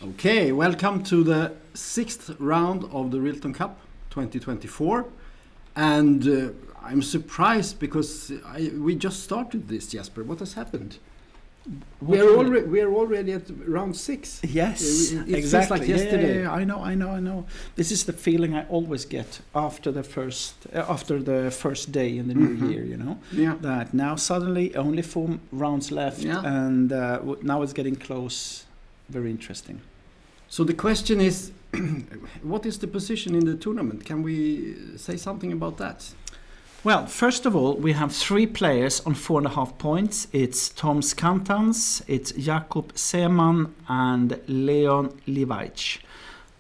Okay, welcome to the 6th round of the Rilton Cup 2024. And I'm surprised because we just started this, Jesper. What has happened? We are already at round 6. Yes, it exactly. Feels like yesterday. Yeah, I know. This is the feeling I always get after the first day in the new year. You know, that now suddenly only 4 rounds left, and now it's getting close. Very interesting. So the question is, what is the position in the tournament? Can we say something about that? Well, first of all, we have 3 players on 4.5 points. It's Tom Skantans, it's Jakub Seeman and Leon Livaic.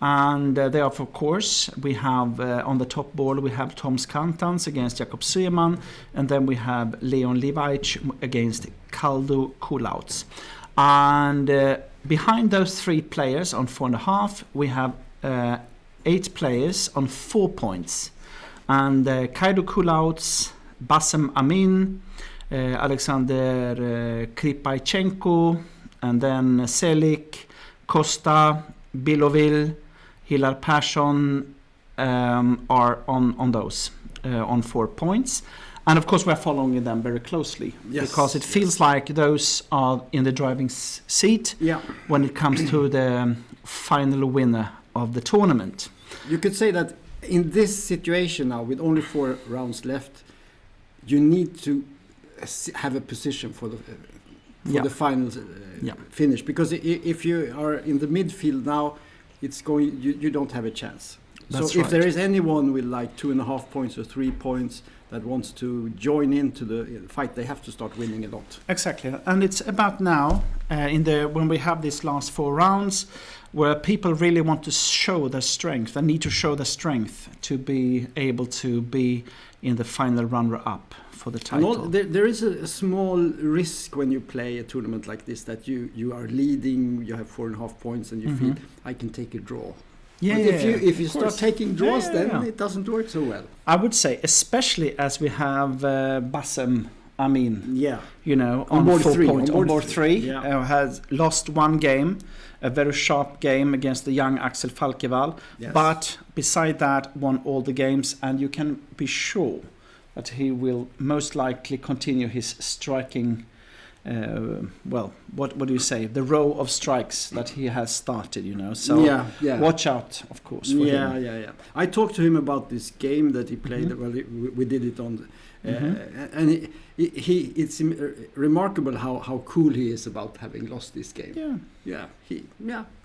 And they are, of course, we have on the top board, we have Tom Skantans against Jakub Seeman, and then we have Leon Livaic against Kaldo Kulauts. And behind those 3 players on 4.5, we have 8 players on 4 points. And Kaido Kulauts, Bassem Amin, Alexander Kripaichenko, and then Selik, Costa, Bilovil, Hilal Persson are on those on 4 points. And of course, we're following them very closely because it feels like those are in the driving seat when it comes to the final winner of the tournament. You could say that in this situation now, with only 4 rounds left, you need to have a position for the final finish. Because if you are in the midfield now, you don't have a chance. That's so if there is anyone with like 2.5 points or 3 points that wants to join into the fight, they have to start winning a lot. Exactly, and it's about now when we have these last 4 rounds, where people really want to show their strength and need to show their strength to be able to be in the final runner-up for the title. There is a small risk when you play a tournament like this that you are leading, you have 4.5 points, and you feel I can take a draw. Yeah, but if you start taking draws, then it doesn't work so well. I would say, especially as we have Bassem Amin, on board 4 points. On board 3, has lost 1 game, a very sharp game against the young Axel Falkevall, but beside that won all the games, and you can be sure that he will most likely continue his striking. What do you say? The row of strikes that he has started, So watch out, of course. For him. I talked to him about this game that he played. Well, we did it on, and it's remarkable how cool he is about having lost this game.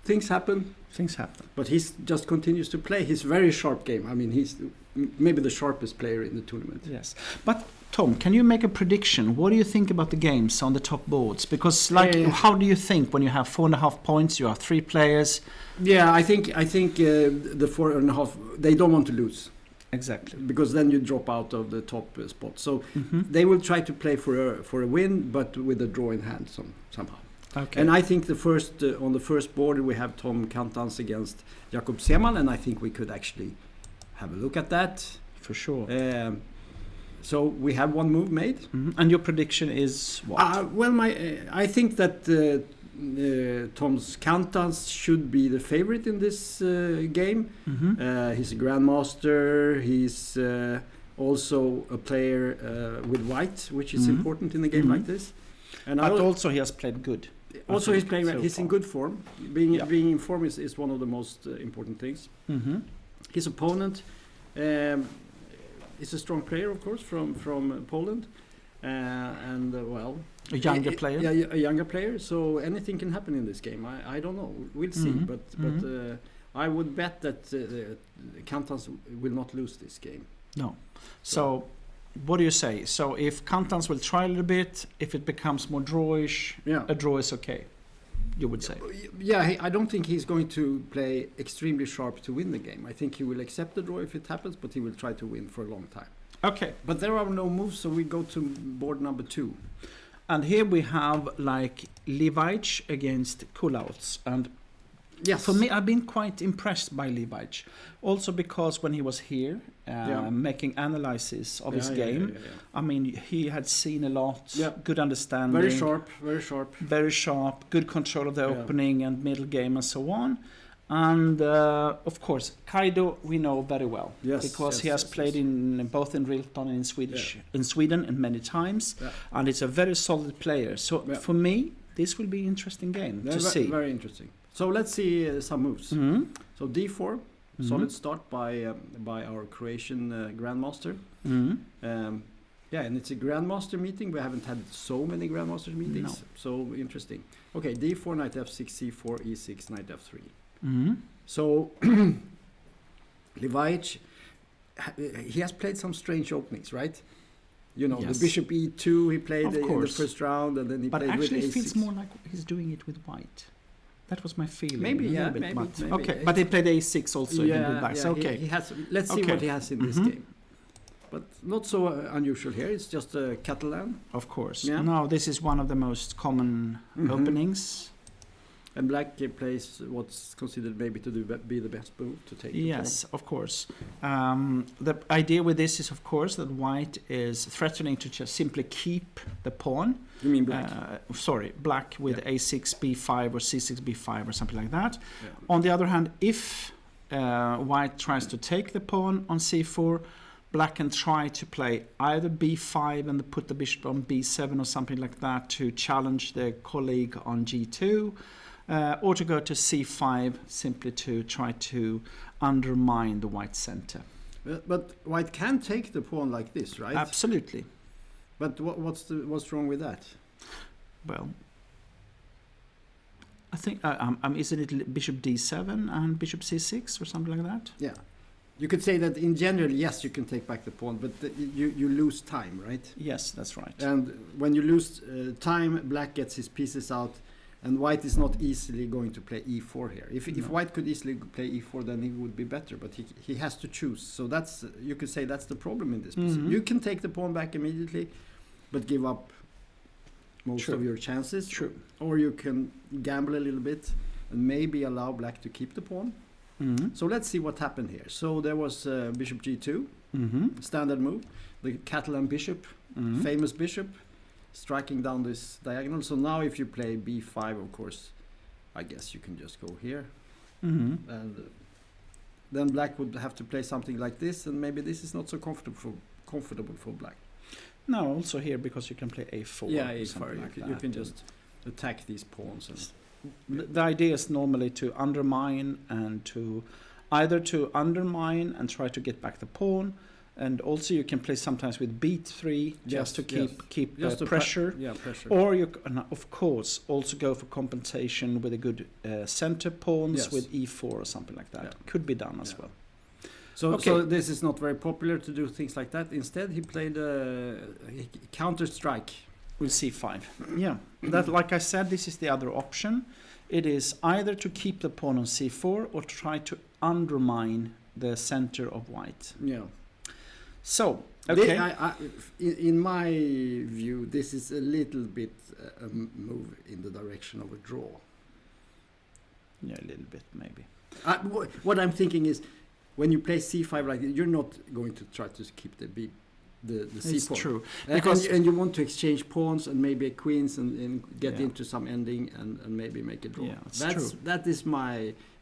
Things happen. But he just continues to play his very sharp game. I mean, he's maybe the sharpest player in the tournament. Yes, but Tom, can you make a prediction? What do you think about the games on the top boards? Because, how do you think when you have 4.5 points, you have 3 players? Yeah, I think the 4.5, they don't want to lose. Exactly. Because then you drop out of the top spot. So they will try to play for a win, but with a draw in hand somehow. Okay. And I think on the first board we have Tom Skantans against Jakub Seeman, and I think we could actually have a look at that. For sure. So we have 1 move made. And your prediction is what? I think that Tom Skantans should be the favorite in this game. He's a grandmaster. He's also a player with white, which is important in a game like this. And also he has played good. Also he's playing. He's in good form. Being in form is one of the most important things. His opponent is a strong player, of course, from Poland, and a younger player. Yeah, a younger player. So anything can happen in this game. I don't know. We'll see. But I would bet that Skantans will not lose this game. No. So what do you say? So if Skantans will try a little bit, if it becomes more drawish, a draw is okay, you would say? Yeah, I don't think he's going to play extremely sharp to win the game. I think he will accept the draw if it happens, but he will try to win for a long time. Okay. But there are no moves, so we go to board number 2. And here we have Livaic against Kulauts. And Yes. For me, I've been quite impressed by Livac. Also because when he was here making analysis of his game, I mean, he had seen a lot, good understanding. Very sharp. Very sharp, good control of the opening and middle game and so on. And of course, Kaido we know very well because he has played in both in Rilton and in Sweden and many times, and it's a very solid player. So for me, this will be an interesting game to see. Very interesting. So let's see some moves. So d4, solid start by our Croatian grandmaster. And it's a grandmaster meeting. We haven't had so many grandmaster meetings. So interesting. Okay, d4, knight f6, c4, e6, knight f3. So Livac, he has played some strange openings, right? You know, the bishop e2 he played in the first round, and then he played with a6. But actually it feels more like he's doing it with white. That was my feeling. Maybe. Okay, but he played a6 also. He has. Let's see what he has in this game. But not so unusual here. It's just a Catalan. Of course. Yeah. No, this is one of the most common openings. And black plays what's considered maybe to be the best move to take. Yes, of course. The idea with this is, of course, that white is threatening to just simply keep the pawn. You mean black? Black with a6, b5 or c6, b5 or something like that. Yeah. On the other hand, if white tries to take the pawn on c4, black can try to play either b5 and put the bishop on b7 or something like that to challenge the colleague on g2. Or to go to c5 simply to try to undermine the white center. But white can take the pawn like this, right? Absolutely. But what's wrong with that? Well, I think isn't it bishop d7 and bishop c6 or something like that? Yeah. You could say that in general, yes, you can take back the pawn, but you lose time, right? Yes, that's right. And when you lose time, black gets his pieces out. And white is not easily going to play e4 here. If white could easily play e4, then he would be better. But he has to choose. So that's, you could say that's the problem in this position. You can take the pawn back immediately, but give up most of your chances. True. Or you can gamble a little bit and maybe allow black to keep the pawn. So let's see what happened here. So there was bishop g2, standard move. The Catalan bishop, famous bishop, striking down this diagonal. So now if you play b5, of course, I guess you can just go here. And then black would have to play something like this, and maybe this is not so comfortable for black. No, also here because you can play a4. Yeah, a4. You can just attack these pawns. And the idea is normally to undermine and to undermine and try to get back the pawn. And also you can play sometimes with b3 just to keep just pressure. Pressure. Or you can, of course, also go for compensation with a good center pawns with e4 or something like that. Could be done as well. So this is not very popular to do things like that. Instead, he played counter strike with c5. That, like I said, this is the other option. It is either to keep the pawn on c4 or try to undermine the center of white. Yeah. So, in my view, this is a little bit a move in the direction of a draw. Yeah, a little bit, maybe. What I'm thinking is, when you play c5 like this, you're not going to try to keep the c it's pawn. True. Because and you want to exchange pawns and maybe a queens and get into some ending and maybe make a draw. Yeah, that's true. That is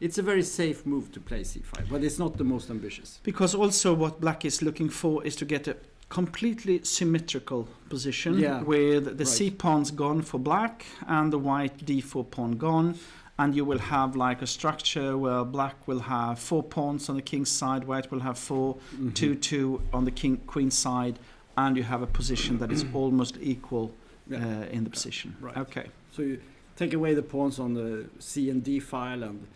it's a very safe move to play c5, but it's not the most ambitious. Because also what black is looking for is to get a completely symmetrical position with the c pawns gone for black and the white d4 pawn gone. And you will have like a structure where black will have 4 pawns on the king's side, white will have 4, 2 on the queen's side, and you have a position that is almost equal in the position. Right. Okay. So you take away the pawns on the C and D file, and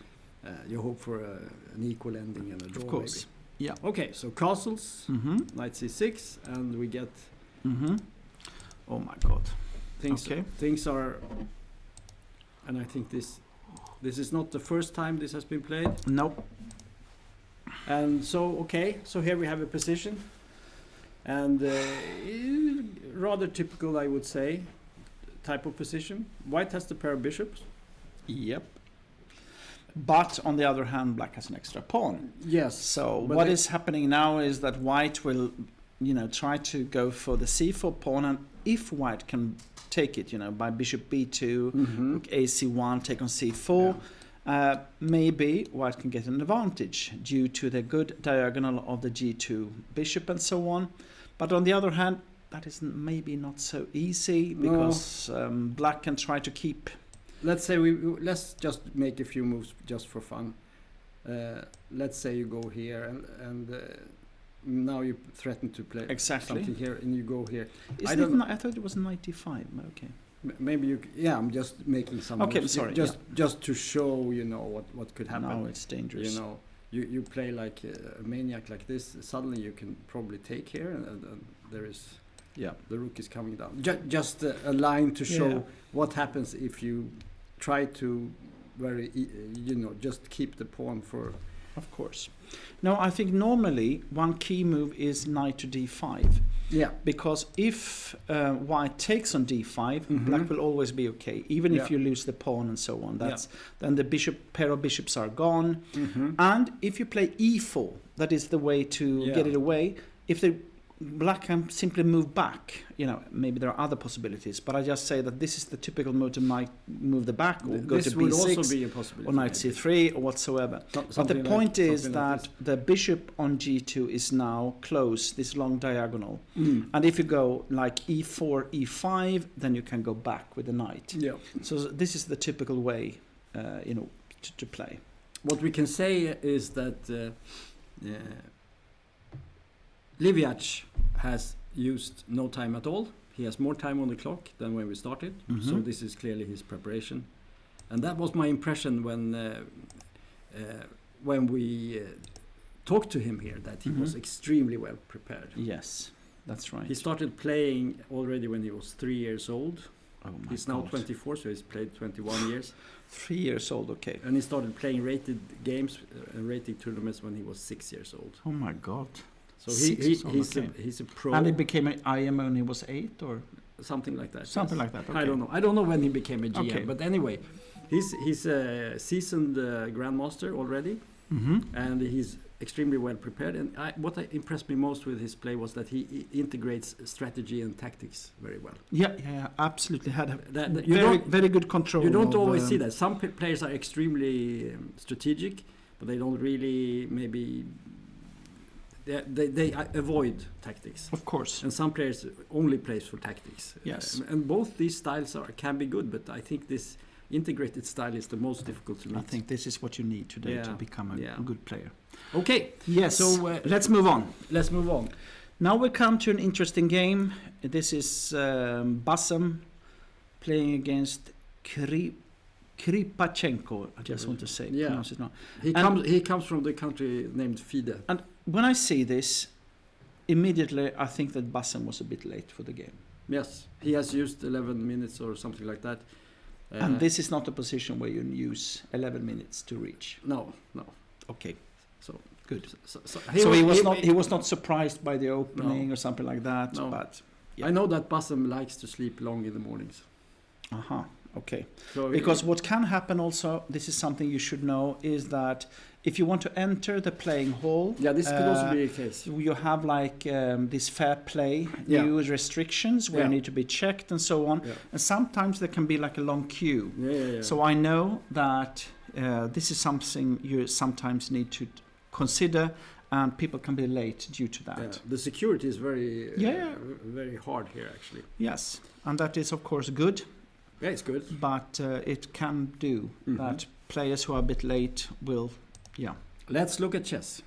you hope for an equal ending and a draw. Of course. Maybe. Yeah. Okay. So castles, knight c6, and we get. Oh my God. Things are, and I think this is not the first time this has been played. Nope. And so here we have a position, and rather typical, I would say, type of position. White has the pair of bishops. Yep. But on the other hand, black has an extra pawn. Yes. So what is happening now is that white will, try to go for the c4 pawn, and if white can take it, by bishop b2, rook ac1, take on c4, maybe white can get an advantage due to the good diagonal of the g2 bishop and so on. But on the other hand, that is maybe not so easy, because black can try to keep. Let's say let's just make a few moves just for fun. Let's say you go here and now you threaten to play something here, and you go here. I thought it was 95. Okay. Maybe you. Yeah, I'm just making some. Okay, moves. sorry. Just to show what could happen. No, it's dangerous. You play like a maniac like this. Suddenly you can probably take here, and there is. Yeah, the rook is coming down. Just a line to show what happens if you try to just keep the pawn for. Of course. No, I think normally one key move is knight to d5. Yeah. Because if white takes on d5, black will always be okay, even if you lose the pawn and so on. Then the pair of bishops are gone. And if you play e4, that is the way to get it away. If the black can simply move back, maybe there are other possibilities, but I just say that this is the typical move to move the back, or go to b6, would also be a possibility, or knight c3, or whatsoever. But the point is that the bishop on g2 is now close, this long diagonal. And if you go like e4, e5, then you can go back with the knight. Yeah. So this is the typical way, to play. What we can say is that Liviac has used no time at all. He has more time on the clock than when we started. So this is clearly his preparation. And that was my impression when we talked to him here, that he was extremely well prepared. Yes, that's right. He started playing already when he was 3 years old. He's now 24, so he's played 21 years. 3 years old, okay. And he started playing rated games, rated tournaments when he was 6 years old. Oh my God. So he's a pro. And he became an IM when he was 8, or something like that. Something like that. Okay. I don't know when he became a GM. Okay. But anyway, he's a seasoned grandmaster already, and he's extremely well prepared. And what impressed me most with his play was that he integrates strategy and tactics very well. Yeah, absolutely. Had very good control. You don't always see that. Some players are extremely strategic, but they don't really maybe. They avoid tactics. Of course. And some players only plays for tactics. Yes. And both these styles can be good, but I think this integrated style is the most difficult to meet. I think this is what you need today to become a good player. Okay. Yes. So let's move on. Let's move on. Now we come to an interesting game. This is Bassam playing against Kripachenko, I just want to say. Yeah. He comes from the country named Fide. And when I see this, immediately I think that Bassam was a bit late for the game. Yes, he has used 11 minutes or something like that. And this is not a position where you use 11 minutes to reach. No. Okay. So good. So he was not surprised by the opening or something like that. No. But I know that Bassam likes to sleep long in the mornings. Okay. So because what can happen also, this is something you should know, is that if you want to enter the playing hall, this could also be a case. You have like this fair play new restrictions where you need to be checked and so on. Yeah. And sometimes there can be like a long queue. Yeah. So I know that this is something you sometimes need to consider, and people can be late due to that. Yeah. The security is very very hard here, actually. Yes, and that is of course good. Yeah, it's good. But it can do that players who are a bit late will, Let's look at chess.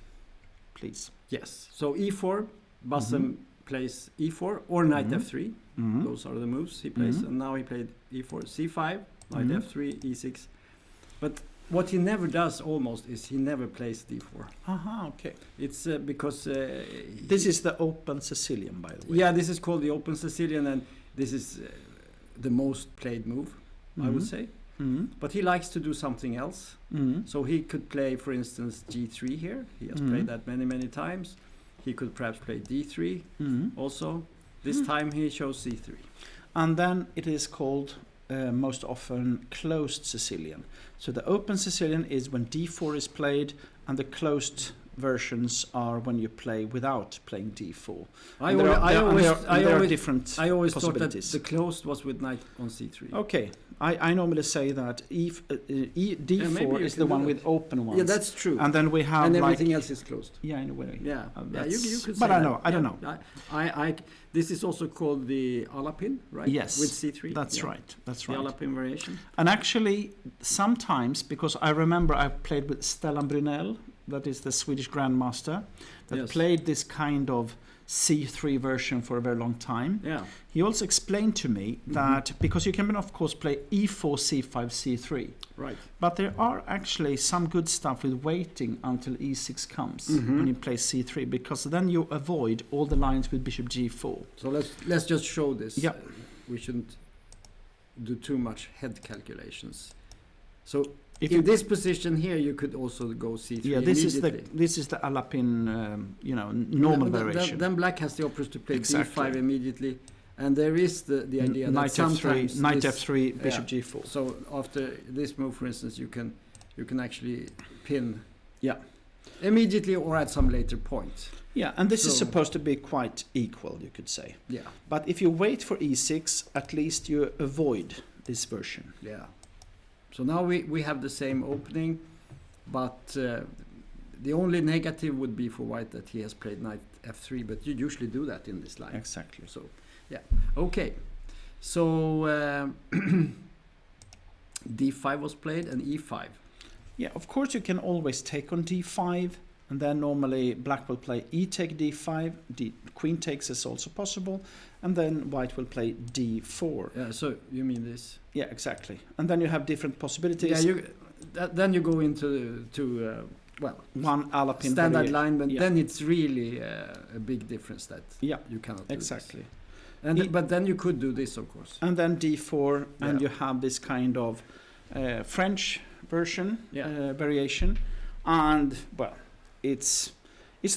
Please. Yes. So e4, Bassam plays e4 or knight f3. Those are the moves he plays. And now he played e4, c5, knight f3, e6. But what he never does almost is he never plays d4. Okay. It's because... this is the open Sicilian, by the way. Yeah, this is called the open Sicilian, and this is... the most played move, I would say. But he likes to do something else. So he could play, for instance, g3 here. He has played that many times. He could perhaps play d3 also. This time he chose c3. And then it is called most often closed Sicilian. So the open Sicilian is when d4 is played, and the closed versions are when you play without playing d4. I always different thought that possibilities. the closed was with knight on c3. Okay, I normally say that d4 is the one with open ones. Yeah, that's true. And then we have and everything else is closed. Yeah, in a way. Yeah, you could say but that. I don't know. This is also called the Alapin, right? Yes, with c3. That's right. That's right. The Alapin variation. And actually, sometimes, because I remember I played with Stellan Brynell, that is the Swedish grandmaster, that played this kind of c3 version for a very long time. Yeah. He also explained to me that because you can of course play e4, c5, c3. Right. But there are actually some good stuff with waiting until e6 comes when you play c3, because then you avoid all the lines with bishop g4. So let's just show this. Yeah. We shouldn't do too much head calculations. So if in this position here, you could also go c3. Yeah, this is the Alapin, normal variation. Then black has the option to play exactly. d5 immediately, and there is the idea knight that sometimes f3, knight f3, bishop g4. So after this move, for instance, you can actually pin. Yeah. Immediately or at some later point. Yeah, and this is supposed to be quite equal, you could say. Yeah. But if you wait for e6, at least you avoid this version. Yeah. So now we have the same opening, but the only negative would be for white that he has played knight f3, but you usually do that in this line. Exactly. So, yeah. Okay. So d5 was played and e5. Yeah, of course you can always take on d5, and then normally black will play e take d5, queen takes is also possible, and then white will play d4. Yeah, so you mean this? Yeah, exactly. And then you have different possibilities. Yeah, then you go into one Alapin standard line, but then it's really a big difference that you cannot do exactly. This. And but then you could do this, of course. And then d4, and you have this kind of French version variation, and it's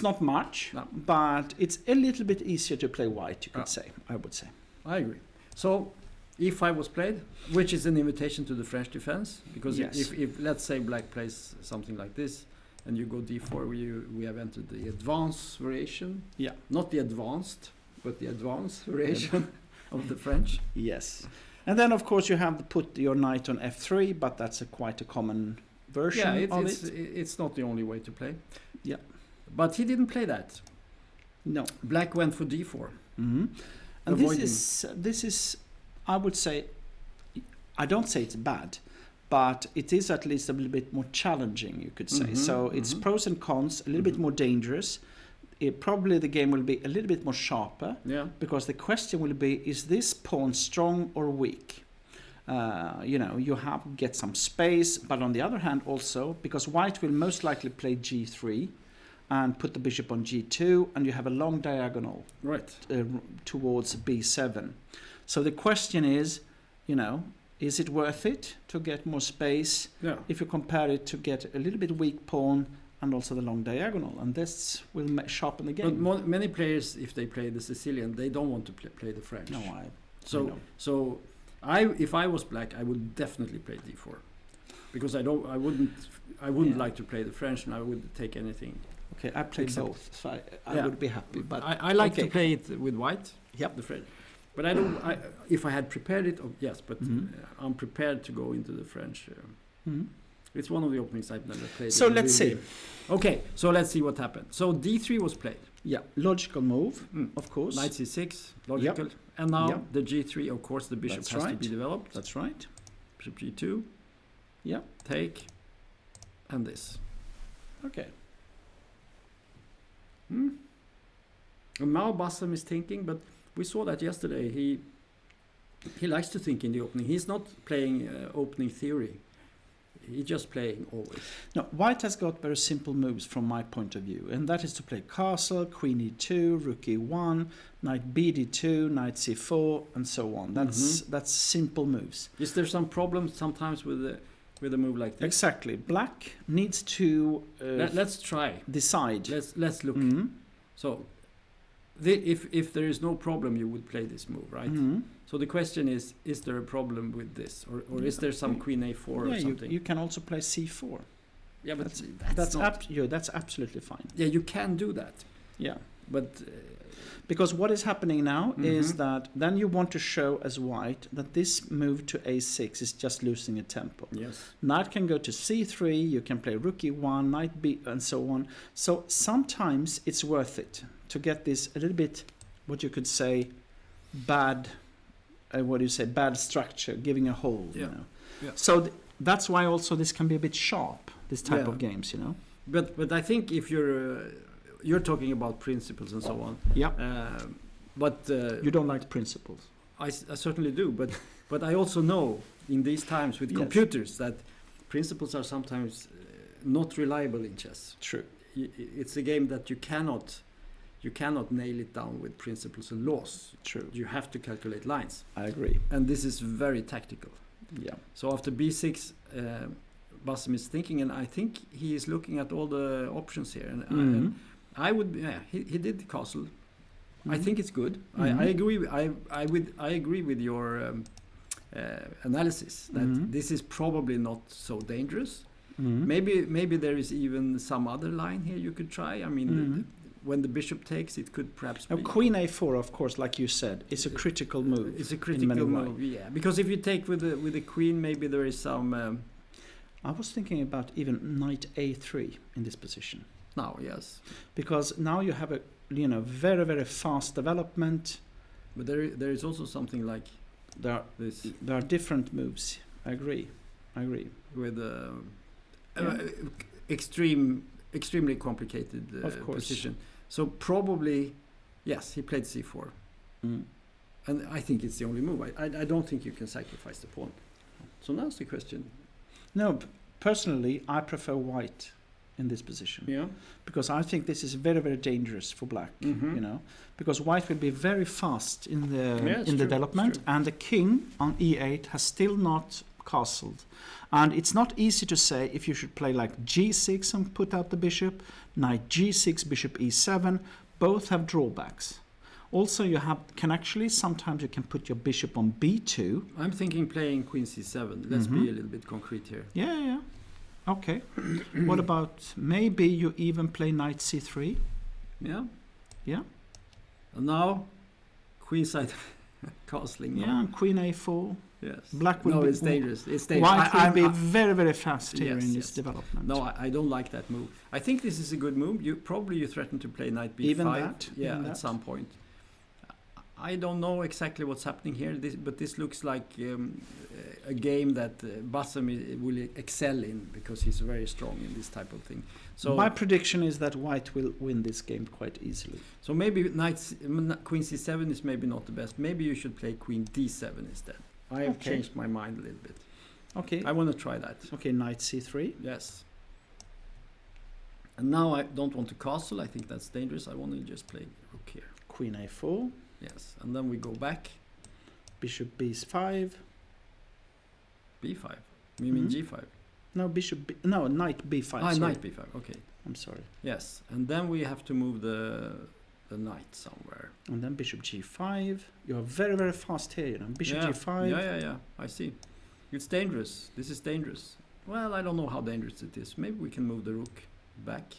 not much, but it's a little bit easier to play white, you could say. I would say. I agree. So e5 was played, which is an invitation to the French defense, because if let's say black plays something like this, and you go d4, we have entered the advanced variation. Yeah. Not the advanced, but the advanced variation of the French. Yes. And then, of course, you have to put your knight on f3, but that's quite a common version of it. It's not the only way to play. Yeah. But he didn't play that. No. Black went for d4. And this is, I would say, I don't say it's bad, but it is at least a little bit more challenging, you could say. So it's pros and cons, a little bit more dangerous. Probably the game will be a little bit more sharper, because the question will be, is this pawn strong or weak? You have to get some space, but on the other hand also, because white will most likely play g3 and put the bishop on g2, and you have a long diagonal towards b7. So the question is, is it worth it to get more space if you compare it to get a little bit weak pawn and also the long diagonal, and this will sharpen the game. But many players, if they play the Sicilian, they don't want to play the French. No, if I was black, I would definitely play d4, because I wouldn't like to play the French, and I would take anything. Okay, I play both, so I would be happy. But I like to play it with white. Yep. The French. But I don't. If I had prepared it, yes. But I'm prepared to go into the French. It's one of the openings I've never played. So let's see. Okay, so let's see what happened. So d3 was played. Yeah, logical move, of course. Knight c6, logical. Yep. And now the g3, of course, the bishop has to be developed. That's right. Bishop g2. Yeah. Take. And this. Okay. And now Bassam is thinking, but we saw that yesterday. He likes to think in the opening. He's not playing opening theory. He's just playing always. No, white has got very simple moves from my point of view, and that is to play castle, queen e2, rook e1, knight bd2, knight c4, and so on. That's simple moves. Is there some problem sometimes with a move like this? Exactly. Black needs to let's try. Decide. Let's look. So if there is no problem, you would play this move, right? So the question is there a problem with this, or is there some queen a4 or something? You can also play c4. Yeah, but that's absolutely fine. Yeah, you can do that. Yeah, but because what is happening now is that then you want to show as white that this move to a6 is just losing a tempo. Yes. Knight can go to c3. You can play rook e1, knight b, and so on. So sometimes it's worth it to get this a little bit, what you could say, bad. Bad structure, giving a hold. Yeah. You know. Yeah. So that's why also this can be a bit sharp. This type of games, you know. But I think if you're talking about principles and so on. Yeah. But you don't like principles. I certainly do. But I also know in these times with computers that principles are sometimes not reliable in chess. True. It's a game that you cannot nail it down with principles and laws. True. You have to calculate lines. I agree. And this is very tactical. Yeah. So after b6, Bassam is thinking, and I think he is looking at all the options here. And I would, he did the castle. I think it's good. I agree. I agree with your analysis that this is probably not so dangerous. Maybe there is even some other line here you could try. I mean, when the bishop takes, it could perhaps be... Queen a4, of course, like you said, is a critical move. It's a critical move, yeah. Because if you take with the queen, maybe there is some... I was thinking about even knight a3 in this position. Now, yes. Because now you have a very, very fast development. But there is also something like... There are different moves. I agree. With extremely complicated position. So probably, yes, he played c4. And I think it's the only move. I don't think you can sacrifice the pawn. So now's the question. No, personally, I prefer white in this position. Yeah. Because I think this is very, very dangerous for black. You know, because white will be very fast in the development, and the king on e8 has still not castled. And it's not easy to say if you should play like g6 and put out the bishop, knight g6, bishop e7. Both have drawbacks. Also, sometimes you can put your bishop on b2. I'm thinking playing queen c7. Let's be a little bit concrete here. Yeah. Okay. What about maybe you even play knight c3? Yeah. And now, queenside castling. Yeah, and queen a4. Yes. Black will it's dangerous. It's dangerous. White will be very, very fast here in this development. No, I don't like that move. I think this is a good move. You threaten to play knight b5. Even that? At some point. I don't know exactly what's happening here, but this looks like a game that Bassam will excel in because he's very strong in this type of thing. So my prediction is that white will win this game quite easily. So maybe queen c7 is maybe not the best. Maybe you should play queen d7 instead. I have changed my mind a little bit. Okay. I want to try that. Okay, knight c3. Yes. And now I don't want to castle. I think that's dangerous. I want to just play rook here. Queen a4. Yes, and then we go back. Bishop b5. b5. You mean g5? No, knight b5. Sorry. Knight b5. Okay. I'm sorry. Yes, and then we have to move the knight somewhere. And then bishop g5. You are very, very fast here, Bishop g5. Yeah. I see. It's dangerous. This is dangerous. Well, I don't know how dangerous it is. Maybe we can move the rook back.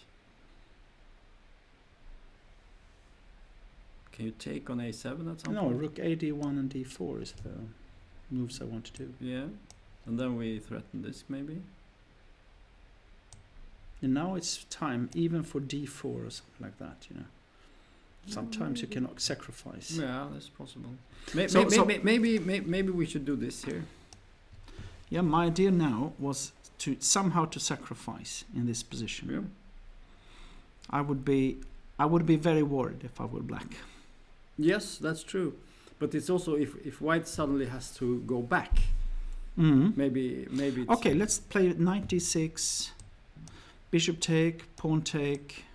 Can you take on a7 at some point? No, rook a, d1 and d4 is the moves I want to do. Yeah, and then we threaten this maybe. And now it's time even for d4 or something like that, Sometimes you cannot sacrifice. Yeah, that's possible. Maybe we should do this here. Yeah, my idea now was to somehow to sacrifice in this position. Yeah. I would be very worried if I were black. Yes, that's true. But it's also if white suddenly has to go back. Maybe it's okay, let's play knight d6, bishop take, pawn take,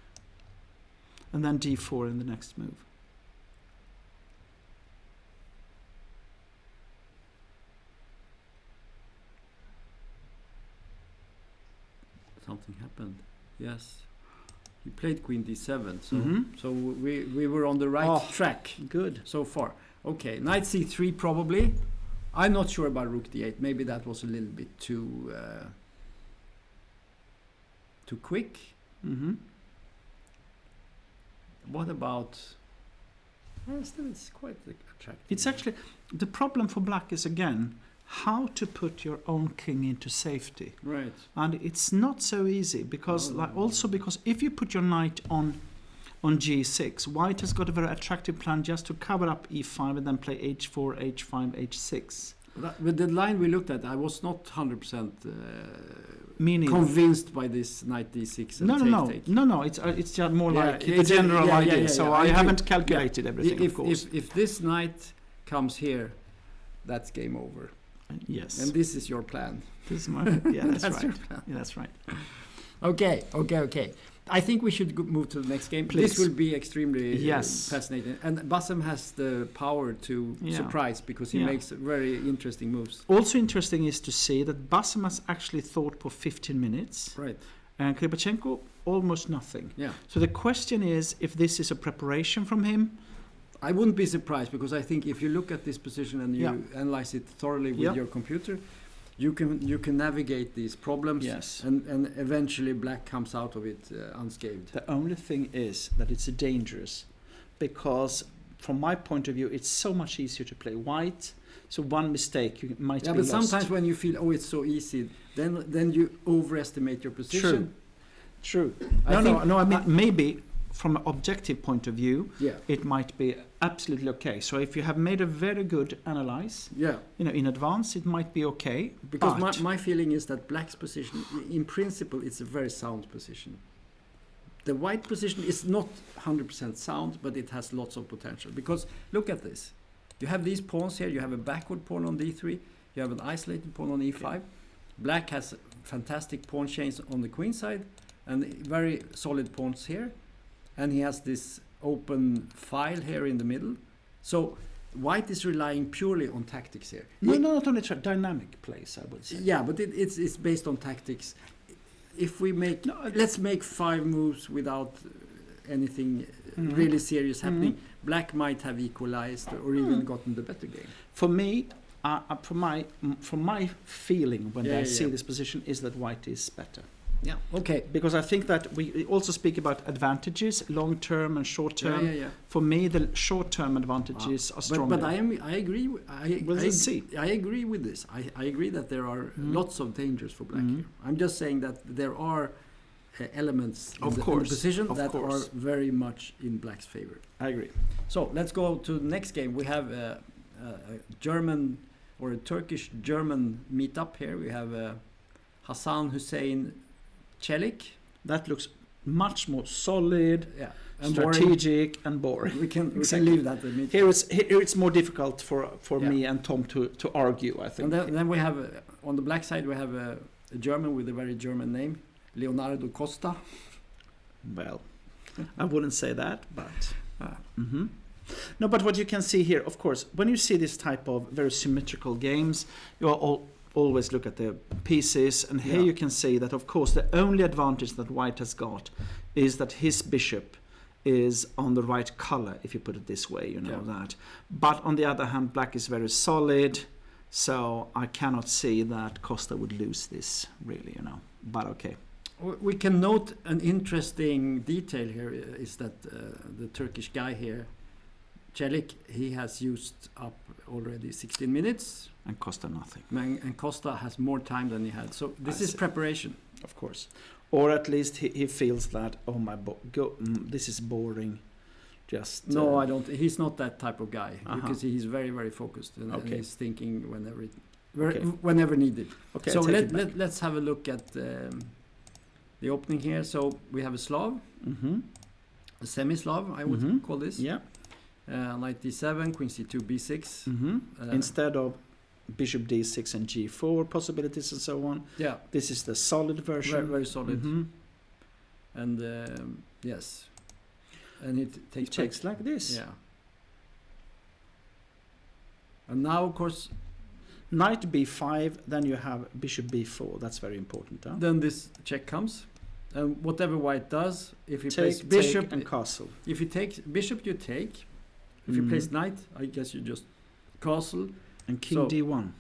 and then d4 in the next move. Something happened. Yes. He played queen d7, so we were on the right track. Good. So far. Okay, knight c3 probably. I'm not sure about rook d8. Maybe that was a little bit too quick. What about... still it's quite attractive. It's actually... The problem for black is, again, how to put your own king into safety. Right. And it's not so easy, because because if you put your knight on g6, white has got a very attractive plan just to cover up e5 and then play h4, h5, h6. With the line we looked at, I was not 100% Meaning convinced by this knight d6 and take. No. It's just more like the general idea. So I haven't calculated everything, of course. If this knight comes here, that's game over. Yes. And this is your plan. This is my that's right. Your plan. Yeah, that's right. Okay. I think we should move to the next game. Please. This will be extremely fascinating. And Bassam has the power to surprise because he makes very interesting moves. Also interesting is to see that Bassam has actually thought for 15 minutes. Right. And Kripachenko, almost nothing. Yeah. So the question is if this is a preparation from him. I wouldn't be surprised, because I think if you look at this position and you analyze it thoroughly with your computer, you can navigate these problems, and eventually black comes out of it unscathed. The only thing is that it's dangerous, because from my point of view it's so much easier to play white. So one mistake you might be lost. Sometimes when you feel it's so easy, then you overestimate your position. True. I mean maybe from an objective point of view, it might be absolutely okay. So if you have made a very good analyze, in advance, it might be okay. Because my feeling is that black's position, in principle, it's a very sound position. The white position is not 100% sound, but it has lots of potential. Because look at this. You have these pawns here. You have a backward pawn on d3. You have an isolated pawn on e5. Okay. Black has fantastic pawn chains on the queen side and very solid pawns here. And he has this open file here in the middle. So white is relying purely on tactics here. No, not only dynamic plays, I would say. Yeah, but it's based on tactics. If we let's make 5 moves without anything really serious happening. Black might have equalized or even gotten the better game. For me, from my feeling when I see this position is that white is better. Yeah. Okay. Because I think that we also speak about advantages, long term and short term. Yeah. For me, the short term advantages are stronger. But I agree. I agree with this. I agree that there are lots of dangers for black here. I'm just saying that there are elements in the position that are very much in black's favor. I agree. So let's go to the next game. We have a German or a Turkish-German meetup here. We have Hassan Hussein Çelik. That looks much more solid, and strategic, and boring. We can leave that. Here it's more difficult for me and Tom to argue, I think. And then we have on the black side we have a German with a very German name, Leonardo Costa. Well, I wouldn't say that, but no. But what you can see here, of course, when you see this type of very symmetrical games, you are always look at the pieces, and here you can see that, of course, the only advantage that white has got is that his bishop is on the right color, if you put it this way, that. But on the other hand, black is very solid, so I cannot see that Costa would lose this, really, But okay. We can note an interesting detail here is that the Turkish guy here, Çelik, he has used up already 16 minutes. And Costa nothing. And Costa has more time than he had. So this is preparation. Of course. Or at least he feels that, this is boring. Just no, I don't. He's not that type of guy. You can see he's very, very focused. And he's thinking whenever needed. Okay, so let's have a look at the opening here. So we have a Slav. A semi-Slav, I would call this. Yeah. Knight d7, queen c2, b6. Instead of bishop d6 and g4 possibilities and so on. Yeah. This is the solid version. Very, very solid. And yes. And it takes like this. Yeah. And now, of course, knight b5, then you have bishop b4. That's very important. Then this check comes. And whatever white does, if he Take, plays bishop take and castle. if you take bishop, you take. If you place knight, I guess you just castle. And king d1.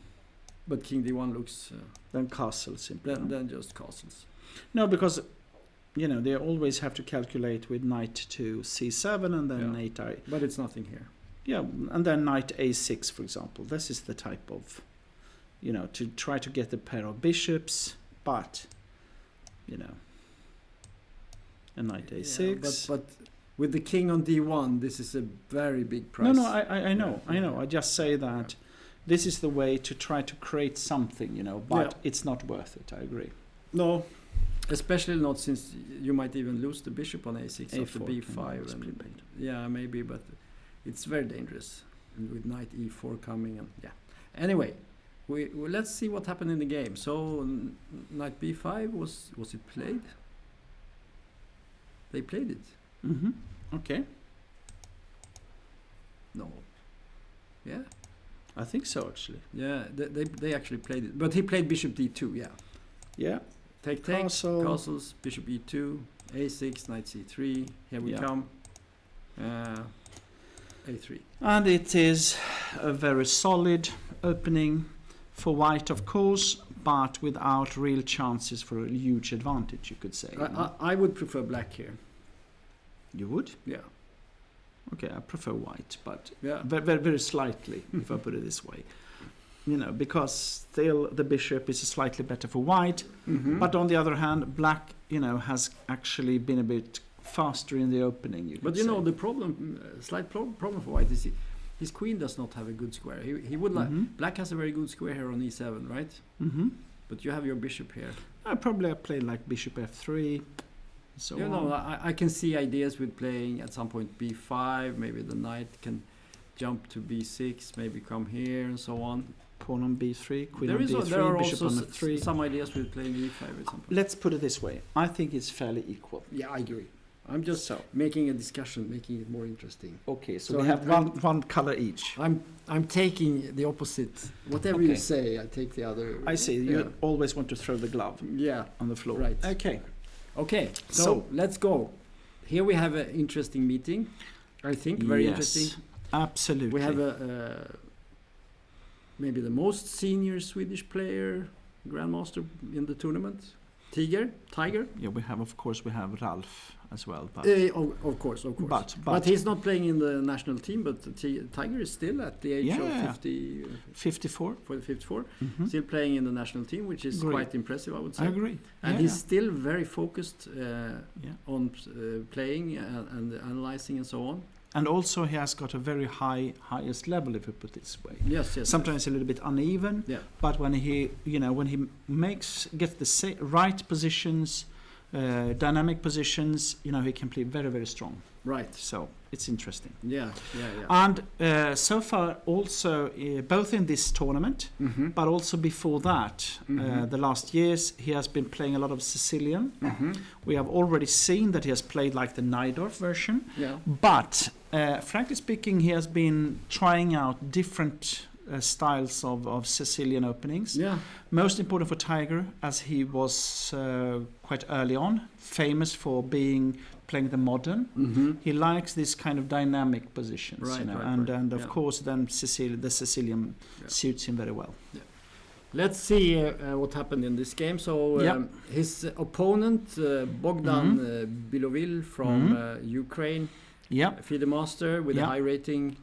But king d1 looks... then castle simply. Then just castles. No, because, they always have to calculate with knight to c7 and then knight I. But it's nothing here. Yeah, and then knight a6, for example. This is the type of, to try to get a pair of bishops, but, a knight a6. Yeah, but with the king on d1, this is a very big price. No, I know. I just say that this is the way to try to create something, but it's not worth it, I agree. No, especially not since you might even lose the bishop on a6 A4 after b5. And, maybe, but it's very dangerous. And with knight e4 coming, and Anyway, let's see what happened in the game. So, knight b5, was it played? They played it. Mm-hmm. Okay. No. Yeah. I think so, actually. Yeah, they actually played it. But he played bishop d2, yeah. Yeah. Take, castles, bishop e2, a6, knight c3. Here we come. a3. And it is a very solid opening for white, of course, but without real chances for a huge advantage, you could say. I would prefer black here. You would? Yeah. Okay, I prefer white, but yeah. very, very slightly, if I put it this way. Because still the bishop is slightly better for white, but on the other hand, black, has actually been a bit faster in the opening. You could say. The problem, slight problem for white is his queen does not have a good square. He would like black has a very good square here on e7, right? Mm-hmm. But you have your bishop here. I probably played like bishop f3. So I can see ideas with playing at some point b5. Maybe the knight can jump to b6, maybe come here and so on. Pawn on b3, queen there on b3, there are bishop also on f3. Some ideas with playing e5 at some point. Let's put it this way. I think it's fairly equal. Yeah, I agree. I'm just making a discussion, making it more interesting. Okay, so we have one color each. I'm taking the opposite. Whatever you say, I take the other. I see. You always want to throw the glove on the floor. Right. Okay, so let's go. Here we have an interesting meeting, I think, very interesting. Absolutely. We have maybe the most senior Swedish player, grandmaster in the tournament, Tiger. Yeah, we have Ralph as well. But of course. But he's not playing in the national team. But Tiger is still at the age of 54. For the 54, still playing in the national team, which is quite impressive, I would say. I agree. And he's still very focused on playing and analyzing and so on. And also he has got a very highest level, if you put it this way. Yes. Sometimes a little bit uneven, but when he gets the right positions, dynamic positions, he can play very, very strong. Right. So it's interesting. Yeah. And so far also, both in this tournament, but also before that, the last years, he has been playing a lot of Sicilian. We have already seen that he has played like the Najdorf version. Yeah. But frankly speaking, he has been trying out different styles of Sicilian openings. Yeah. Most important for Tiger, as he was quite early on, famous for playing the modern. He likes this kind of dynamic positions, and of course then the Sicilian suits him very well. Yeah. Let's see what happened in this game. So his opponent Bogdan Bilovil from Ukraine, FIDE master with a high rating.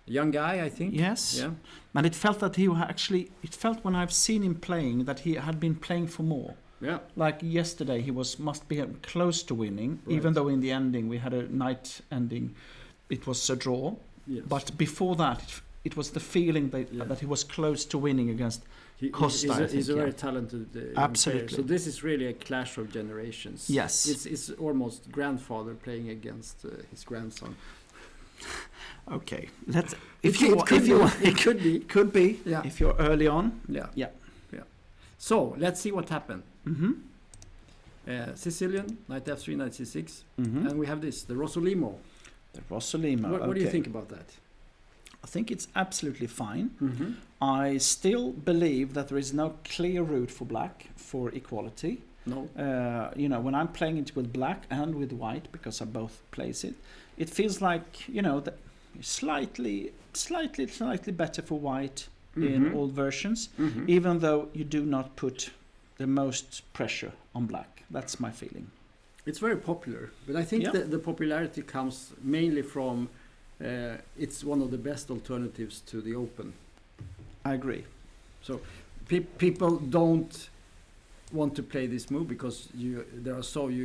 Young guy, I think. Yes. Yeah. And it felt that it felt when I've seen him playing that he had been playing for more. Yeah. Like yesterday, he must be close to winning, even though in the ending we had a night ending, it was a draw. Yes. But before that, it was the feeling that he was close to winning against Costa. He's a very talented absolutely player. So this is really a clash of generations. Yes. It's almost grandfather playing against his grandson. Okay, it could be. Yeah. If you're early on. Yeah. So let's see what happened. Sicilian, knight f3, knight c6, and we have the Rossolimo. The Rossolimo. What do you think about that? I think it's absolutely fine. I still believe that there is no clear route for black for equality. No. When I'm playing it with black and with white, because I both plays it, it feels like slightly better for white in all versions, even though you do not put the most pressure on black. That's my feeling. It's very popular, but I think the popularity comes mainly from it's one of the best alternatives to the open. I agree. So people don't want to play this move because you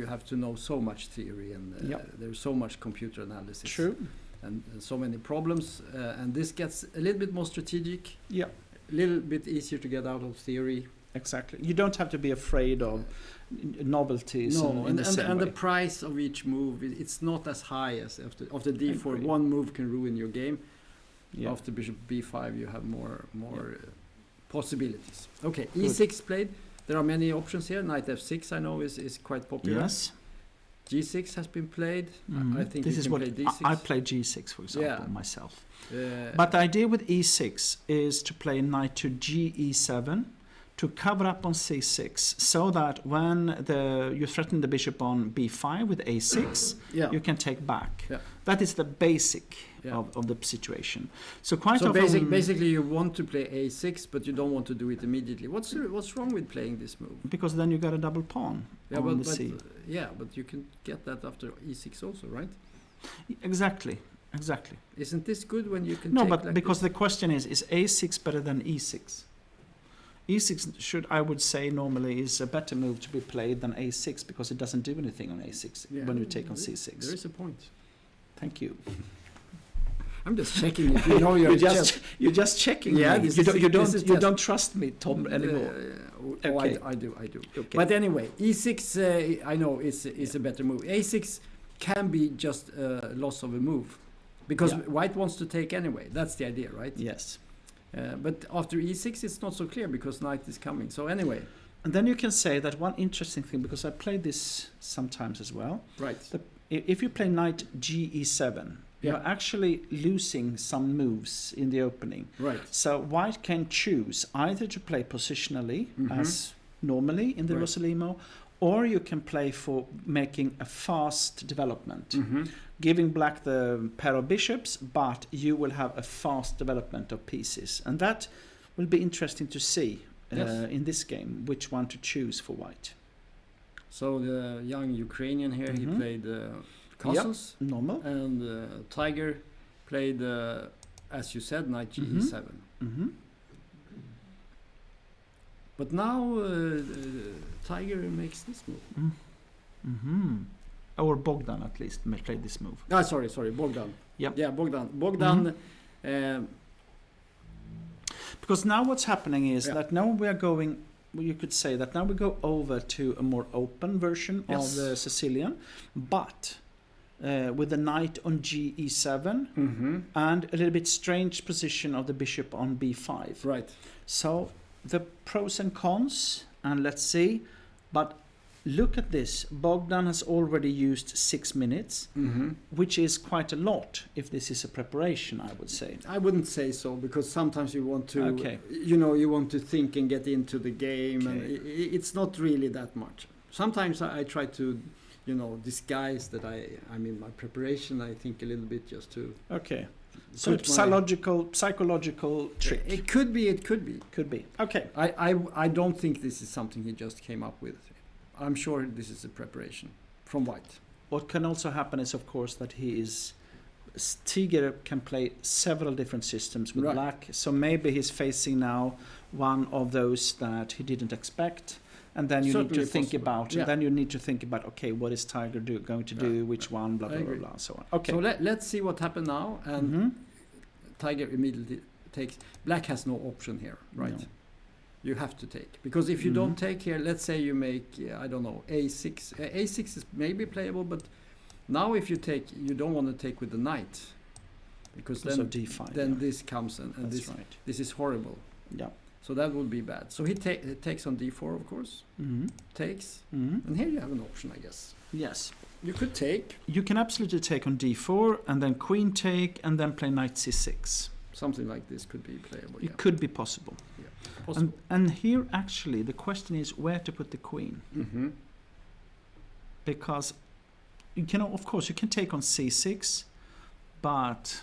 have to know so much theory and there's so much computer analysis. True. And so many problems, and this gets a little bit more strategic. Yeah. A little bit easier to get out of theory. Exactly. You don't have to be afraid of novelties. No, and the price of each move, it's not as high as after d4. One move can ruin your game. Yeah. After bishop b5, you have more possibilities. Okay, e6 played. There are many options here. Knight f6, I know, is quite popular. Yes. G6 has been played. I think this you is can what play D6. I play G6, for example, myself. But the idea with E6 is to play knight to GE7 to cover up on C6, so that when you threaten the bishop on B5 with A6, you can take back. Yeah. That is the basic of the situation. So often, basically, you want to play A6, but you don't want to do it immediately. What's wrong with playing this move? Because then you got a double pawn on the C. But you can get that after E6 also, right? Exactly. Isn't this good when you can? No, take but like because this? the question is A6 better than E6? E6 I would say normally is a better move to be played than A6 because it doesn't do anything on A6 when you take on C6. There is a point. Thank you. I'm just checking if you know your You're just checking. Yeah, me. You don't trust me, Tom, anymore. Okay. I do. Okay. But anyway, E6 I know is a better move. A6 can be just a loss of a move because white wants to take anyway. That's the idea, right? Yes. But after E6 it's not so clear because knight is coming. So anyway. And then you can say that one interesting thing, because I played this sometimes as well. Right. If you play knight GE7, you're actually losing some moves in the opening. Right. So white can choose either to play positionally as normally in the Rosalimo, or you can play for making a fast development, giving black the pair of bishops, but you will have a fast development of pieces. And that will be interesting to see in this game, which one to choose for white. So the young Ukrainian here, he played castles, normal, and Tiger played, as you said, knight GE7. But now Tiger makes this move. Or Bogdan at least may play this move. Sorry, Bogdan. Yep. Yeah, Bogdan. Because now what's happening is that now we are going. Well, you could say that now we go over to a more open version of the Sicilian, but with the knight on GE7 and a little bit strange position of the bishop on B5. Right. So the pros and cons, and let's see. But look at this. Bogdan has already used 6 minutes, which is quite a lot if this is a preparation, I would say. I wouldn't say so, because sometimes you want to, you want to think and get into the game, and it's not really that much. Sometimes I try to, disguise that I'm in my preparation. I think a little bit just to. Okay. So it's psychological trick. It could be. Okay. I don't think this is something he just came up with. I'm sure this is a preparation from white. What can also happen is, of course, that Tiger can play several different systems with black. So maybe he's facing now one of those that he didn't expect. And then you need to think about. Then you need to think about. Okay, what is Tiger going to do? Which one? Blah blah blah blah. So on. Okay. So let's see what happened now. And Tiger immediately takes. Black has no option here, right? No. You have to take, because if you don't take here, let's say you make I don't know, A6. A6 is maybe playable, but now if you take, you don't want to take with the knight, because then D5. Then this comes and this is horrible. Yeah. So that would be bad. So he takes on D4, of course. Takes. And here you have an option, I guess. Yes. You could take. You can absolutely take on D4 and then queen take and then play knight C6. Something like this could be playable. It could be possible. Yeah. possible. And here actually the question is where to put the queen. Mm-hmm. Because you can, of course, you can take on c6, but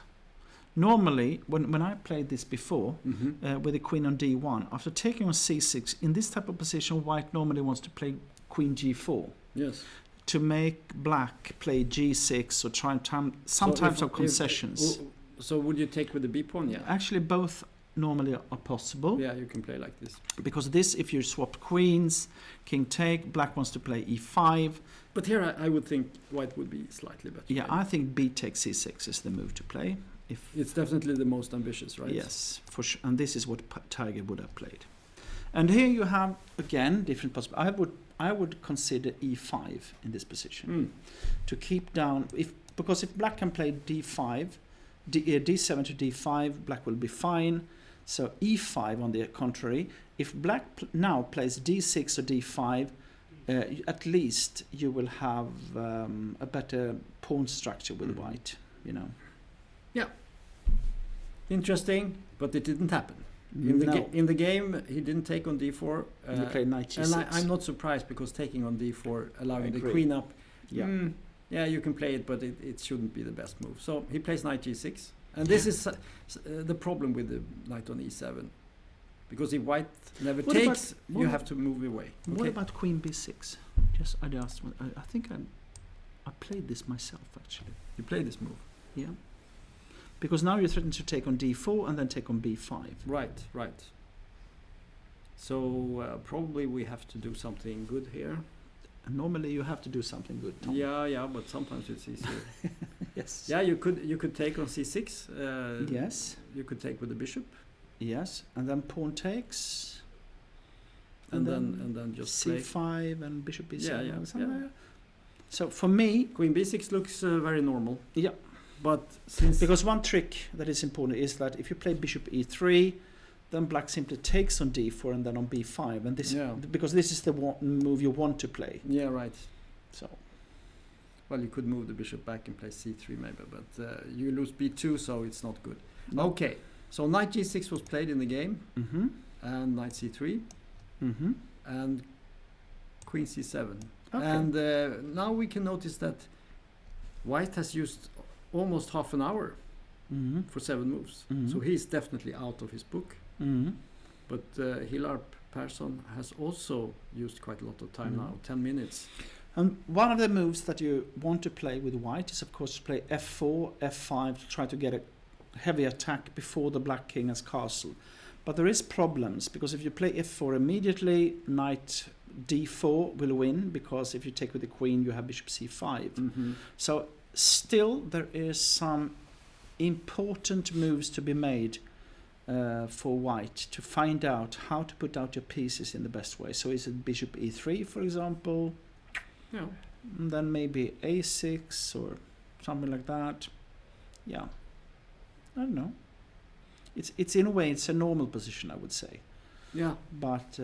normally when I played this before with the queen on d1, after taking on c6, in this type of position, white normally wants to play queen g4. Yes. To make black play g6 or try and sometimes of concessions. So would you take with the b pawn? Yeah. Actually, both normally are possible. Yeah, you can play like this. Because this, if you swap queens, king take, black wants to play e5. But here I would think white would be slightly better. Yeah, I think b takes c6 is the move to play. If it's definitely the most ambitious, right? Yes, for sure. And this is what Tiger would have played. And here you have, again, different possibilities. I would consider e5 in this position to keep down, because if black can play d5, d7 to d5, black will be fine. So e5 on the contrary, if black now plays d6 or d5, at least you will have a better pawn structure with white, you know. Yeah. Interesting, but it didn't happen. In the game, he didn't take on d4. He played knight g6. And I'm not surprised, because taking on d4, allowing the queen up, yeah, you can play it, but it shouldn't be the best move. So he plays knight g6. And this is the problem with the knight on e7. Because if white never takes, you have to move away. Okay? What about queen b6? I think I played this myself, actually. You play this move? Yeah. Because now you're threatened to take on d4 and then take on b5. Right. So probably we have to do something good here. And normally you have to do something good, Tom. Yeah, but sometimes it's easier. Yes. Yeah, you could take on c6. Yes. You could take with the bishop. Yes, and then pawn takes. And then just c5 play. And bishop b7. Yeah. So for me, queen b6 looks very normal. Yeah. But because one trick that is important is that if you play bishop e3, then black simply takes on d4 and then on b5, and this because this is the move you want to play. Yeah, right. So, well, you could move the bishop back and play c3 maybe, but you lose b2, so it's not good. No. Okay, so knight g6 was played in the game, and knight c3, and queen c7, and now we can notice that white has used almost half an hour for 7 moves. So he's definitely out of his book. But Hillar Persson has also used quite a lot of time now, 10 minutes. And one of the moves that you want to play with white is, of course, to play f4, f5 to try to get a heavy attack before the black king has castle. But there is problems, because if you play f4 immediately, knight d4 will win, because if you take with the queen, you have bishop c5. So still there is some important moves to be made for white to find out how to put out your pieces in the best way. So is it bishop e3, for example? Yeah. And then maybe a6 or something like that. Yeah. I don't know. It's in a way, it's a normal position, I would say. Yeah. But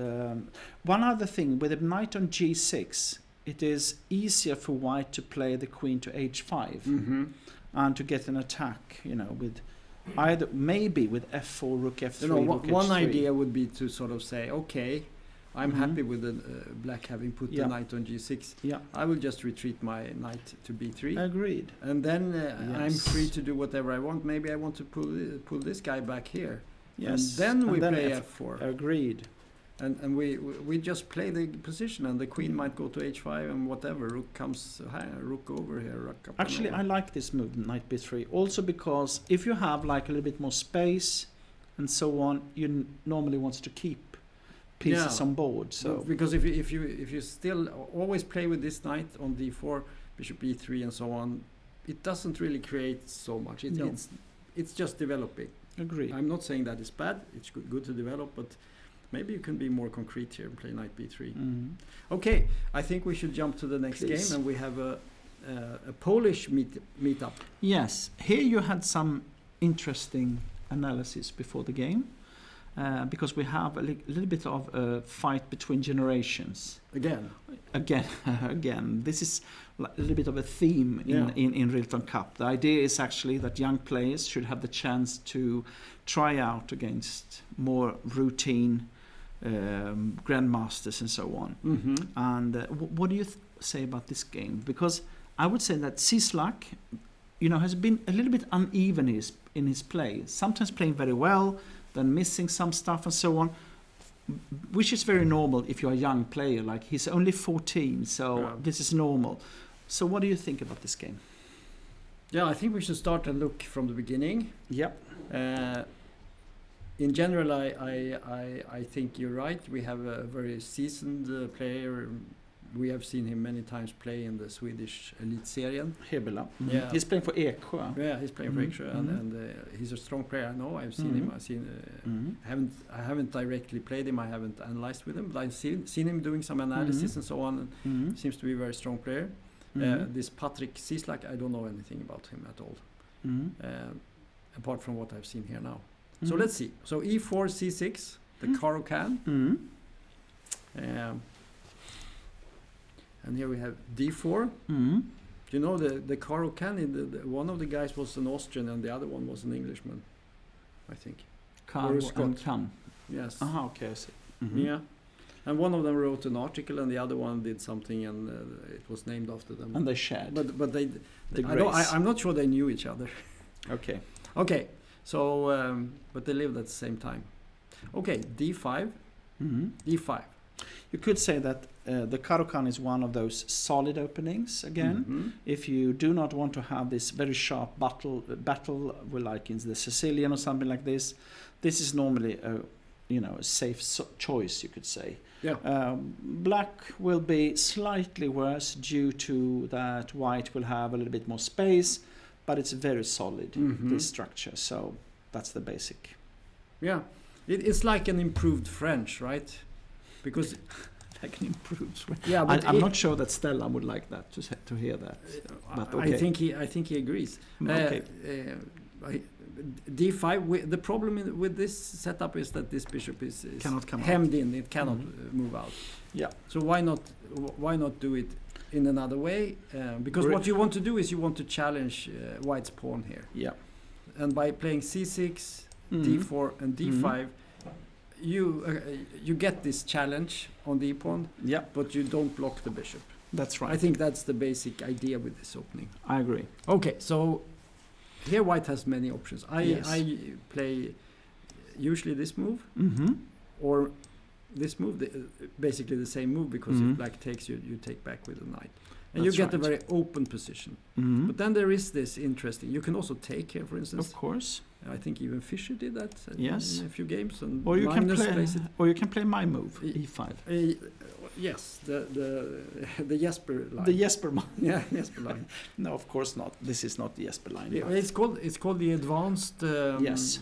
one other thing, with a knight on g6, it is easier for white to play the queen to h5 and to get an attack, you know, with either maybe with f4, rook f3, you know, rook one h3. idea would be to sort of say, okay, I'm happy with the black having put the knight on g6. Yeah. I will just retreat my knight to b3. Agreed. And then I'm free to do whatever I want. Maybe I want to pull this guy back here. Yes. And then we play f4. Agreed. And we just play the position, and the queen might go to h5 and whatever. Rook comes, rook over here, rook up. Actually, I like this move, knight b3, also because if you have like a little bit more space and so on, you normally want to keep pieces on board. So because if you still always play with this knight on d4, bishop e3 and so on, it doesn't really create so much. It's just developing. Agree. I'm not saying that it's bad. It's good to develop, but maybe you can be more concrete here and play knight b3. Okay, I think we should jump to the next game, and we have a Polish meetup. Yes, here you had some interesting analysis before the game. because we have a little bit of a fight between generations. Again. This is a little bit of a theme in Rilton Cup. The idea is actually that young players should have the chance to try out against more routine grandmasters and so on. Mm-hmm. And what do you say about this game? Because I would say that Cislak, has been a little bit uneven in his play. Sometimes playing very well, then missing some stuff and so on, which is very normal if you're a young player. Like, he's only 14, so this is normal. So what do you think about this game? Yeah, I think we should start and look from the beginning. Yep. In general, I think you're right. We have a very seasoned player. We have seen him many times play in the Swedish Elitserien. Hebela. Mm-hmm. Yeah. He's playing for Eksjö. Yeah, he's playing for Eksjö, and he's a strong player. I know. I've seen him. I haven't directly played him. I haven't analyzed with him, but I've seen him doing some analysis and so on. And seems to be a very strong player. This Patrick Cislak, I don't know anything about him at all, apart from what I've seen here now. So let's see. So E4, C6, the Caro-Kann. And here we have D4. You know, the Caro-Kann, one of the guys was an Austrian and the other one was an Englishman, I think. Caro and Kann. Yes. Okay, I see. Yeah. And one of them wrote an article and the other one did something, and it was named after them. And they shared. But I'm not sure they knew each other. Okay. So, but they lived at the same time. Okay, D5. D5. You could say that the Caro-Kann is one of those solid openings again. If you do not want to have this very sharp battle like in the Sicilian or something like this is normally a safe choice, you could say. Yeah. Black will be slightly worse due to that white will have a little bit more space, but it's very solid, this structure. So that's the basic. Yeah. It's like an improved French, right? Because like an improved French. Yeah, but I'm not sure that Stella would like that to hear that. But okay. I think he agrees. Okay. D5. The problem with this setup is that this bishop is cannot come hemmed in. It cannot move out. Yeah. So why not do it in another way? Because what you want to do is you want to challenge White's pawn here. Yeah. And by playing C6, D4, and D5, you get this challenge on the pawn. Yeah. But you don't block the bishop. That's right. I think that's the basic idea with this opening. I agree. Okay, so here White has many options. I play usually this move or this move, basically the same move, because if Black takes, you take back with the knight. And you get a very open position. But then there is this interesting, you can also take here, for instance. Of course. I think even Fischer did that in a few games. And or you can play my move, E5. Yes, the Jesper line. The Jesper line. Yeah, Jesper line. No, of course not. This is not the Jesper line. Yeah, it's called the advanced. Yes.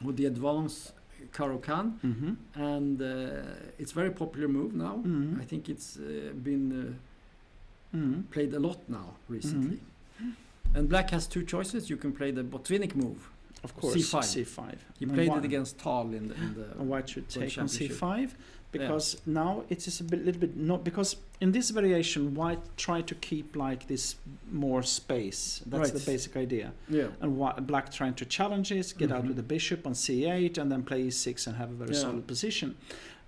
With the advanced Caro-Kann, and it's a very popular move now. I think it's been played a lot now recently. And Black has two choices. You can play the Botvinnik move. Of course, C5. He played it against Tal in the White should take on C5 because now it is a little bit not, because in this variation White tried to keep like this more space. That's the basic idea. Yeah. And Black trying to challenge it, get out with the bishop on C8 and then play E6 and have a very solid position.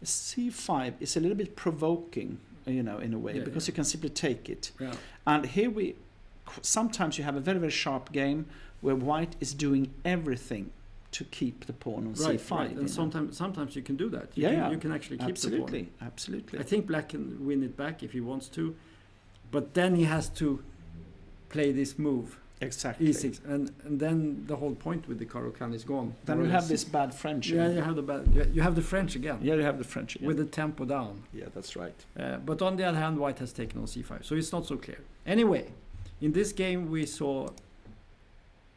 C5 is a little bit provoking, in a way, because you can simply take it. Yeah. And here sometimes you have a very, very sharp game where White is doing everything to keep the pawn on C5. Right. And sometimes you can do that. You can actually keep the pawn. Absolutely. I think Black can win it back if he wants to, but then he has to play this move. Exactly. E6, and then the whole point with the Caro-Kann is gone. Then you have this bad French. Yeah, you have the French again. Yeah, you have the French again. With the tempo down. Yeah, that's right. But on the other hand, White has taken on C5, so it's not so clear. Anyway, in this game we saw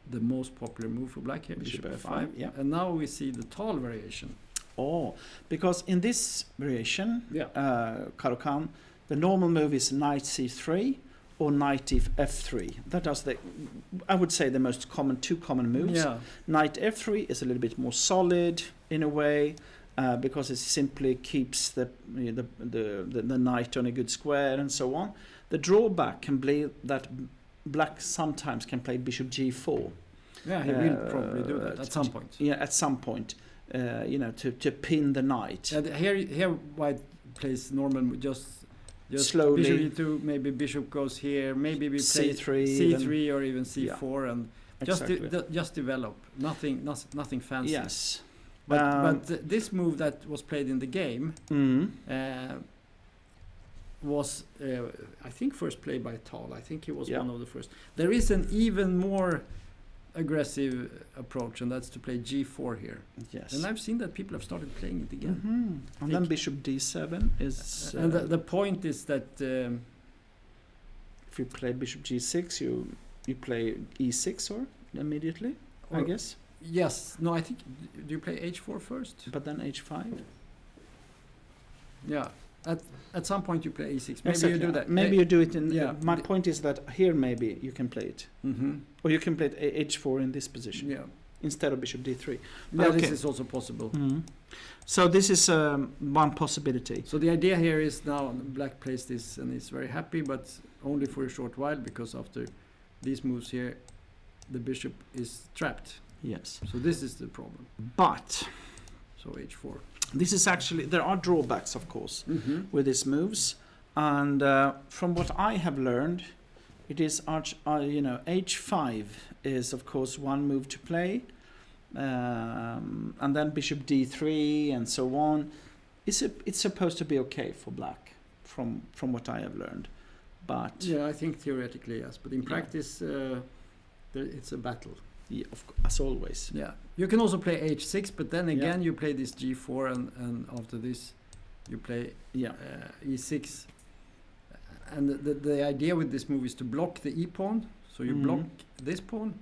the most popular move for Black here, Bishop F5. Yeah. And now we see the Tal variation. Oh, because in this variation, Caro-Kann, the normal move is Knight C3, or knight f3. That are I would say the most common, two common moves. Yeah. Knight f3 is a little bit more solid in a way, because it simply keeps the knight on a good square and so on. The drawback can be that black sometimes can play bishop g4. Yeah, he will probably do that at some point. Yeah, at some point, to pin the knight. Here white plays normal, just slowly. Bishop e2, maybe bishop goes here, maybe we play c3 or even c4, and just develop. Nothing fancy. Yes. But this move that was played in the game was, I think, first played by Tal. I think he was one of the first. There is an even more aggressive approach, and that's to play g4 here. Yes. And I've seen that people have started playing it again. Mm-hmm. And then bishop d7 is... and the point is that... if you play bishop g6, you play e6 or immediately, I guess? Yes. No, I think... Do you play h4 first? But then h5? Yeah. At some point you play e6. Maybe exactly. you do that. Maybe you do it in... my point is that here maybe you can play it. Mm-hmm. Or you can play it h4 in this position. Yeah. Instead of bishop d3. Yeah, this is also possible. Mm-hmm. So this is one possibility. So the idea here is now black plays this and is very happy, but only for a short while, because after these moves here, the bishop is trapped. Yes. So this is the problem. But... So h4. This is actually... There are drawbacks, of course, with these moves. And from what I have learned... It is, h5 is, of course, one move to play. And then bishop d3 and so on. It's supposed to be okay for black, from what I have learned. But yeah, I think theoretically, yes. But in practice, it's a battle. Yeah, as always. Yeah. You can also play h6, but then again, you play this g4, and after this, you play e6. And the idea with this move is to block the e pawn. So you block this pawn,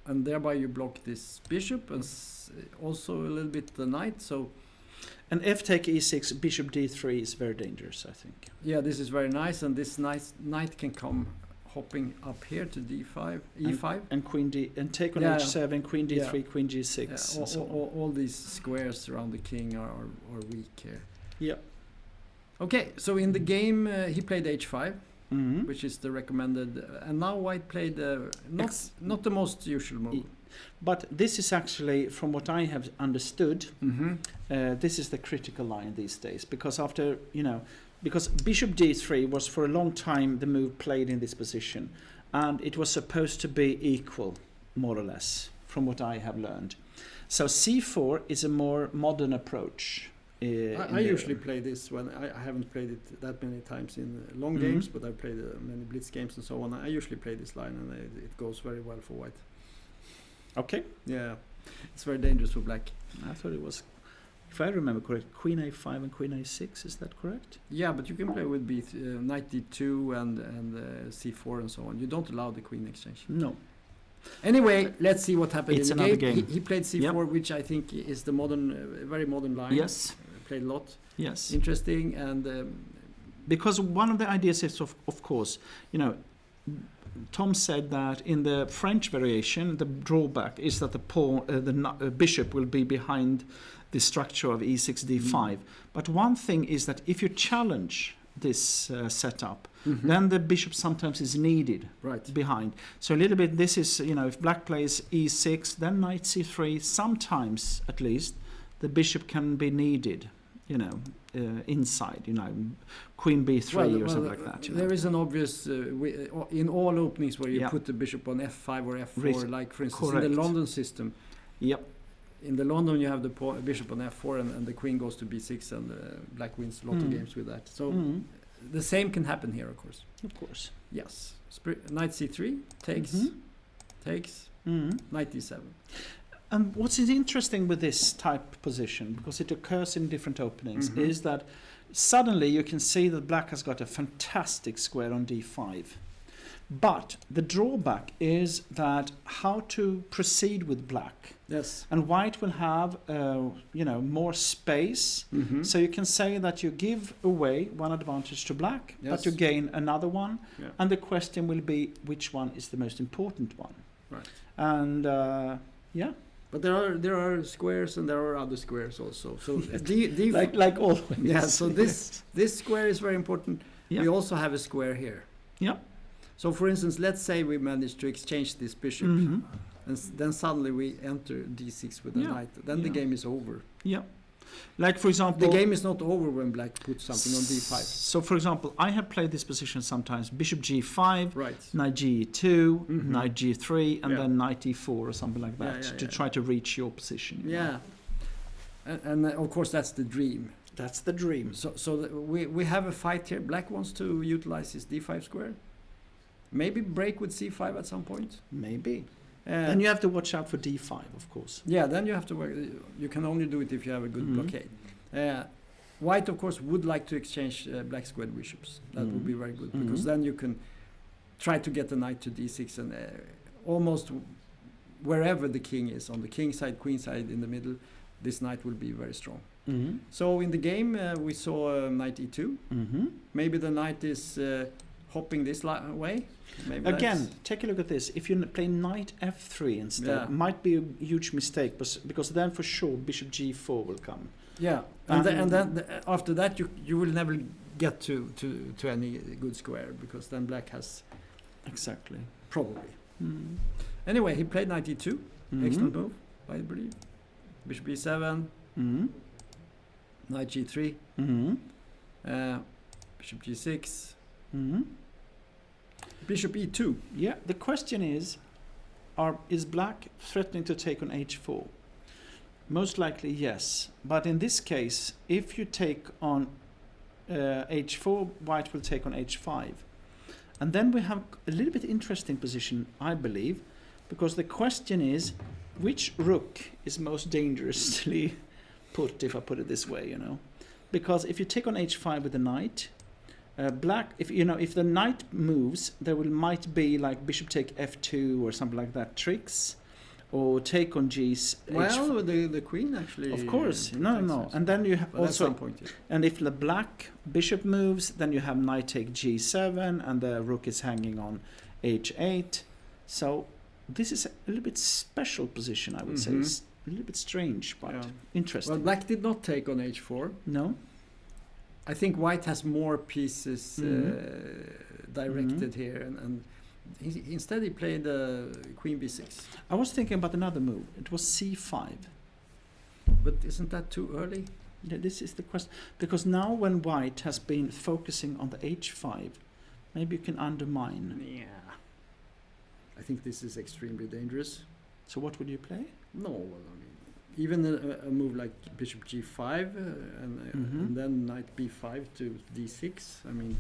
and thereby you block this bishop, and also a little bit the knight. So, and if take e6, bishop d3 is very dangerous, I think. Yeah, this is very nice, and this knight can come hopping up here to d5, e5, and queen d, and take on h7, queen d3, queen g6. Yeah, all these squares around the king are weak here. Yeah. Okay, so in the game he played h5, which is the recommended, and now white played not the most usual move. But this is actually, from what I have understood, this is the critical line these days, because after, because bishop d3 was for a long time the move played in this position, and it was supposed to be equal, more or less, from what I have learned. So c4 is a more modern approach. I usually play this when I haven't played it that many times in long games, but I've played many blitz games and so on. I usually play this line, and it goes very well for white. Okay. Yeah, it's very dangerous for black. I thought it was, if I remember correct, queen a5 and queen a6. Is that correct? Yeah, but you can play with knight d2 and c4 and so on. You don't allow the queen exchange. No. Anyway, let's see what happened it's in the game. He played c4, which I think is the very modern line. Yes. Played a lot. Yes. Interesting, and because one of the ideas is of course, Tom said that in the French variation, the drawback is that the pawn, the bishop will be behind the structure of e6 d5. But one thing is that if you challenge this setup, then the bishop sometimes is needed behind. So a little bit, this is, if black plays e6, then knight c3, sometimes at least the bishop can be needed, inside, queen b3 or something like that. There is an obvious, in all openings where you put the bishop on f5 or f4, like for instance in the London system. Yep. In the London you have the bishop on f4 and the queen goes to b6, and black wins a lot of games with that. So the same can happen here, of course. Of course. Yes. Knight c3 takes, knight d7. And what's interesting with this type position, because it occurs in different openings, is that suddenly you can see that black has got a fantastic square on d5. But the drawback is that how to proceed with black. Yes. And white will have, more space. Mm-hmm. So you can say that you give away one advantage to black, Yes. but you gain another one. Yeah. And the question will be which one is the most important one. Right. And But there are squares and there are other squares also. So like always. Yeah. So this square is very important. Yeah. We also have a square here. Yeah. So for instance, let's say we manage to exchange this bishop, Mm-hmm. and then suddenly we enter d6 with a Yeah. knight. Then the Yeah. game is over. Yeah. Like for example, The game is not over when black puts something on d5. So for example, I have played this position sometimes: bishop g5, Right. knight g2, Mhm. knight g3, and Yeah. then knight e4 or something like that to try to reach your position. you know. Yeah. And of course that's the dream. That's the dream. So we have a fight here. Black wants to utilize his d5 square. Maybe break with c5 at some point. Maybe. Then you have to watch out for d5, of course. Yeah, then you have to work. You can only do it if you have a good Mhm. blockade. White, of course, would like to exchange black squared bishops. That would be very good because Mhm. then you can try to get the knight to d6 and almost wherever the king is, on the king side, queen side, in the middle, this knight will be very strong. Mm-hmm. So in the game, we saw knight e2. Mm-hmm. Maybe the knight is hopping this way. Maybe Again, that's- take a look at this. If you play knight f3 instead, Yeah. might be a huge mistake, because then for sure bishop g4 will come. yeah, and then after that you will never get to any good square because then black has Exactly. probably. Mm. Anyway, he played knight e2. Mhm. Excellent move, I believe. Bishop e7, Mhm. knight g3, Mhm. bishop g6, Mhm. bishop e2. Yeah, the question is black threatening to take on h4? Most likely yes, but in this case, if you take on h4, white will take on h5. And then we have a little bit interesting position, I believe, because the question is which rook is most dangerously put, if I put it this way, Because if you take on h5 with the knight, black, if the knight moves, there might be like bishop take f2 or something like that tricks, or take on g's. Well, the queen actually. Of course, no, and then you have also. At some also, point, yeah. and if the black bishop moves, then you have knight take g7, and the rook is hanging on h8. So this is a little bit special position, I would say. Mhm. It's a little bit strange, but Yeah. interesting. Well, black did not take on h4. No. I think white has more pieces directed here, and instead he played queen b6. I was thinking about another move. It was c5. But isn't that too early? Yeah, this is the question. Because now when white has been focusing on the h5, maybe you can undermine. Yeah. I think this is extremely dangerous. So what would you play? No, well, I mean, even a move like bishop g5 and then knight b5 to d6. I mean,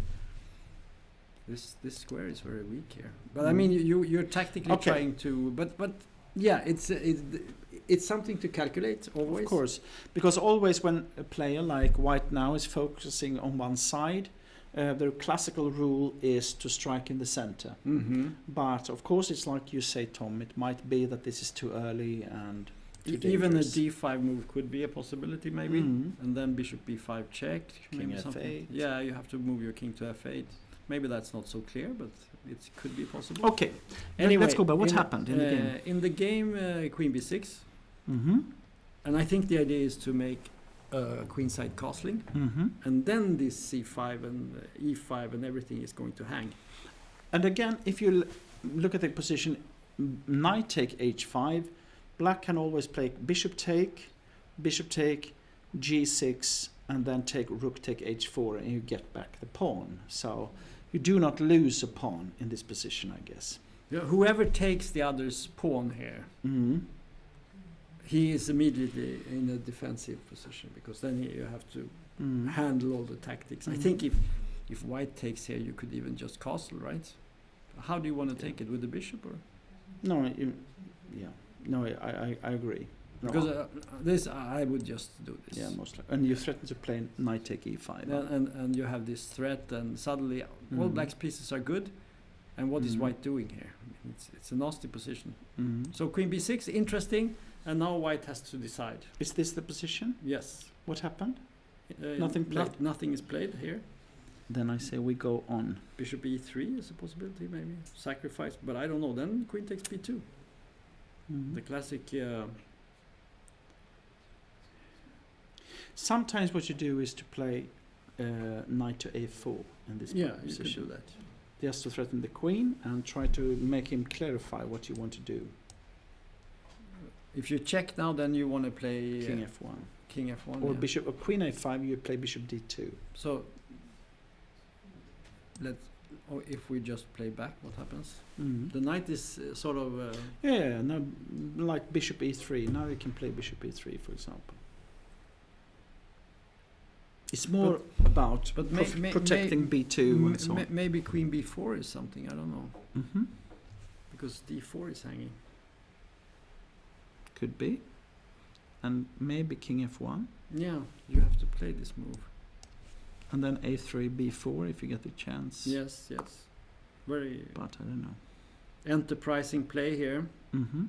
this square is very weak here. But I mean, you're tactically Okay. trying to. But yeah, it's something to calculate always. Of course, because always when a player like white now is focusing on one side, the classical rule is to strike in the center. Mm-hmm. But of course, it's like you say, Tom. It might be that this is too early and too Even a dangerous. d5 move could be a possibility, maybe. Mhm. And then bishop b5 check. King maybe f8. something. Yeah, you have to move your king to f8. Maybe that's not so clear, but it could be possible. Okay. Anyway, Let's go back. What in- happened in the game? In the game, queen b6. Mm-hmm. And I think the idea is to make queenside castling. Mm-hmm. And then this c5 and e5 and everything is going to hang. And again, if you look at the position, knight take h5, black can always play bishop take, g6, and then take rook take h4, and you get back the pawn. So you do not lose a pawn in this position, I guess. Yeah, whoever takes the other's pawn here, Mm-hmm. he is immediately in a defensive position because then you have to handle all the tactics. I think if white takes here, you could even just castle, right? How do you want to take it, with the bishop or? No, I agree. No, Because this, I would just do this. yeah, most likely. And you threaten to play knight take e5. And you have this threat, and suddenly all black's pieces are good. And what is white doing here? I mean, it's a nasty position. Mm. So queen b6, interesting. And now white has to decide. Is this the position? Yes. What happened? Nothing played? Nothing is played here. Then I say we go on. Bishop e3 is a possibility, maybe. Sacrifice, but I don't know. Then queen takes b2. Mm. The classic... Sometimes what you do is to play knight to a4 in this yeah, position. you could do that. Just to threaten the queen and try to make him clarify what you want to do. If you check now, then you want to play... King f1. King f1, Or bishop, or queen a5, you play bishop d2. So, if we just play back, what happens? Mm. The knight is sort of... no, like bishop e3. Now you can play bishop e3, for example. It's more about protecting b2 and so on. Maybe queen b4 is something, I don't know. Mm-hmm. Because d4 is hanging. Could be. And maybe king f1. Yeah, you have to play this move. And then a3, b4 if you get the chance. Yes. Very... But I don't know. Enterprising play here. Mm-hmm.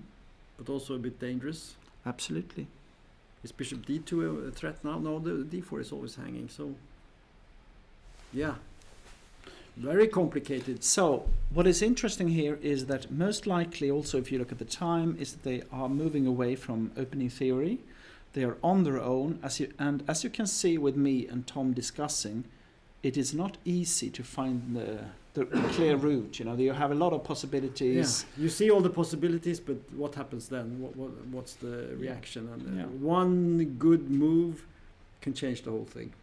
But also a bit dangerous. Absolutely. Is bishop d2 a threat now? No, the d4 is always hanging, so... Yeah. Very complicated. So, what is interesting here is that most likely, also if you look at the time, is that they are moving away from opening theory. They are on their own, as you can see with me and Tom discussing, it is not easy to find the clear route. You know, you have a lot of possibilities. Yeah. You see all the possibilities, but what happens then? What's the reaction? And one good move can change the whole thing.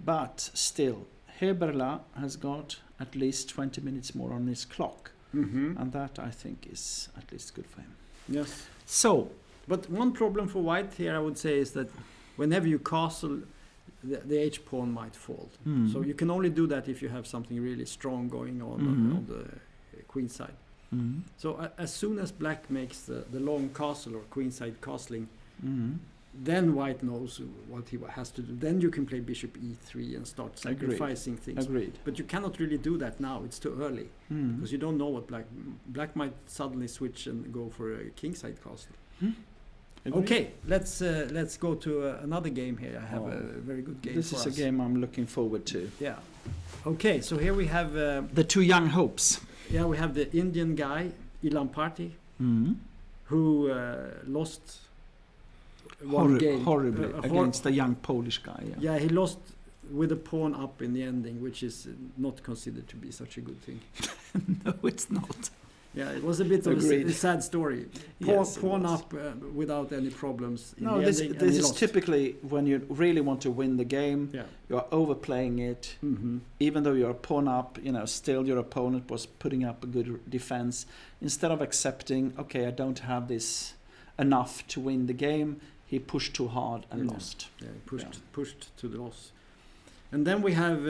But still, Heberla has got at least 20 minutes more on his clock. Mm-hmm. And that, I think, is at least good for him. Yes. So, but one problem for white here, I would say, is that whenever you castle, the h-pawn might fall. Mm. So you can only do that if you have something really strong going on the queen side. Mm. So as soon as black makes the long castle or queenside castling, Mm. then white knows what he has to do. Then you can play bishop e3 and start sacrificing things. Agreed. But you cannot really do that now. It's too early. Mm. Because you don't know what black might suddenly switch and go for a kingside castle. Hmm. Agreed. Okay, let's go to another game here. I have a very good game. This for is us. a game I'm looking forward to. Yeah. Okay, so here we have the two young hopes. Yeah, we have the Indian guy Ilan Party, who lost one game horribly against the young Polish guy. Yeah. Yeah, he lost with a pawn up in the ending, which is not considered to be such a good thing. No, it's not. Yeah, it was a bit of a sad story. Pawn up without any problems. No, this is typically when you really want to win the game. Yeah. You are overplaying it. Mm-hmm. Even though you're pawn up, still your opponent was putting up a good defense. Instead of accepting, okay, I don't have this enough to win the game, he pushed too hard and lost. Yeah, pushed to the loss. And then we have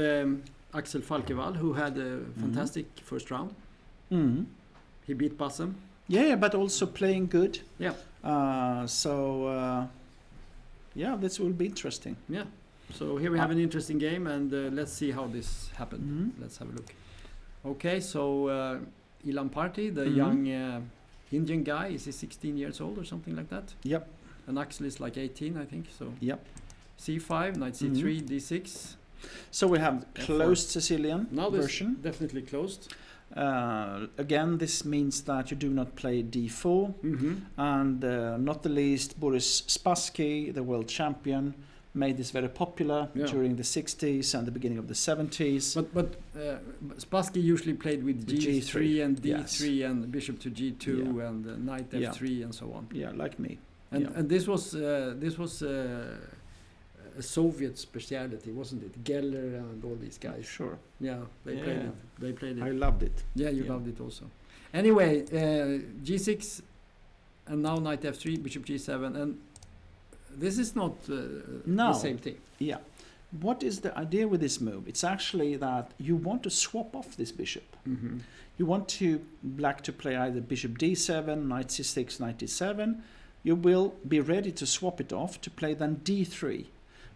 Axel Falkevall, who had a fantastic first round. Mm-hmm. He beat Bassem. Yeah, but also playing good. Yeah. This will be interesting. Yeah. So here we have an interesting game, and let's see how this happened. Mm-hmm. Let's have a look. Okay, so Ilan Party, the young Indian guy, is he 16 years old or something like that? Yep. And Axel is like 18, I think. So. Yep. C5, knight C3, D6. So we have closed Sicilian now version. Definitely closed. Again, this means that you do not play d4, and not the least Boris Spassky, the world champion, made this very popular during the 60s and the beginning of the 70s. But Spassky usually played with G3 and D3 and bishop to G2 and knight F3 and so on. Yeah, like me. And this was a Soviet speciality, wasn't it? Geller and all these guys. Sure. Yeah, they played it. I loved it. Yeah, you loved it also. Anyway, G6 and now knight F3, bishop G7, and this is not the same thing. Yeah. What is the idea with this move? It's actually that you want to swap off this bishop. Mm-hmm. You want black to play either bishop D7, knight C6, knight D7. You will be ready to swap it off to play then D3.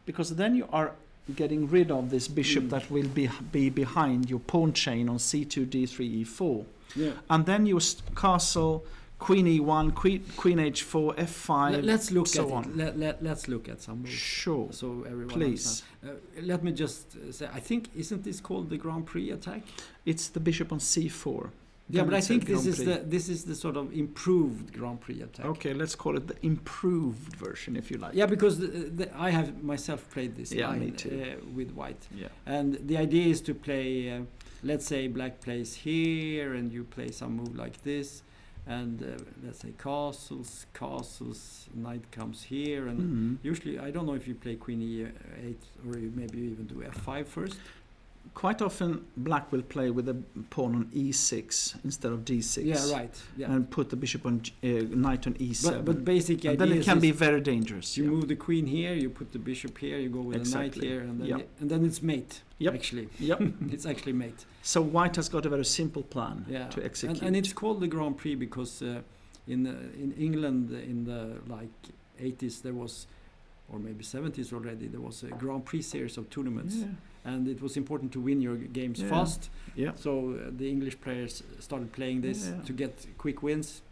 Because then you are getting rid of this bishop that will be behind your pawn chain on c2, d3, e4. Yeah. And then your castle, queen e1, queen h4, f5. Let's look so at on. it. Let's look at some moves. Sure. So everyone Please. let me just say, I think, isn't this called the Grand Prix attack? It's the bishop on c4. Yeah, but I think Grand this is the sort of improved Grand Prix attack. Okay, let's call it the improved version, if you like. Yeah, because I have myself played this me line too. with white. Yeah. And the idea is to play, let's say black plays here, and you play some move like this, and let's say castles, knight comes here, and usually, I don't know if you play queen e8, or maybe you even do f5 first. Quite often, black will play with a pawn on e6 instead of d6. Yeah, right. Yeah. And put the bishop on knight on e7. But basic idea then it can be very dangerous. You move the queen here, you put the bishop here, you go with a knight here, and then it's mate. Yep. Actually, it's actually mate. So white has got a very simple plan to execute. And it's called the Grand Prix because in England in the 80s there was, or maybe 70s already, there was a Grand Prix series of tournaments. Yeah. And it was important to win your games fast. Yeah. So the English players started playing this to get quick wins.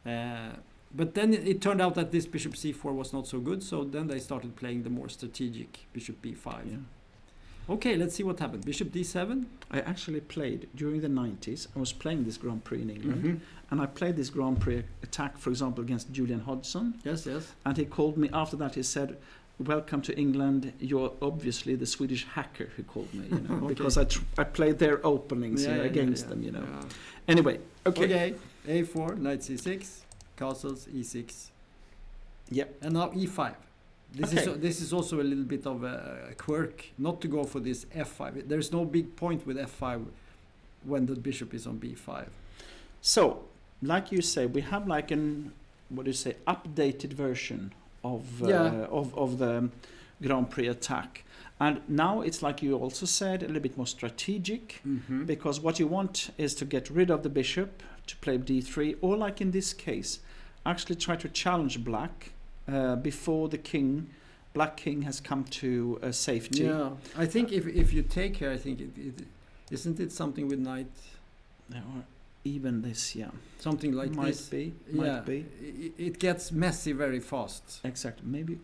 But then it turned out that this bishop c4 was not so good. So then they started playing the more strategic bishop b5. Yeah. Okay, let's see what happened. Bishop d7. I actually played during the 90s. I was playing this Grand Prix in England. And I played this Grand Prix attack, for example, against Julian Hodgson. Yes, yes. And he called me after that. He said, "Welcome to England. You're obviously the Swedish hacker," he called me, Okay. because I played their openings against them, Yeah. Anyway, okay. A4, knight c6, castles, e6. Yep. And now e5. This is also a little bit of a quirk, not to go for this f5. There's no big point with f5 when the bishop is on b5. So, like you say, we have like an, updated version of the Grand Prix attack. And now it's, like you also said, a little bit more strategic, because what you want is to get rid of the bishop, to play d3, or like in this case, actually try to challenge black before the black king has come to safety. Yeah, I think if you take here, I think isn't it something with knight? Or even this, something like might this. Might be. It gets messy very fast. Exactly. Maybe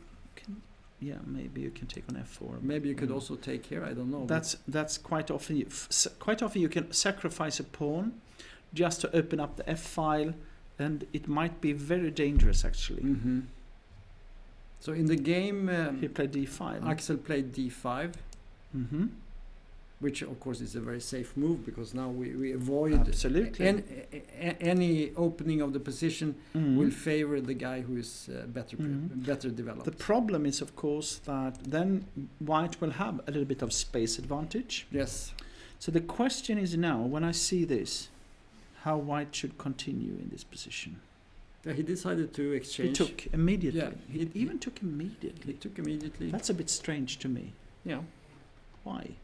you can take on f4. Maybe you could also take here. I don't know. That's quite often. Quite often you can sacrifice a pawn just to open up the f file, and it might be very dangerous actually. So in the game, he played d5. Axel played d5, which of course is a very safe move, because now we avoid any opening of the position will favor the guy who is better developed. The problem is, of course, that then white will have a little bit of space advantage. Yes. So the question is now, when I see this, how white should continue in this position. Yeah, he decided to exchange. He took immediately. Yeah, he even took immediately. He took immediately. That's a bit strange to me. Yeah. Why?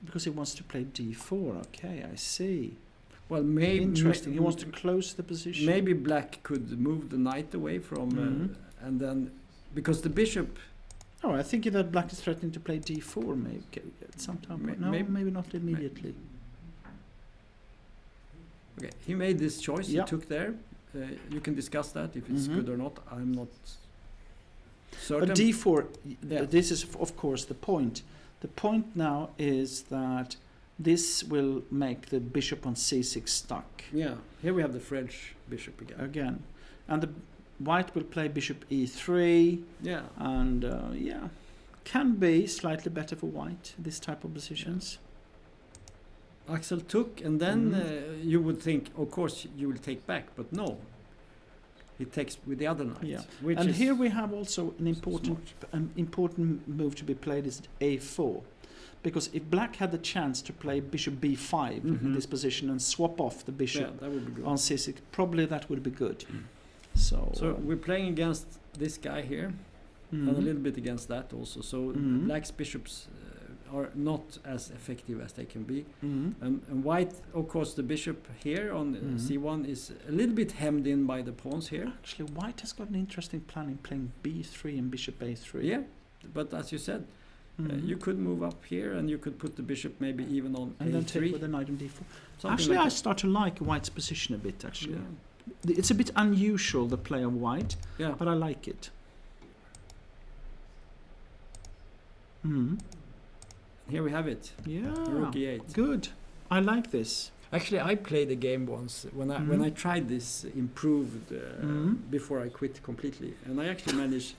Because he wants to play d4. Okay, I see. Well, maybe interesting. He wants to close the position. Maybe black could move the knight away from, and then because the bishop. Oh, I think that black is threatening to play d4 maybe at some time. Maybe not immediately. Okay, he made this choice. He took there. You can discuss that if it's good or not. I'm not certain. But d4. This is of course the point. The point now is that this will make the bishop on c6 stuck. Yeah, here we have the French bishop again. And the white will play bishop e3. Yeah. And can be slightly better for white, this type of positions. Axel took, and then you would think, of course, you will take back, but no. He takes with the other knight. Yeah. And here we have also an important move to be played is a4. Because if black had the chance to play bishop b5 in this position and swap off the bishop that would be good. on c6, probably that would be good. So we're playing against this guy here, and a little bit against that also. So black's bishops are not as effective as they can be. And white, of course, the bishop here on c1 is a little bit hemmed in by the pawns here. Actually, white has got an interesting plan in playing b3 and bishop a3. Yeah. But as you said, you could move up here, and you could put the bishop maybe even on and A3. then take with the knight on d4. Something Actually, like I that. start to like White's position a bit. Actually, Yeah. it's a bit unusual, the play of White, Yeah. but I like it. Mm. Here we have it. Yeah, Rook E8. good. I like this. Actually, I played a game once when I tried this improved before I quit completely, and I actually managed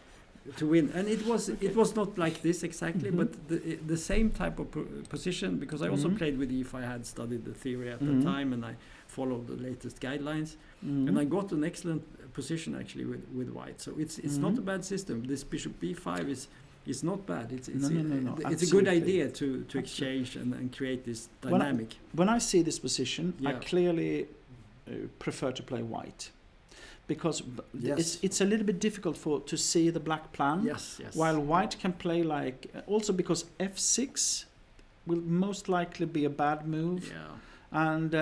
to win. And it was not like this exactly, but the same type of position, because I also played with if I had studied the theory at the time, and I followed the latest guidelines, and I got an excellent position actually with White. So it's not a bad system. This bishop b5 is not bad. It's No, it's a good idea to exchange and create this dynamic. When I see this position, I Yeah. clearly prefer to play White, because Yes. it's a little bit difficult to see the black plan. Yes. While White can play also because f6 will most likely be a bad move. Yeah. And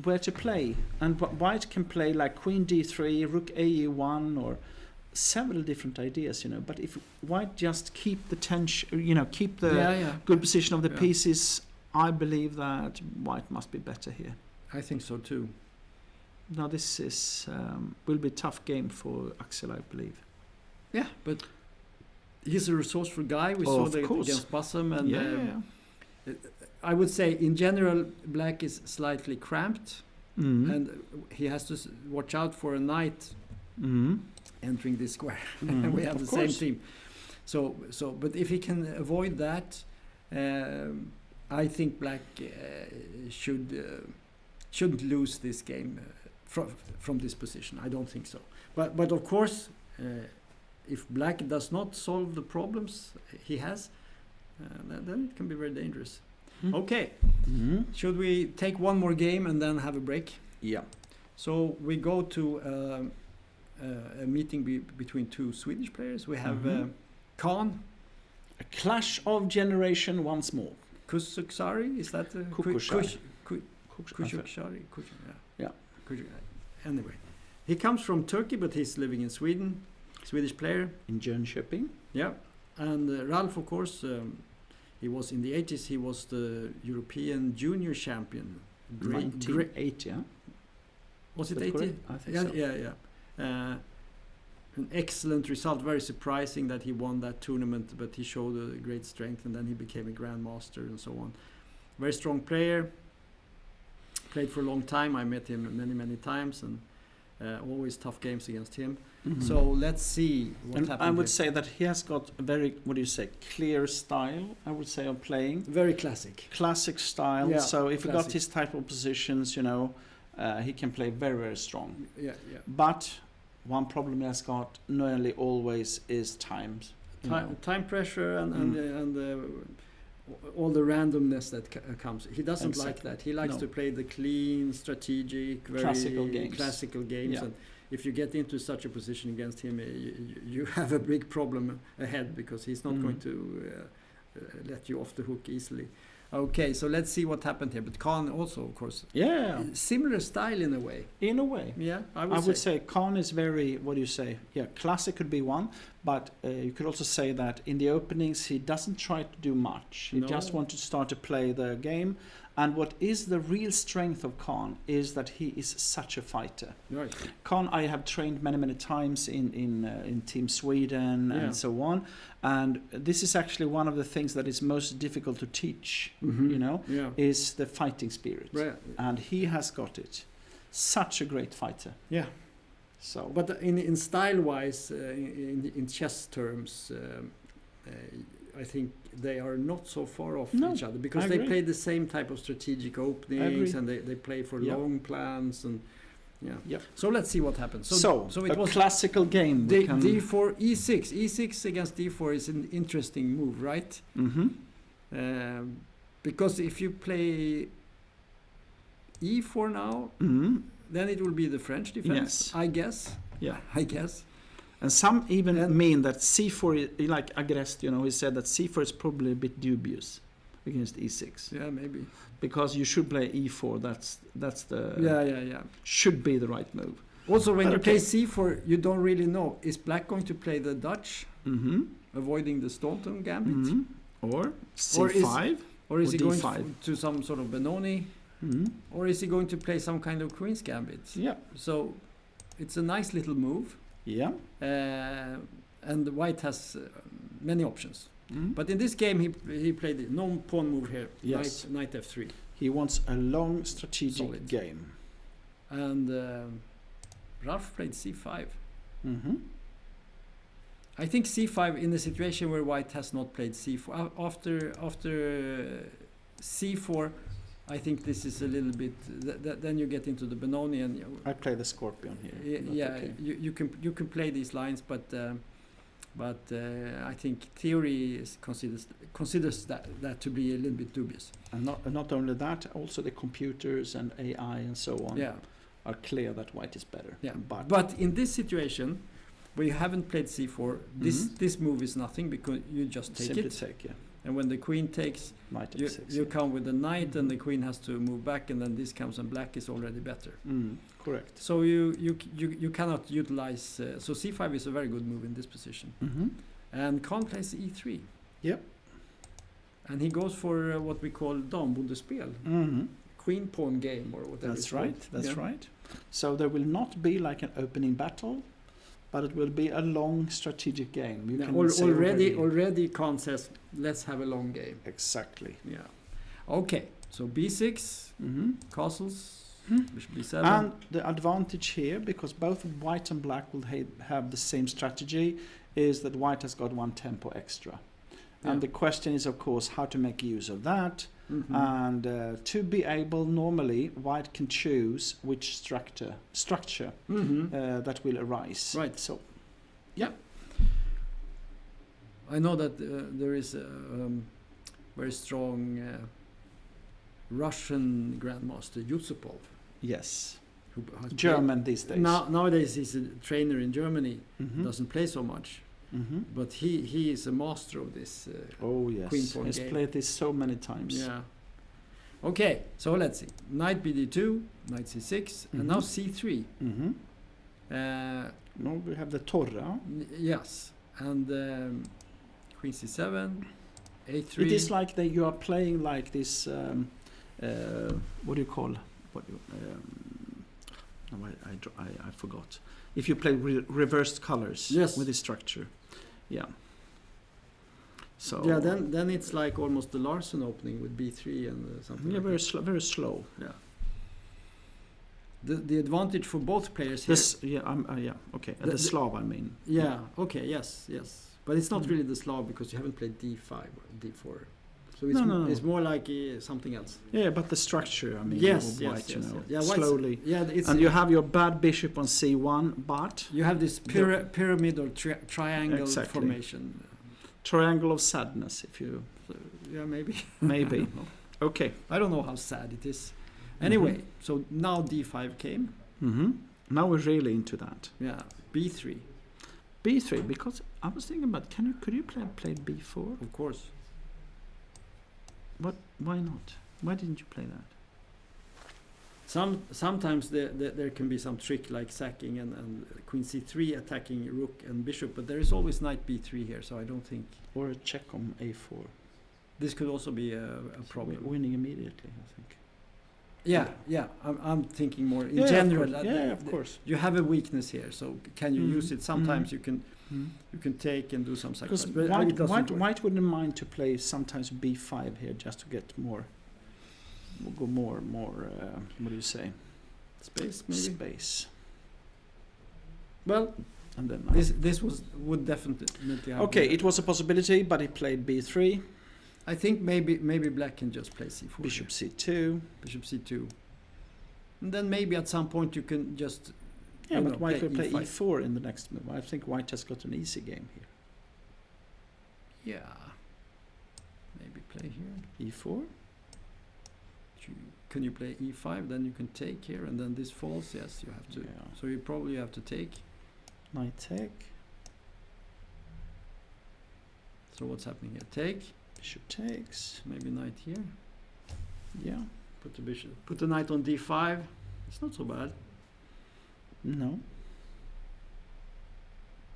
where to play, and White can play like Queen d3, Rook ae1, or several different ideas, but if White just keep the tension, keep the good position of the pieces, I believe that White must be better here. I think so too. Now this is will be a tough game for Axel, I believe. Yeah, but he's a resourceful guy. We saw that against Bassam, and I would say in general Black is slightly cramped, and he has to watch out for a knight entering this square. We have the same team. So, but if he can avoid that, I think Black shouldn't lose this game from this position. I don't think so. But of course, if Black does not solve the problems he has, then it can be very dangerous. Okay, should we take one more game and then have a break? Yeah. So we go to a meeting between two Swedish players. We have Khan. A clash of generation once more. Kusuksari, is that Kukushari. Kusuksari? Yeah. Anyway, he comes from Turkey, but he's living in Sweden. Swedish player. In Jönköping. Yeah. And Ralph, of course, he was in the 80s. He was the European junior champion. 1980, yeah? Was it That's 80? correct? I think so. Yeah. An excellent result. Very surprising that he won that tournament, but he showed a great strength, and then he became a grandmaster and so on. Very strong player. Played for a long time. I met him many times, and always tough games against him. So let's see what happens. I would say that he has got a very, clear style, I would say, of playing. Very classic. Classic style. Yeah, so if he got classic. his type of positions, he can play very strong. Yeah. But one problem he has got nearly always is times. Time pressure and all the randomness that comes. He doesn't like that. He likes to play the clean, strategic, very classical games. Yeah. And if you get into such a position against him, you have a big problem ahead, because he's not going to let you off the hook easily. Okay, so let's see what happened here. But Khan also, of course, similar style in a way. In a way, yeah, I would say Khan is very. Classic could be one, but you could also say that in the openings he doesn't try to do much. He just wants to start to play the game. And what is the real strength of Khan is that he is such a fighter. Right. Khan, I have trained many times in Team Sweden and so on, and this is actually one of the things that is most difficult to teach. Is the fighting spirit, and he has got it. Such a great fighter. Yeah. So, but in style-wise, in chess terms, I think they are not so far off each other, because they play the same type of strategic openings, and they play for long plans, and So let's see what happens. So it was classical game. D4, E6 against D4 is an interesting move, right? Because if you play E4 now, then it will be the French defense, I guess. Yeah, I guess. And some even mean that C4, like Agrest, he said that C4 is probably a bit dubious against E6. Yeah, maybe. Because you should play E4. That's the should be the right move. Also, when you play C4, you don't really know, is Black going to play the Dutch avoiding the Staunton gambit. Or c5. Or is he going d5. to some sort of Benoni? Or is he going to play some kind of Queen's gambit? Yeah. So it's a nice little move. Yeah. And White has many options. But in this game, he played it. No pawn move here. Yes. Knight f3. He wants a long strategic Solid game. And Ralph played c5. I think c5 in a situation where White has not played c4. After c4, I think this is a little bit. Then you get into the Benoni, and I play the Scorpion here. Yeah, okay. you can play these lines, but I think theory considers that to be a little bit dubious. And not only that, also the computers and AI and so on are clear that White is better. Yeah, but in this situation, where you haven't played c4, this move is nothing because you just take Simply it. take, yeah. And when the queen takes, Knight f6, you come with the knight, and the queen has to move back, and then this comes, and black is already better. Correct. So you cannot utilize. So c5 is a very good move in this position. And Khan plays e3. Yep. And he goes for what we call dambondespel, queen pawn game or whatever. That's right. That's right. So there will not be like an opening battle, but it will be a long strategic game. You can already Khan says, let's have a long game. Exactly. Yeah. Okay. So b6, castles, bishop b7. And the advantage here, because both White and Black will have the same strategy, is that White has got one tempo extra. And the question is, of course, how to make use of that. And to be able, normally, White can choose which structure that will arise. Right. So, yeah. I know that there is a very strong Russian grandmaster, Yusupov. Yes. Who has German these days. Nowadays, he's a trainer in Germany. Doesn't play so much. But he is a master of this queen pawn he's game. played this so many times. Yeah. Okay, so let's see. Knight bd2, knight c6, and now c3. Now we have the Torra. Yes, and queen c7, a3. It is like you are playing like this. What do you call? I forgot. If you play reversed colors with this structure, So then it's like almost the Larsen opening with b3 and something. Yeah, like very slow. Yeah. The advantage for both players here. Okay. The Slav, I mean. Yeah. Okay. Yes. But it's not really the Slav because you haven't played d5 or d4. So it's more like something else. Yeah, but the structure, I mean, White, you know, slowly. Yeah, and you have your bad bishop on c1, but you have this pyramid or triangle formation. Triangle of sadness, if you. Maybe. Maybe. Okay. I don't know how sad it is. Anyway, so now d5 came. Now we're really into that. Yeah, b3. B3, because I was thinking about, could you play b4? Of course. Why not? Why didn't you play that? Sometimes there can be some trick like sacking and queen c3 attacking rook and bishop, but there is always knight b3 here, so I don't think. Or a check on a4. This could also be a problem. Winning immediately, I think. Yeah. I'm thinking more in general. Of course. You have a weakness here, so can you use it? Sometimes you can take and do some sacrifice. Because White wouldn't mind to play sometimes b5 here just to get more. We'll go more. What do you say? Space, maybe. Space. Well, and then this would definitely happen. Okay, it was a possibility, but he played b3. I think maybe black can just play c4. Bishop c2. Bishop c2. And then maybe at some point you can just. Yeah, but White will play e4 in the next move. I think White has got an easy game here. Yeah. Maybe play here. e4. Can you play e5? Then you can take here, and then this falls. Yes, you have to. Yeah. So you probably have to take. Knight take. So what's happening here? Take. Bishop takes. Maybe knight here. Yeah. Put the bishop. Put the knight on d5. It's not so bad. No.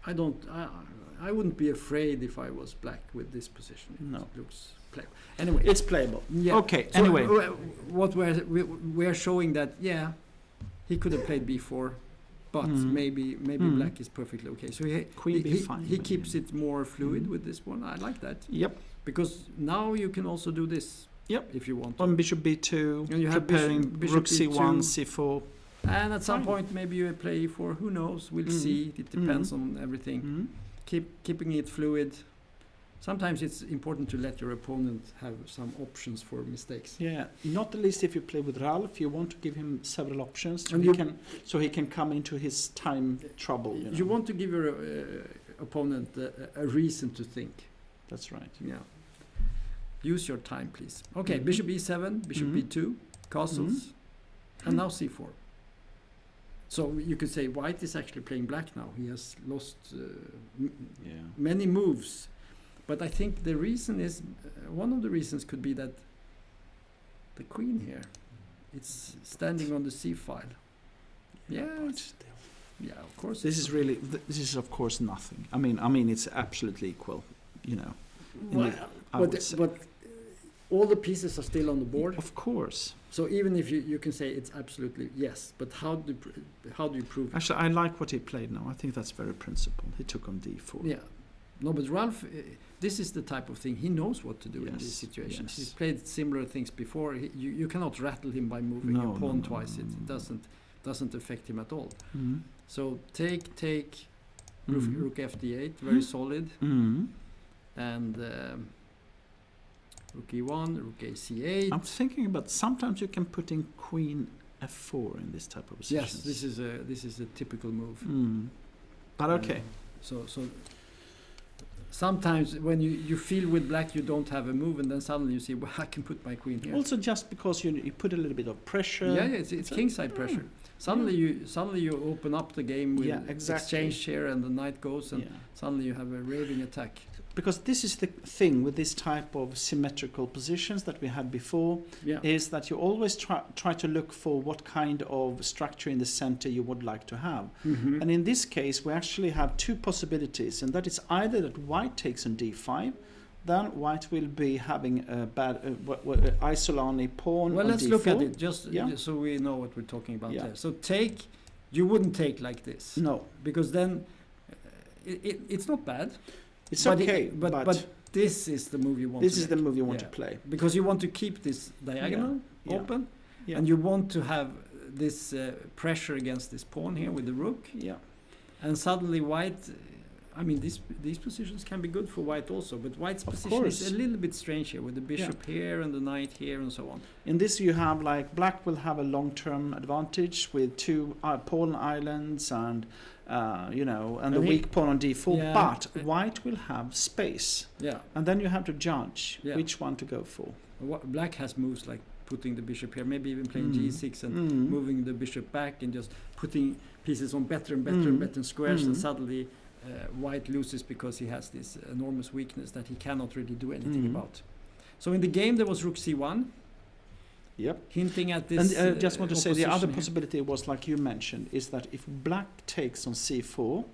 I wouldn't be afraid if I was black with this position. It looks playable. Anyway, it's playable. Yeah. Okay. So anyway, what we're showing that he could have played b4, but maybe black is perfectly okay. So he keeps it more fluid with this one. I like that. Yep. Because now you can also do this. Yep. If you want to. On bishop b2, and you have preparing rook c1, c4. And at some point maybe you play e4. Who knows? We'll see. It depends on everything. Keeping it fluid. Sometimes it's important to let your opponent have some options for mistakes. Yeah, not the least if you play with Ralph, you want to give him several options so he can come into his time trouble. You want to give your opponent a reason to think. That's right. Yeah. Use your time, please. Okay, bishop e7, bishop b2, castles, and now c4. So you could say white is actually playing black now. He has lost many moves. But I think the reason is, one of the reasons could be that the queen here, it's standing on the c file. Yeah, of course. This is of course nothing. I mean, it's absolutely equal. But all the pieces are still on the board. Of course. So even if you can say it's absolutely yes, but how do you prove it? Actually, I like what he played now. I think that's very principled. He took on d4. Yeah. No, but Ralph, this is the type of thing he knows what to do in these situations. He's played similar things before. You cannot rattle him by moving a pawn twice. It doesn't affect him at all. So take rook fd8, very solid, and rook e1, rook ac8. I'm thinking about sometimes you can put in queen f4 in this type of position. Yes, this is a typical move. But okay. So sometimes when you feel with black you don't have a move, and then suddenly you see, well, I can put my queen here. Also, just because you put a little bit of pressure. Yeah, it's kingside pressure. Suddenly you open up the game with exchange here, and the knight goes, and suddenly you have a raving attack. Because this is the thing with this type of symmetrical positions that we had before, is that you always try to look for what kind of structure in the center you would like to have. And in this case, we actually have two possibilities, and that is either that white takes on d5, then white will be having a bad Isolani pawn on let's d4. Look at it, just so we know what we're talking about there. So you wouldn't take like this. No. Because then it's not bad. It's okay, but this is the move you want. This is the move you want to play, because you want to keep this diagonal open, and you want to have this pressure against this pawn here with the rook. Yeah, and suddenly white. I mean, these positions can be good for white also, but white's position is a little bit strange here with the bishop here and the knight here and so on. In this, you have black will have a long-term advantage with two pawn islands and the weak pawn on d4. But white will have space. Yeah, and then you have to judge which one to go for. Black has moves like putting the bishop here, maybe even playing g6 and moving the bishop back and just putting pieces on better and better and better squares, and suddenly. White loses because he has this enormous weakness that he cannot really do anything about. So in the game there was rook c1. Yep. Hinting at this. And I just want to say the other possibility was, like you mentioned, is that if black takes on c4,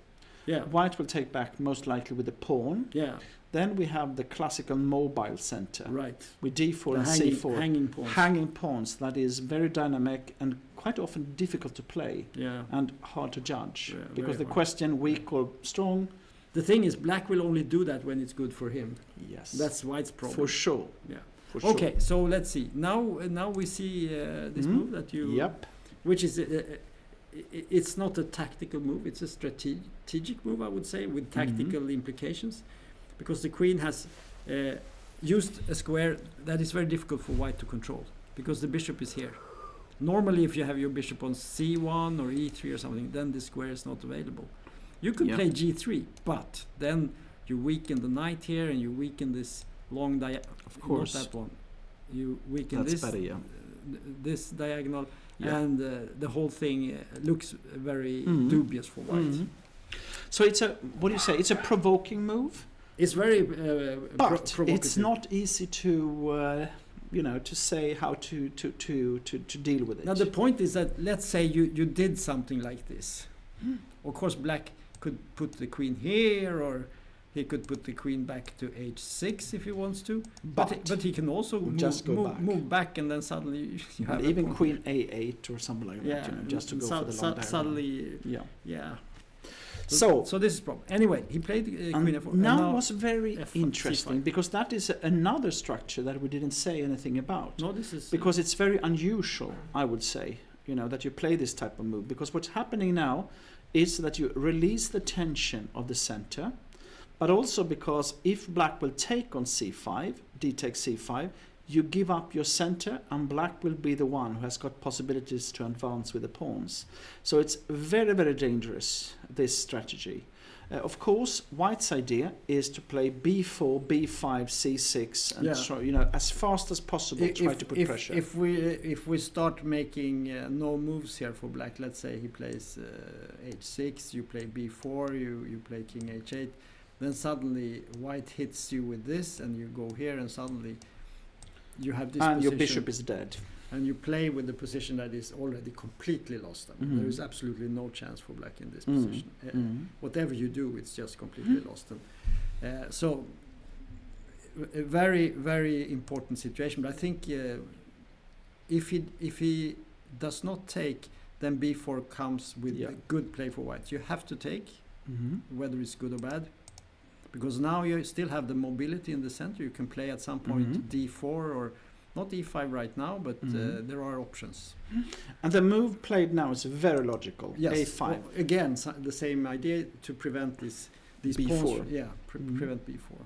white will take back most likely with the pawn. Yeah. Then we have the classical mobile center. Right. With d4 and c4. Hanging pawns. Hanging pawns. That is very dynamic and quite often difficult to play. Yeah. And hard to judge. Yeah, because the question, weak or strong. The thing is, black will only do that when it's good for him. Yes. That's white's problem. For sure. Yeah. For sure. Okay, so let's see. Now we see this move that you... Yep. Which is... it's not a tactical move. It's a strategic move, I would say, with tactical implications. Because the queen has used a square that is very difficult for white to control, because the bishop is here. Normally, if you have your bishop on c1 or e3 or something, then the square is not available. You could play g3, but then you weaken the knight here, and you weaken this long diagonal. Of course. Not that one. You weaken this diagonal, and the whole thing looks very dubious for white. So it's it's a provoking move. It's very but it's not easy to to say how to deal with it. Now the point is that, let's say you did something like this. Of course, black could put the queen here, or he could put the queen back to h6 if he wants to. But he can also move back, and then suddenly you have even queen a8 or something like that, just to go for the long diagonal. Suddenly, yeah. So this is problem. Anyway, he played queen f4. Now was very interesting, because that is another structure that we didn't say anything about. No, this is because it's very unusual, I would say, that you play this type of move. Because what's happening now is that you release the tension of the center, but also because if black will take on c5, d takes c5, you give up your center, and black will be the one who has got possibilities to advance with the pawns. So it's very, very dangerous, this strategy. Of course, white's idea is to play b4, b5, c6, and try, as fast as possible try to put pressure. If we start making no moves here for black, let's say he plays h6, you play b4, you play king h8, then suddenly white hits you with this, and you go here, and suddenly you have this and position, your bishop is dead, and you play with the position that is already completely lost. I mean, there is absolutely no chance for black in this position. Whatever you do, it's just completely lost. And so a very, very important situation. But I think if he does not take, then b4 comes with a good play for white. You have to take, whether it's good or bad, because now you still have the mobility in the center. You can play at some point d4, or not e5 right now, but there are options. And the move played now is very logical. Yes. a5. Well, again, the same idea to prevent these b4. Pawns, prevent b4.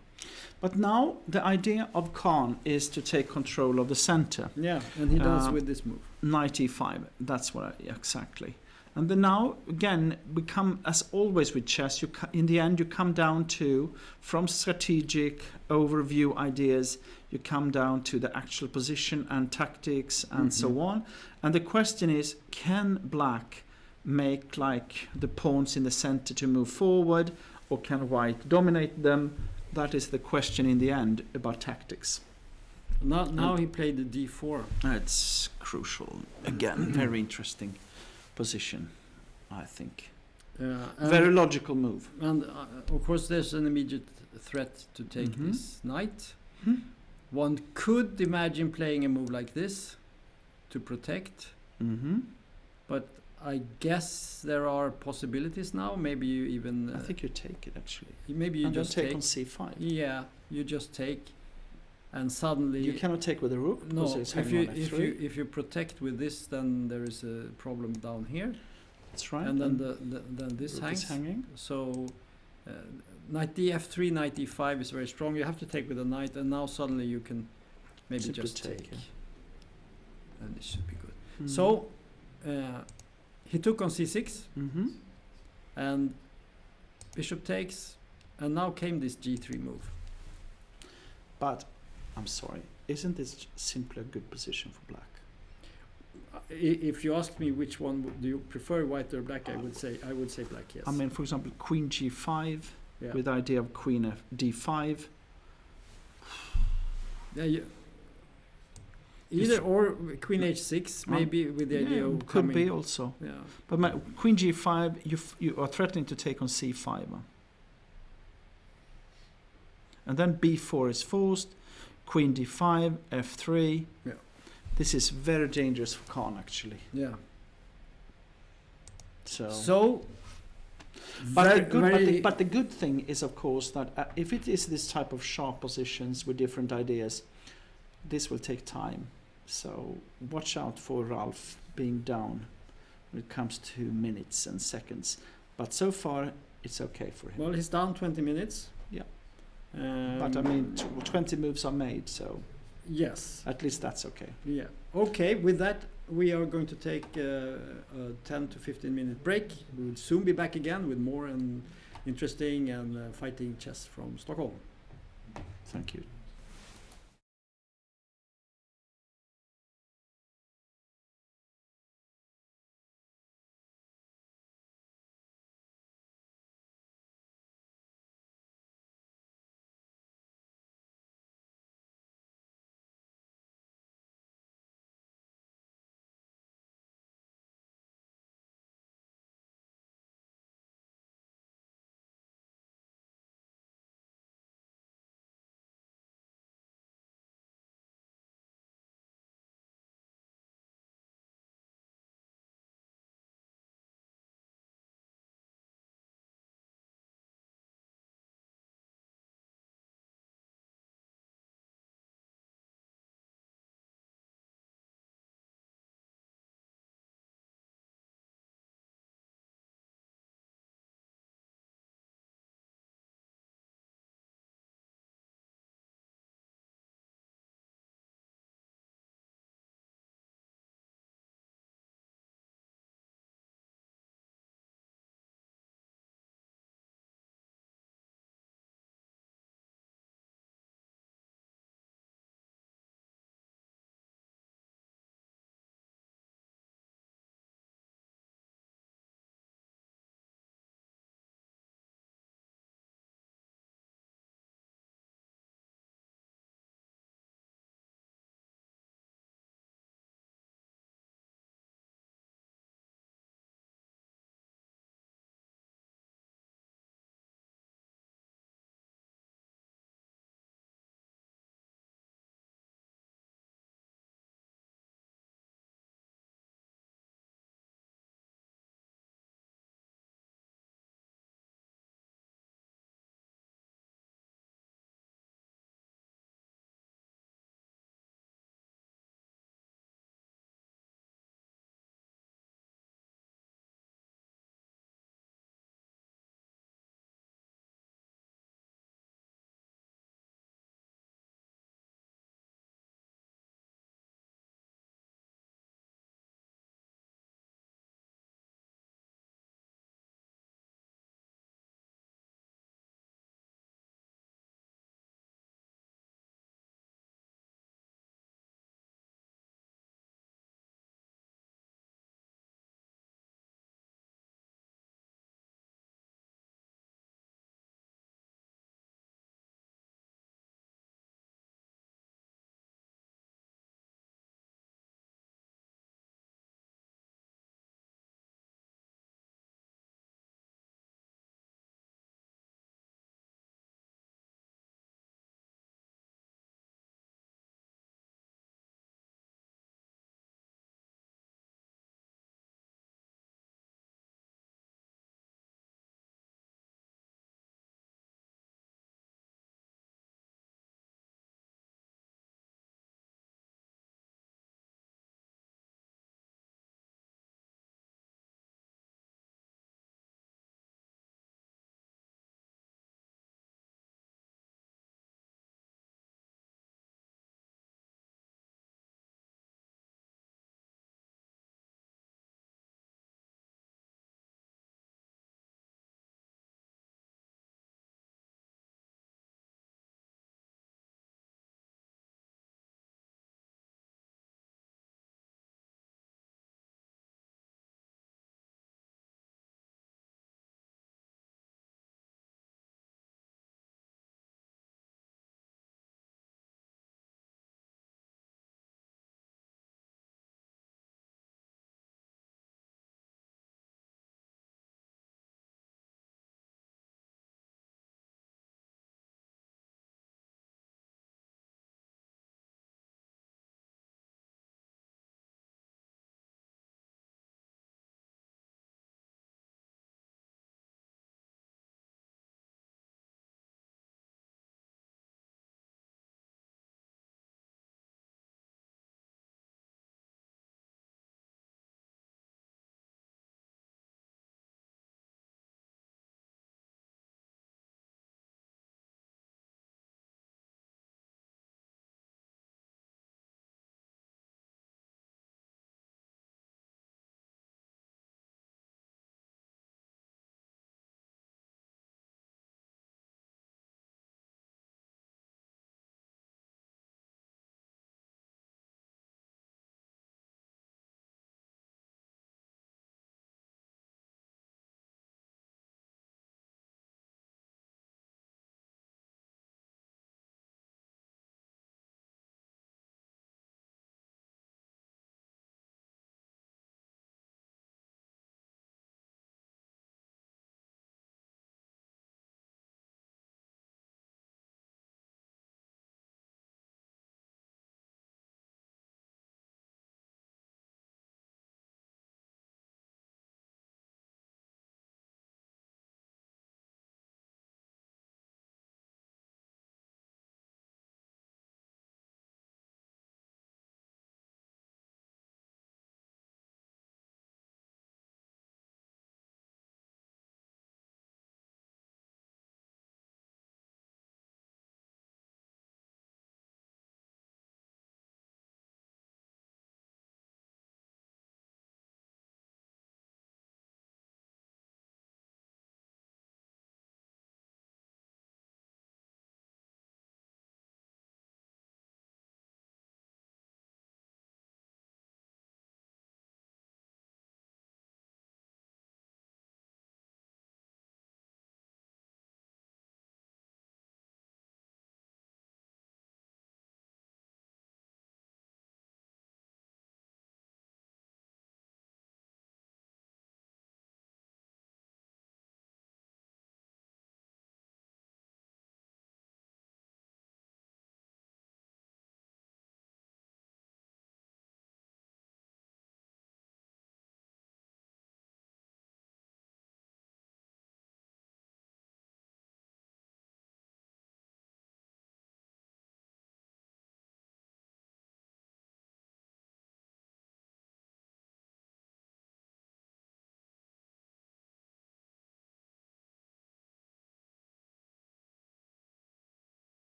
But now the idea of Khan is to take control of the center. Yeah, and he does with this move. Knight e5. That's exactly. And then now, again, we come, as always with chess, in the end you come down to, from strategic overview ideas, you come down to the actual position and tactics and so on. And the question is, can black make like the pawns in the center to move forward, or can white dominate them? That is the question in the end about tactics. Now he played the d4. It's crucial. Again, very interesting position, I think. Very logical move. And of course there's an immediate threat to take this knight. One could imagine playing a move like this to protect, but I guess there are possibilities now. Maybe you even... I think you take it, actually. Maybe you and just take on c5. Yeah, you just take, and suddenly... You cannot take with a rook. No, if you protect with this, then there is a problem down here. That's right. And then then this hangs. Hanging. So knight df3, knight e5 is very strong. You have to take with a knight, and now suddenly you can maybe just take. And this should be good. So he took on c6, and bishop takes, and now came this g3 move. But I'm sorry, isn't this simply a good position for black? If you ask me which one do you prefer, white or black, I would say black. Yes. I mean, for example, queen g5 with the idea of queen d5. Yeah. Either or queen h6, maybe with the idea of could be also. Yeah. But queen g5, you are threatening to take on c5. And then b4 is forced, queen d5, f3. Yeah. This is very dangerous for Khan, actually. Yeah. But the good thing is, of course, that if it is this type of sharp positions with different ideas, this will take time. So watch out for Ralph being down when it comes to minutes and seconds. But so far, it's okay for him. Well, he's down 20 minutes. Yeah. But I mean, 20 moves are made, so yes, at least that's okay. Yeah. Okay. With that, we are going to take a 10 to 15 minute break. We will soon be back again with more and interesting and fighting chess from Stockholm. Thank you.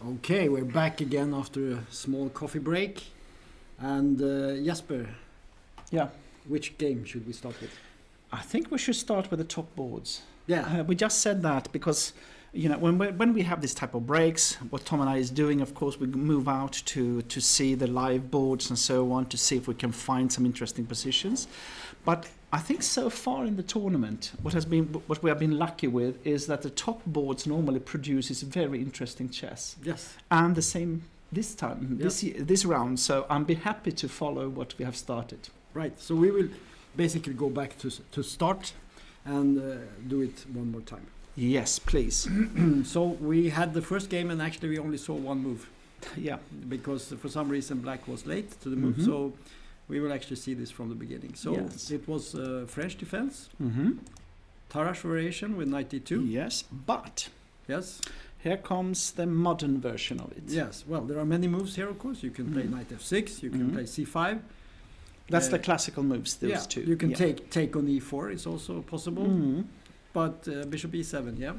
Okay, we're back again after a small coffee break. And Jesper, Yeah. which game should we start with? I think we should start with the top boards. Yeah. We just said that because, when we have this type of breaks, what Tom and I is doing, of course, we move out to see the live boards and so on to see if we can find some interesting positions. But I think so far in the tournament, what we have been lucky with is that the top boards normally produces very interesting chess. Yes. And the same this time, this round. So I'm be happy to follow what we have started. Right. So we will basically go back to start and do it one more time. Yes, please. So we had the first game and actually we only saw one move. Yeah. Because for some reason black was late to the move. Mhm. So we will actually see this from the beginning. So Yes. it was French defense, Mm-hmm. Tarrasch variation with 92. Yes, but Yes. here comes the modern version of it. Yes. Well, there are many moves here, of course. You can play Mhm. knight f6. You can Mhm. play c5. That's the classical moves, those yeah, two. you can take on e4. It's also possible. Mhm. But bishop e7, yeah.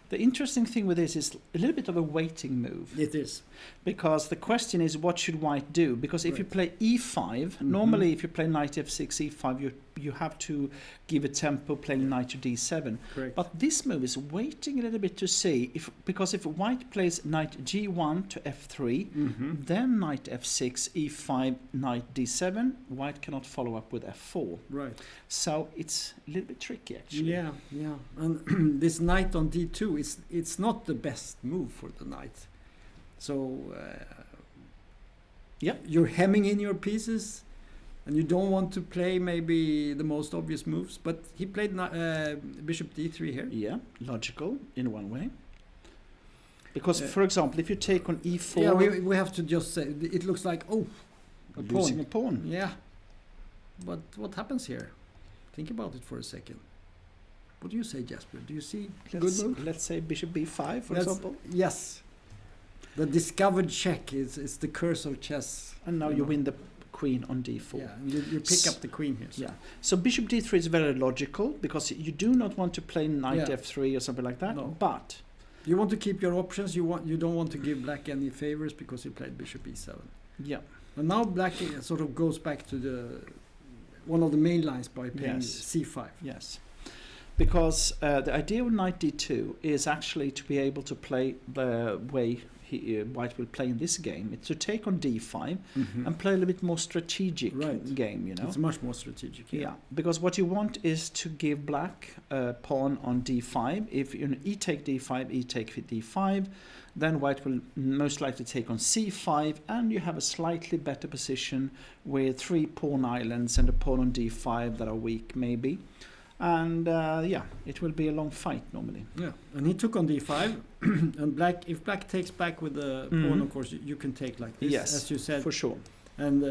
The interesting thing with this is a little bit of a waiting move. It is. Because the question is, what should white do? Because if you play e5, Mhm. normally if you play knight f6, e5, you have to give a tempo playing knight to d7. Correct. But this move is waiting a little bit to see, because if white plays knight g1 to f3, Mhm. then knight f6, e5, knight d7, white cannot follow up with f4. Right. So it's a little bit tricky, actually. Yeah, yeah. And this knight on d2 it's not the best move for the knight. So Yeah. you're hemming in your pieces, and you don't want to play maybe the most obvious moves. But he played bishop d3 here. Yeah, logical in one way. Because, Yeah. for example, if you take on e4, Yeah, we have to just say it looks like a losing pawn. a pawn. Yeah, but what happens here? Think about it for a second. What do you say, Jesper? Do you see good move? Let's say bishop b5, for example. Yes. The discovered check is the curse of chess. And now you win the queen on d4. Yeah, and you pick up the queen here. So. Yeah. So bishop d3 is very logical because you do not want to play knight Yeah. f3 or something like that. No. But You want to keep your options. You don't want to give black any favors because he played bishop e7. yeah, And now black sort of goes back to one of the main lines by playing Yes. c5. yes. Because the idea of knight d2 is actually to be able to play the way white will play in this game. It's to take on d5 and play a little bit more strategic Right. game, It's much more strategic. Yeah, because what you want is to give black a pawn on d5. If you e-take d5, e-take d5, then white will most likely take on c5, and you have a slightly better position with 3 pawn islands and a pawn on d5 that are weak, maybe. And it will be a long fight normally. Yeah, and he took on d5, and if black takes back with the pawn, of course, you can take like this, Yes, as you said, for sure. and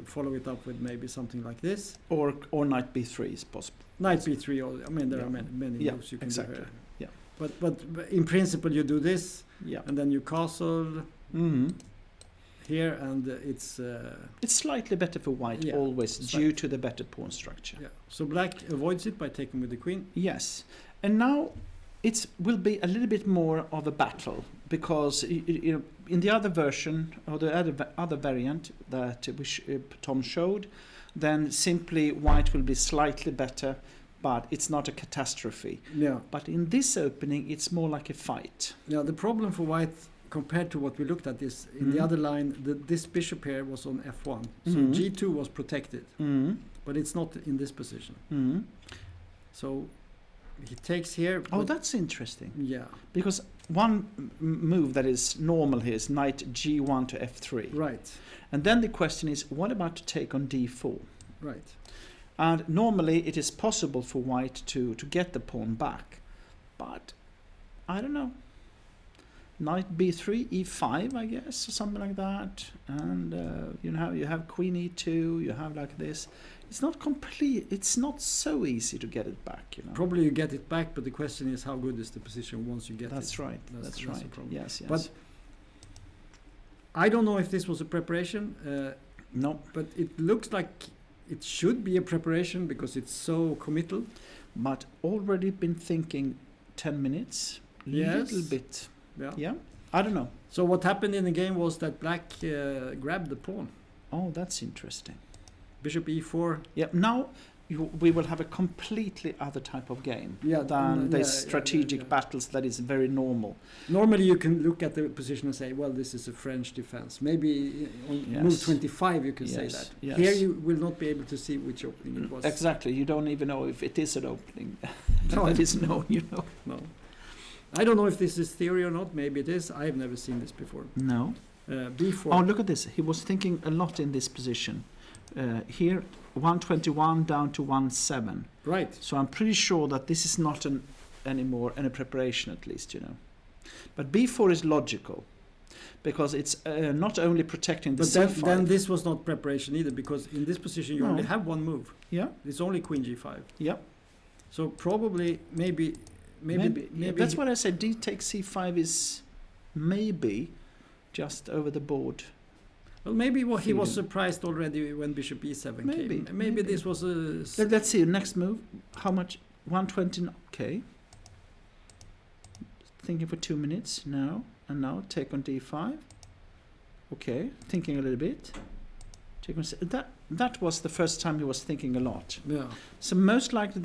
follow it up with maybe something like this. Or knight b3 is possible. Knight b3, I mean, there Yeah. are many Yeah, moves you can exactly. do here. Yeah. But in principle, you do this, Yeah. and then you castle here, and it's... It's slightly better for white Yeah, always slightly. due to the better pawn structure. yeah. So black avoids it by taking with the queen. Yes, and now it will be a little bit more of a battle because in the other version or the other variant that Tom showed, then simply white will be slightly better, but it's not a catastrophe. Yeah. But in this opening, it's more like a fight. Yeah, the problem for white compared to what we looked at is in the other line, this bishop here was on f1. So g2 was protected, but it's not in this position. So he takes here. Oh, that's interesting. Yeah. Because one move that is normal here is knight g1 to f3. Right. And then the question is, what about to take on d4? Right. And normally it is possible for white to get the pawn back. But I don't know. Knight b3, e5, I guess, or something like that. And you have queen e2, you have like this. It's not complete. It's not so easy to get it back, Probably you get it back, but the question is how good is the position once you get it. That's right. That's right. the problem. Yes, yes. But I don't know if this was a preparation. No. But it looks like it should be a preparation because it's so committal. But already been thinking 10 minutes. Yes. Little bit. Yeah. Yeah. I don't know. So what happened in the game was that black grabbed the pawn. Oh, that's interesting. Bishop e4. Yeah, now we will have a completely other type of game than this strategic battles that is very normal. Normally you can look at the position and say, well, this is a French defense. Maybe on move 25 you can say that. Yes. Here you will not be able to see which opening it was. Exactly. You don't even know if it is an opening. That is known, No. I don't know if this is theory or not. Maybe it is. I've never seen this before. No. B4. Oh, look at this. He was thinking a lot in this position. Here, 121 down to 17. Right. So I'm pretty sure that this is not anymore any preparation, at least, But B4 is logical because it's not only protecting the c5. But then this was not preparation either, because in this position you only have one move. Yeah. It's only queen g5. Yeah. So probably maybe that's what I said. D takes c5 is maybe just over the board. Well, maybe he was surprised already when bishop e7 came. Maybe this was a... Let's see, next move. How much? 120. Okay. Thinking for 2 minutes. No. And now take on d5. Okay. Thinking a little bit. Take on that was the first time he was thinking a lot. Yeah. So most likely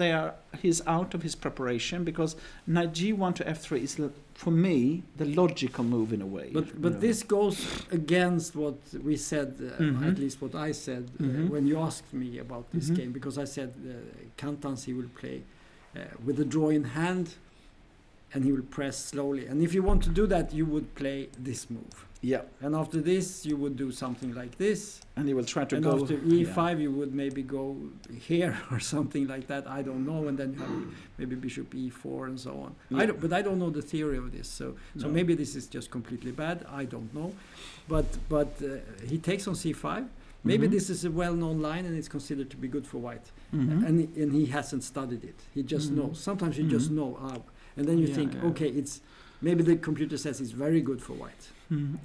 he's out of his preparation, because knight g1 to f3 is, for me, the logical move in a way. But this goes against what we said, at least what I said when you asked me about this game, because I said Cantans he will play with the draw in hand, and he will press slowly. And if you want to do that, you would play this move. Yeah. And after this, you would do something like this. And he will try to and go... And after e5, you would maybe go here or something like that. I don't know. And then you have maybe bishop e4 and so on. Yeah. But I don't know the theory of this. So maybe this is just completely bad. I don't know. But he takes on c5. Maybe this is a well-known line and it's considered to be good for white. And he hasn't studied it. He just knows. Sometimes you just know. And then you think, okay, it's... Maybe the computer says it's very good for white.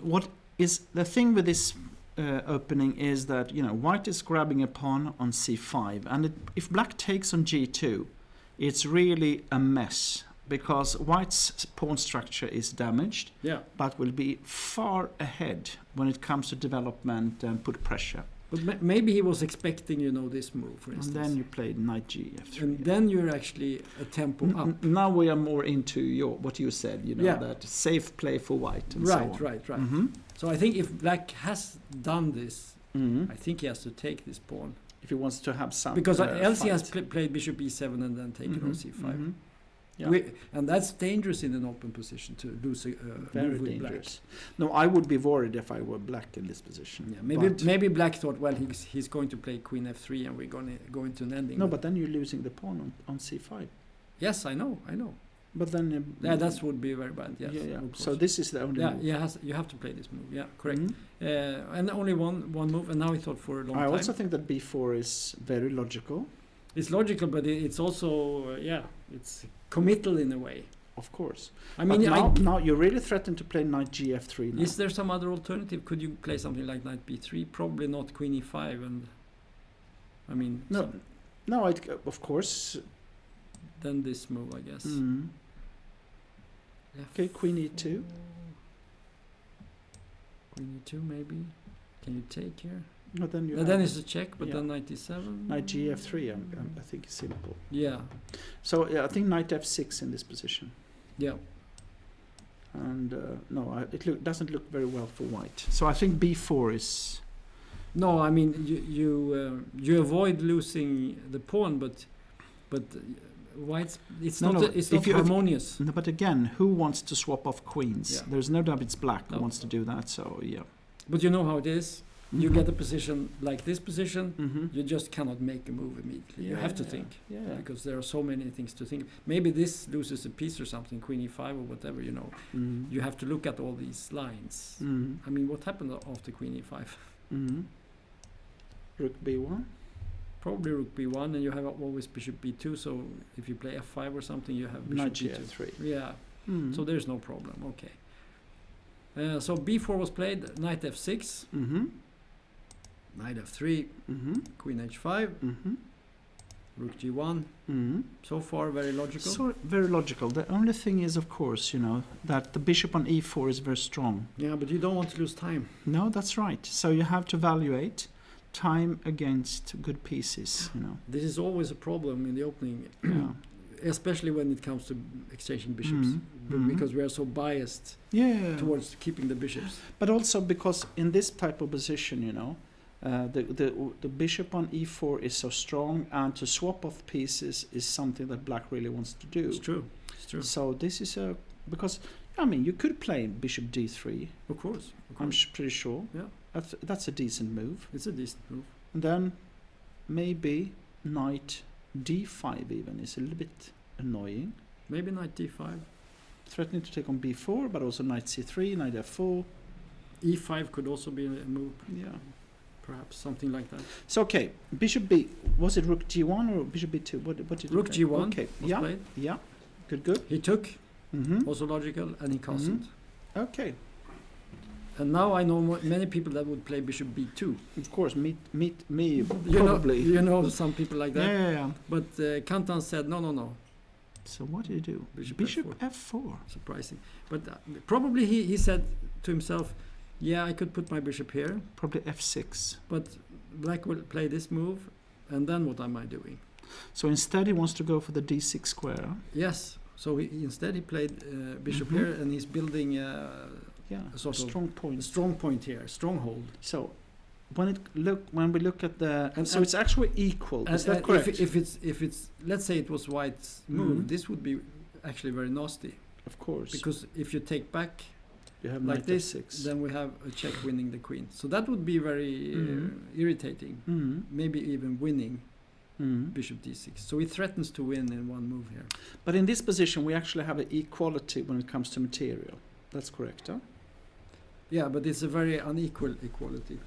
What is the thing with this opening is that, white is grabbing a pawn on c5. And if black takes on g2, it's really a mess, because white's pawn structure is damaged, but will be far ahead when it comes to development and put pressure. But maybe he was expecting, this move, for instance. And then you played knight g f3. And then you're actually a tempo up. Now we are more into what you said, that safe play for white. And right. Mm-hmm. So I think if black has done this, I think he has to take this pawn. If he wants to have some... Because else he has played bishop e7 and then taken on c5. Yeah. And that's dangerous in an open position to lose a very move with dangerous. black. No, I would be worried if I were black in this position. Yeah, maybe black thought, well, he's going to play queen f3 and we're going to go into an ending. No, but then you're losing the pawn on c5. Yes, I know. But then... that would be very bad, yes. Yeah. So this is the only move. Yeah, you have to play this move. Yeah, correct. And only one move, and now he thought for a long time. I also think that b4 is very logical. It's logical, but it's also, it's committal in a way. Of course. I mean, now you're really threatened to play knight gf3 now. Is there some other alternative? Could you play something like knight b3? Probably not queen e5, and I mean... No, of course. Then this move, I guess. Okay, queen e2. Queen e2, maybe. Can you take here? No, then it's a check, but then knight e7. Knight gf3, I think is simple. Yeah. So I think knight f6 in this position. Yeah. And it doesn't look very well for white. So I think b4 is... No, I mean you avoid losing the pawn, but white's it's not harmonious. But again, who wants to swap off queens? Yeah. There's no doubt it's black who wants to do that. So yeah. But you know how it is. You get a position like this position, you just cannot make a move immediately. You have to think, because there are so many things to think. Maybe this loses a piece or something, queen e5 or whatever, You have to look at all these lines. I mean, what happened after queen e5? Rook b1? Probably rook b1, and you have always bishop b2, so if you play f5 or something, you have bishop knight b2. g3. Yeah, so there's no problem, okay. So b4 was played, knight f6. Knight f3, queen h5, Rook G1. So far, very logical. So very logical. The only thing is, of course, that the bishop on E4 is very strong. Yeah, but you don't want to lose time. No, that's right. So you have to evaluate time against good pieces. This is always a problem in the opening, especially when it comes to exchanging bishops, because we are so biased towards keeping the bishops. But also because in this type of position, the bishop on E4 is so strong, and to swap off pieces is something that black really wants to do. It's true. So this is because you could play bishop D3. Of course. I'm pretty sure. Yeah. That's a decent move. It's a decent move. And then maybe knight D5 even is a little bit annoying. Maybe knight D5. Threatening to take on B4, but also knight C3, knight F4. E5 could also be a move. Yeah. Perhaps something like that. So okay, bishop B. Was it rook G1 or bishop B2? What did rook you play? G1. Okay. Played. Yeah. Good. He took. Also logical, and he castled. Okay. And now I know many people that would play bishop B2. Of course, meet me probably. Some people like that. Yeah. But Kantan said no. So what did he do? Bishop F4. Surprising. But probably he said to himself, yeah, I could put my bishop here. Probably F6. But black will play this move, and then what am I doing? So instead he wants to go for the D6 square. Yes. So instead he played bishop here, and he's building a strong point. Strong point here, stronghold. So when we look at the it's actually equal. Is that correct? If it's let's say it was white's move, this would be actually very nasty. Of course. Because if you take back you have like this, F6. then we have a check winning the queen. So that would be very irritating. Maybe even winning bishop D6. So he threatens to win in one move here. But in this position, we actually have an equality when it comes to material. That's correct, huh? Yeah, but it's a very unequal equality.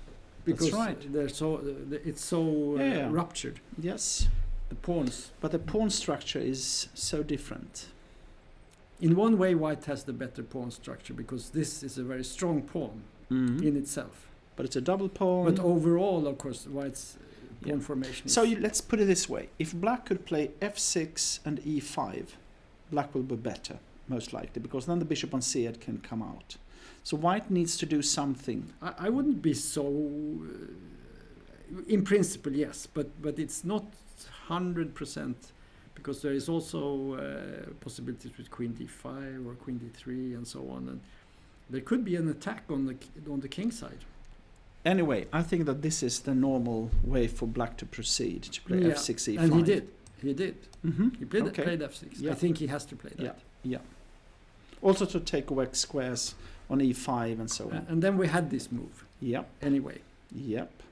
Because that's right. It's so ruptured. Yes. The pawns. But the pawn structure is so different. In one way, white has the better pawn structure because this is a very strong pawn in itself. But it's a double pawn. But overall, of course, white's pawn formation is... So let's put it this way. If black could play F6 and E5, black will be better, most likely, because then the bishop on C8 can come out. So white needs to do something. I wouldn't be so... in principle, yes, but it's not 100%, because there is also possibilities with queen d5 or queen d3 and so on, and there could be an attack on the king side. Anyway, I think that this is the normal way for black to proceed, to play F6, E5. And he did. He played F6. Yeah. I think he has to play that. Yeah. Also to take away squares on E5 and so on. And then we had this move. Yep. Anyway. Yep.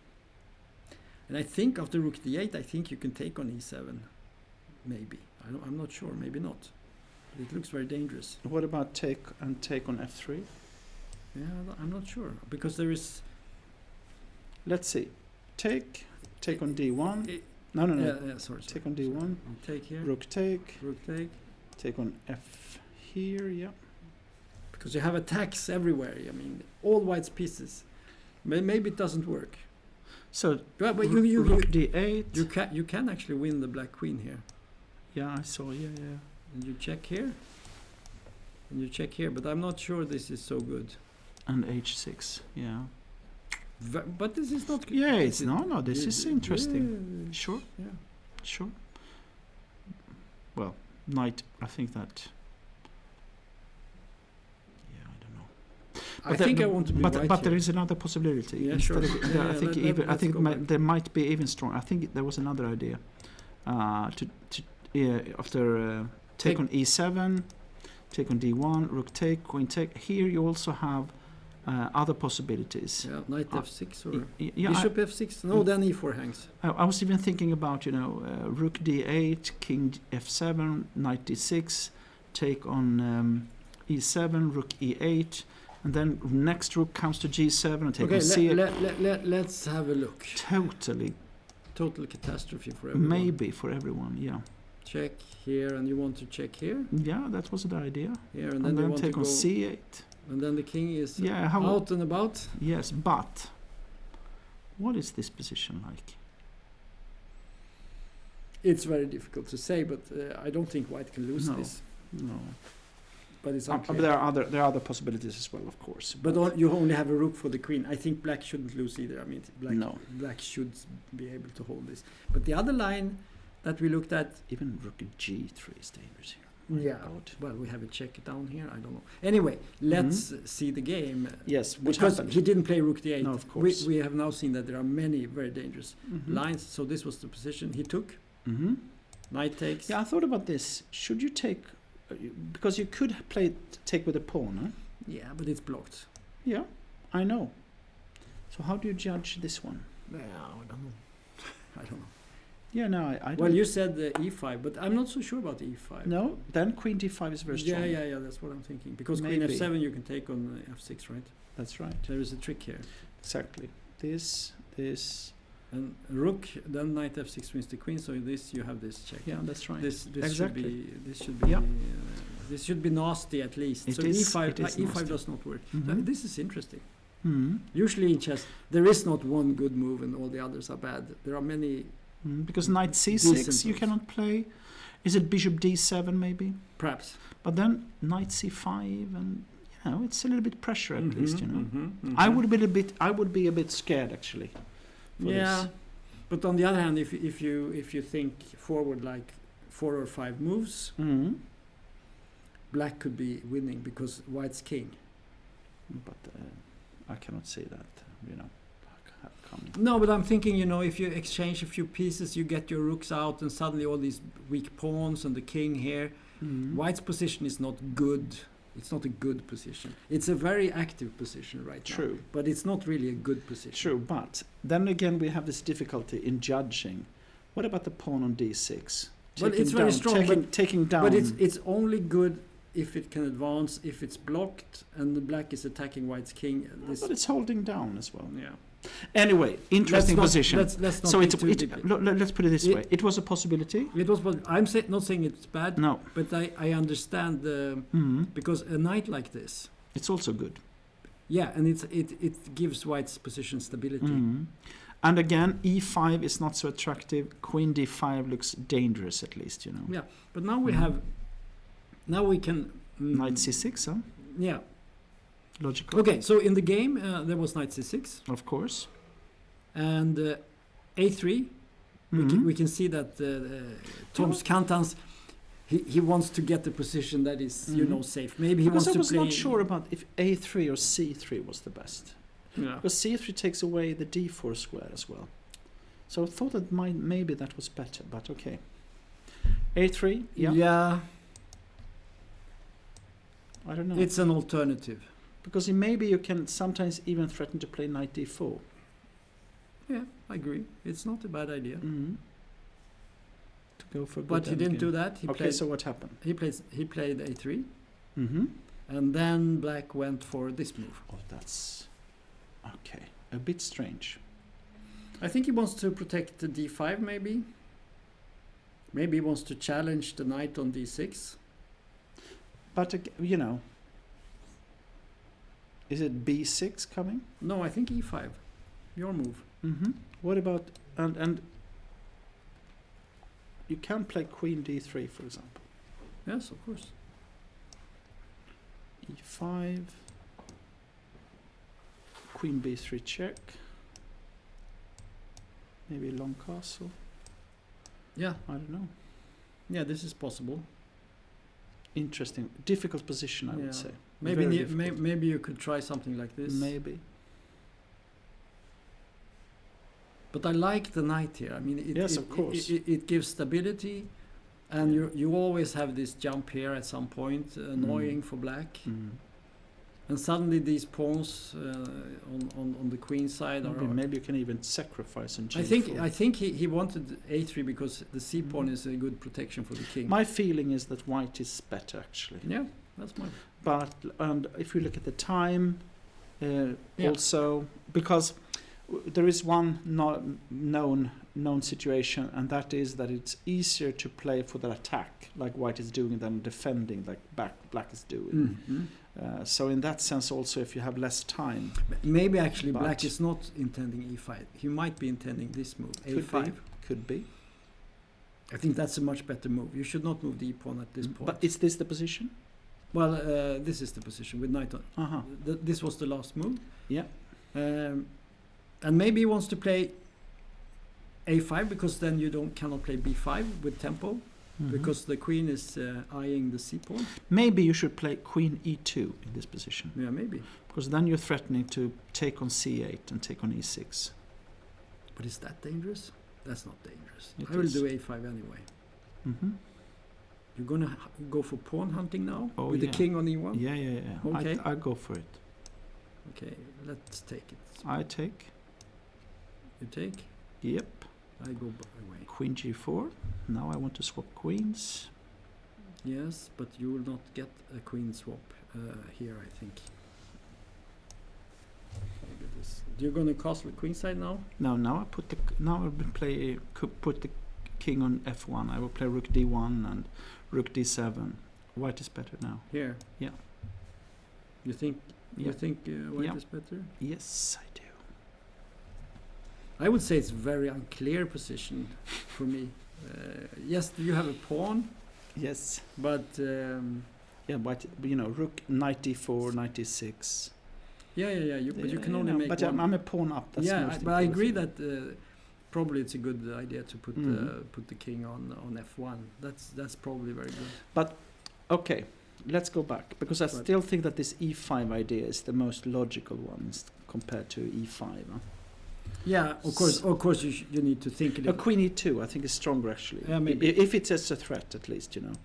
And I think after rook d8, I think you can take on E7. Maybe. I'm not sure. Maybe not. But it looks very dangerous. What about take on F3? Yeah, I'm not sure. Because there is... Let's see. Take on D1. No. Yeah, sorry. Take on D1. Take here. Rook take. Take on F here, yeah. Because you have attacks everywhere. I mean, all white's pieces. Maybe it doesn't work. So, but rook D8. You can actually win the black queen here. Yeah, I saw. Yeah. And you check here. And you check here, but I'm not sure this is so good. And H6, yeah. But this is not... Yeah, it's no, this is interesting. Yeah. Sure. Yeah. Sure. Well, knight, I think that... Yeah, I don't know. I want to be right But here. there is another possibility. Yeah, sure. I think there might be even stronger. I think there was another idea. After take on E7, take on D1, rook take, queen take. Here you also have other possibilities. Yeah, knight f6 or yeah, bishop f6. No, then e4 hangs. I was even thinking about rook d8, king f7, knight d6, take on e7, rook e8, and then next rook comes to g7 and take on c8. Let's have a look. Total catastrophe for everyone. Maybe for everyone, yeah. Check here, and you want to check here? Yeah, that was the idea. Here, and then you want take to on go c8. And then the king is out and about? Yes, but what is this position like? It's very difficult to say, but I don't think white can lose this. No. But it's But there are other possibilities as well, of course. But you only have a rook for the queen. I think black shouldn't lose either. I mean, black should be able to hold this. But the other line that we looked at, even rook g3 is dangerous here. God. Well, we have a check down here. I don't know. Anyway, let's see the game. Yes, because he didn't play rook d8. No, of course. We have now seen that there are many very dangerous lines. So this was the position he took. Knight takes. Yeah, I thought about this. Should you take? Because you could take with a pawn, huh? Yeah, but it's blocked. Yeah, I know. So how do you judge this one? Yeah, I don't know. I don't know. Yeah, no, I don't. Well, you said e5, but I'm not so sure about e5. No, then queen d5 is very strong. Yeah, that's what I'm thinking. Because Maybe. queen f7 you can take on f6, right? That's right. There is a trick here. Exactly. This. And rook, then knight f6 wins the queen, so this you have this check. Yeah, that's right. This exactly. This should be nasty at least. It so is, e5 does not work. So this is interesting. Usually in chess there is not one good move and all the others are bad. There are many. Because knight c6 you cannot play. Is it bishop d7 maybe? Perhaps. But then knight c5 and it's a little bit pressure at least, I would be a bit scared actually. Yeah, but on the other hand, if you think forward like 4 or 5 moves, black could be winning because white's king. But I cannot say that, No, but I'm thinking, if you exchange a few pieces, you get your rooks out, and suddenly all these weak pawns and the king here. White's position is not good. It's not a good position. It's a very active position right now. True. But it's not really a good position. True, but then again we have this difficulty in judging. What about the pawn on d6? Well, it's very strong. Taking down. But it's only good if it can advance, if it's blocked, and the black is attacking white's king. But it's holding down as well. Yeah. Anyway, interesting position. Let's not so let's put it this way. It was a possibility. It was. I'm not saying it's bad. No. But I understand because a knight like this. It's also good. Yeah, and it gives white's position stability. And again, e5 is not so attractive. Queen d5 looks dangerous at least, Yeah, but now we have. Now we can. Knight c6, huh? Yeah. Logical. Okay, so in the game there was knight c6. Of course. And a3. We can see that Toms Kantans, he wants to get the position that is safe. Maybe he wants to play. Because I was not sure about if a3 or c3 was the best. Yeah. Because c3 takes away the d4 square as well. So I thought that maybe that was better, but okay. a3. Yeah. I don't know. It's an alternative. Because maybe you can sometimes even threaten to play knight d4. Yeah, I agree. It's not a bad idea. To go for. But he didn't do that. So what happened? He played a3. And then black went for this move. Oh, that's okay. A bit strange. I think he wants to protect the d5 maybe. Maybe he wants to challenge the knight on d6. But is it b6 coming? No, I think e5. Your move. What about and you can play queen d3, for example. Yes, of course. e5, queen b3 check. Maybe a long castle. Yeah, I don't know. Yeah, this is possible. Interesting, difficult position, I would say. Maybe you could try something like this. Maybe. But I like the knight here. I mean, of course. It gives stability, and you always have this jump here at some point, annoying for black. And suddenly these pawns on the queen side maybe you can even sacrifice and I think he wanted a3 because the c pawn is a good protection for the king. My feeling is that white is better actually. Yeah, that's my. But if you look at the time, also because there is one known situation, and that is that it's easier to play for the attack, like white is doing, than defending, like black is doing. So in that sense, also, if you have less time, maybe actually black is not intending e5. He might be intending this move, a5. Could be. I think that's a much better move. You should not move the e-pawn at this point. But is this the position? Well, this is the position with knight on. This was the last move. Yeah. And maybe he wants to play a5 because then you cannot play b5 with tempo because the queen is eyeing the c-pawn. Maybe you should play queen e2 in this position. Yeah, maybe. Because then you're threatening to take on c8 and take on e6. But is that dangerous? That's not dangerous. It I will is. do a5 anyway. You're gonna go for pawn hunting now Oh, with the yeah. king on e1? Yeah. Okay. I go for it. Okay, let's take it. I take. You take? Yep. I go away. Queen g4. Now I want to swap queens. Yes, but you will not get a queen swap here, I think. Maybe this. You're going to castle the queen side now? No, now I put the put the king on f1. I will play rook d1 and rook d7. White is better now. Here. Yeah. You think? Yeah. You think white is better? Yes, I do. I would say it's a very unclear position for me. Yes, you have a pawn, Yes. but Yeah, white. You know, rook knight d4, knight d6. yeah. But you can only make But one. I'm a pawn up. That's Yeah, most but I agree important. that probably it's a good idea to put the king on f1. That's probably very good. Okay, let's go back because I Right. still think that this e5 idea is the most logical one compared to e5. Huh? Yeah, of course you need to think a A little. queen e2 I think is stronger actually. Yeah, maybe. If it's as a threat at least, you know,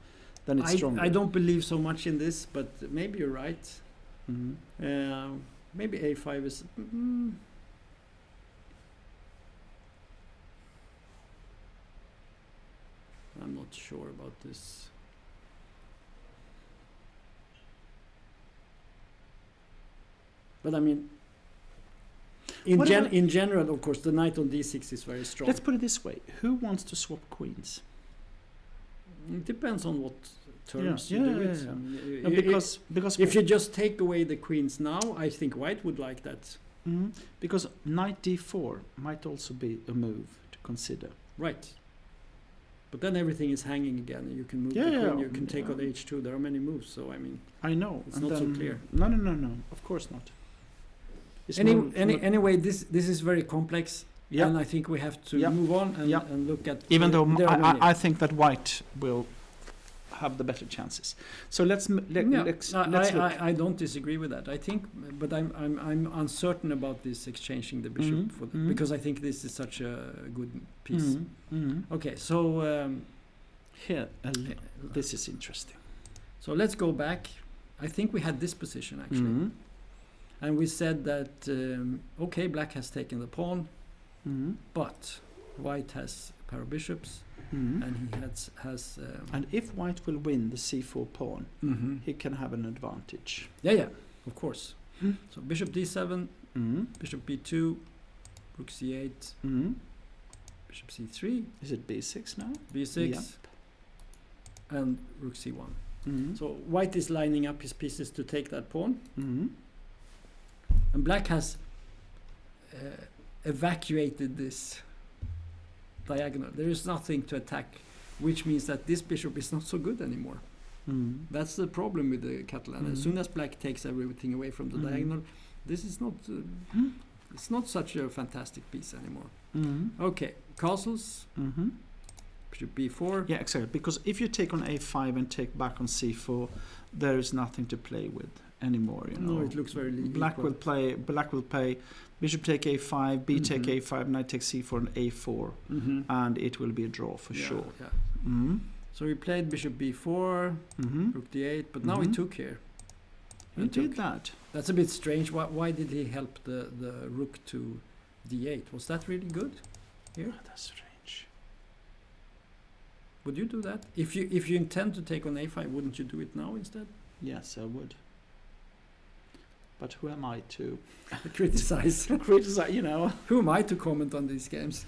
then it's stronger. I don't believe so much in this, but maybe you're right. Mhm. Maybe a5 is. I'm not sure about this. But I mean, in general, of course, the knight on d6 is very strong. Let's put it this way: who wants to swap queens? It depends on what terms Yeah, you do yeah, it. yeah. I mean, No, because if you just take away the queens now, I think white would like that. because knight d4 might also be a move to consider. Right. But then everything is hanging again. You can move the queen, you can take on h2. There are many moves, so I mean, I know. it's not so clear. No. Of course not. It's more- Anyway, this is very complex, Yeah. and I think we have to Yeah. move on Yeah. and look at. Even though there are many. I think that white will have the better chances. So let's look. I don't disagree with that. I think, but I'm uncertain about this exchanging the bishop because I think this is such a good piece. Okay, so Here, this is interesting. so let's go back. I think we had this position actually, and we said that okay, black has taken the pawn, but white has a pair of bishops, and he has and if white will win the c4 pawn, he can have an advantage. yeah, of course. So bishop d7, bishop b2, rook c8, bishop c3, Is it b6 now? b6, Yep. and rook c1. So white is lining up his pieces to take that pawn, and black has evacuated this diagonal. There is nothing to attack, which means that this bishop is not so good anymore. That's the problem with the Catalan. As soon as black takes everything away from the diagonal, this is not. It's not such a fantastic piece anymore. Okay, castles. Bishop b4. Yeah, exactly. Because if you take on a5 and take back on c4, there is nothing to play with anymore. You know, No, it looks very Black equal. will play bishop take a5, b take a5, knight take c4, and a4, and it will be a draw for sure. Yeah. So he played bishop b4, rook d8, but now he took here. He did that. That's a bit strange. Why did he help the rook to d8? Was that really good here? Oh, that's strange. Would you do that? If you intend to take on a5, wouldn't you do it now instead? Yes, I would. But who am I to Criticize. criticize? You know, Who am I to comment on these games?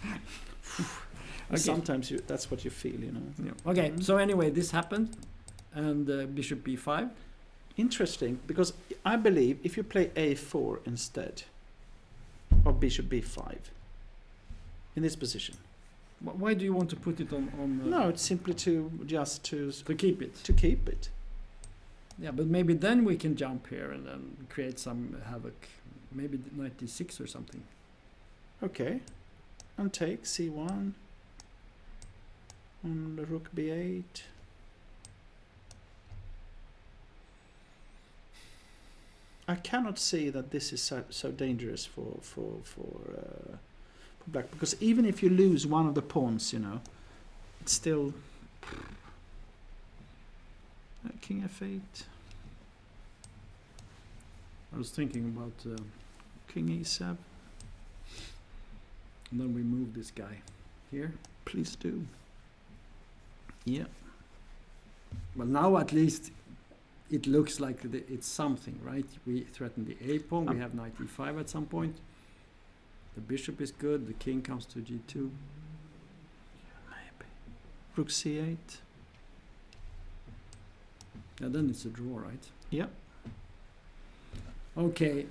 Okay. sometimes that's what you feel. You know. Yeah. Okay. So anyway, this happened, and bishop b5. Interesting, because I believe if you play a4 instead of bishop b5 in this position, Why do you want to put it on? No, it's simply to keep it. To keep it. Yeah, but maybe then we can jump here and then create some havoc. Maybe 96 or something. Okay. And take C1. On the rook B8. I cannot see that this is so dangerous for black, because even if you lose one of the pawns, you know, it's still King F8. I was thinking about King E7. And then we move this guy here. Please do. Yeah. Well, now at least it looks like it's something, right? We threaten the A pawn. We have knight E5 at some point. The bishop is good. The king comes to G2. Maybe. Rook C8. And then it's a draw, right? Yep. Okay,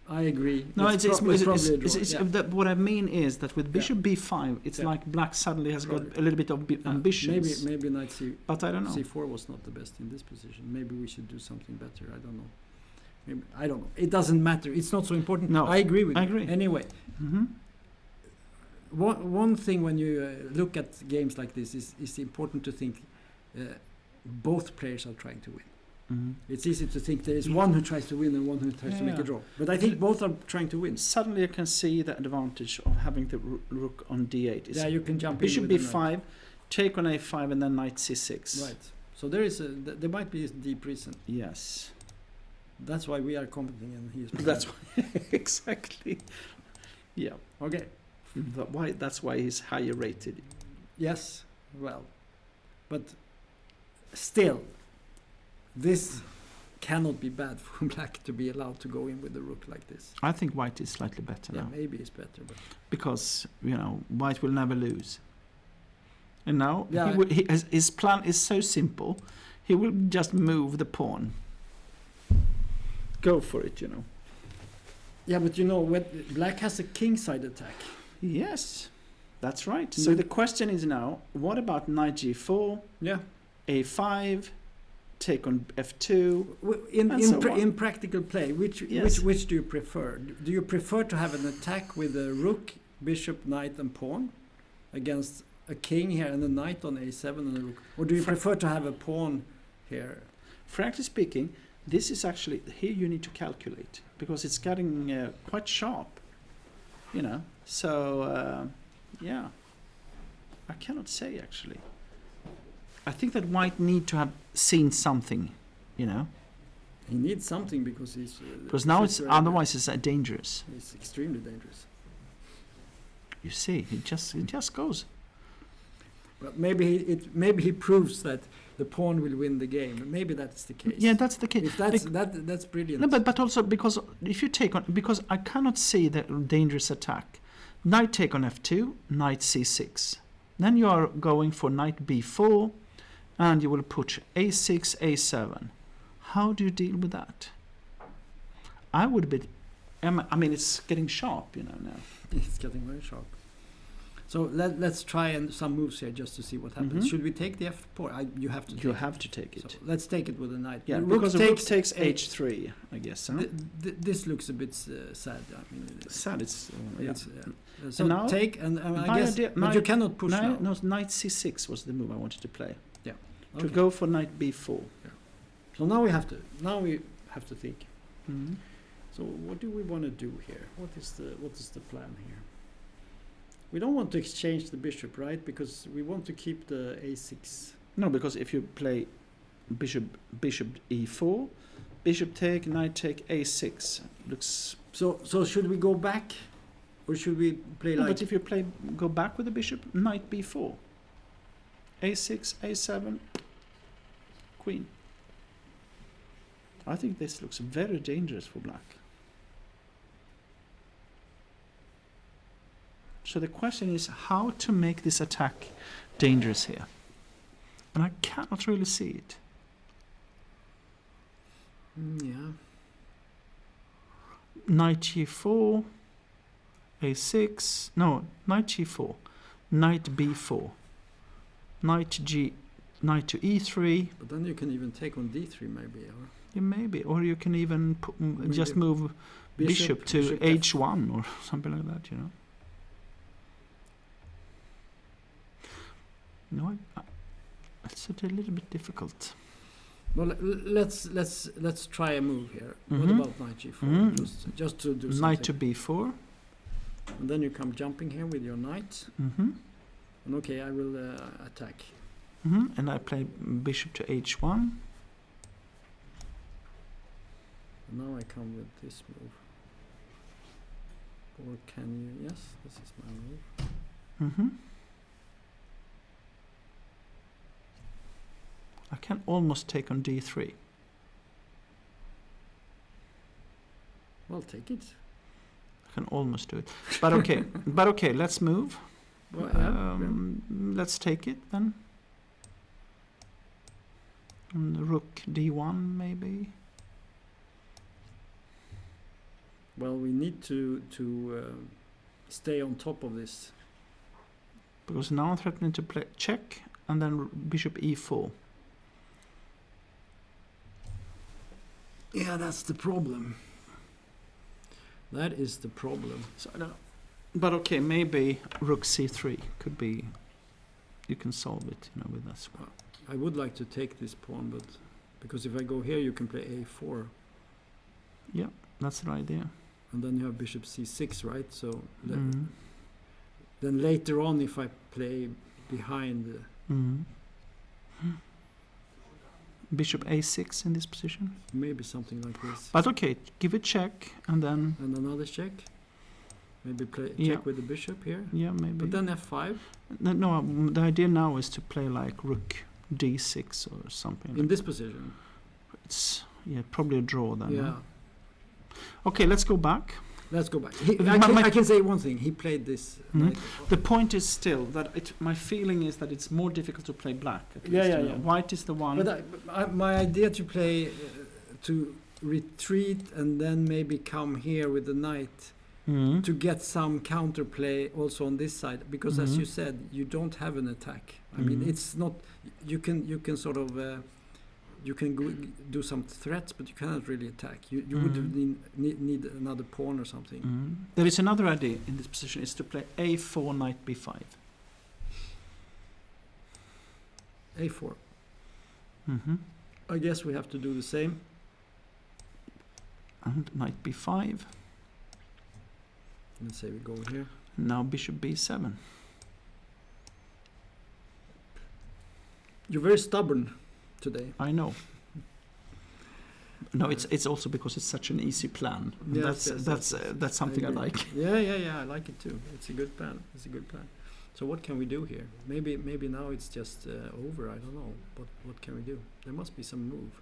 I agree. No, it's probably a draw. What I mean is that with bishop B5, it's like black suddenly has got a little bit of ambitions. Maybe knight C. But I don't know. C4 was not the best in this position. Maybe we should do something better. I don't know. Maybe, I don't know. It doesn't matter. It's not so important. No, I agree with you. I agree. Anyway, one thing when you look at games like this is important to think both players are trying to win. It's easy to think there is one who tries to win and one who tries to make a draw. But I think both are trying to win. Suddenly you can see the advantage of having the rook on D8. Yeah, you can jump bishop in with B5, take on A5 and then knight C6. Right. So there might be a deep reason. Yes. That's why we are commenting and he is That's why exactly. Yeah. Okay. That's why he's higher rated. Yes. Well. But still, this cannot be bad for black to be allowed to go in with the rook like this. I think white is slightly better now. Maybe it's better, but because white will never lose. And now Yeah. his plan is so simple. He will just move the pawn. Go for it, Yeah, but when black has a king side attack. Yes, that's right. So the question is now, what about knight G4? Yeah. A5, take on F2. In practical play, which do you prefer? Do you prefer to have an attack with a rook, bishop, knight, and pawn against a king here and a knight on A7 and a rook, or do you prefer to have a pawn here? Frankly speaking, this is actually here you need to calculate because it's getting quite sharp, So yeah, I cannot say actually. I think that white need to have seen something, He needs something because he's. Because now otherwise it's dangerous. It's extremely dangerous. You see, it just goes. But maybe he proves that the pawn will win the game. Maybe that's the case. Yeah, that's the case. If that's brilliant. No, but also because if you take on, because I cannot see the dangerous attack. Knight take on F2, knight C6. Then you are going for knight B4, and you will put A6, A7. How do you deal with that? I would be. I mean, it's getting sharp, now. It's getting very sharp. So let's try some moves here just to see what happens. Should we take the F4? You have to. You have to take it. So let's take it with a knight. Yeah, because the rook takes H3, I guess. Huh? This looks a bit sad. I mean, sad. It's so now take and I guess, but you cannot push now. No, knight C6 was the move I wanted to play. Yeah. To go for knight B4. Yeah. So now we have to think. So what do we want to do here? What is the plan here? We don't want to exchange the bishop, right? Because we want to keep the A6. No, because if you play bishop E4, bishop take, knight take A6, looks. So should we go back, or should we play like? But if you go back with the bishop, knight B4, A6, A7, queen. I think this looks very dangerous for black. So the question is how to make this attack dangerous here. And I cannot really see it. Yeah. Knight G4, A6, no, knight G4. knight b4, knight to e3. But then you can even take on d3 maybe, or Yeah, maybe, or you can even just move bishop to h1 or something like that, you know. No, it's a little bit difficult. Well, let's try a move here. What about knight g4? Just to do something. Knight to b4. And then you come jumping here with your knight. And okay, I will attack. And I play bishop to h1. And now I come with this move. Or can you? Yes, this is my move. I can almost take on d3. Well, take it. I can almost do it. But okay, let's move. Well, let's take it then. And rook d1 maybe. Well, we need to stay on top of this. Because now I'm threatening to play check and then bishop e4. Yeah, that's the problem. That is the problem. So I don't know. But okay, maybe rook c3 could be. You can solve it, you know, with that. Well, I would like to take this pawn, but because if I go here, you can play a4. Yeah, that's the idea. And then you have bishop c6, right? So then later on, if I play behind. Bishop a6 in this position. Maybe something like this. But okay, give it check and then. And another check. Maybe play check with the bishop here. Yeah, maybe. But then f5. No, the idea now is to play like rook d6 or something. In this position. It's probably a draw then. Yeah. Huh? Okay, let's go back. Let's go back. I can say one thing. He played this. The point is still that my feeling is that it's more difficult to play black. At least, Yeah. White is the one. But my idea to play to retreat and then maybe come here with the knight to get some counterplay also on this side, because as you said, you don't have an attack. I mean, it's not. You can sort of. You can do some threats, but you cannot really attack. You would need another pawn or something. There is another idea in this position, is to play a4, knight b5. a4. I guess we have to do the same. And knight b5. Let's say we go here. Now bishop b7. You're very stubborn today. I know. No, it's also because it's such an easy plan. Yes, that's something I like. Yeah. I like it too. It's a good plan. So what can we do here? Maybe now it's just over. I don't know. But what can we do? There must be some move.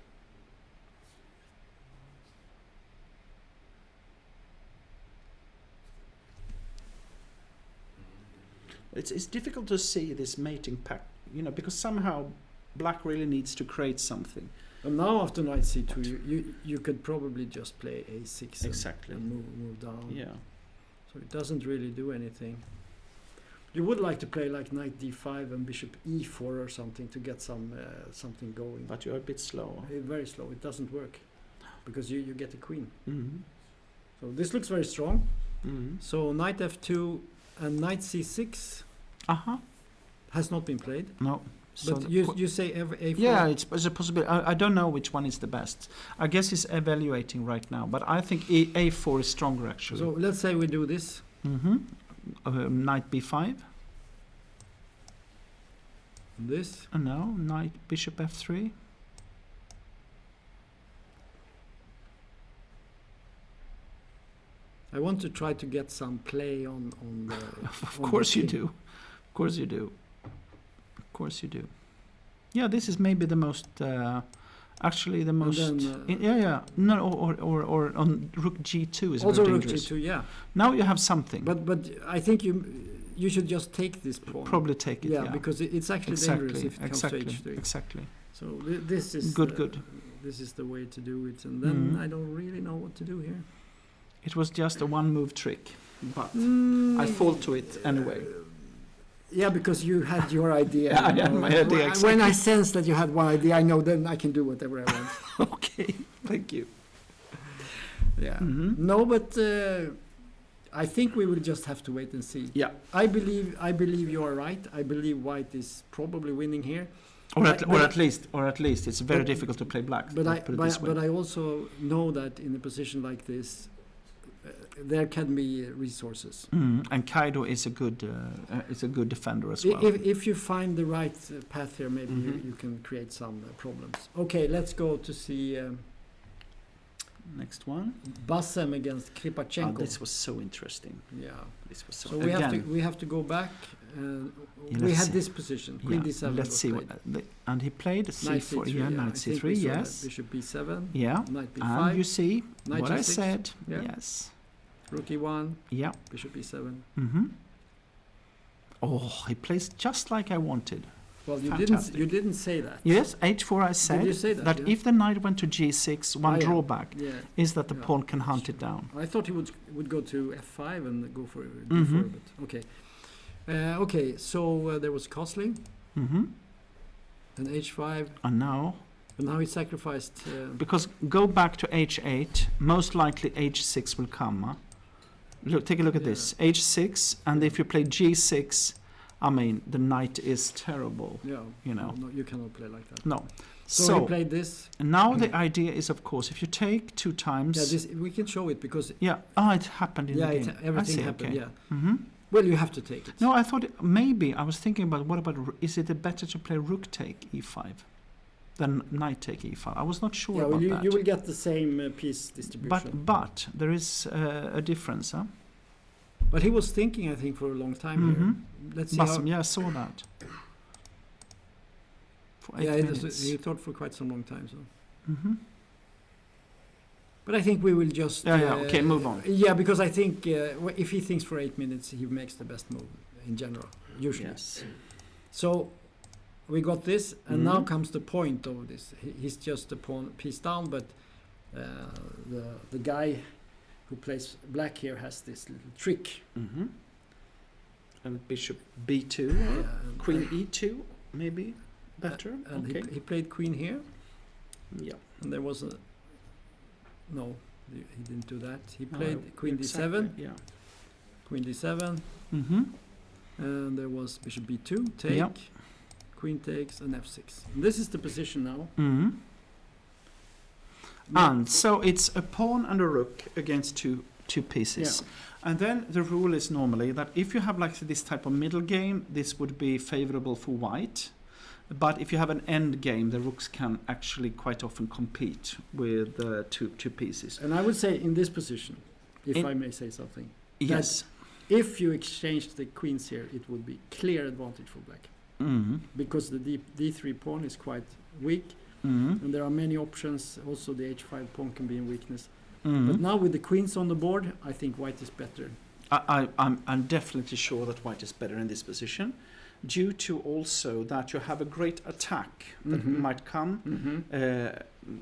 It's difficult to see this mating pack, because somehow black really needs to create something. And now after knight c2, you could probably just play a6 exactly. and move down. Yeah. So it doesn't really do anything. You would like to play like knight d5 and bishop e4 or something to get something going. But you're a bit slow. Very slow. It doesn't work because you get a queen. Mm-hmm. So this looks very strong. Mm-hmm. So knight f2 and knight c6 has not been played. No. So but you say a4? Yeah, it's a possibility. I don't know which one is the best. I guess he's evaluating right now, but I think a4 is stronger actually. So let's say we do this. Knight b5. This. And now knight bishop f3. I want to try to get some play on the. Of course you do. Of course you do. Of course you do. Yeah, this is maybe the most. Actually, the most. Then, No, or on rook g2 is also very rook dangerous. g2. Yeah. Now you have something. But I think you should just take this pawn. Probably take it. Yeah, because it's actually dangerous if it comes to h3. Exactly. So this is good. This is the way to do it, and then I don't really know what to do here. It was just a one-move trick, but I fall to it anyway. Yeah, because you had your idea. I had my idea, exactly. When I sense that you had one idea, I know then I can do whatever I want. Okay, thank you. Yeah. No, but I think we will just have to wait and see. Yeah. I believe you are right. I believe white is probably winning here. Or at least it's very difficult to play black. But I also know that in a position like this, there can be resources. And Kaido is a good defender as well. If you find the right path here, maybe you can create some problems. Okay, let's go to see next one. Bassem against Kripachenko. This was so interesting. Yeah, this was so we have to go back. We had this position. Queen D7. Let's see and he played C4. Yeah, knight C3. Yes. Bishop B7. Yeah. Knight B5. And you see knight what G6. I said. Yeah. Yes. Rook E1. Yeah. Bishop B7. Oh, he plays just like I wanted. Well, you didn't say that. Yes, H4 I said. Did you say that? If the knight went to G6, one drawback is that the pawn can hunt it down. I thought he would go to F5 and go for D4, but okay. Okay, so there was castling. And H5. And now he sacrificed. Because go back to H8, most likely H6 will come. Look, take a look at this. H6, and if you play G6, I mean, the knight is terrible. Yeah, you know. No, you cannot play like that. No. So he played this. And now the idea is, of course, if you take 2 times. Yeah, we can show it because. Yeah. it happened in the game. Everything happened. Okay. Yeah. Well, you have to take it. No, I thought I was thinking about is it better to play rook take E5 than knight take E5? I was not sure about that. You will get the same piece distribution. But there is a difference, huh? But he was thinking, I think, for a long time here. Let's see. Bassem, I saw that. For 8 minutes. He thought for quite some long time. So. But I think we will just... okay, move on. Yeah, because I think if he thinks for 8 minutes, he makes the best move in general, usually. Yes. So we got this, and now comes the point of this. He's just a piece down, but the guy who plays black here has this little trick. And bishop B2, queen E2, maybe better. And he played queen here. Yeah. And there was a... No, he didn't do that. He played queen D7. Yeah. Queen D7. And there was bishop B2, take. Yeah. Queen takes, and F6. And this is the position now. And so it's a pawn and a rook against two pieces. And then the rule is normally that if you have like this type of middle game, this would be favorable for white. But if you have an end game, the rooks can actually quite often compete with two pieces. And I would say in this position, if I may say something, yes, if you exchange the queens here, it would be clear advantage for black. Because the D3 pawn is quite weak, and there are many options. Also, the H5 pawn can be in weakness. But now with the queens on the board, I think white is better. I'm definitely sure that white is better in this position, due to also that you have a great attack that might come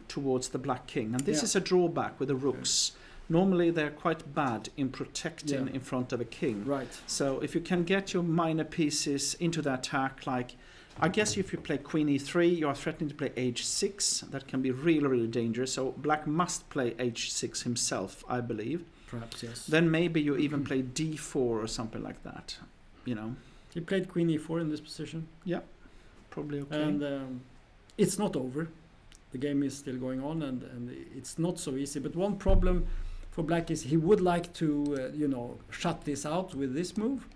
towards the black king. And this is a drawback with the rooks. Normally they're quite bad in protecting in front of a king. Right. So if you can get your minor pieces into the attack, like I guess if you play queen E3, you are threatening to play H6. That can be really, really dangerous. So black must play H6 himself, I believe. Perhaps, yes. Then maybe you even play D4 or something like that, you know. He played queen E4 in this position. Yeah, probably okay. And it's not over. The game is still going on, and it's not so easy. But one problem for black is he would like to, shut this out with this move.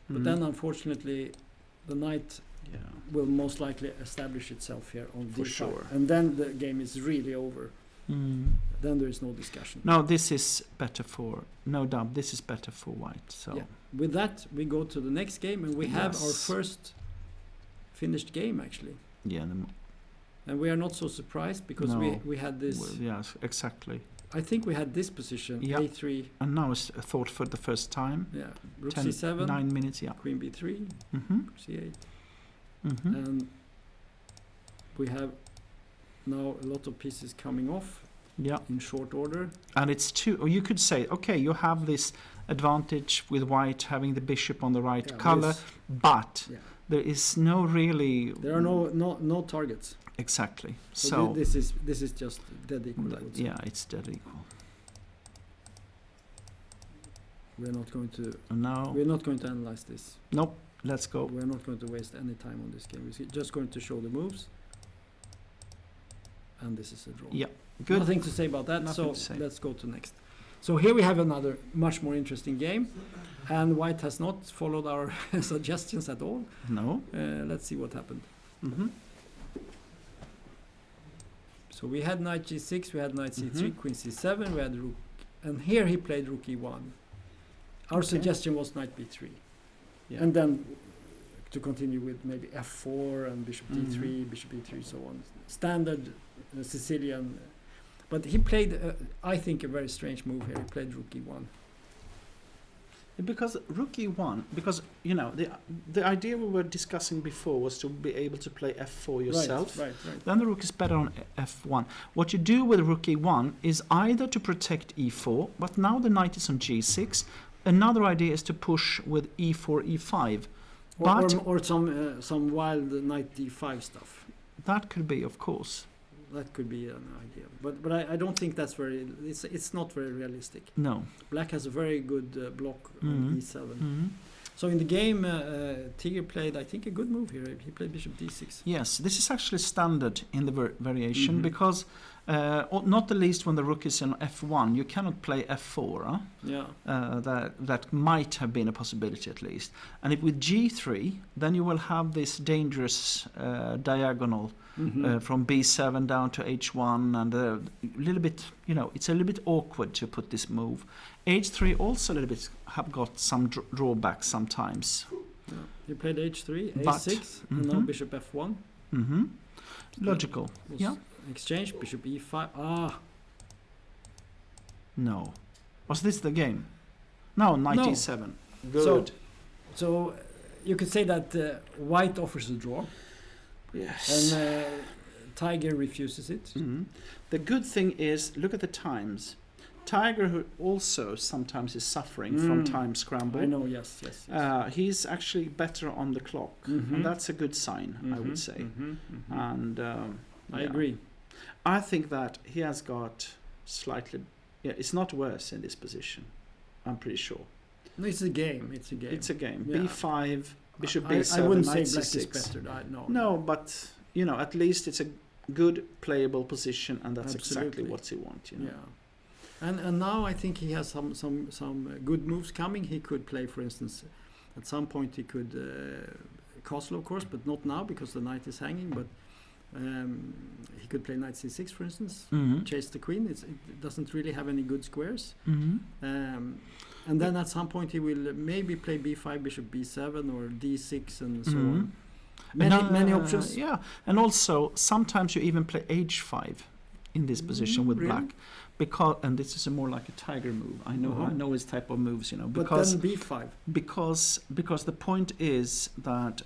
But then, unfortunately, the knight will most likely establish itself here on D5. Sure. And then the game is really over. Then there is no discussion. No, this is better this is better for white. So with that, we go to the next game, and we have our first finished game, actually. Yeah. And we are not so surprised, because we had this... Well, yes, exactly. I think we had this position, A3. And now it's thought for the first time. Yeah, rook C7. 9 minutes, Queen B3, C8. And we have now a lot of pieces coming off. Yeah. in short order. And it's two, or you could say, okay, you have this advantage with white having the bishop on the right color, but there is no really... There are no targets. Exactly. So this is just dead equal. Yeah, it's dead equal. We're not going to... No. We're not going to analyze this. Nope. Let's go. We're not going to waste any time on this game. We're just going to show the moves. And this is a draw. Yeah. Good. Nothing to say about that. Nothing so let's go to next. So here we have another much more interesting game. And white has not followed our suggestions at all. No. Let's see what happened. Mm-hmm. So we had knight g6, we had knight c3, queen c7, we had rook. And here he played rook e1. Our suggestion was knight b3. Yeah. And then to continue with maybe f4 and bishop d3, bishop e3, so on. Standard Sicilian. But he played, I think, a very strange move here. He played rook e1. Because rook e1, because, you know, the idea we were discussing before was to be able to play f4 yourself. Right. Then the rook is better on f1. What you do with rook e1 is either to protect e4, but now the knight is on g6. Another idea is to push with e4, e5. Or some wild knight d5 stuff. That could be, of course. That could be an idea, but I don't think that's very. It's not very realistic. No. Black has a very good block on e7. So in the game, Tiger played, I think, a good move here. He played bishop d6. Yes, this is actually standard in the variation because, not the least when the rook is on f1, you cannot play f4. Huh? Yeah. That might have been a possibility at least. And if with g3, then you will have this dangerous diagonal from b7 down to h1, and a little bit, you know, it's a little bit awkward to put this move. h3 also a little bit have got some drawbacks sometimes. Yeah. You played h3, a6, and now bishop f1. Logical. Yeah. Exchange, bishop e5. No. Was this the game? No, knight e7. Good. So you could say that white offers a draw. Yes. And Tiger refuses it. The good thing is, look at the times. Tiger, who also sometimes is suffering from time scramble. I know, yes. He's actually better on the clock, and that's a good sign, I would say. And I agree. I think that he has got slightly. Yeah, it's not worse in this position. I'm pretty sure. No, it's a game. Yeah. B5, bishop b7. I wouldn't say knight black c6. is better. No, but you know, at least it's a good playable position, and that's Absolutely. exactly what he wants. You know? Yeah. And now I think he has some good moves coming. He could play, for instance, at some point he could castle, of course, but not now because the knight is hanging. But he could play knight c6, for instance, chase the queen. It doesn't really have any good squares. And then at some point he will maybe play b5, bishop b7, or d6, and so on. Many options. Yeah, and also sometimes you even play h5 in this position with really? black, because, and this is a more like a Tiger move. I know his type of moves, you know. Because, but then b5. Because the point is that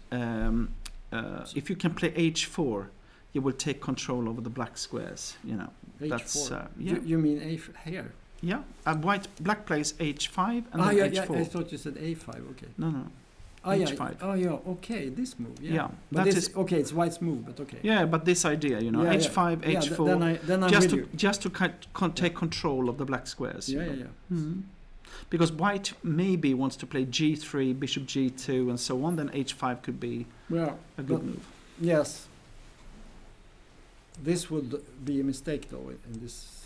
if you can play h4, you will take control over the black squares. You know. h4. That's you mean here? Yeah, black plays h5 and then h4. I thought you said a5. Okay. No. h5. Okay, this move. Yeah. But this is okay. It's white's move, but okay. Yeah, but this idea, you know, h5, h4, then I'm just to take control of the black squares. Because white maybe wants to play g3, bishop g2, and so on. Then h5 could be a good move. Yes. This would be a mistake, though, in this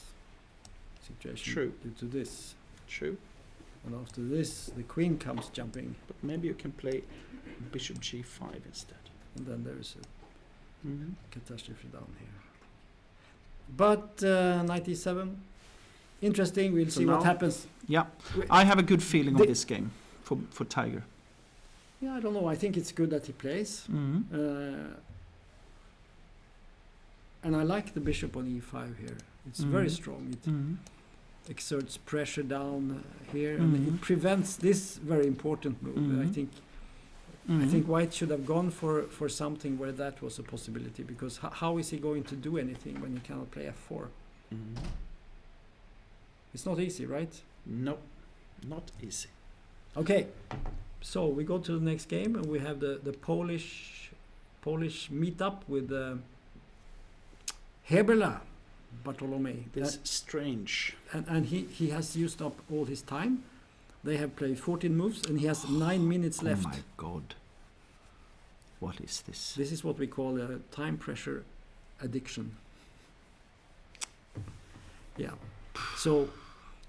situation. True. Due to this. True. And after this, the queen comes jumping. But maybe you can play bishop g5 instead. And then there is a catastrophe down here. But knight e7, interesting. We'll see what happens. Yeah, I have a good feeling of this game for Tiger. Yeah, I don't know. I think it's good that he plays. And I like the bishop on e5 here. It's very strong. It exerts pressure down here, and it prevents this very important move. I think white should have gone for something where that was a possibility, because how is he going to do anything when he cannot play f4? It's not easy, right? No, not easy. Okay, so we go to the next game, and we have the Polish meetup with Heberla Bartolomé. This strange. And he has used up all his time. They have played 14 moves, and he has 9 minutes left. Oh my God. What is this? This is what we call a time pressure addiction. Yeah. So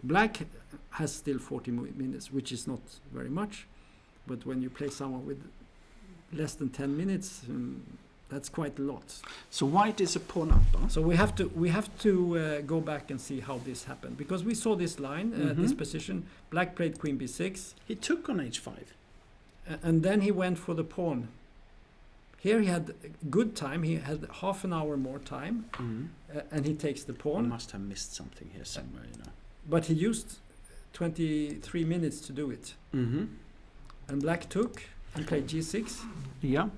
Black has still 40 minutes, which is not very much. But when you play someone with less than 10 minutes, that's quite a lot. So White is a pawn up. Huh? So we have to go back and see how this happened, because we saw this line, this position. Black played Queen B6. He took on H5. And then he went for the pawn. Here he had good time. He had half an hour more time, and he takes the pawn. I must have missed something here somewhere, you know. But he used 23 minutes to do it. And Black took and played G6. Yeah.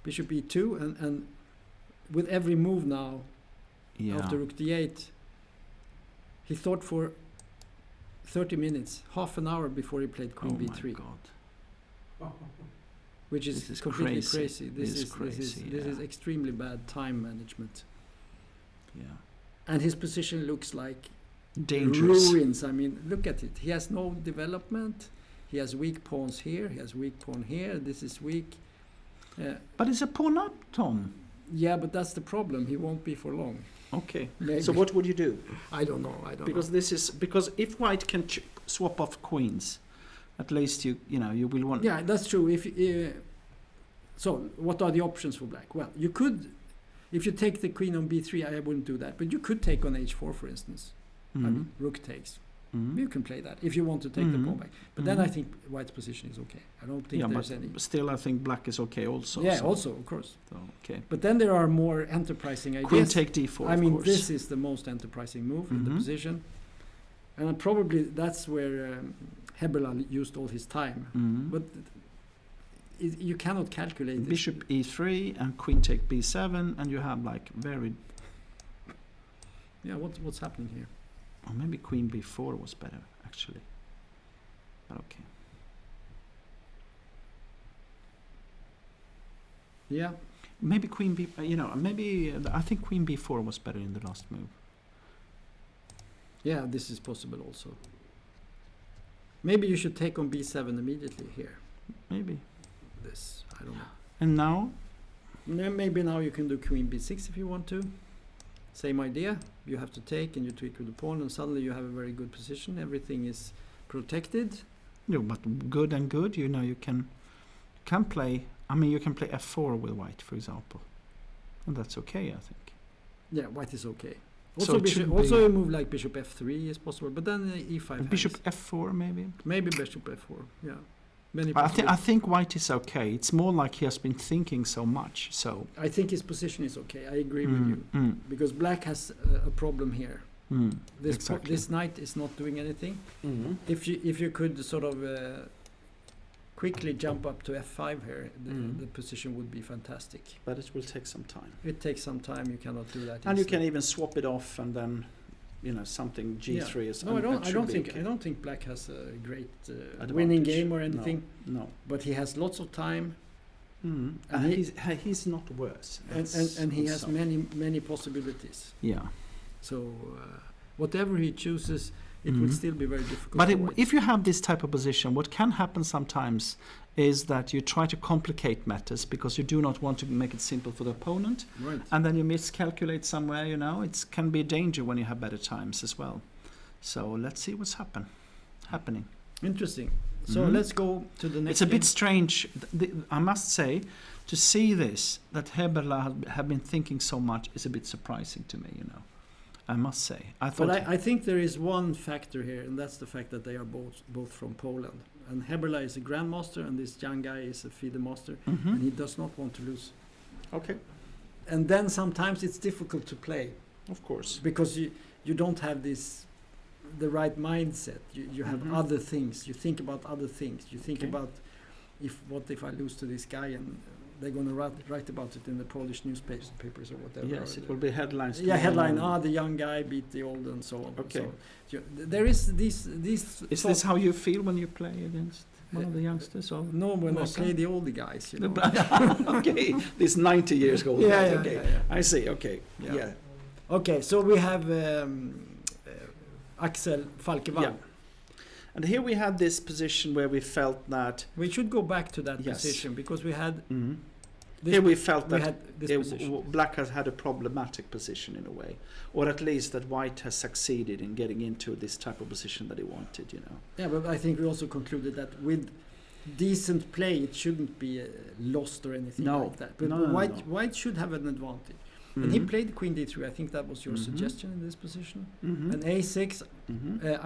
Bishop E2, and with every move now, after Rook D8, he thought for 30 minutes, half an hour before he played Queen B3. Oh my God. Which is completely crazy. This is yeah. extremely bad time management. Yeah. And his position looks like dangerous. Ruins. I mean, look at it. He has no development. He has weak pawns here. He has weak pawn here. This is weak. But it's a pawn up, Tom. Yeah, but that's the problem. He won't be for long. Okay. Maybe. So what would you do? I don't know. Because if White can swap off queens, at least you will want. Yeah, that's true. So what are the options for Black? Well, you could, if you take the queen on B3, I wouldn't do that. But you could take on H4, for instance. I mean, Rook takes. You can play that if you want to take the pawn back. But then I think White's position is okay. I don't think there's any. Still, I think Black is okay also. Yeah, also, of course. So, okay. But then there are more enterprising ideas. Queen take D4, I mean, course. this is the most enterprising move in the position. And probably that's where Heberla used all his time. But you cannot calculate Bishop E3 and Queen take B7, and you have like very... Yeah, what's happening here? Or maybe Queen B4 was better, actually. But okay. Yeah. Maybe Queen B... I think Queen B4 was better in the last move. Yeah, this is possible also. Maybe you should take on B7 immediately here. Maybe. This, I don't know. And now? Maybe now you can do Queen B6 if you want to. Same idea. You have to take and you tweak with the pawn, and suddenly you have a very good position. Everything is protected. No, but good and good. You can play... I mean, you can play F4 with White, for example. And that's okay, I think. Yeah, White is okay. So Also a move like Bishop F3 is possible, but then E5. Bishop F4 maybe. Maybe Bishop F4. Yeah. I think White is okay. It's more like he has been thinking so much. So I think his position is okay. I agree with you because Black has a problem here. This knight is not doing anything. If you could sort of quickly jump up to F5 here, the position would be fantastic. But it will take some time. It takes some time. You cannot do that. And you can even swap it off, and then something G3 is. No, I don't think Black has a great winning game or anything. No. But he has lots of time. And he's not worse. And he has many possibilities. Yeah. So whatever he chooses, it will still be very difficult. But if you have this type of position, what can happen sometimes is that you try to complicate matters because you do not want to make it simple for the opponent. Right. And then you miscalculate somewhere, it can be a danger when you have better times as well. So let's see what's happening. Interesting. So let's go to the next It's a game. bit strange, I must say, to see this, that Heberla have been thinking so much is a bit surprising to me, I must say. I think there is one factor here, and that's the fact that they are both from Poland. And Heberla is a grandmaster, and this young guy is a FIDE master, and he does not want to lose. Okay. And then sometimes it's difficult to play. Of course. Because you don't have the right mindset. You have other things. You think about other things. You think about what if I lose to this guy, and they're going to write about it in the Polish newspapers or whatever. Yes, it will be headlines. Yeah, headline. The young guy beat the old and so on. Okay. So there is these. Is this how you feel when you play against one of the youngsters? Or no, when I play the older guys. You know. Okay, these 90 years old guys. Yeah, okay, yeah. I see. Okay, yeah. Okay, so we have Axel Falkevall. Yeah. And here we had this position where we felt that we should go back to that position because we had. Here we felt that position. Black has had a problematic position in a way, or at least that White has succeeded in getting into this type of position that he wanted. You know. Yeah, but I think we also concluded that with decent play, it shouldn't be lost or anything like that. But White should have an advantage. And he played Queen D3. I think that was your suggestion in this position. And A6,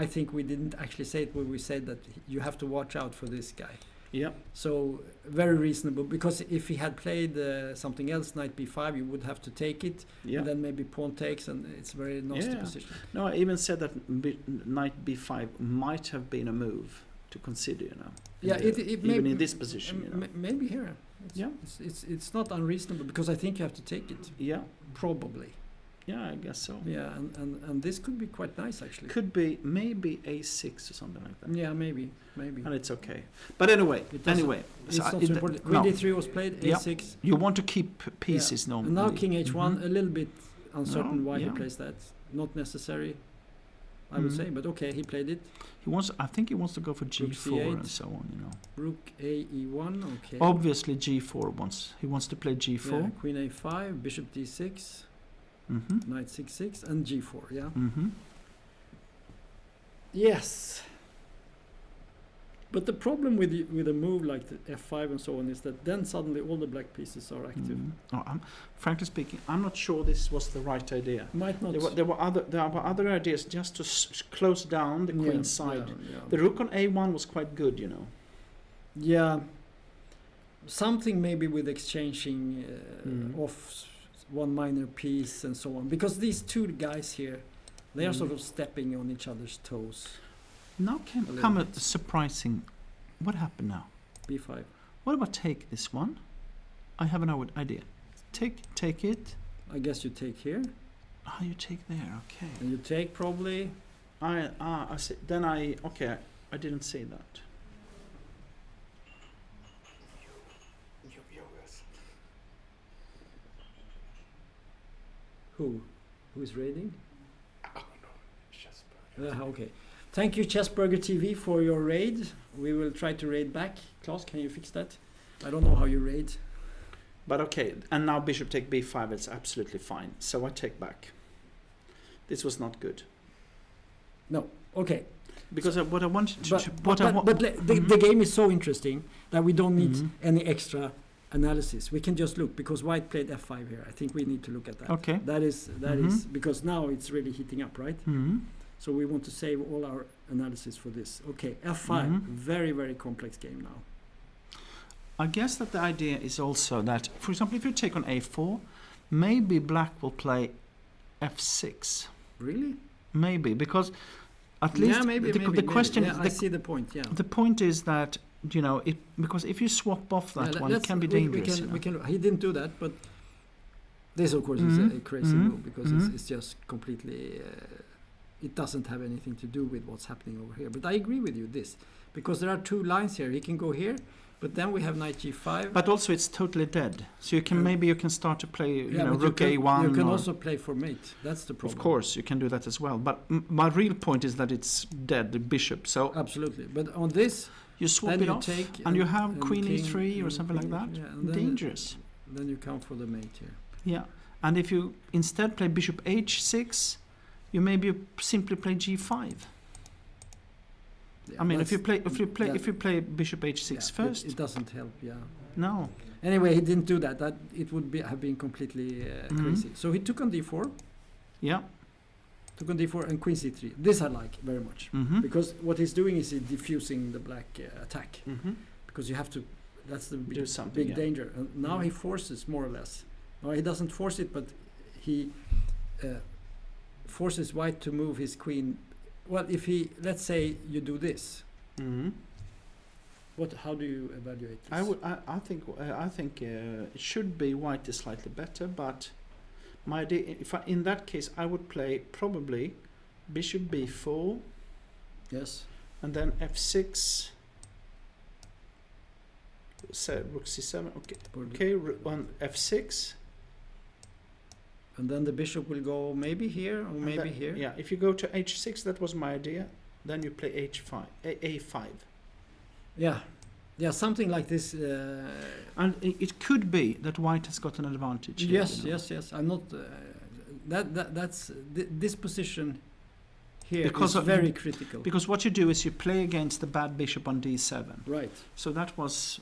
I think we didn't actually say it, but we said that you have to watch out for this guy. Yeah. So very reasonable, because if he had played something else, Knight B5, you would have to take it, and then maybe pawn takes, and it's a very nasty position. No, I even said that Knight B5 might have been a move to consider, you know. Yeah, even in this position, you know. Maybe here. It's not unreasonable, because I think you have to take it. Yeah. Probably. Yeah, I guess so. Yeah, and this could be quite nice, actually. Could be maybe A6 or something like that. Yeah, maybe. And it's okay. But anyway. It's not so important. Queen D3 was played, A6. You want to keep pieces normally. And now King H1, a little bit uncertain why he plays that. Not necessary, I would say, but okay, he played it. I think he wants to go for G4 and so on, you know. Rook A E1, okay. Obviously G4 he wants to play G4. Yeah, Queen A5, Bishop D6. Knight 6/6 and G4, yeah. Yes. But the problem with a move like the F5 and so on is that then suddenly all the black pieces are active. Frankly speaking, I'm not sure this was the right idea. Might not. There were other ideas just to close down the queen's side. Yeah. The rook on A1 was quite good, you know. Yeah. Something maybe with exchanging off one minor piece and so on, because these two guys here, they are sort of stepping on each other's toes. Now come a surprising. What happened now? B5. What about take this one? I have an idea. Take it. I guess you take here. You take there. Okay. And you take probably. I see. Then I didn't say that. Who is raiding? Oh no, Jesper. Okay. Thank you, Chessburger TV, for your raid. We will try to raid back. Klaus, can you fix that? I don't know how you raid. But okay, and now Bishop take B5. It's absolutely fine. So I take back. This was not good. No. Okay. Because what I wanted to. But the game is so interesting that we don't need any extra analysis. We can just look, because White played F5 here. I think we need to look at that. Okay. That is because now it's really heating up, right? So we want to save all our analysis for this. Okay, F5, very, very complex game now. I guess that the idea is also that, for example, if you take on A4, maybe Black will play F6. Really? Maybe, because at least the question is. I see the point. Yeah. The point is that, you know, because if you swap off that one, it can be dangerous. We can. He didn't do that, but this, of course, is a crazy move, because it's just completely. It doesn't have anything to do with what's happening over here. But I agree with you, because there are two lines here. He can go here, but then we have Knight G5. But also it's totally dead. So you can maybe start to play, Rook A1. You can also play for mate. That's the problem. Of course, you can do that as well. But my real point is that it's dead, the bishop. So absolutely. But on this, you swap it off, and you have Queen E3 or something like that. Yeah, dangerous. Then you come for the mate here. Yeah, and if you instead play Bishop H6. You maybe simply play G5. Yeah, I mean, if you play Bishop H6 first, it doesn't help. Yeah. No. Anyway, he didn't do that. That it would have been completely crazy. So he took on D4. Yeah. Took on D4 and Queen C3. This I like very much, because what he's doing is he's diffusing the black attack. Because you have to. That's the big danger. And now he forces more or less. No, he doesn't force it, but he. Forces White to move his queen. Well, if let's say you do this, How do you evaluate this? I think it should be white is slightly better, but my idea, in that case, I would play probably bishop b4. Yes. And then f6. Rook c7. Okay. On f6. And then the bishop will go maybe here or maybe here. Yeah. If you go to h6, that was my idea. Then you play a5. Yeah, something like this. And it could be that white has got an advantage here, yes. I'm not. That's this position here because is very critical. Because what you do is you play against the bad bishop on d7. Right. So that was,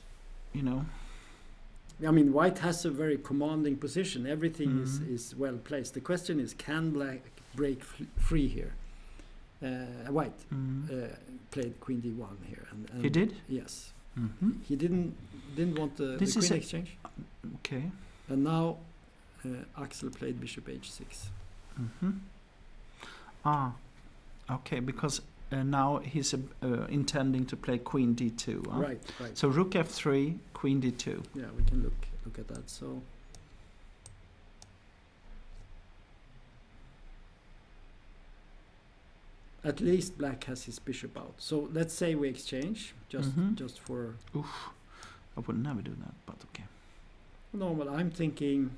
I mean, white has a very commanding position. Everything is well placed. The question is, can black break free here? White played queen d1 here, and he did. Yes, he didn't want the queen exchange. Okay. And now Axel played bishop h6. Okay, because now he's intending to play queen d2. Right. So rook f3, queen d2. Yeah, we can look at that. So. At least black has his bishop out. So let's say we exchange just for. Oof, I would never do that, but okay. No, but I'm thinking,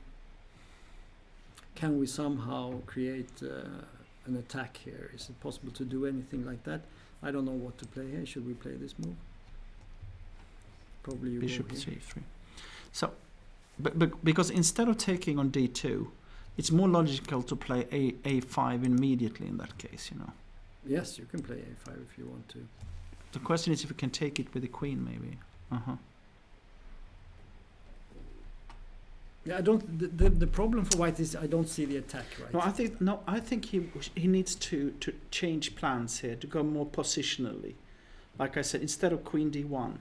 can we somehow create an attack here? Is it possible to do anything like that? I don't know what to play here. Should we play this move? Probably you bishop go here. c3. So, but because instead of taking on d2, it's more logical to play a5 immediately in that case, Yes, you can play a5 if you want to. The question is if you can take it with the queen, maybe. Yeah, I don't. The problem for white is I don't see the attack right. I think he needs to change plans here to go more positionally. Like I said, instead of queen d1,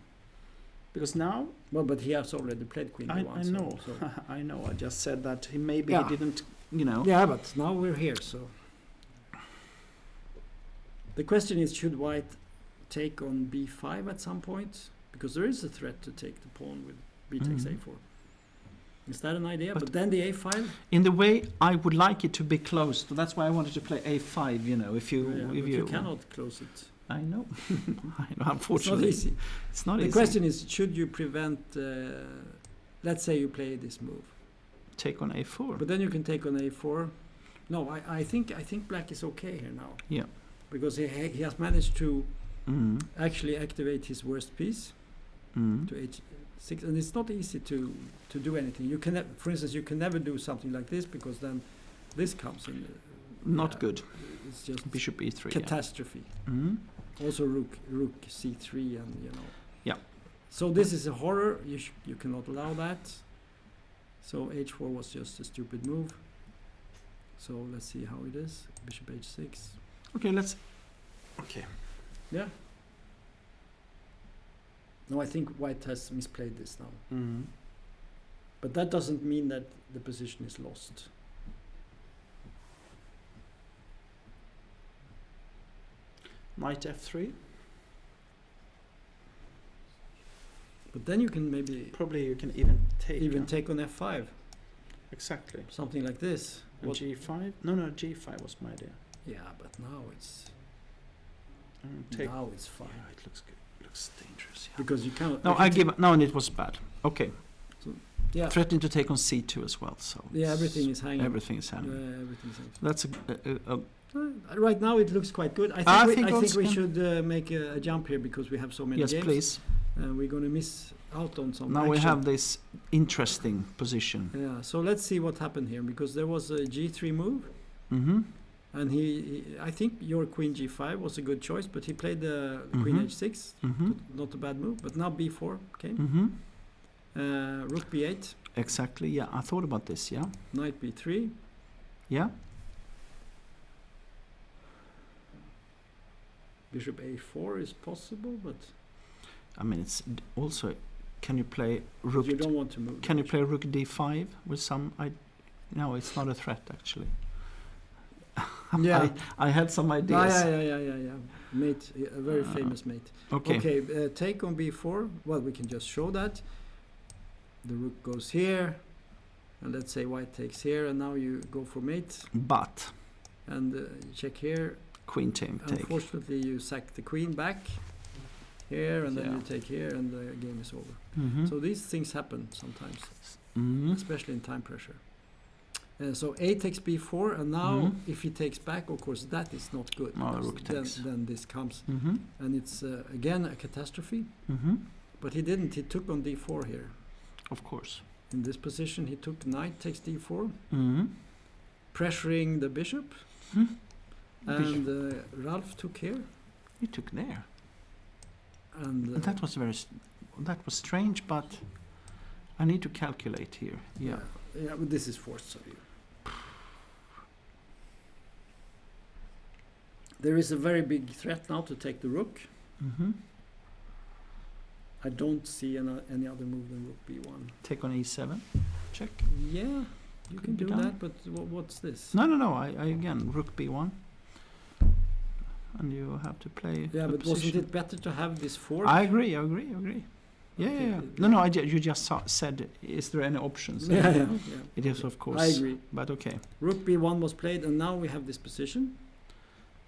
because now. Well, but he has already played queen d1. I know. So. I know. I just said that he didn't. Yeah, but now we're here, so. The question is, should white take on b5 at some point? Because there is a threat to take the pawn with b takes a4. Is that an idea? But then the a5? In the way I would like it to be closed. So that's why I wanted to play a5, if you cannot close it. I know. Unfortunately. It's not easy. It's not easy. The question is, should you prevent, let's say you play this move. Take on a4. But then you can take on a4. No, I think black is okay here now. Yeah. Because he has managed to actually activate his worst piece to h6, and it's not easy to do anything. You can, for instance, you can never do something like this because then this comes in. Not good. It's just bishop e3. Catastrophe. Yeah. Also rook c3, and Yeah. So this is a horror. You cannot allow that. So h4 was just a stupid move. So let's see how it is. Bishop h6. Okay. Yeah. No, I think white has misplayed this now. But that doesn't mean that the position is lost. Knight f3. But then you can maybe probably you can even take on f5. Exactly. Something like this. And g5? No, g5 was my idea. Yeah, but now it's now it's fine. Yeah, it looks good. It looks dangerous. Yeah. Because you cannot. No, and it was bad. Okay. So, yeah. Threatening to take on c2 as well. So yeah, everything is hanging. Everything is hanging. Everything's hanging. That's right now it looks quite good. I think we should make a jump here because we have so many games. Yes, please. We're going to miss out on some. Now action. we have this interesting position. Yeah. So let's see what happened here because there was a g3 move. And I think your queen g5 was a good choice, but he played the queen h6, not a bad move. But now b4 came. Rook b8. Exactly. Yeah, I thought about this. Yeah. Knight b3. Yeah. Bishop a4 is possible, but I mean it's also. Can you play rook? You don't want to move. Can you play rook d5 with some? No, it's not a threat actually. Yeah. I had some ideas. Yeah. Mate, a very famous mate. Okay. Take on b4. Well, we can just show that. The rook goes here, and let's say white takes here, and now you go for mate. But. And check here. Queen take. Unfortunately, you sack the queen back here, and then you take here, and the game is over. So these things happen sometimes, especially in time pressure. So A takes b4, and now if he takes back, of course, that is not good. Rook takes. Then this comes, and it's again a catastrophe. But he didn't. He took on d4 here. Of course. In this position, he took knight takes d4, pressuring the bishop. And Ralph took here. He took there. And that was that was strange, but I need to calculate here. Yeah, but this is forced of you. There is a very big threat now to take the rook. I don't see any other move than rook b1. Take on e7. Check. Yeah, you can do that, but what's this? No. I again, rook b1. And you have to play. Yeah, but wasn't it better to have this fork? I agree. Yeah. No. You just said, is there any options? Yeah. It is, of course. I agree. But okay. Rook b1 was played, and now we have this position.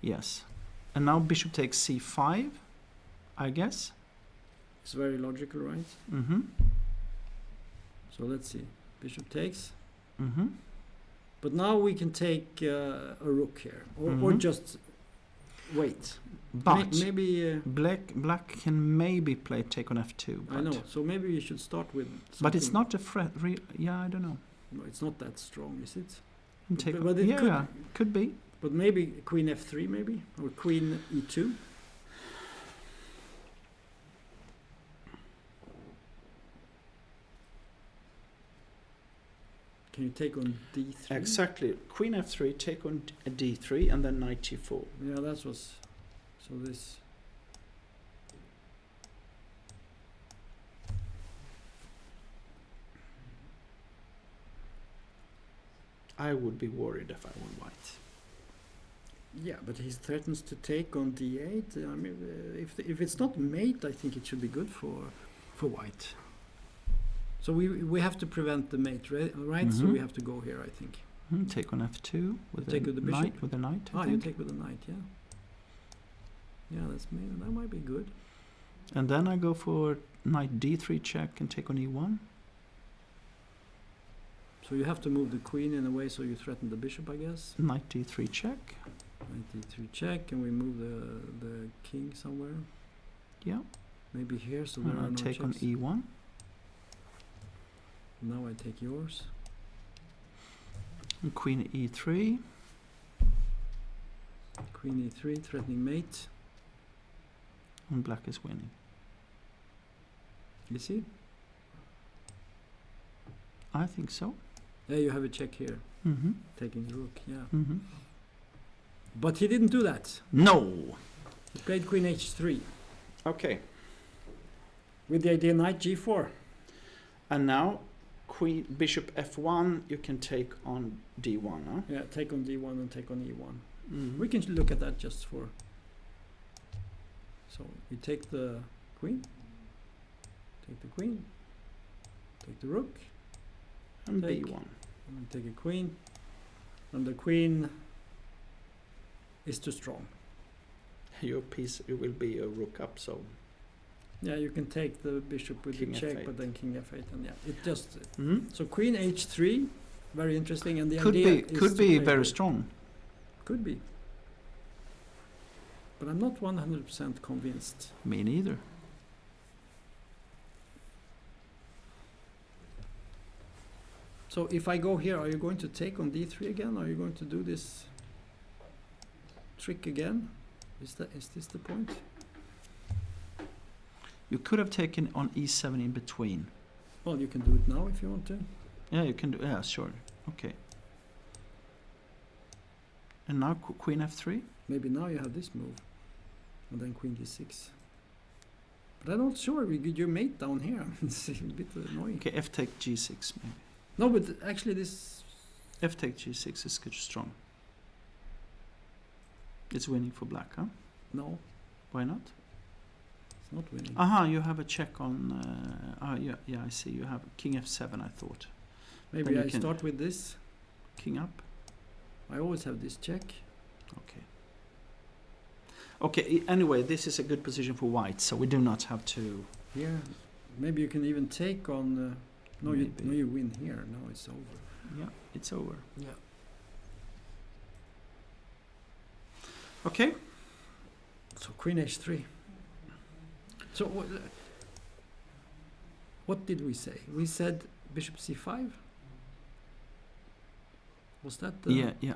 Yes. And now bishop takes c5, I guess. It's very logical, right? So let's see. Bishop takes. But now we can take a rook here, or just wait. But maybe black can maybe play take on f2. I know. So maybe you should start with. But it's not a threat. Yeah, I don't know. No, it's not that strong, is it? But it could be. But maybe queen f3, maybe, or queen e2. Can you take on d3? Exactly. Queen f3, take on d3, and then knight g4. Yeah, that was... So this... I would be worried if I were white. Yeah, but he threatens to take on d8. I mean, if it's not mate, I think it should be good for white. So we have to prevent the mate, right? So we have to go here, I think. Take on f2 with the bishop. Knight, with the knight. You take with the knight, yeah. Yeah, that might be good. And then I go for knight d3 check and take on e1. So you have to move the queen in a way so you threaten the bishop, I guess. Knight d3 check. Knight d3 check, and we move the king somewhere. Yeah. Maybe here, so there are no take checks. on e1. Now I take yours. And queen e3. Queen e3, threatening mate. And black is winning. You see? I think so. Yeah, you have a check here. Taking the rook, yeah. But he didn't do that. No! He played queen h3. Okay. With the idea knight g4. And now bishop f1, you can take on d1, huh? Yeah, take on d1 and take on e1. We can look at that just for... So we take the queen, take the queen, take the rook, and b1. And we take a queen, and the queen is too strong. Your piece will be a rook up, so... Yeah, you can take the bishop with king the check, f8. but then king f8, and yeah, it just... So queen h3, very interesting, and the could idea could be very strong. Could be. But I'm not 100% convinced. Me neither. So if I go here, are you going to take on d3 again? Are you going to do this trick again? Is this the point? You could have taken on e7 in between. Well, you can do it now if you want to. Yeah, you can do. Yeah, sure. Okay. And now queen f3. Maybe now you have this move, and then queen d6. But I'm not sure. We get your mate down here. It's a bit annoying. Okay, f take g6 maybe. No, but actually this... F take g6 is good, strong. It's winning for black, huh? No, Why not? it's not winning. Aha, you have a check on... yeah, I see. You have king f7, I thought. Maybe then I you can- start with this. King up. I always have this check. Okay. Okay, anyway, this is a good position for white, so we do not have to... Here, maybe you can even take on... no, Maybe. you win here. No, it's over. Yeah, it's over. Yeah. Okay. So queen h3. So what did we say? We said bishop c5. Was that the... Yeah.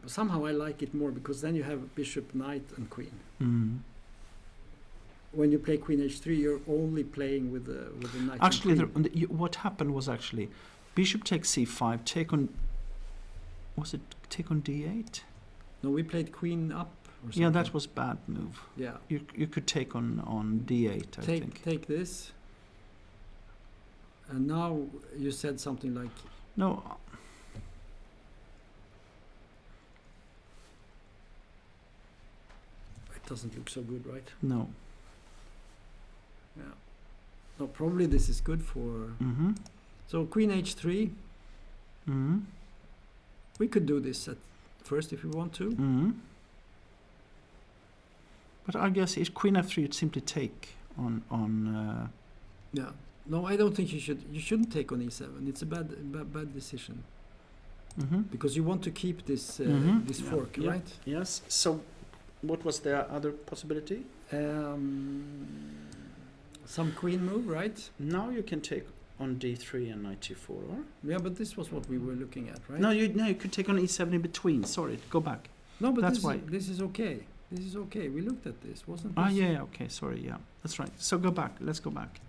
Somehow I like it more because then you have bishop, knight, and queen. Mm. When you play queen h3, you're only playing with the knight. Actually, and queen. what happened was actually bishop takes c5, take on... Was it take on d8? No, we played queen up. Or something. Yeah, that was bad move. Yeah. You could take on d8, I think. Take this. And now you said something like... No, It doesn't look so good, right? no. Yeah. No, probably this is good for... Mm-hmm. So queen h3. Mm-hmm. We could do this at first if we want to. Mm-hmm. But I guess if queen f3, you'd simply take on Yeah. No, I don't think you should. You shouldn't take on e7. It's a bad decision mm-hmm. because you want to keep this Mhm. this Yeah. fork, Yeah. right? Yes. So, what was the other possibility? Some queen move, right? Now you can take on d3 and knight g4, or? Yeah, but this was what we were looking at, right? No, you could take on e7 in between. Sorry, go back. No, but that's this why. this is okay. This is okay. We looked at this, wasn't this? Ah, yeah, okay, sorry, yeah, that's right. So go back. Let's go back.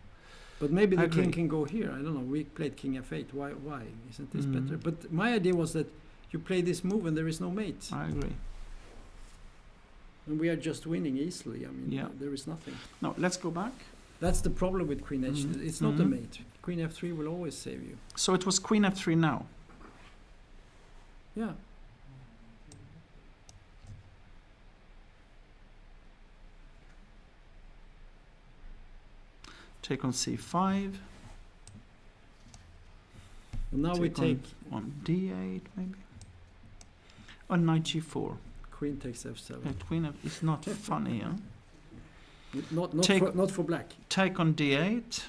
But maybe I the king agree. can go here. I don't know. We played king f8. Why? Isn't this Mhm. better? But my idea was that you play this move and there is no mate. I agree. And we are just winning easily. I mean, Yeah. there is nothing. No, let's go back. That's the problem with queen h3. Mhm. It's not a Mhm. mate. Queen f3 will always save you. So it was queen f3 now. Yeah. Take on c5. And now we take on d8 maybe. On knight g4. queen takes f7. Yeah, queen f is not funny, huh? Not not for black. Take on d8.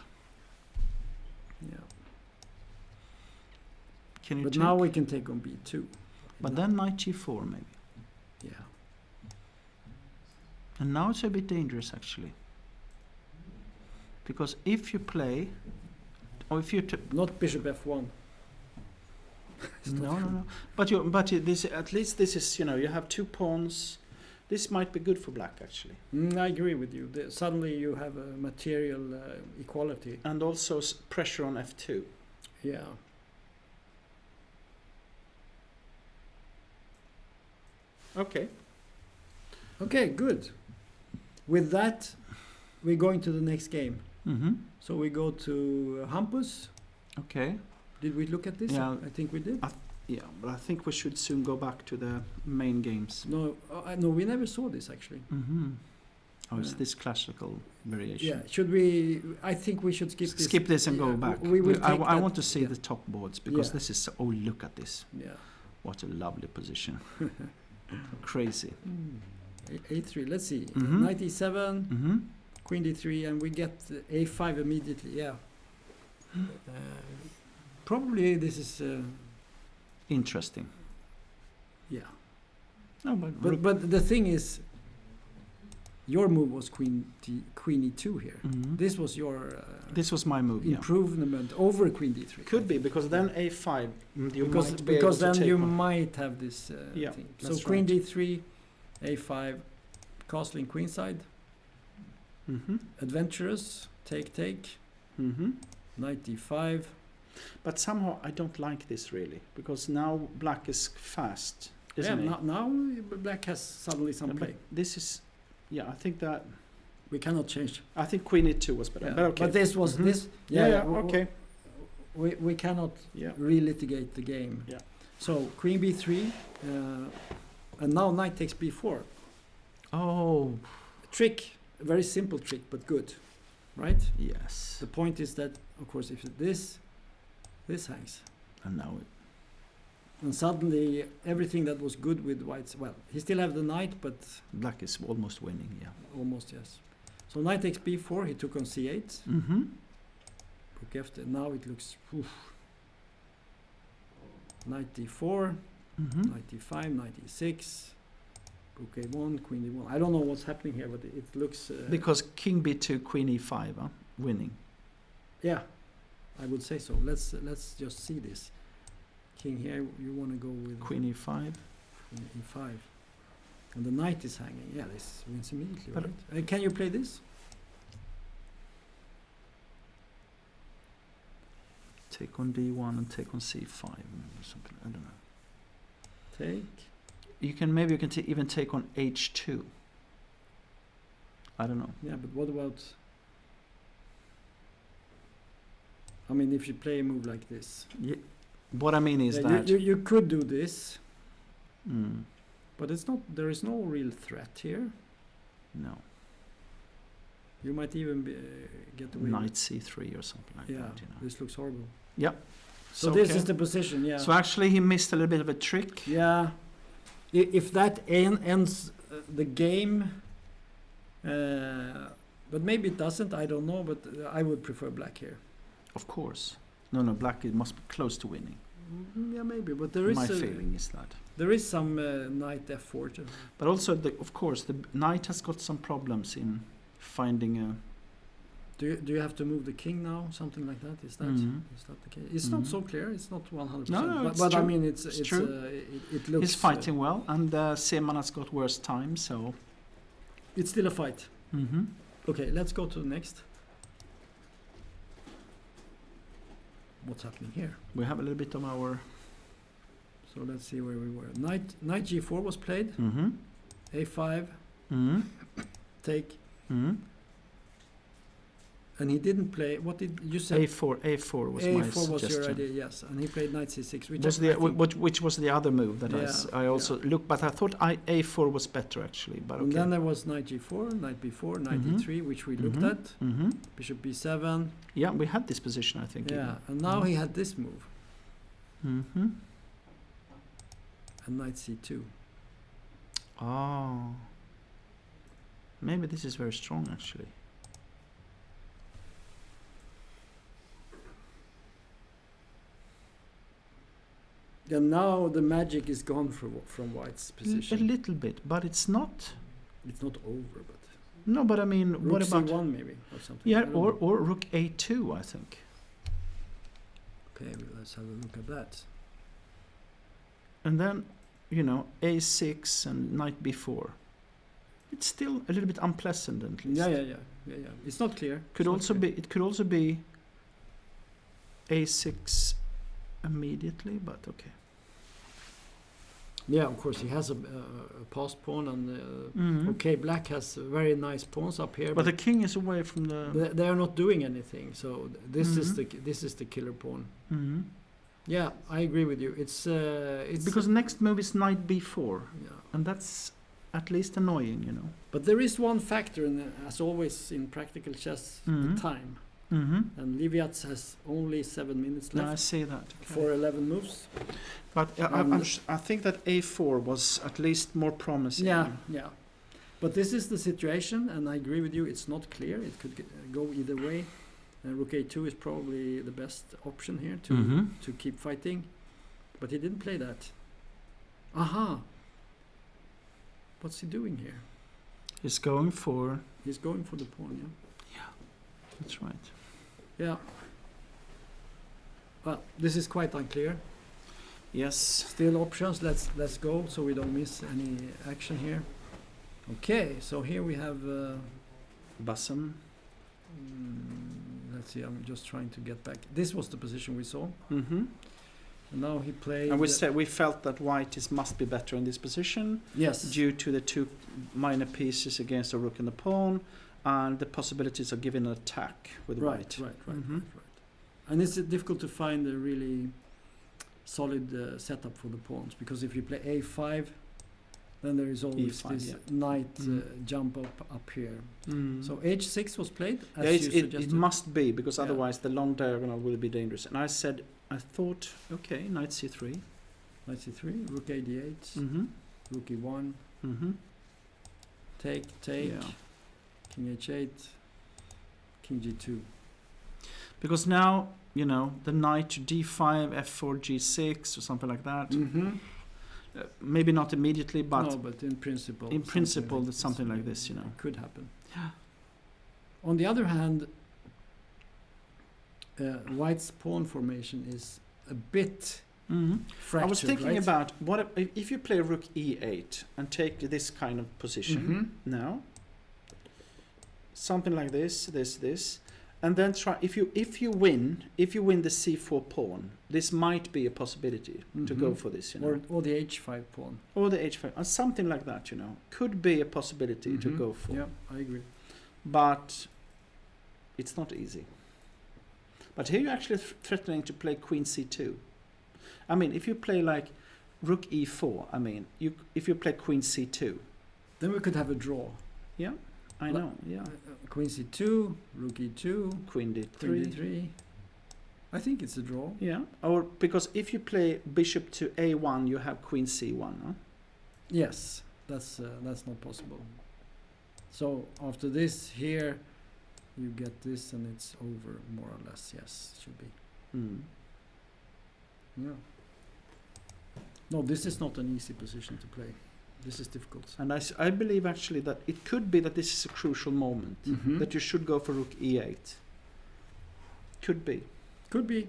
Yeah. Can you But take? now we can take on b2. But then knight g4 maybe. Yeah. And now it's a bit dangerous actually. Because if you play, or if you Not bishop f1. It's not no. But this at least this is, you have two pawns. This might be good for black actually, I agree with you. Suddenly you have a material equality. and also pressure on f2. Yeah. Okay. Okay, good. With that, we're going to the next game. Mm-hmm. So we go to Hampus. Okay. Did we look at this? Yeah. I think we did. Yeah, but I think we should soon go back to the main games. No, no, we never saw this actually. Mm-hmm. Oh, it's Yeah. this classical variation. Yeah, should we? I think we should skip this. Skip this and go Yeah, back. we will I take that- want to see yeah. the top boards because Yeah. this is. Oh, look at this! Yeah. What a lovely position. Crazy. A3. Let's see. Mhm. Knight e7, Mm-hmm. queen d3, and we get a5 immediately. Yeah. Probably this is. Interesting. Yeah. No, but, But the thing is, your move was queen e2 here. Mhm. This was your This was my move. Yeah. improvement over queen d3. Could be because then a5. You because might be able because to then take you on. might have this Yeah, thing. So that's queen right. d3, a5, castling queenside, Mm-hmm. adventurous, take, Mm-hmm. knight d5. But somehow I don't like this really because now black is fast, Yeah, isn't it? now black has suddenly some Yeah, play. but this is, yeah. I think that We cannot change. I think queen e2 was better. Yeah. But okay. But this was this. Okay. We cannot relitigate the game. Yeah. So queen b3, and now knight takes b4. Oh. Trick, a very simple trick, but good, right? Yes. The point is that, of course, if this hangs, And now and suddenly everything that was good with white's, well, he still have the knight, but black is almost winning, yeah. almost, yes. So knight takes b4, he took on c8. Mm-hmm. Rook f, now it looks, knight d4, knight d5, knight e6, rook a1, queen d1. I don't know what's happening here, but it looks... because king b2, queen e5, winning. Yeah, I would say so. Let's just see this. King here, you want to go with... Queen e5. Queen e5. And the knight is hanging. Yeah, this wins immediately, But right? Can you play this? Take on d1 and take on c5 or something. I don't know. Take. You can even take on h2. I don't know. Yeah, but what about... I mean, if you play a move like this... Yeah. What I mean is that... You could do this, Mm, but it's not. There is no real threat here. no. You might even get away Knight c3 or something like yeah, that. You know. this looks horrible. Yeah. So this is the position, yeah. So actually he missed a little bit of a trick. Yeah. If that ends the game, but maybe it doesn't, I don't know, but I would prefer black here. Of course. No, black it must be close to winning. Yeah, maybe, but there is My feeling is that. there is some knight f4 too. But also, of course, the knight has got some problems in finding a... Do you have to move the king now? Something like that? Is that is that the case? It's not so clear. It's not 100%. No, but true. I mean, it's true. It looks. He's fighting well, and Seeman has got worse time, so... It's still a fight. Mm-hmm. Okay, let's go to the next. What's happening here? We have a little bit of our... So let's see where we were. Knight g4 was played. Mm-hmm. a5, Mm-hmm. take. Mm-hmm. And he didn't play. What did you say? A4 was my A4 was suggestion. your idea, yes. And he played knight c6, Which was the other move that I also looked, but I thought A4 was better actually. But and okay. then there was knight g4, knight b4, knight e3, which we looked at. Mm-hmm. Bishop b7. Yeah, we had this position, I think. Yeah, and now he had this move. Mm-hmm. And knight c2. Oh. Maybe this is very strong actually. Yeah, now the magic is gone from white's position. A little bit, but it's not. It's not over, but... No, but I mean, Rook what about... c1 maybe, or something. Yeah, or rook a2, I think. Okay, well, let's have a look at that. And then, a6 and knight b4. It's still a little bit unpleasant, at least. Yeah. It's not clear. It could also be a6 immediately, but okay. Yeah, of course he has a passed pawn, and okay, black has very nice pawns up here. But the king is away from the... They are not doing anything, so this is the killer pawn. Mm-hmm. Yeah, I agree with you. It's because next move is knight b4, yeah. and that's at least annoying, But there is one factor, as always in practical chess, the time. Mm-hmm. And Liviats has only 7 minutes left. I see that. Okay. For 11 moves. But I think that a4 was at least more promising. Yeah. But this is the situation, and I agree with you, it's not clear. It could go either way. Rook a2 is probably the best option here to keep fighting. But he didn't play that. Aha! What's he doing here? He's going for the pawn, yeah? Yeah, that's right. Yeah. Well, this is quite unclear. Yes. Still options. Let's go so we don't miss any action here. Okay, so here we have Bassam. Let's see. I'm just trying to get back. This was the position we saw. Mm-hmm. And now he played. And we felt that white must be better in this position. Yes. Due to the two minor pieces against the rook and the pawn, and the possibilities of giving an attack with white. Right. And it's difficult to find a really solid setup for the pawns, because if you play a5, then there is always E5, this knight jump up here. So h6 was played, as Yeah, you it suggested. must be, because otherwise the long diagonal will be dangerous. And I thought, okay, knight c3. Knight c3, rook a d8, rook e1, take, Yeah. king h8, king g2. Because now, the knight to d5, f4, g6, or something like that. Maybe not immediately, but no, but in principle. in principle, it's something like this, It could happen. Yeah. On the other hand, white's pawn formation is a bit fractured. I was thinking right? about what if you play rook e8 and take this kind of position now, something like this, and then try if you win the c4 pawn, this might be a possibility to go for this, or the h5 pawn, or the h5, or something like that, could be a possibility to go for. Yeah, I agree. But it's not easy. But here you're actually threatening to play queen c2. I mean, if you play like rook e4, if you play queen c2, then we could have a draw. Yeah, I know. Yeah, queen c2, rook e2, queen d3. Queen d3. I think it's a draw. Yeah, or because if you play bishop to a1, you have queen c1. Huh? Yes, that's not possible. So after this here, you get this, and it's over more or less. Yes, it should be. Yeah. No, this is not an easy position to play. This is difficult. And I believe actually that it could be that this is a crucial moment, that you should go for rook e8. Could be. Could be.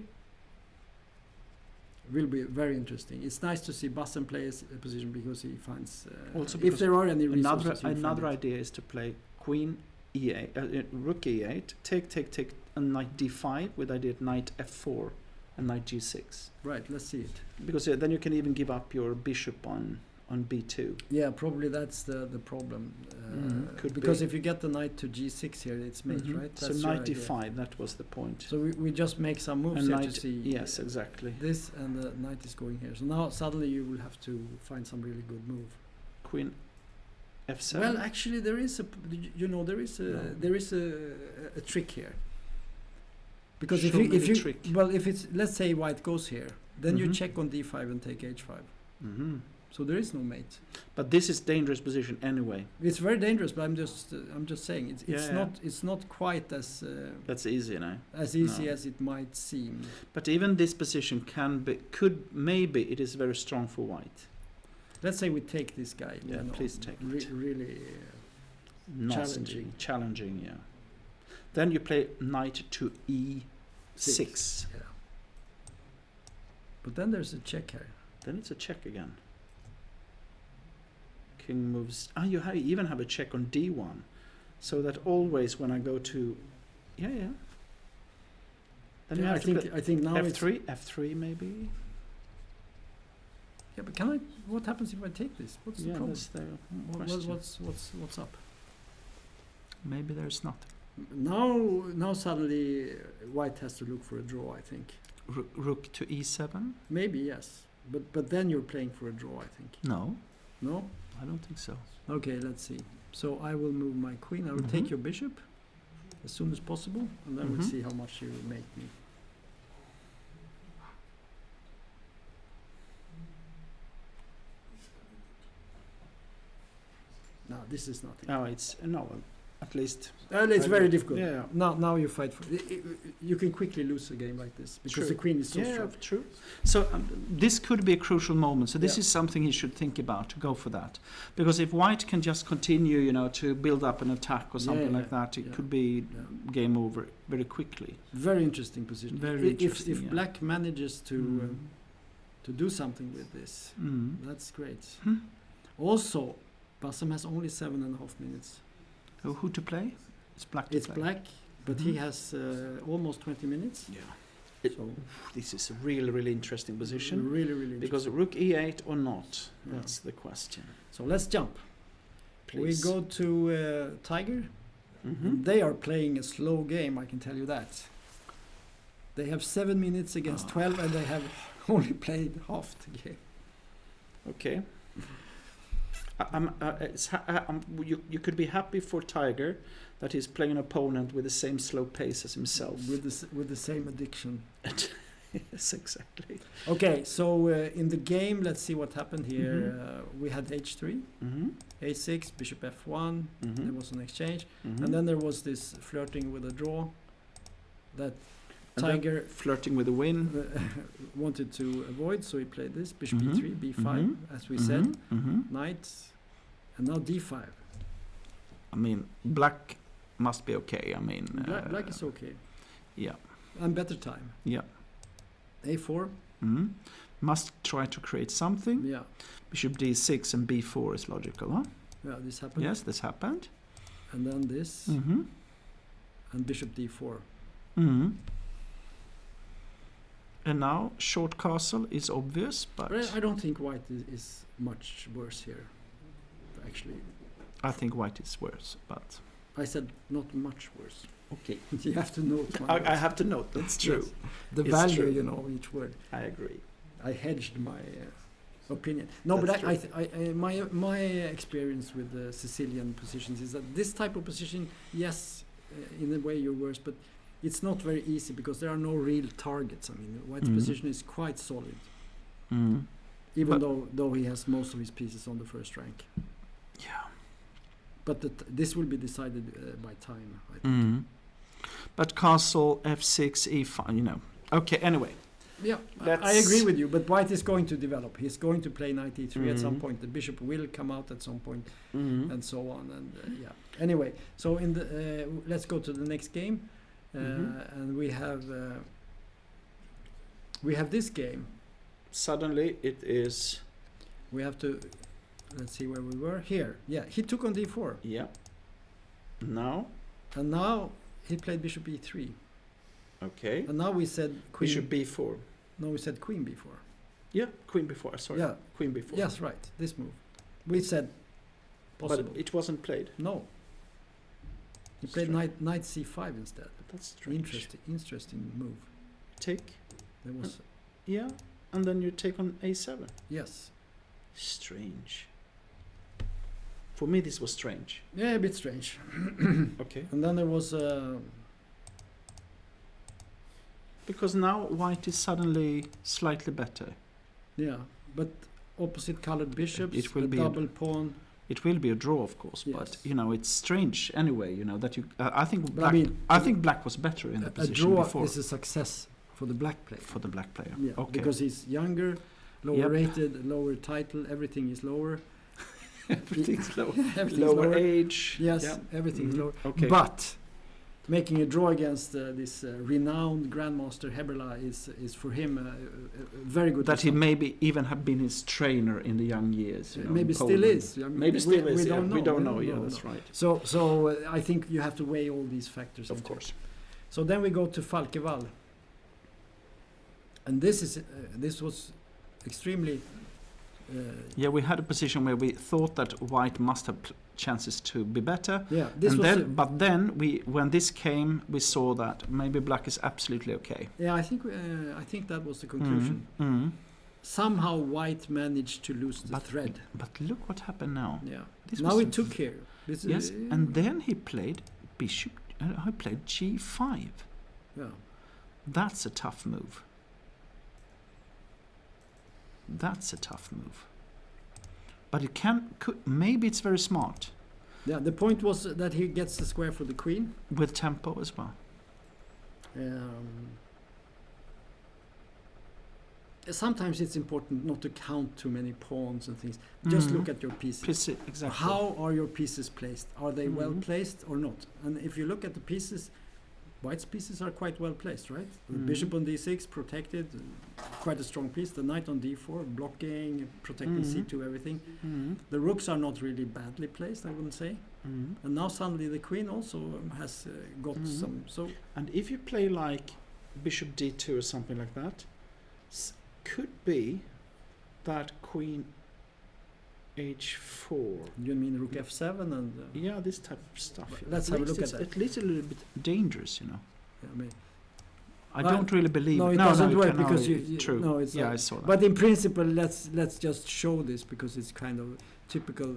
Will be very interesting. It's nice to see Bassen play a position, because he finds also if there are any resources. Another idea is to play queen e8, rook e8, take, and knight d5 with idea knight f4 and knight g6. Right, let's see it. Because then you can even give up your bishop on b2. Yeah, probably that's the problem. Because if you get the knight to g6 here, it's mate, right? So That's knight d5, that was the point. So we just make some moves and here knight, to see. Yes, exactly. This, and the knight is going here. So now suddenly you will have to find some really good move. Queen f7. Well, actually, there is a trick here. Because if it's, let's say white goes here, then you check on d5 and take h5. So there is no mate. But this is dangerous position anyway. It's very dangerous, but I'm just saying it's not quite as that's easy now. As easy as it might seem. But even this position maybe it is very strong for white. Let's say we take this guy. Yeah, please take it. Really challenging. Yeah. Then you play knight to e6. Yeah. But then there's a check here. Then it's a check again. King moves. You even have a check on d1, so that always when I go to, Then you have I think now f3 maybe. Yeah, but what happens if I take this? What's the problem? What's up? Maybe there's nothing. Now suddenly white has to look for a draw, I think. Rook to e7? Maybe, yes. But then you're playing for a draw, I think. No? I don't think so. Okay, let's see. So I will move my queen. I will take your bishop as soon as possible, and then we'll see how much you make me. No, this is nothing. No, at least. It's very difficult. Yeah. Now you fight for it. You can quickly lose a game like this because the queen is so strong. True. So this could be a crucial moment. So this is something he should think about, to go for that. Because if white can just continue, to build up an attack or something like that, it could be game over very quickly. Very interesting position. Very interesting. If black manages to do something with this, that's great. Also, Bassam has only 7.5 minutes. Who to play? It's black. It's black, but he has almost 20 minutes. Yeah. So this is a really, really interesting position. Really, really interesting. Because rook e8 or not, that's the question. So let's jump. Please. We go to Tiger. They are playing a slow game, I can tell you that. They have 7 minutes against 12, and they have only played half the game. Okay. You could be happy for Tiger that he's playing an opponent with the same slow pace as himself. With the same addiction. Yes, exactly. Okay, so in the game, let's see what happened here. We had h3, a6, bishop f1. There was an exchange, and then there was this flirting with a draw that Tiger flirting with a win wanted to avoid, so he played this bishop e3, b5, as we said, knight, and now d5. I mean, black must be okay. I mean, black is okay. Yeah. And better time. Yeah. a4. Must try to create something. Yeah. Bishop d6 and b4 is logical, huh? Yeah, this happened. Yes, this happened. And then this. And bishop d4. And now short castle is obvious, but I don't think white is much worse here. Actually, I think white is worse, but I said not much worse. Okay. You have to note. I have to note. That's true. Yes. The it's value, true. you know, each word. I agree. I hedged my opinion. No, That's but my experience with the Sicilian positions is that this type of position, yes, in a way you're worse, but it's not very easy because there are no real targets. I mean, white's position is quite solid, even though he has most of his pieces on the first rank. Yeah. But this will be decided by time, I think. But castle f6, e5, you know. Okay, anyway. Yeah, I agree with you, but white is going to develop. He's going to play knight e3 at some point. The bishop will come out at some point, and so on. And yeah. Anyway, so in the let's go to the next game, and we have this game. Suddenly, it is. We have to. Let's see where we were. Here, yeah, he took on d4. Yeah. Now. And now he played bishop e3. Okay. And now we said queen. Bishop b4. No, we said queen b4. Yeah, queen b4. Sorry. Yeah, queen b4. Yes, right. This move. We said possible. But it wasn't played. No. He played knight c5 instead. But that's strange. Interesting move. Take. There was. Yeah, and then you take on a7. Yes. Strange. For me, this was strange. Yeah, a bit strange. Okay. And then there was. Because now white is suddenly slightly better. Yeah, but opposite colored bishops, it will a be double pawn. It will be a draw, of course, Yes. but you know it's strange anyway. You know that you. I think black. I think black was better in the position draw before. is a success for the black player. For the black player. Yeah, okay. Because he's younger, lower rated, lower title, everything is lower. Everything's lower. Everything's lower age. Yes, yeah. everything is lower. Okay. But making a draw against this renowned grandmaster Heberla is for him a very good. That result. he maybe even have been his trainer in the young years. You know, maybe still is. I mean, maybe still is. We don't know. We don't know. Yeah, that's right. So I think you have to weigh all these factors. Of course. So then we go to Falkeval, and this was extremely. Yeah, we had a position where we thought that white must have chances to be better. Yeah, but then when this came, we saw that maybe black is absolutely okay. Yeah, I think that was the conclusion. Somehow white managed to lose the thread. But look what happened now. Yeah, now he took here. Yes, and then he played bishop. I played g5. Yeah, that's a tough move. That's a tough move. But it maybe it's very smart. Yeah, the point was that he gets the square for the queen. With tempo as well. Sometimes it's important not to count too many pawns and things. Just look at your pieces. Exactly. How are your pieces placed? Are they well placed or not? And if you look at the pieces, white's pieces are quite well placed, right? The bishop on d6 protected, quite a strong piece. The knight on d4 blocking, protecting c2, everything. The rooks are not really badly placed, I wouldn't say. And now suddenly the queen also has got some. So and if you play like bishop d2 or something like that, could be that queen h4. You mean rook f7 and... yeah, this type of stuff. Let's have a look at that. At least a little bit dangerous, you know. Yeah, I mean, I don't really believe. No, it doesn't work cannot, because you true. No, it's I saw that. But in principle, let's just show this because it's kind of typical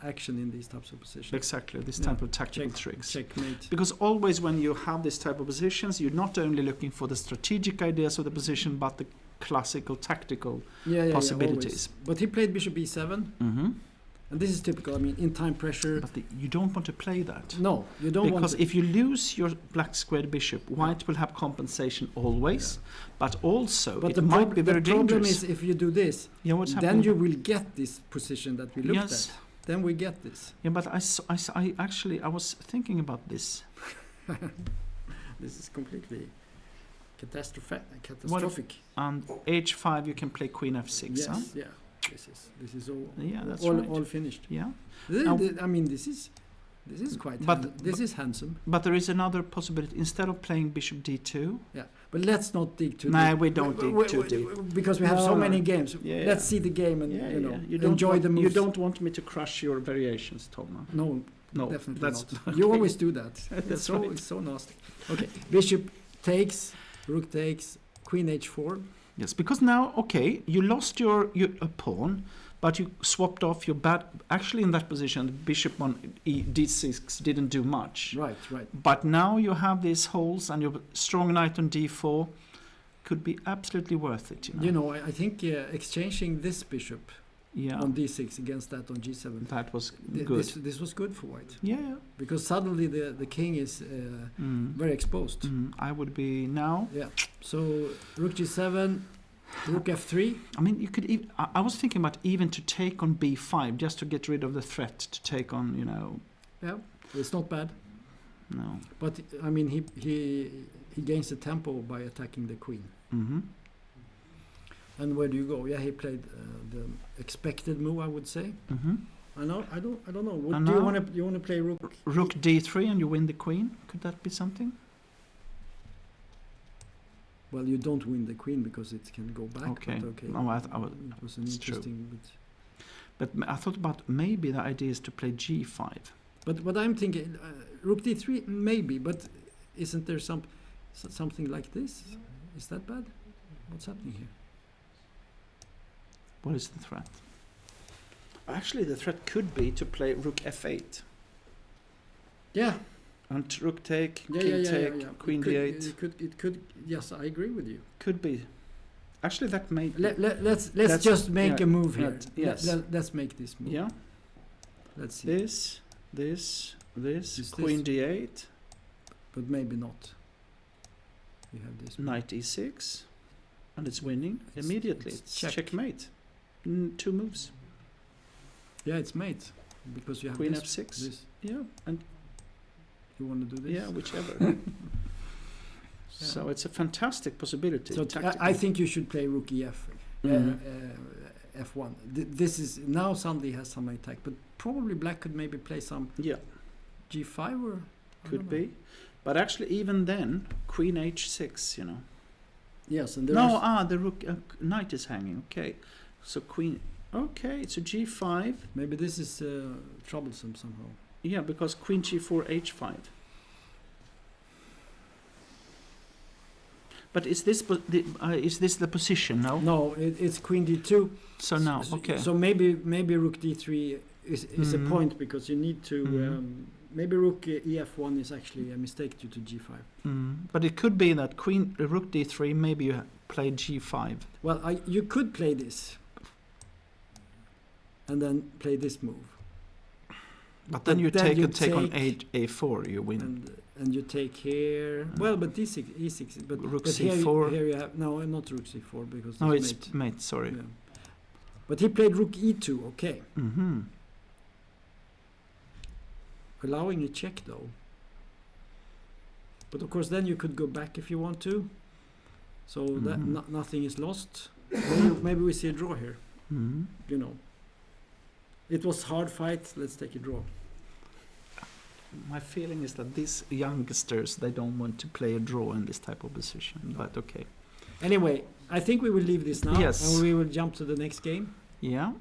action in these types of positions. Exactly, this type of tactical tricks. Checkmate. Because always when you have this type of positions, you're not only looking for the strategic ideas of the position, but the classical tactical possibilities. But he played bishop e7. Mm-hmm. And this is typical. I mean, in time pressure. But you don't want to play that. No, you don't want to. Because if you lose your black squared bishop, white will have compensation always. Yeah. But also, it might be very dangerous. The problem is if you do this, what's then happening? you will get this position that we looked at. Then we get this. Yeah, but I was thinking about this. This is completely catastrophic. And h5, you can play queen f6. Yes, huh? yeah. This is all. Yeah, that's all finished. Yeah. I mean, this is quite. This is handsome. But there is another possibility. Instead of playing bishop d2. Yeah, but let's not dig too deep. No, we don't dig too deep because we have so many games. Let's see the game and enjoy the moves. You don't want me to crush your variations, Tom. No, definitely not. Okay. You always do that. It's so nasty. Okay, bishop takes, rook takes, queen h4. Yes, because now, you lost your pawn, but you swapped off your bad... Actually, in that position, the bishop on d6 didn't do much. Right. But now you have these holes, and your strong knight on d4 could be absolutely worth it. I think exchanging this bishop on d6 against that on g7... That was good. This was good for white. Yeah. Because suddenly the king is very exposed. I would be now... Yeah. So rook g7, rook f3. I mean, you could. I was thinking about even to take on b5 just to get rid of the threat to take on. Yeah, it's not bad. No. But I mean, he gains the tempo by attacking the queen. Mm-hmm. And where do you go? Yeah, he played the expected move, I would say. Mm-hmm. I don't know. What, do you want to play rook? Rook d3 and you win the queen. Could that be something? Well, you don't win the queen because it can go back. Okay. But okay. No, it was an interesting. But I thought about maybe the idea is to play g5. But what I'm thinking, rook d3 maybe, but isn't there something like this? Is that bad? What's happening here? What is the threat? Actually, the threat could be to play rook f8. Yeah. And rook take, king take, queen d8. It could. Yes, I agree with you. Could be. Actually, that may. Let's just make a move here. Yes. Let's make this move. Yeah. Let's see. This, queen d8. But maybe not. You have this. Knight e6, and it's winning immediately. It's checkmate. 2 moves. Yeah, it's mate because you have queen this, f6. This. Yeah, and. You want to do this? Yeah, whichever. So it's a fantastic possibility. So I think you should play rook ef, f1. This is now suddenly has some attack, but probably black could maybe play some g5 or could be, but actually even then queen h6, Yes, and the rook knight is hanging. Okay, so queen. Okay, it's a g5. Maybe this is troublesome somehow. Yeah, because queen g4 h5. But is this the position now? No, it's queen d2. So now, okay. So maybe rook d3 is a point because you need to. Maybe rook ef1 is actually a mistake due to g5. But it could be that rook d3. Maybe you play g5. Well, you could play this, and then play this move. But then you take on a4, you win. And you take here. Well, but d6, e6. But rook but c4. Here you have not rook c4 because it's mate. Sorry. Yeah. But he played rook e2. Okay. Mm-hmm. Allowing a check though. But of course, then you could go back if you want to. So that nothing is lost. Maybe we see a draw here. It was hard fight. Let's take a draw. My feeling is that these youngsters, they don't want to play a draw in this type of position. But okay. Anyway, I think we will leave this now. Yes. And we will jump to the next game. Yeah.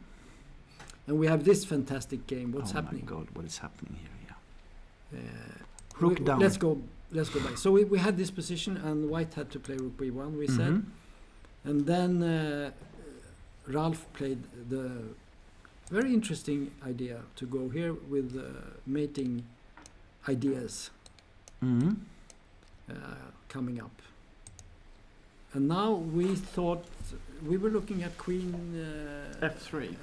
And we have this fantastic game. What's happening? Oh my God, what is happening here? Yeah. Rook down. Let's go back. So we had this position, and White had to play Rook B1. We said, and then Ralph played the very interesting idea to go here with mating ideas coming up. And now we thought we were looking at Queen F3,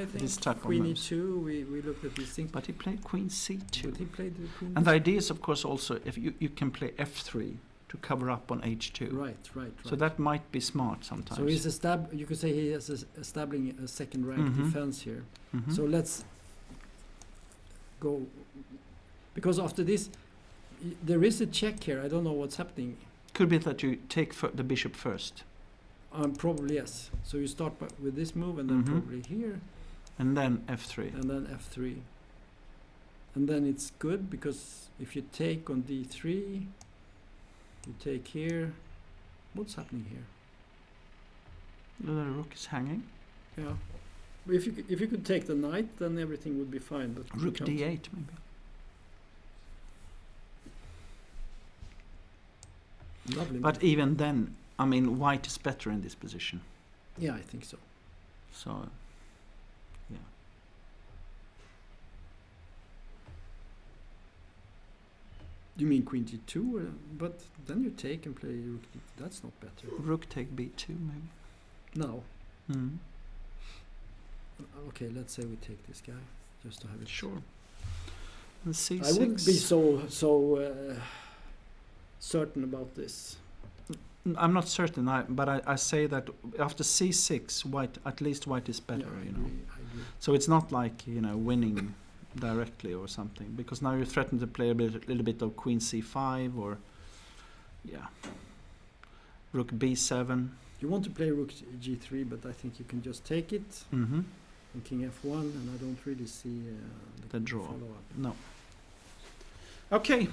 I think. Queen E2. We looked at these things. But he played Queen C2. But he played the Queen. And the idea is, of course, also if you can play F3 to cover up on H2. Right. So that might be smart sometimes. So he's you could say he is establishing a second rank defense here. So let's go, because after this there is a check here. I don't know what's happening. Could be that you take the bishop first. Probably yes. So you start with this move, and then probably here, and then F3, and then F3, and then it's good because if you take on D3, you take here. What's happening here? The rook is hanging. Yeah. But if you could take the knight, then everything would be fine. But rook D8 maybe. Lovely. But even then, I mean, White is better in this position. Yeah, I think so. So, yeah. You mean Queen G2? But then you take and play Rook D2. That's not better. Rook take B2 maybe. No. Okay, let's say we take this guy just to have it. Sure. And C6. I wouldn't be so certain about this. I'm not certain, but I say that after C6, White, at least White is better. Yeah, I agree. So it's not like winning directly or something, because now you threaten to play a little bit of Queen C5 or Rook B7. You want to play Rook G3, but I think you can just take it. And King F1, and I don't really see the draw. Follow-up. No. Okay.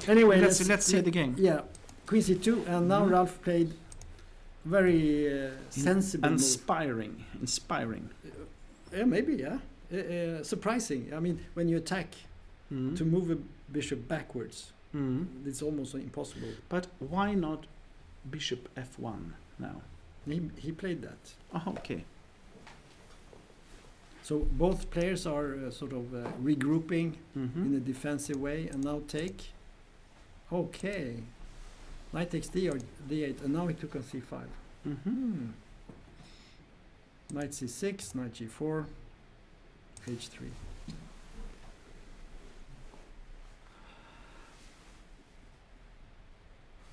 Anyway, let's see the game. Yeah, Queen C2, and now Ralph played very sensible. Inspiring. Yeah, maybe. Yeah, surprising. I mean, when you attack to move a bishop backwards, it's almost impossible. But why not Bishop F1 now? He played that. Oh, okay. So both players are sort of regrouping in a defensive way, and now take. Okay. Knight takes D8, and now he took on C5. Knight C6, Knight G4, H3.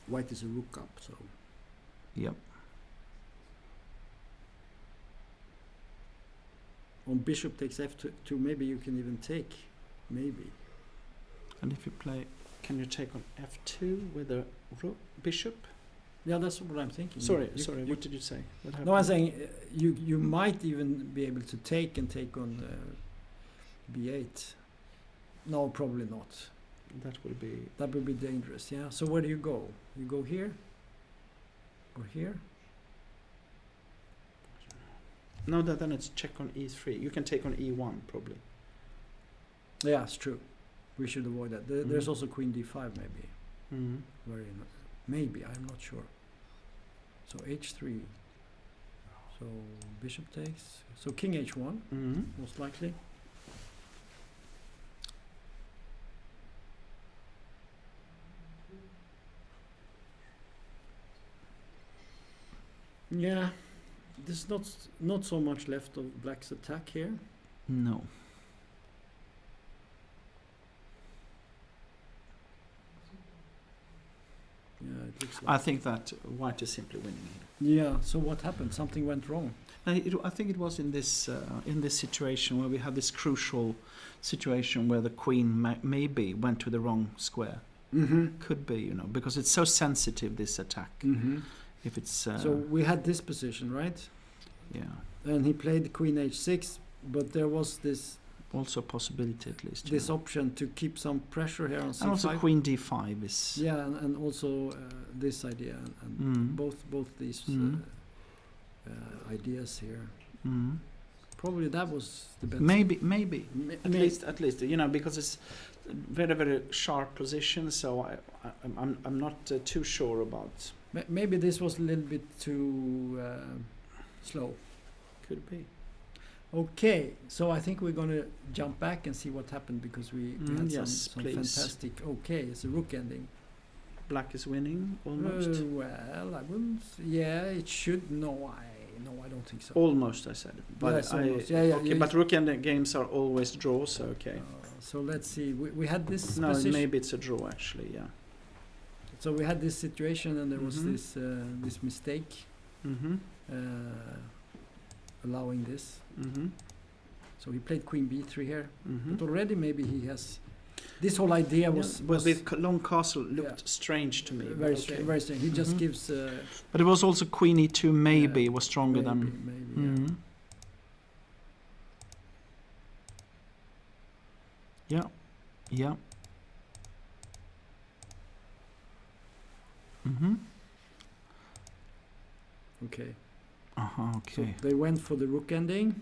White is a rook up, so. Yep. On bishop takes F2, maybe you can even take. Maybe. And if you play, can you take on F2 with a bishop? Yeah, that's what I'm thinking. Sorry, what did you say? No, I'm saying you might even be able to take on B8. No, probably not. That would be dangerous. Yeah. So where do you go? You go here or here? No, then it's check on E3. You can take on E1 probably. Yeah, it's true. We should avoid that. There's also Queen D5 maybe. Maybe, I'm not sure. So H3. So bishop takes. So King H1 most likely. Yeah, there's not so much left of Black's attack here. No. Yeah, it looks like I think that White is simply winning here. Yeah. So what happened? Something went wrong. I think it was in this situation where we had this crucial situation where the queen maybe went to the wrong square. Could be, because it's so sensitive, this attack. If it's so we had this position, right? Yeah. And he played Queen H6, but there was this also a possibility at least. This option to keep some pressure here on C5. And also Queen D5 is. Yeah, and also this idea, and both these ideas here. Probably that was the best. Maybe. At least, you know, because it's very, very sharp position. So I'm not too sure about. Maybe this was a little bit too slow. Could be. Okay, so I think we're going to jump back and see what happened, because we had some fantastic. Okay, it's a rook ending. Black is winning almost. Well, I wouldn't. Yeah, it should. No, I don't think so. Almost, I said. But yes, almost. Okay, but rook ending games are always draws. So okay. So let's see. We had this. No, position. maybe it's a draw actually. Yeah. So we had this situation, and there was this mistake, allowing this. So he played Queen B3 here, but already maybe he has. This whole idea was with long castle looked strange to me. Very strange. Very strange. He just gives. But it was also Queen E2. Maybe was stronger than. Maybe. Yeah. Yeah. Okay. Okay. So they went for the rook ending.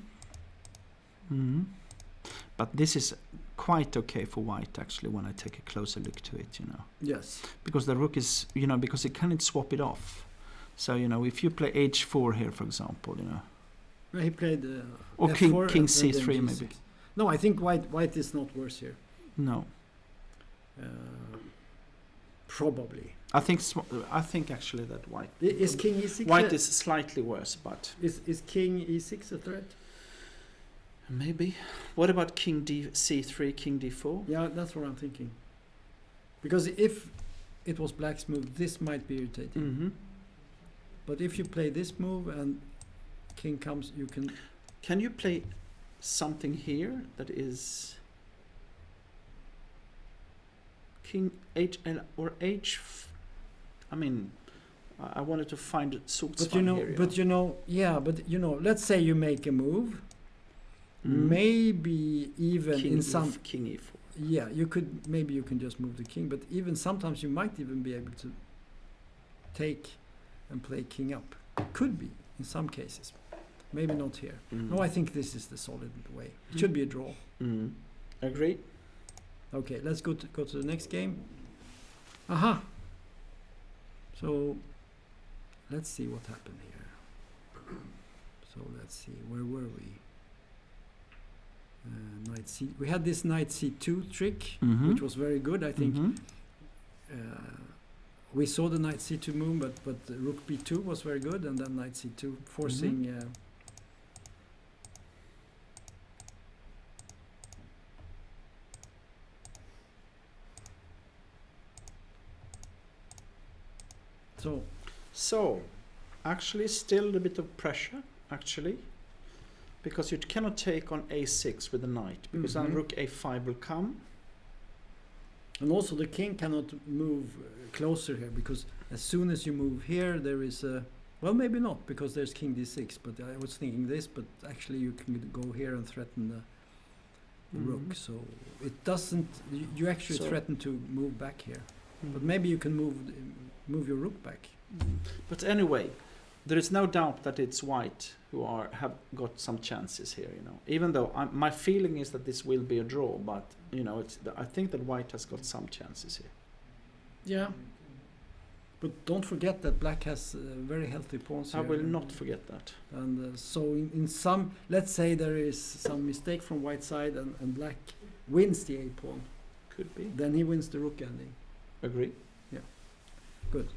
But this is quite okay for white actually when I take a closer look to it, you know. Yes. Because the rook is, you know, because it cannot swap it off. So, you know, if you play h4 here, for example, you know. Well, he played or F4 king c3 maybe. No, I think white is not worse here. No. Probably. I think actually that white is king e6. White is slightly worse, but is king e6 a threat? Maybe. What about king c3, king d4? Yeah, that's what I'm thinking. Because if it was black's move, this might be irritating. But if you play this move and king comes, you can. Can you play something here that is king HL or h? I mean, I wanted to find Sotsvan here. But you know, let's say you make a move. Maybe even king in some king e4. Yeah, you can just move the king, but even sometimes you might even be able to take and play king up. Could be in some cases, maybe not here. No, I think this is the solid way. It should be a draw. Agreed. Okay, let's go to the next game. Aha. So let's see what happened here. So let's see, where were we? Knight C. We had this knight C2 trick, which was very good. I think we saw the knight C2 move, but rook B2 was very good, and then knight C2 forcing. So, actually, still a bit of pressure. Actually. Because you cannot take on a6 with the knight, because then rook a5 will come. And also the king cannot move closer here, because as soon as you move here, there is a... Well, maybe not, because there's king d6, but I was thinking this, but actually you can go here and threaten the rook. So it doesn't... You actually threaten to move back here. But maybe you can move your rook back. But anyway... There is no doubt that it's white who have got some chances here, you know. Even though my feeling is that this will be a draw, but you know, I think that white has got some chances here. Yeah, but don't forget that black has very healthy pawns here. I will not forget that. And so in some, let's say there is some mistake from white side, and black wins the a pawn. Could be. Then he wins the rook ending. Agree. Yeah. Good.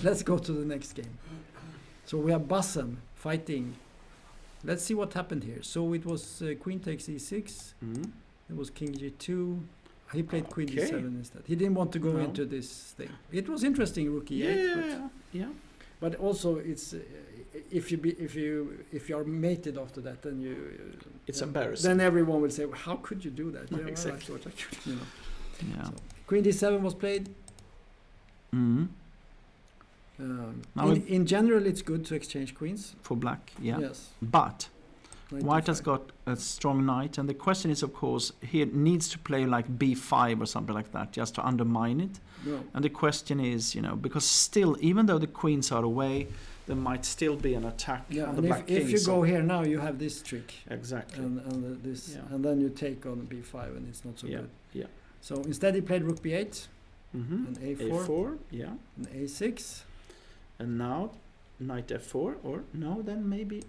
Let's go to the next game. So we have Bassam fighting. Let's see what happened here. So it was queen takes e6. It was king g2. He played queen d7 instead. He didn't want to go into this thing. It was interesting, rook e8. Yeah. But also, it's if you are mated after that, then it's embarrassing. Then everyone will say, well, "How could you do that?" Exactly. Yeah. So, queen d7 was played. In general, it's good to exchange queens. For black, yeah. Yes. But white has got a strong knight, and the question is, of course, he needs to play like b5 or something like that, just to undermine it. No. And the question is, you know, because still, even though the queens are away, there might still be an attack on the and black king. if you go here now, you have this trick. Exactly. And this, and then you take on b5, and it's not so good. Yeah. So instead, he played rook b8, and a4, and a6, and now knight f4, or no, then maybe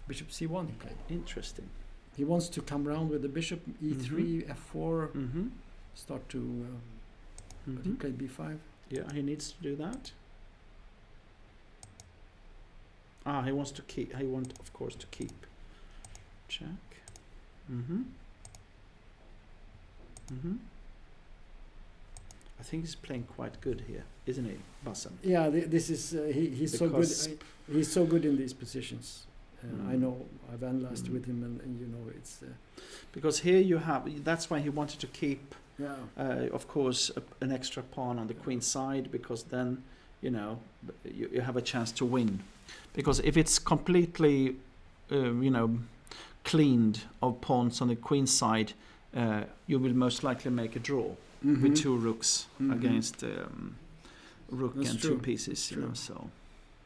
bishop c1 he played. Interesting. He wants to come round with the bishop, e3, f4, start to. But he played b5. Yeah, he needs to do that. He wants to keep. He wants, of course, to keep. Check. I think he's playing quite good here, isn't he, Bassam? Yeah, this is he's so good. He's so good in these positions. I know. I've analyzed with him, and you know it's because here you have. That's why he wanted to keep. Of course, an extra pawn on the queen side, because then you have a chance to win. Because if it's completely, cleaned of pawns on the queen side, you will most likely make a draw with two rooks against rook and two pieces. So.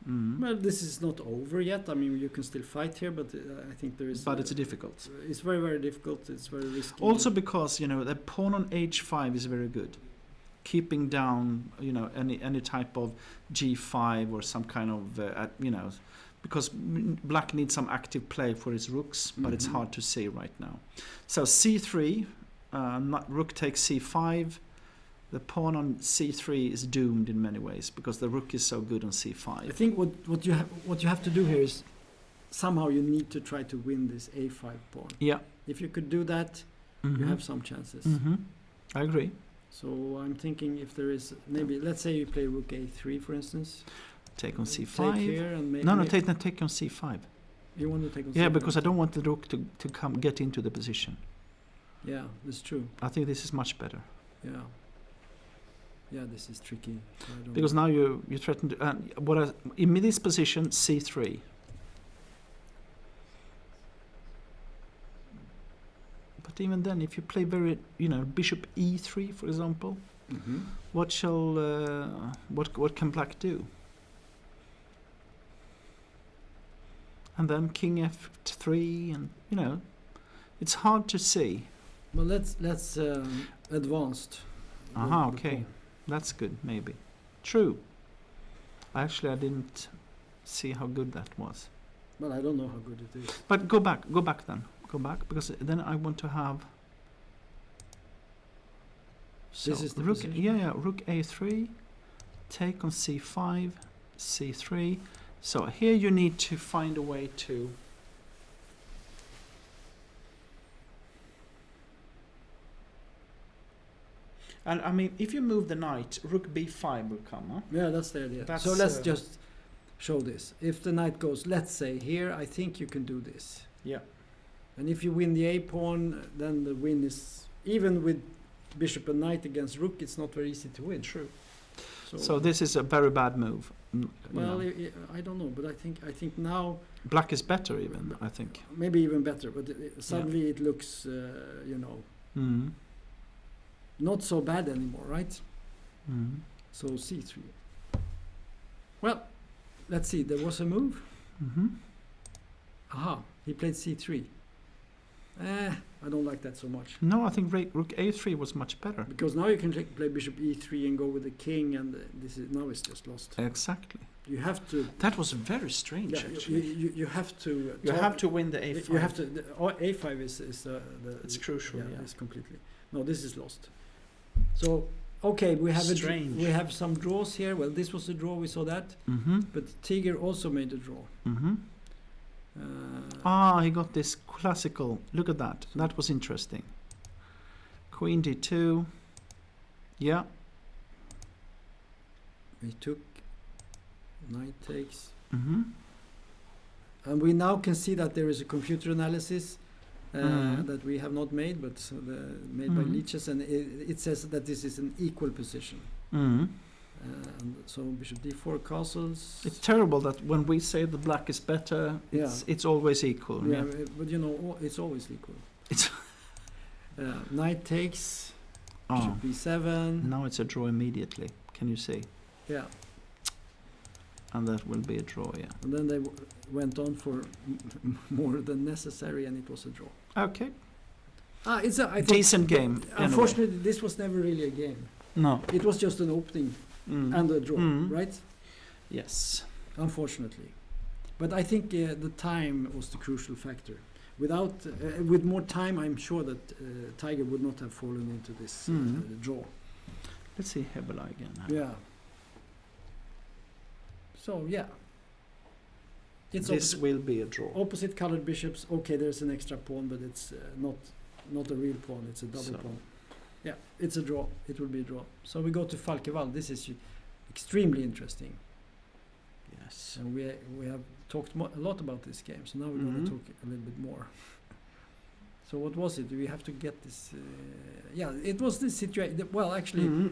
Well, this is not over yet. I mean, you can still fight here, but I think there is. But it's difficult. It's very, very difficult. It's very risky. Also, because the pawn on h5 is very good, keeping down any type of g5 or some kind of because black needs some active play for his rooks, but it's hard to say right now. So c3, rook takes c5. The pawn on c3 is doomed in many ways because the rook is so good on c5. I think what you have to do here is somehow you need to try to win this a5 pawn. Yeah. If you could do that, you have some chances. I agree. So I'm thinking if there is maybe, let's say you play rook a3 for instance. Take on c5. Take here and maybe take on c5. You want to take on c5? Yeah, because I don't want the rook to come get into the position. Yeah, that's true. I think this is much better. Yeah. Yeah, this is tricky. Because now you threaten to in this position c3. But even then, if you play very bishop e3 for example, what can black do? And then king f3, and it's hard to see. Well, let's advanced. Okay. That's good, maybe. True. Actually, I didn't see how good that was. Well, I don't know how good it is. But go back then. Go back, because then I want to have... So this is the rook, position? rook a3, take on c5, c3. So here you need to find a way to... And I mean, if you move the knight, rook b5 will come, huh? Yeah, that's the idea. So let's just show this. If the knight goes, let's say here, I think you can do this. Yeah. And if you win the a pawn, then the win is, even with bishop and knight against rook, it's not very easy to win. True. So this is a very bad move. Well, I don't know, but I think now black is better even. I think maybe even better, but suddenly it looks, not so bad anymore, right? So c3. Well, let's see. There was a move. Aha! He played c3. I don't like that so much. No, I think rook a3 was much better. Because now you can play bishop e3 and go with the king, and now it's just lost. Exactly. You have to. That was very strange. Actually, you have to. You have to win the a5. You have to. A5 is it's crucial. Yeah, it's completely. No, this is lost. So okay, we have some draws here. Well, this was a draw. We saw that. But Tiger also made a draw. He got this classical. Look at that. That was interesting. Queen d2. Yeah. We took. Knight takes. And we now can see that there is a computer analysis that we have not made, but made by Leeches, and it says that this is an equal position. And so bishop d4 castles. It's terrible that when we say the black is better, it's always equal. Yeah, but it's always equal. It's knight takes. Bishop b7. Now it's a draw immediately. Can you see? Yeah. And that will be a draw, yeah. And then they went on for more than necessary, and it was a draw. Okay. It's a decent game. Unfortunately, anyway. this was never really a game. No. It was just an opening and a draw, right? Yes. Unfortunately. But I think the time was the crucial factor. With more time, I'm sure that Tiger would not have fallen into this draw. Let's see Hebela again. Yeah. So, yeah. This will be a draw. Opposite colored bishops. Okay, there's an extra pawn, but it's not a real pawn. It's a double pawn. Yeah, it's a draw. It will be a draw. So we go to Falkevall. This is extremely interesting. Yes. And we have talked a lot about this game. So now we're going to talk a little bit more. So what was it? We have to get this. It was this situation. Well, actually,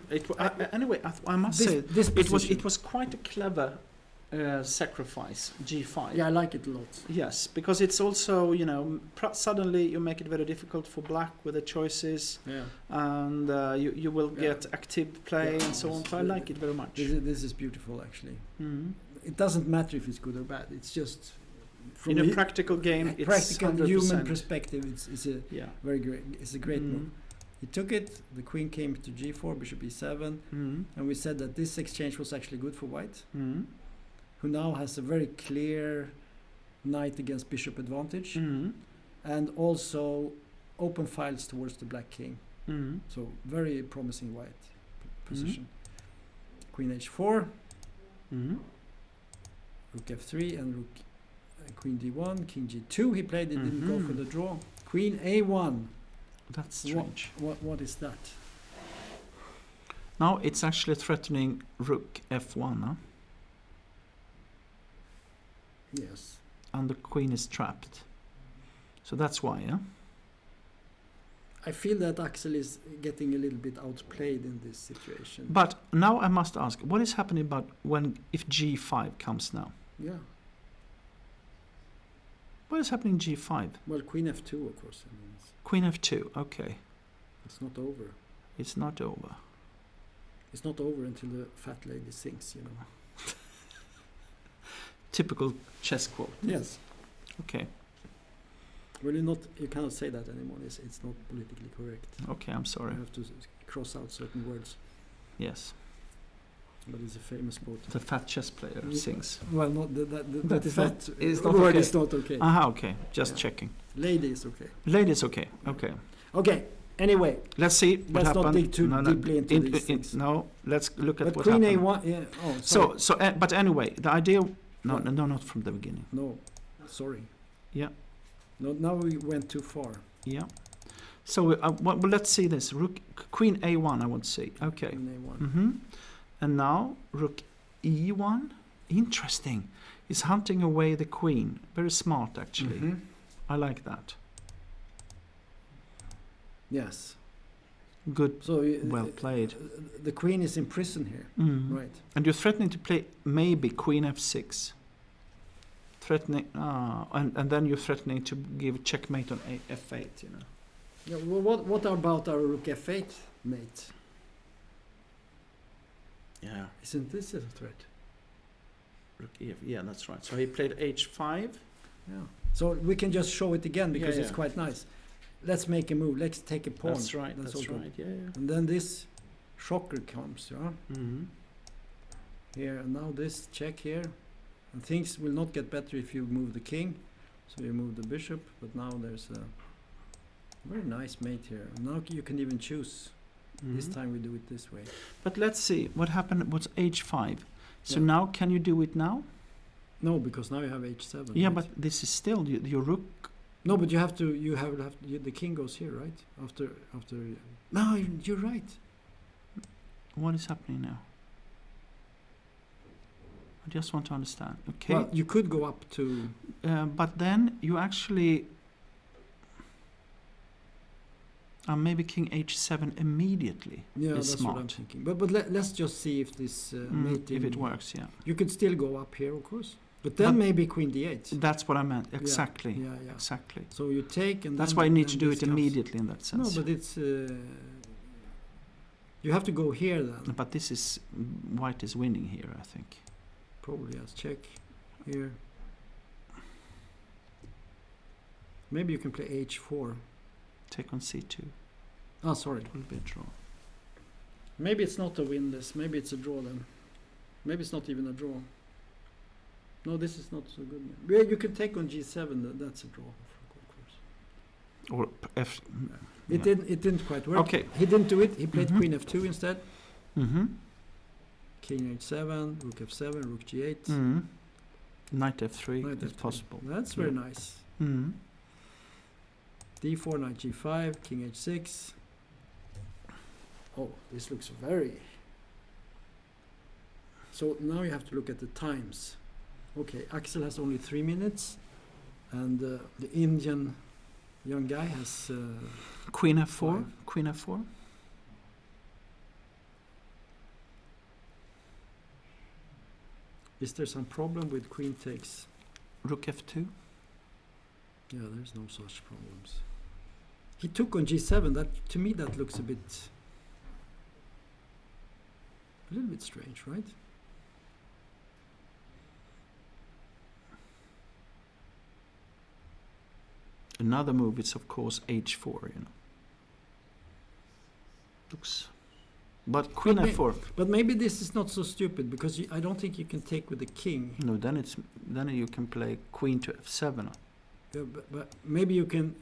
anyway, I must say it was quite a clever sacrifice. G5. Yeah, I like it a lot. Yes, because it's also suddenly you make it very difficult for black with the choices. Yeah. And you will get active play and so on. So I like it very much. This is beautiful, actually. It doesn't matter if it's good or bad. It's just from a practical game. It's practical 100%. Human perspective. It's a very great. It's a great move. He took it. The queen came to G4, bishop E7, and we said that this exchange was actually good for white, who now has a very clear knight against bishop advantage, and also open files towards the black king. So very promising white position. Queen H4. Rook F3 and rook Queen D1, King G2 he played, he didn't go for the draw. Queen A1. That's strange. What is that? Now it's actually threatening Rook F1, huh? Yes. And the queen is trapped. So that's why, yeah? I feel that Axel is getting a little bit outplayed in this situation. But now I must ask, what is happening if G5 comes now? Yeah. What is happening in G5? Well, Queen F2, of course. Queen F2, okay. It's not over. It's not over. It's not over until the fat lady sings, Typical chess quote. Yes. Okay. Well, you cannot say that anymore. It's not politically correct. Okay, I'm sorry. You have to cross out certain words. Yes. But it's a famous quote. The fat chess player sings. Well, not that is fat not. Is not word okay. is not okay. Aha, okay. Just checking. Lady is okay. Lady is okay. Okay. Okay. Anyway, let's see what happened. Let's not dig too deeply into these things. No, let's look at what Queen happened. A1. Yeah. Oh, sorry. But anyway, the idea. No, not from the beginning. No, sorry. Yeah. No, now we went too far. Yeah. So well, let's see this. Queen A1. I want to see. Okay. Queen A1. And now Rook E1. Interesting. He's hunting away the queen. Very smart, actually. I like that. Yes. Good. So well played. The queen is in prison here, right? And you're threatening to play maybe Queen F6. Threatening, and then you're threatening to give checkmate on F8. Yeah. Well, what about our Rook F8 mate? Yeah. Isn't this a threat? Rook E. Yeah, that's right. So he played H5. Yeah. So we can just show it again because it's quite nice. Let's make a move. Let's take a pawn. That's right. That's right. Yeah. And then this shocker comes, here, and now this check here, and things will not get better if you move the king. So you move the bishop, but now there's a very nice mate here. Now you can even choose. This time we do it this way. But let's see what happened. What's H5? So now can you do it now? No, because now you have H7. Yeah, right? but this is still your rook. No, but you have to. The king goes here, right? After. No, you're right. What is happening now? I just want to understand. Okay. Well, you could go up to. But then you actually. Maybe King H7 immediately. Yeah, is that's smart. what I'm thinking. But let's just see if this mating. If it works, yeah. You could still go up here, of course. But then maybe Queen D8. That's what I meant. Exactly. Yeah. Exactly. So you take and. That's then, why you need to do this it immediately in that sense. No, but it's. You have to go here then. But this is white is winning here, I think. Probably has check here. Maybe you can play h4. Take on c2. Oh, sorry. It will be a draw. Maybe it's not a winless. Maybe it's a draw then. Maybe it's not even a draw. No, this is not so good. Yeah, you can take on g7. That's a draw, of course. Or f. It didn't quite work. Okay. He didn't do it. He played queen f2 instead. Mm-hmm. King h7, rook f7, rook g8. Mm-hmm. Knight f3 Knight if f3. possible. That's very nice. Mm-hmm. d4, knight g5, king h6. Oh, this looks very... So now you have to look at the times. Okay, Axel has only 3 minutes, and the Indian young guy has... Queen f4. 5. Queen f4. Is there some problem with queen takes? Rook f2. Yeah, there's no such problems. He took on g7. That, to me, that looks a little bit strange, right? Another move is of course h4. You know. Looks. But queen f4. But maybe this is not so stupid because I don't think you can take with the king. No, then you can play queen to f7. Yeah, but maybe you can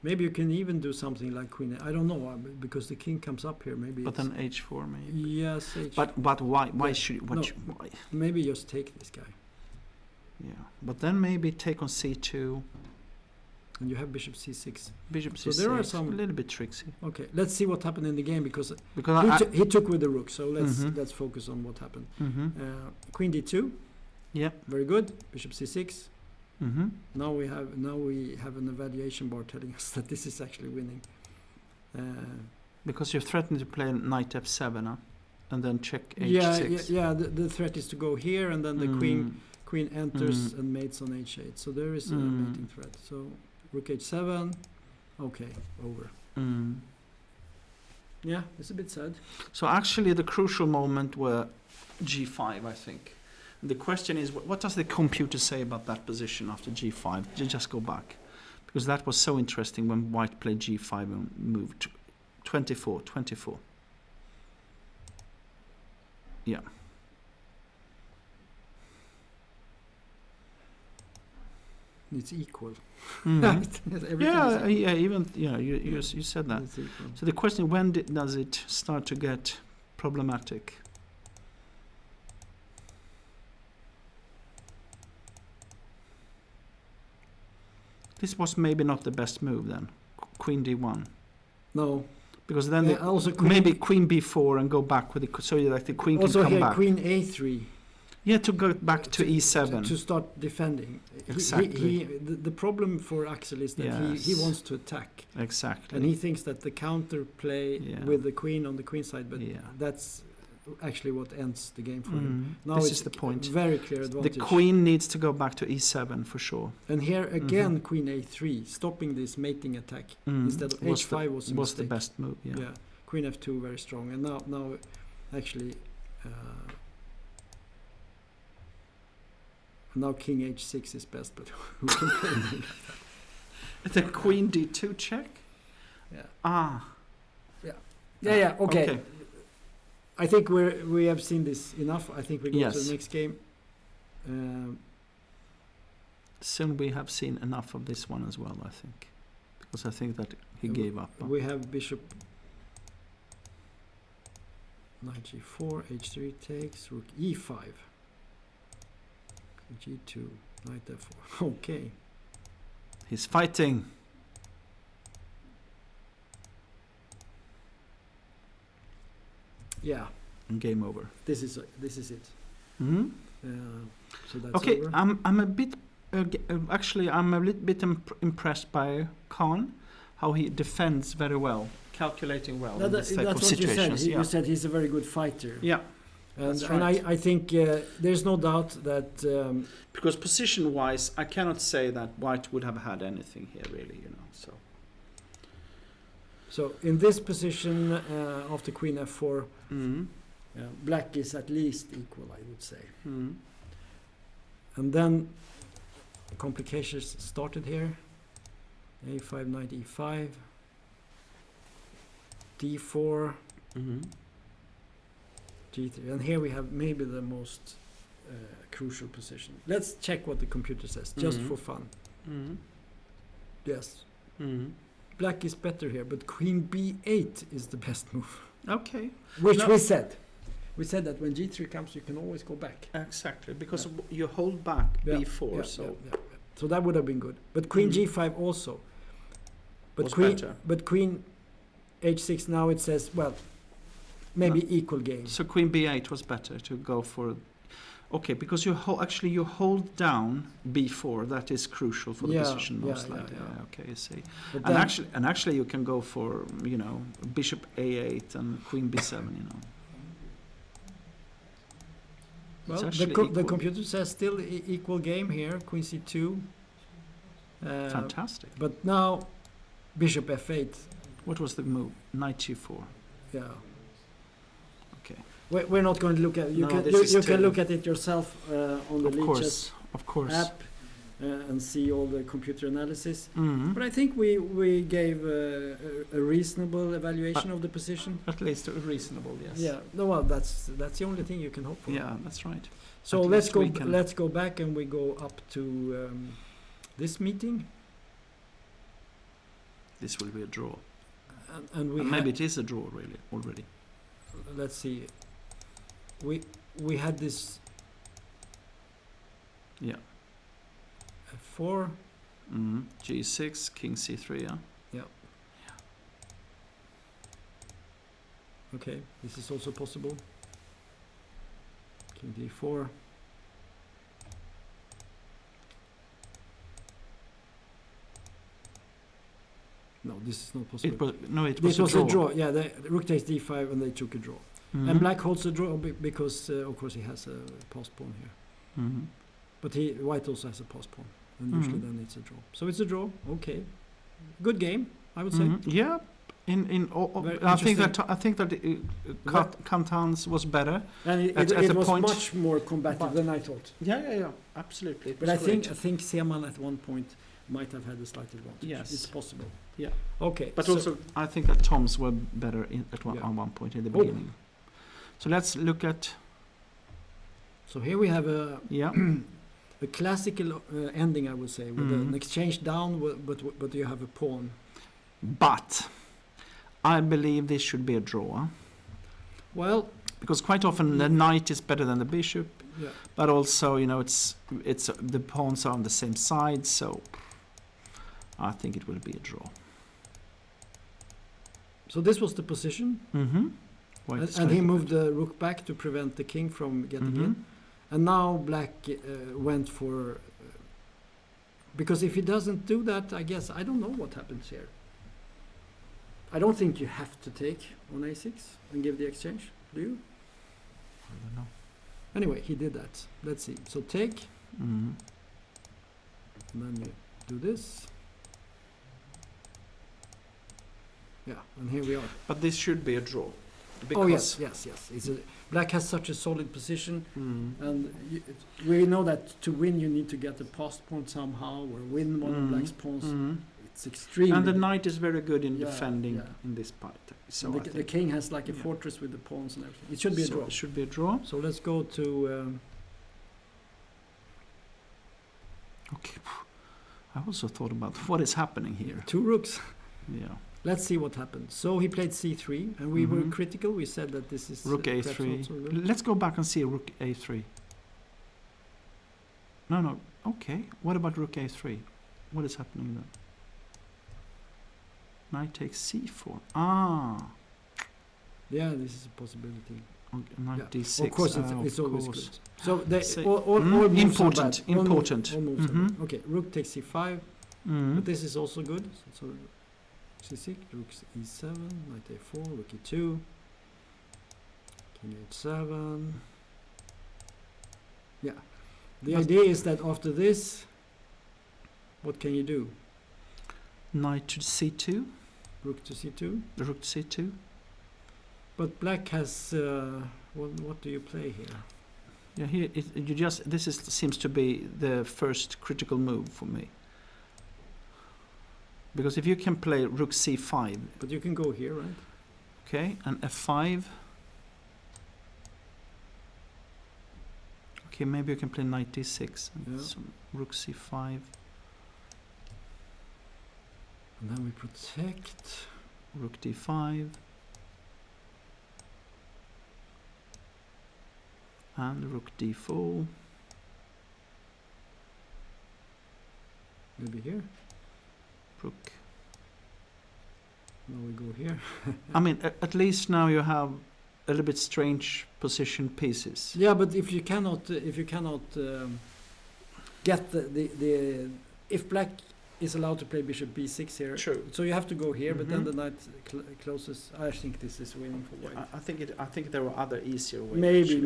even do something like queen. I don't know because the king comes up here. Maybe. But then h4 maybe. Yes. But why? Why Yeah, should? no, Why? Maybe just take this guy. Yeah. But then maybe take on c2. And you have bishop c6. Bishop So c6. there are some a little bit tricksy. Okay, let's see what happened in the game because he took with the rook. So let's focus on what happened. Queen d2. Yeah. Very good. Bishop c6. Mm-hmm. Now we have an evaluation bar telling us that this is actually winning. Because you're threatening to play knight f7, and then check h6. Yeah. The threat is to go here, and then the queen enters and mates on h8. So there is a mating threat. So rook h7. Okay, over. Yeah, it's a bit sad. So actually, the crucial moment were g5, I think. The question is, what does the computer say about that position after g5? Just go back. Because that was so interesting when white played g5 and moved 24. Yeah. It's equal. Right? You said that. So the question, when does it start to get problematic? This was maybe not the best move then. Queen d1. No. Because then also maybe queen b4 and go back with the so that the queen can come back. Also here queen a3. Yeah, to go back to e7. To start defending. Exactly. The problem for Axel is that he wants to attack. Exactly. And he thinks that the counter play with the queen on the queen side, but that's actually what ends the game for him. Now this is the point. Very clear advantage. The queen needs to go back to e7 for sure. And here again, queen a3, stopping this mating attack instead of h5 was the best move. Yeah. Queen f2 very strong, and now actually now king h6 is best, but who can play the queen d2 check. Yeah. Yeah. Okay. I think we have seen this enough. I think we go to the next game. Soon we have seen enough of this one as well, I think. Because I think that he gave up. We have bishop knight g4, h3 takes, rook e5, g2, knight f4. Okay. He's fighting. Yeah. And game over. This is it. Mm-hmm. So that's okay. over. I'm a bit. Actually, I'm a little bit impressed by Khan, how he defends very well, calculating well in this type of situations. You said he's a very good fighter. Yeah. And I think there's no doubt that because position-wise, I cannot say that White would have had anything here really, So in this position, after Queen f4, Black is at least equal, I would say. And then complications started here. A5, knight E5, D4, G3, and here we have maybe the most crucial position. Let's check what the computer says, just for fun. Yes. Black is better here, but Queen B8 is the best move. Okay. Which we said. We said that when G3 comes, you can always go back. Exactly, because you hold back B4, So that would have been good. But Queen G5 also. But was Queen, better. but Queen H6 now it says, well, maybe equal game. So Queen B8 was better to go for. Okay, because you hold down B4. That is crucial for the position most likely. Okay, I see. And actually you can go for Bishop A8 and Queen B7. Well, the computer says still equal game here. Queen C2. Fantastic. But now Bishop F8. What was the move? Knight G4. Yeah. Okay. We're not going to look at it. You can look at it yourself on the Lichess app and see all the computer analysis. But I think we gave a reasonable evaluation of the position. At least a reasonable, yes. Yeah. No, well, that's the only thing you can hope for. Yeah, that's right. So let's go back and we go up to this meeting. This will be a draw. And maybe it is a draw really already. Let's see. We had this. Yeah. F4. G6, King C3. Yeah. Okay, this is also possible. King D4. No, this is not possible. This was a draw. Yeah, the rook takes D5 and they took a draw. And black holds a draw because, of course, he has a passed pawn here. But white also has a passed pawn, and usually then it's a draw. So it's a draw. Okay, good game, I would say. Yeah. I think that Cantans was better. And it was much more combative than I thought. Yeah, absolutely. But I think Seemann at one point might have had a slight advantage. Yes, it's possible. Yeah. Okay. But also, I think that Toms were better on one point in the beginning. So let's look at. So here we have a classical ending, I would say, with an exchange down, but you have a pawn. But I believe this should be a draw. Well, because quite often the knight is better than the bishop, yeah. But also it's the pawns are on the same side, so I think it will be a draw. So this was the position, and he moved the rook back to prevent the king from getting in, and now black went for. Because if he doesn't do that, I guess I don't know what happens here. I don't think you have to take on a6 and give the exchange, do you? I don't know. Anyway, he did that. Let's see. So take, and then you do this. Yeah, and here we are. But this should be a draw. Because yes. Black has such a solid position, and we know that to win you need to get a passed pawn somehow, or win one of Black's pawns. It's extremely. And the knight is very good in defending in this part. So the king has like a fortress with the pawns and everything. It should be a draw. It should be a draw. So let's go to. Okay, I also thought about what is happening here. 2 rooks. Yeah. Let's see what happened. So he played c3, and we were critical. We said that this is rook a3. So let's go back and see rook a3. No. Okay. What about rook a3? What is happening then? Knight takes c4. Yeah, this is a possibility. Okay, knight d6. Of course, it's always good. So all important. All moves are good. Okay, rook takes c5. But this is also good. So c6, rook e7, knight a4, rook e2, king h7. Yeah. The idea is that after this, what can you do? Knight to c2. Rook to c2. Rook to c2. But black has... what do you play here? Yeah, here seems to be the first critical move for me. Because if you can play rook c5, but you can go here, right? okay, and f5. Okay, maybe you can play knight d6 and some rook c5. And then we protect. Rook d5. And rook d4. Maybe here. Rook. Now we go here. I mean, at least now you have a little bit strange position pieces. Yeah, but if you cannot get the if black is allowed to play bishop b6 here, true. So you have to go here, but then the knight closes. I think this is winning for white. I think there were other easier ways. Maybe.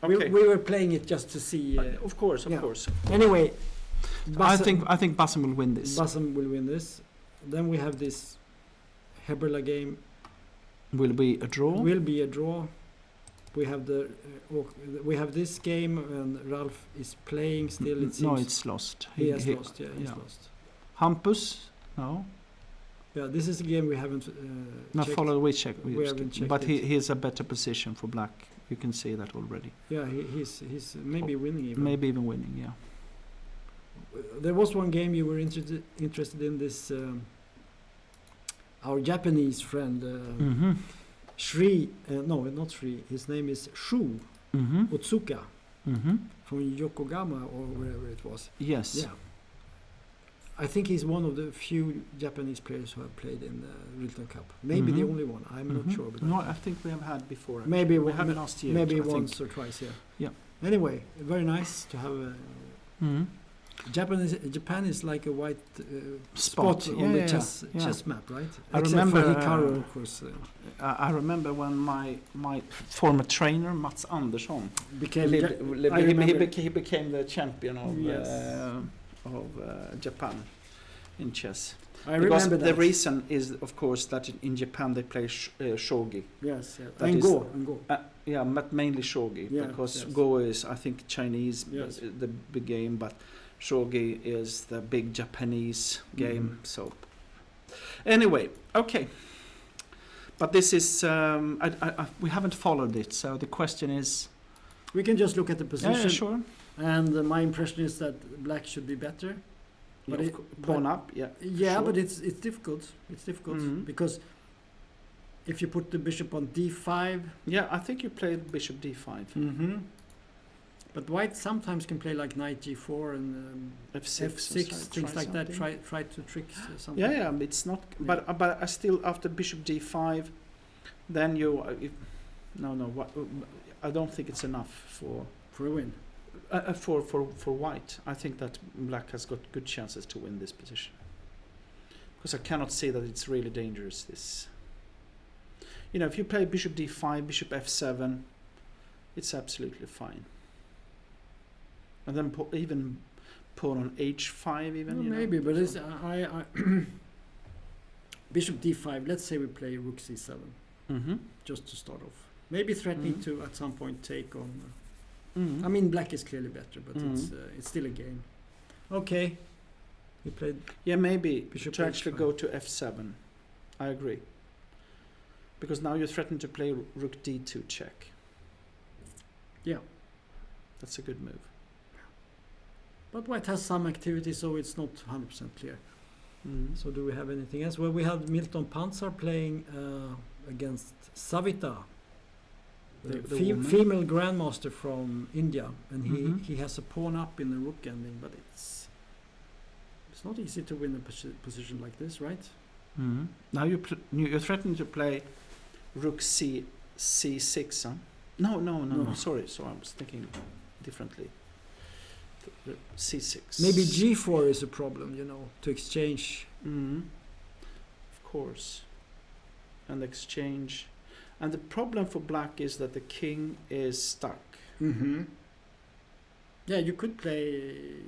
Okay. We were playing it just to see. Of course. Anyway, I think Bassam will win this. Bassam will win this. Then we have this Heberla game. Will be a draw. Will be a draw. We have this game and Ralph is playing still. It seems it's lost. He has lost. Yeah, he's lost. Hampus, no. Yeah, this is a game we haven't. We checked. We haven't checked. But he is a better position for black. You can see that already. Yeah, he's maybe winning even. Maybe even winning. Yeah. There was one game you were interested in. This our Japanese friend Shri. No, not Shri. His name is Shu Otsuka from Yokohama or wherever it was. Yes. Yeah. I think he's one of the few Japanese players who have played in the Rilton Cup. Maybe the only one. I'm not sure. But no, I think we have had before. Maybe we had last year. Maybe once or twice. Yeah. Anyway, very nice to have. Japan is like a white spot on the chess map, right? I remember Hikaru, of course. I remember when my former trainer Mats Andersson he became the champion of Japan in chess. I remember that. The reason is, of course, that in Japan they play shogi. Yes, and Go. But mainly shogi, because Go is, I think, Chinese, the big game, but shogi is the big Japanese game. So, anyway, okay. But this is we haven't followed it, so the question is. We can just look at the position. Yeah, sure. And my impression is that black should be better. But pawn up, sure. But it's difficult. It's difficult because if you put the bishop on d5. Yeah, I think you played bishop d5. But white sometimes can play like knight g4 and f6, things like that. Try to trick something. Yeah, it's not. But I still, after bishop d5, then I don't think it's enough for a win. For white, I think that black has got good chances to win this position, because I cannot see that it's really dangerous. This, if you play bishop d5, bishop f7, it's absolutely fine. And then even pawn on h5, even maybe. But it's I bishop d5. Let's say we play rook c7, just to start off. Maybe threatening to at some point take on. I mean, black is clearly better, but it's still a game. Okay, we played. Yeah, maybe bishop to actually go to f7. I agree, because now you threaten to play rook d2 check. Yeah, that's a good move. But white has some activity, so it's not 100% clear. So do we have anything else? Well, we have Milton Panzar playing against Savita. The female grandmaster from India, and he has a pawn up in the rook ending, but it's not easy to win a position like this, right? Now you're threatening to play rook c6, huh? No. Sorry, I was thinking differently. C6. Maybe g4 is a problem, to exchange. Of course, and exchange. And the problem for black is that the king is stuck. Yeah, you could play,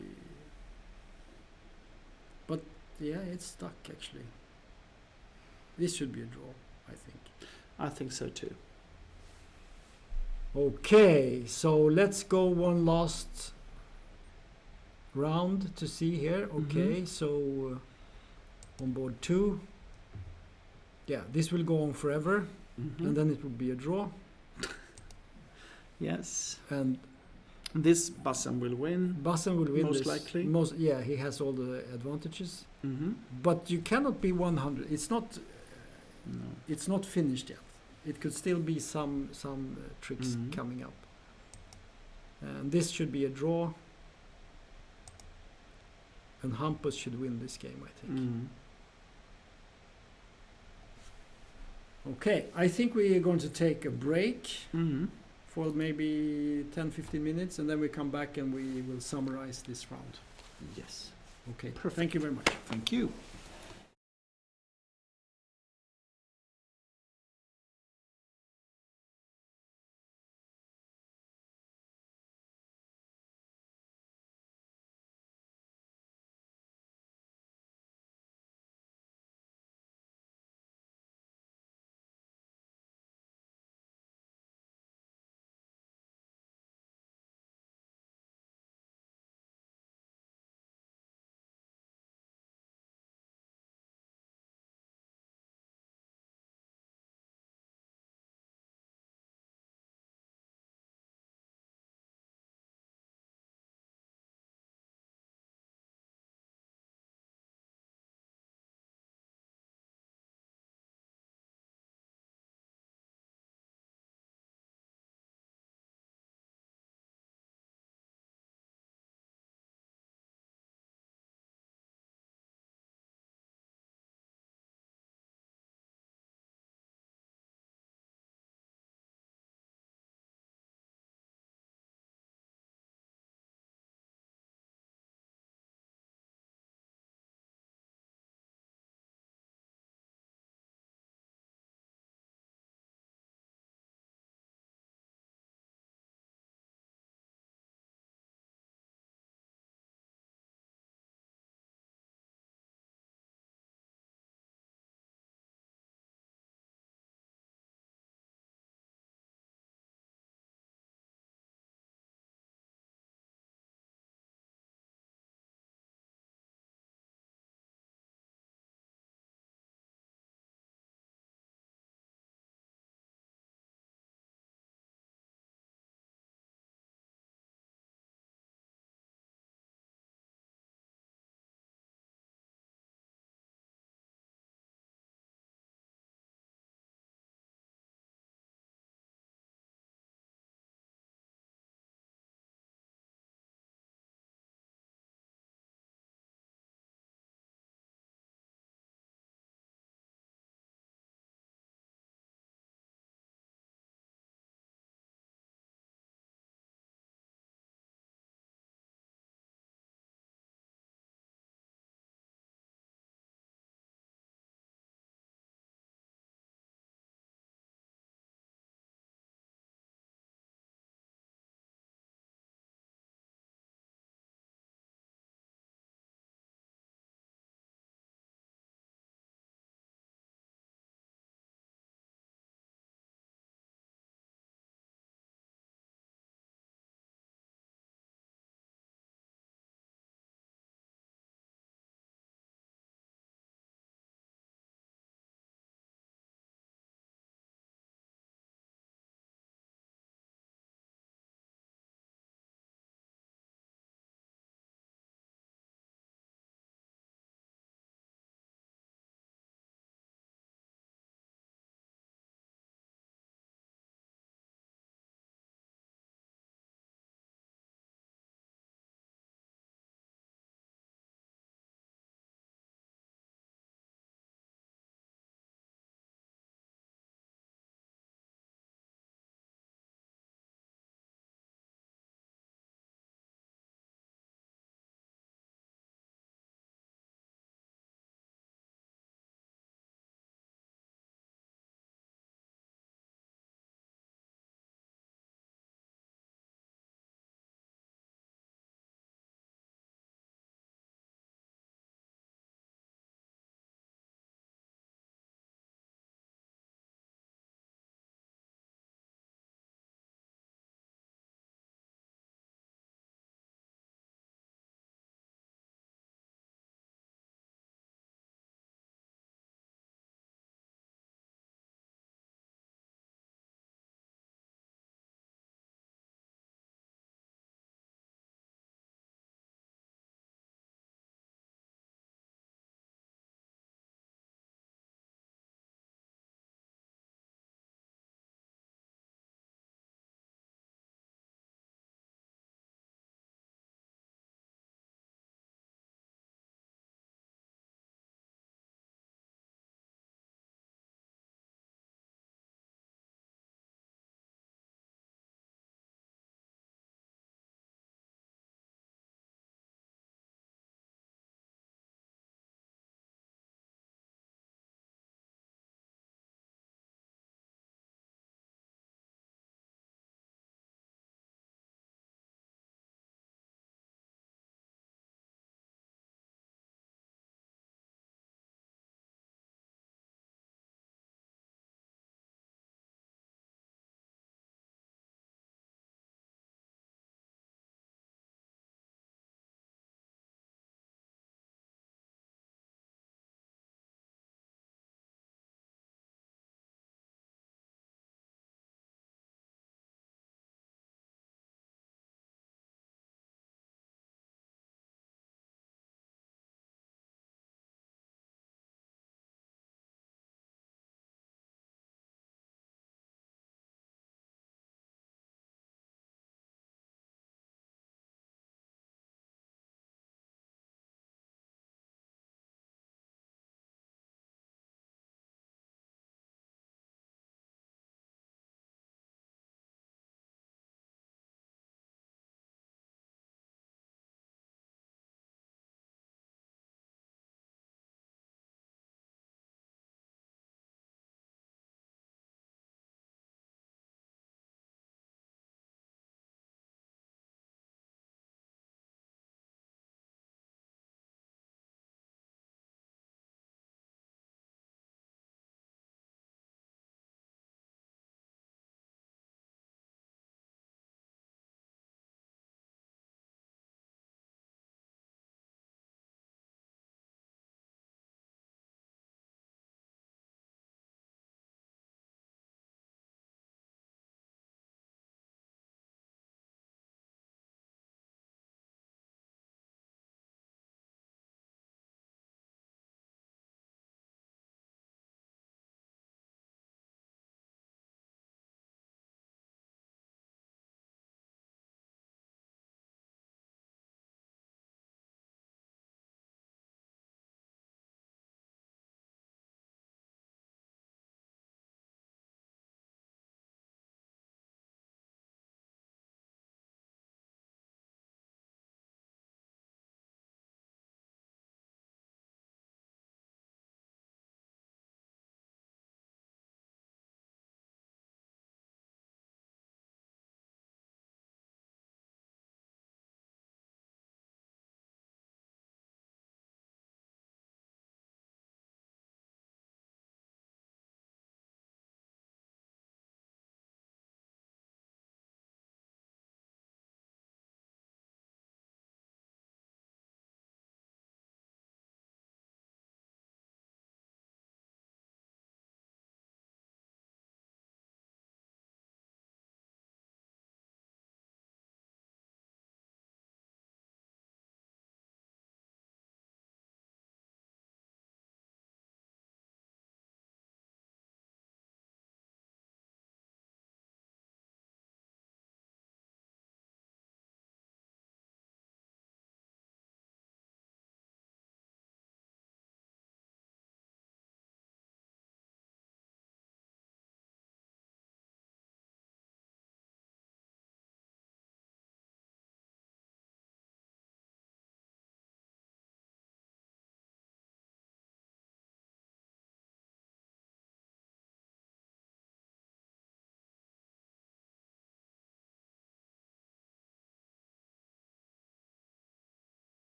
but it's stuck actually. This should be a draw, I think. I think so too. Okay, so let's go one last round to see here. Okay, so on board 2. Yeah, this will go on forever, and then it will be a draw. Yes. And this Bassen will win. Bassen will win most this. likely. Yeah, he has all the advantages. Mm-hmm. But you cannot be 100. It's not. No. It's not finished yet. It could still be some tricks coming up. And this should be a draw. And Hampus should win this game, I think. Okay, I think we are going to take a break for maybe 10-15 minutes, and then we come back and we will summarize this round. Yes. Okay, Perfect. Thank you very much. Thank you.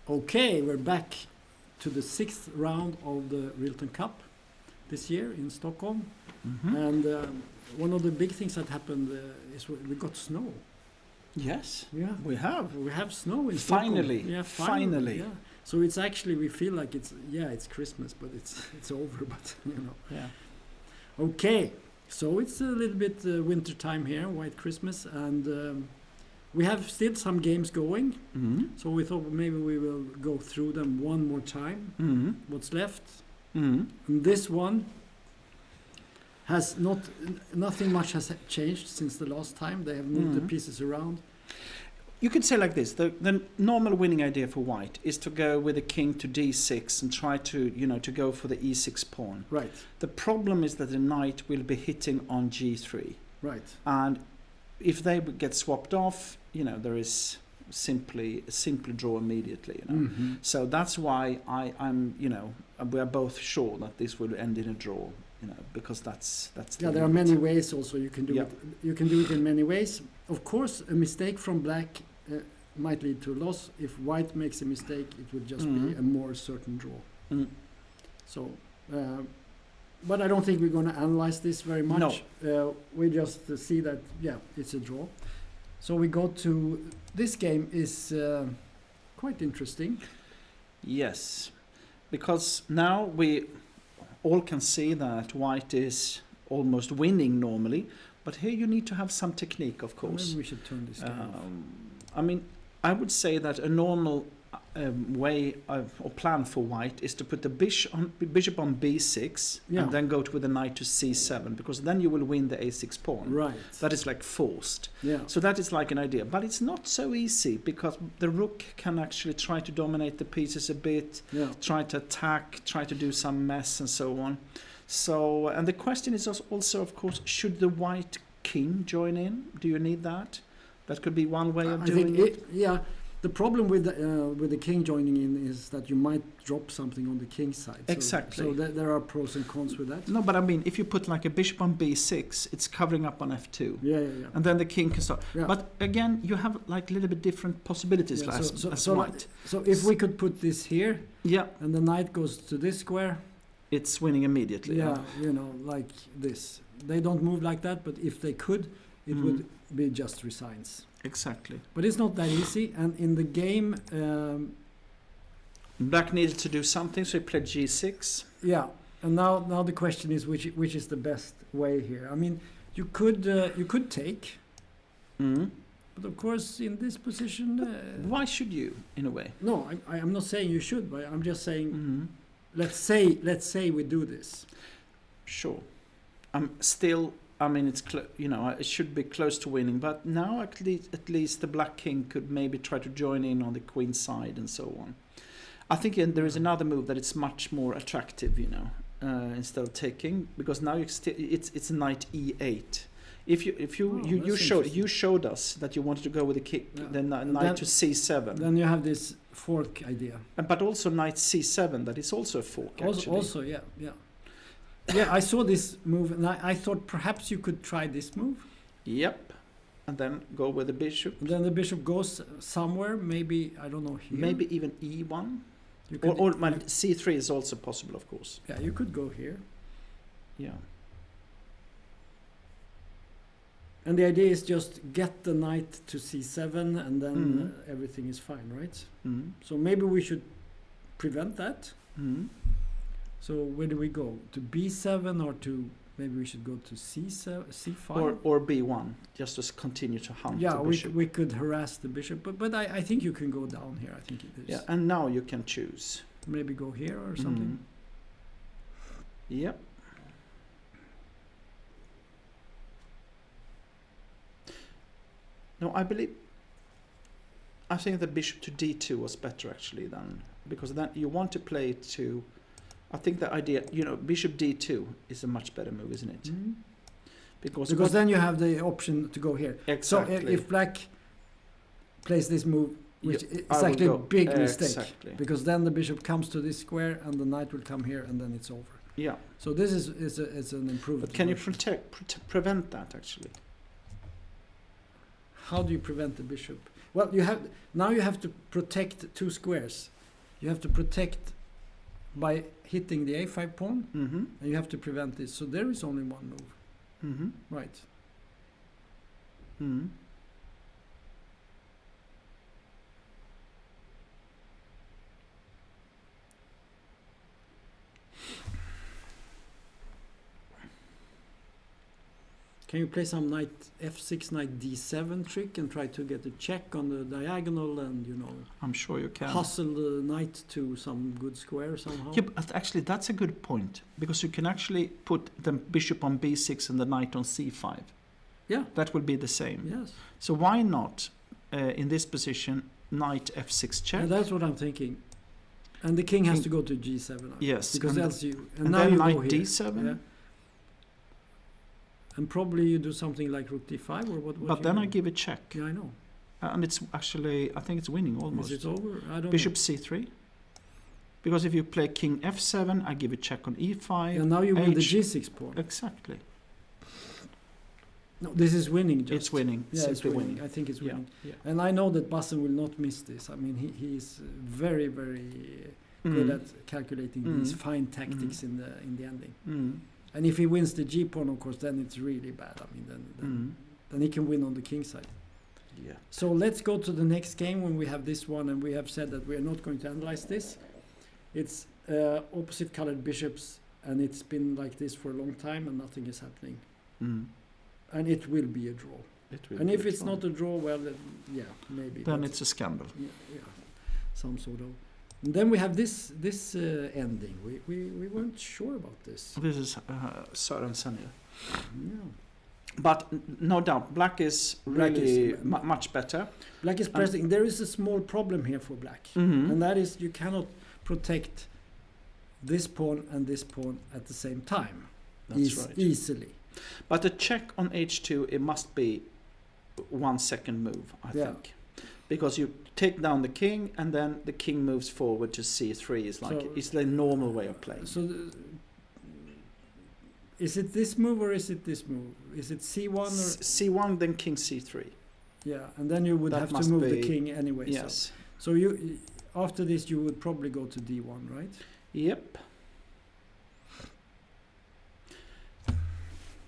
Okay, we're back to the 6th round of the Rilton Cup this year in Stockholm. And one of the big things that happened is we got snow. Yes, Yeah, we have. we have snow in Finally, Stockholm. Yeah, finally. Yeah. So it's actually, we feel like it's Christmas, but it's over. But Yeah. Okay, so it's a little bit winter time here, White Christmas, and we have still some games going. So we thought maybe we will go through them one more time. What's left? And this one has nothing much has changed since the last time. They have moved the pieces around. You could say like this: the normal winning idea for white is to go with the king to d6 and try to go for the e6 pawn. Right. The problem is that the knight will be hitting on g3. Right. And if they get swapped off, there is simply draw immediately. So that's why we are both sure that this will end in a draw. Because that's yeah. There are many ways. Also, you can do it. You can do it in many ways. Of course, a mistake from black might lead to a loss. If white makes a mistake, it would just be a more certain draw. So, but I don't think we're going to analyze this very much. No. We just see that it's a draw. So we go to this game is quite interesting. Yes, because now we all can see that white is almost winning normally, but here you need to have some technique, of course. Maybe we should turn this down. I would say that a normal way or plan for white is to put the bishop on b6 and then go with the knight to c7, because then you will win the a6 pawn. Right. That is like forced. Yeah. So that is like an idea, but it's not so easy because the rook can actually try to dominate the pieces a bit, try to attack, try to do some mess and so on. So, and the question is also, of course, should the white king join in? Do you need that? That could be one way of doing it. Yeah. The problem with the king joining in is that you might drop something on the king's side. Exactly. So there are pros and cons with that. No, but if you put like a bishop on b6, it's covering up on f2. Yeah. And then the king can start. Yeah. But again, you have like a little bit different possibilities as white. So if we could put this here, and the knight goes to this square, it's winning immediately. Yeah, like this. They don't move like that, but if they could, it would be just resigns. Exactly. But it's not that easy, and in the game... Black needed to do something, so he played g6. Yeah, and now the question is which is the best way here. I mean, you could take, but of course in this position... why should you, in a way? No, I'm not saying you should, but I'm just saying, let's say we do this. Sure. Still... it's it should be close to winning, but now at least the black king could maybe try to join in on the queen side and so on. I think there is another move that it's much more attractive, instead of taking, because now it's a knight e8. You showed us that you wanted to go with the king, then knight to c7. Then you have this fork idea. But also knight c7, that is also a fork. Also, yeah. Yeah, I saw this move, and I thought perhaps you could try this move. Yep, and then go with the bishop. And then the bishop goes somewhere, maybe, I don't know, here. Maybe even e1. Or c3 is also possible, of course. Yeah, you could go here. Yeah. And the idea is just get the knight to c7, and then everything is fine, right? So maybe we should prevent that. So where do we go? To b7 or to maybe we should go to c7, c5 or b1, just to continue to hunt. Yeah, the bishop. we could harass the bishop, but I think you can go down here. I think it is. Yeah, and now you can choose. Maybe go here or something. Yep. No, I think the bishop to d2 was better actually because then you want to play it to. I think the idea, bishop d2 is a much better move, isn't it? Because then you have the option to go here. Exactly. So if black plays this move, which is actually a big mistake, because then the bishop comes to this square and the knight will come here and then it's over. Yeah. So this is an improvement. But can you prevent that actually? How do you prevent the bishop? Well, you have to protect two squares. you have to protect by hitting the a5 pawn, Mm-hmm. and you have to prevent this. So there is only one move. Mm-hmm. Right. Mm-hmm. Can you play some knight f6, knight d7 trick and try to get a check on the diagonal and, I'm sure you can. hustle the knight to some good square somehow? Yeah, but actually that's a good point, because you can actually put the bishop on b6 and the knight on c5. Yeah. That will be the same. Yes. So why not, in this position, knight f6 check? Yeah, that's what I'm thinking. And the king has to go to g7. Yes, Because and- else you... and now then you knight go here. d7. Yeah. And probably you do something like rook d5 or what? But then I give a check. Yeah, I know. And it's actually, I think it's winning almost. Is it over? I don't Bishop know. c3. Because if you play king f7, I give a check on e5. And now you win the H- g6 pawn. Exactly. No, this is winning. Just. It's winning. Yeah, it's Simply winning. I think it's Yeah. winning. Yeah. And I know that Bassen will not miss this. I mean, he's very, very good at calculating these fine tactics in the ending. Mm. And if he wins the g pawn, of course, then it's really bad. I mean, then he can win on the king side. Yeah. So let's go to the next game when we have this one, and we have said that we are not going to analyze this. It's opposite colored bishops, and it's been like this for a long time, and nothing is happening. Mm. And it will be a draw. It will And be if a it's draw. not a draw, well, then, yeah, maybe. Then but it's a scandal. yeah, some sort of. And then we have this ending. We weren't sure about this. This is Søren Senja. Yeah. But no doubt, black is really is- much better. Black is pressing. There is a small problem here for black, Mhm. and that is you cannot protect this pawn and this pawn at the same time. That's right. Easily. But a check on h2, it must be 1 second move, I Yeah. think. Because you take down the king, and then the king moves forward to c3. It's the normal way of playing. So, is it this move or is it this move? Is it c1 or c1, then king c3. yeah? And then you would That have to must move the be- king anyway. Yes. So you after this you would probably go to d1, right? Yep.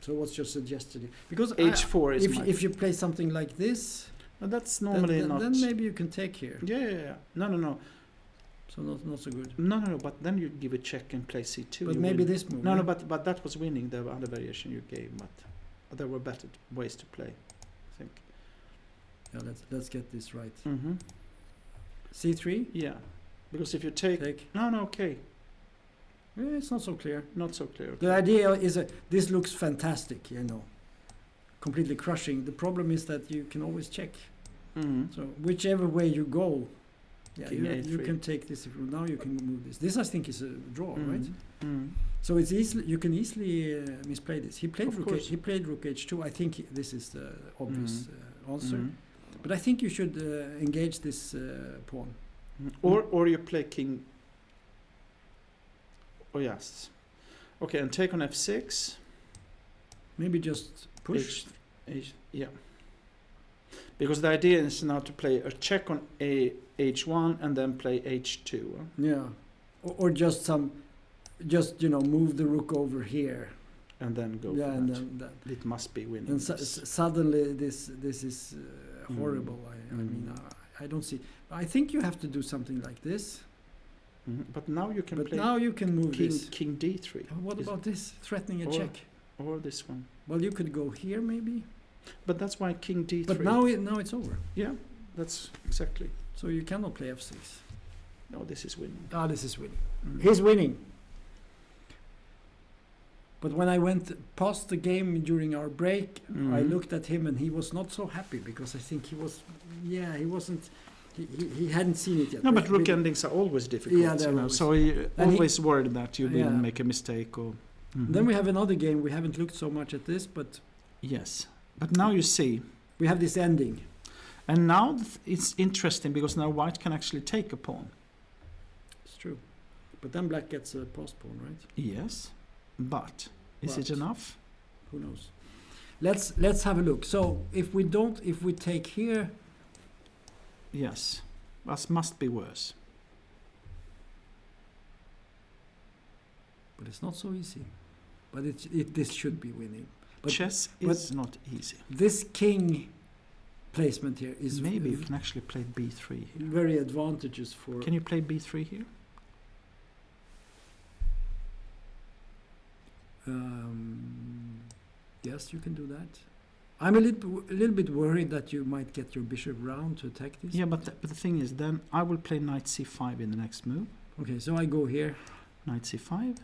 So what's your suggestion? Because h4 is my... if you play something like this, But that's normally not... then maybe you can take here. Yeah. No. So not so good. No. But then you give a check and play c2. But you maybe win. this move. No, yeah? but that was winning, the other variation you gave. But there were better ways to play, I think. Yeah, let's get this right. Mm-hmm. c3. Yeah. Because if you take... No, okay. Yeah, it's not so clear. Not so clear. The idea is this looks fantastic, completely crushing. The problem is that you can always check. Mm-hmm. So whichever way you go, King you A3. can take this. Now you can move this. This I think is a draw, right? Mm-hmm. So it's you can easily misplay this. He played Of rook. course. He played rook h2. I think this is the obvious answer. Mm-hmm. But I think you should engage this pawn. Or you play king... Oh, yes. Okay, and take on f6. Maybe just push. Yeah. Because the idea is now to play a check on h1 and then play h2. Huh? Yeah, or just move the rook over here. And then go Yeah, for and that. then It must be winning. and this. suddenly this is horrible. I mean, I don't see. I think you have to do something like this. But now you can But play now you can move this. king d3. What about this? Threatening a Or- check. Or this one. Well, you could go here maybe. But that's why king d3. But now it's over. Yeah, that's exactly. So you cannot play f6. No, this is winning. This is winning. Mm. He's winning. But when I went past the game during our break, I looked at him and he was not so happy because I think he wasn't. He hadn't seen it yet. No, but rook endings are always difficult. Yeah, they're always. So you're And always worried that you will Yeah. make a mistake. Or Then we have another game. We haven't looked so much at this, but Yes, but now you see, we have this ending. and now it's interesting because now white can actually take a pawn. It's true. But then black gets a post pawn, right? Yes, but is it But- enough? Who knows? Let's have a look. So if we take here, Yes, that must be worse. But it's not so easy. But this should be winning. But chess is not easy. This king placement here is maybe you can actually play b3 here. Very advantageous for. Can you play b3 here? Yes, you can do that. I'm a little bit worried that you might get your bishop round to attack this. Yeah, but the thing is, then I will play knight c5 in the next move. Okay, so I go here. Knight c5.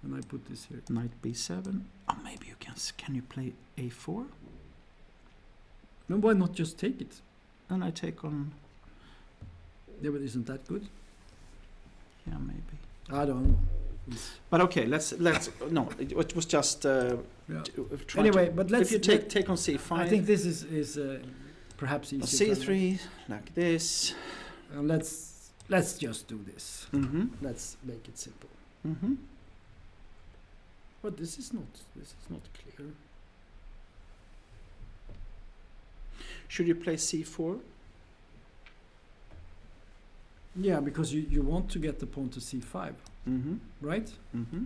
And I put this here. Knight b7. Oh, maybe you can you play a4? No, why not just take it? And I take on. Yeah, but isn't that good? Yeah, maybe. I don't know. But okay, let's no. It was just. Anyway, but let's. If you take on c5. I think this is perhaps easier. c3 like this. And let's just do this. Mm-hmm. Let's make it simple. Mm-hmm. But this is not clear. Should you play c4? Yeah, because you want to get the pawn to c5, right? Mm-hmm.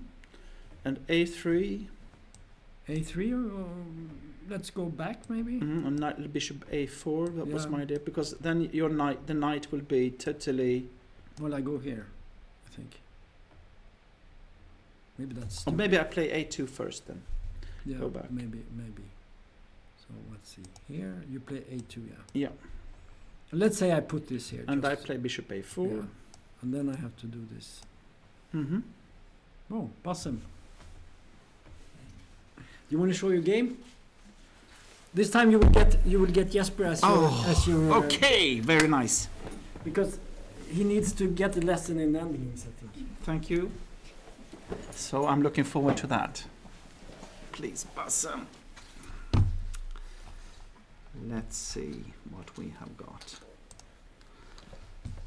And a3. A3, or let's go back maybe. Mm-hmm. And knight, bishop a4. That was my idea, because then the knight will be totally. Well, I go here, I think. Maybe that's. Or maybe I play a2 first, then. Yeah, go back. Maybe. So let's see. Here you play a2, yeah. Yeah. Let's say I put this here. And I play bishop a4. Yeah. And then I have to do this. Mm-hmm. Oh, awesome. You want to show your game? This time you will get Jesper as your. Okay, very nice. Because he needs to get a lesson in endings, I think. Thank you. So I'm looking forward to that. Please, Bassam. Let's see what we have got.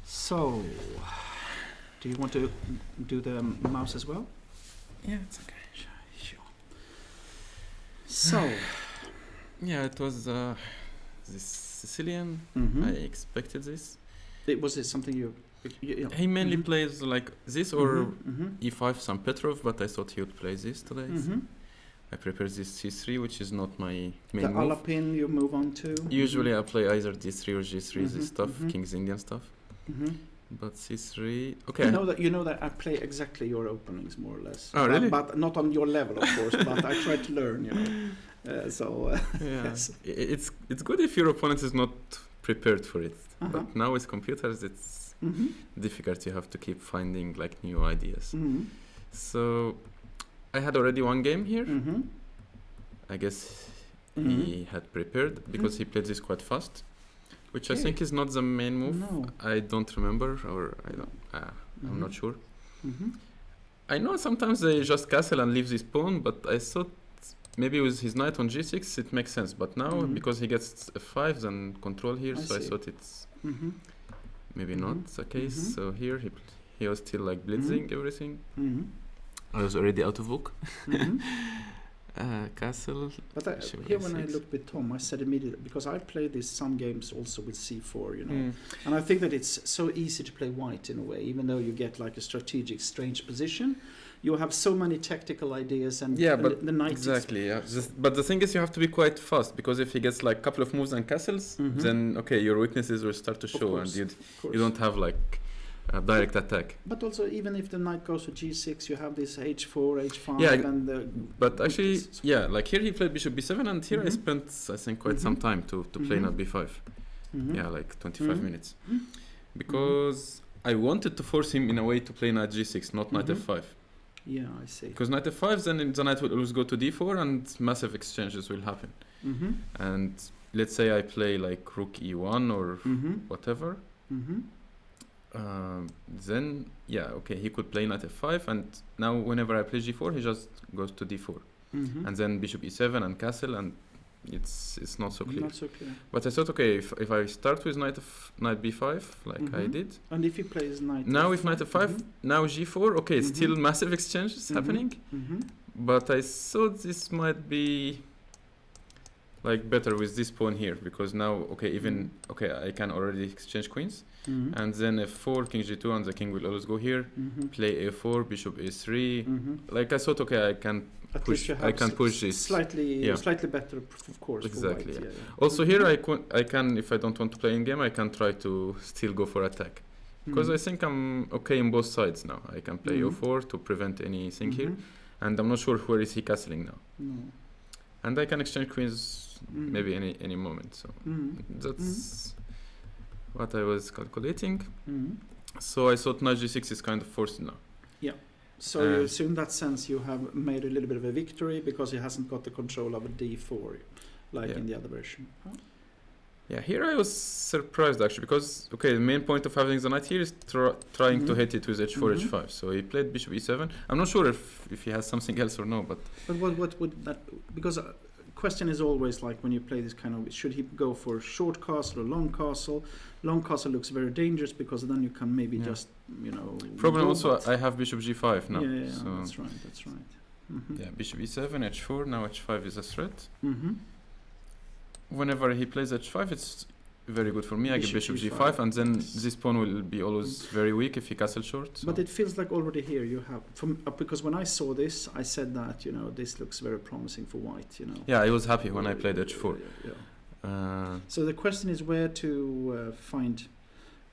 So, do you want to do the mouse as well? Yeah, it's okay. Sure. So, yeah, it was this Sicilian. I expected this. Was it something you? He mainly plays like this or e5 St. Petrov, but I thought he would play this today. I prepared this c3, which is not my main the move. Alapin you move on to. Usually I play either d3 or g3, this stuff, King's Indian stuff. But c3, okay. You know that I play exactly your openings more or less. Oh, really? But not on your level, of course. But I try to learn, yeah, yes. it's good if your opponent is not prepared for it. But now with computers, it's difficult. You have to keep finding like new ideas. So I had already one game here. I guess he had prepared because he played this quite fast, which I think is not the main move. No. I don't remember, or I don't. I'm not sure. I know sometimes they just castle and leave this pawn, but I thought maybe with his knight on g6 it makes sense. But now because he gets f5 then control here, I thought it's maybe not the case. So here he was still like blitzing everything. I was already out of book. Castle. But here when I looked with Tom, I said immediately, because I played some games also with c4, and I think that it's so easy to play white in a way, even though you get like a strategic strange position. You have so many tactical ideas and but the knight exactly. Yeah. But the thing is, you have to be quite fast, because if he gets like a couple of moves and castles, then okay, your weaknesses will start to show, and you don't have like a direct attack. But also, even if the knight goes to g6, you have this h4, h5, and but actually, like here he played bishop b7, and here I spent, I think, quite some time to play knight b5. Yeah, like 25 minutes, because I wanted to force him in a way to play knight g6, not knight f5. Yeah, I see. Because knight f5, then the knight will always go to d4, and massive exchanges will happen. And let's say I play like rook e1 or whatever. Then he could play knight f5, and now whenever I play g4 he just goes to d4, and then bishop e7 and castle, and it's not so clear. But I thought, okay, if I start with knight b5 like I did, and if he plays knight now if knight f5, now g4, okay, it's still massive exchanges happening, but I thought this might be like better with this pawn here, because now I can already exchange queens, and then f4, king g2, and the king will always go here. Play a4, bishop a3. Like I thought, I can push this slightly better, of course. Exactly. For Yeah. white. Also here I can, if I don't want to play in game, I can try to still go for attack, because I think I'm okay in both sides now. I can play o4 to prevent anything here, and I'm not sure where is he castling now. And I can exchange queens maybe any moment. So that's what I was calculating. So I thought knight g6 is kind of forced now. Yeah. So in that sense you have made a little bit of a victory, because he hasn't got the control of a d4 like in the other version. Yeah, here I was surprised actually, because the main point of having the knight here is trying to hit it with h4, h5. So he played bishop e7. I'm not sure if he has something else or no, but what would that, because question is always like when you play this kind of, should he go for short castle or long castle? Long castle looks very dangerous, because then you can maybe just problem also I have bishop g5 now. Yeah, so that's right. Yeah, bishop e7, h4. Now h5 is a threat. Whenever he plays h5, it's very good for me. I get bishop g5, and then this pawn will be always very weak if he castle short. So. But it feels like already here you have, because when I saw this, I said that this looks very promising for white. Yeah, I was happy when I played h4. So the question is where to find,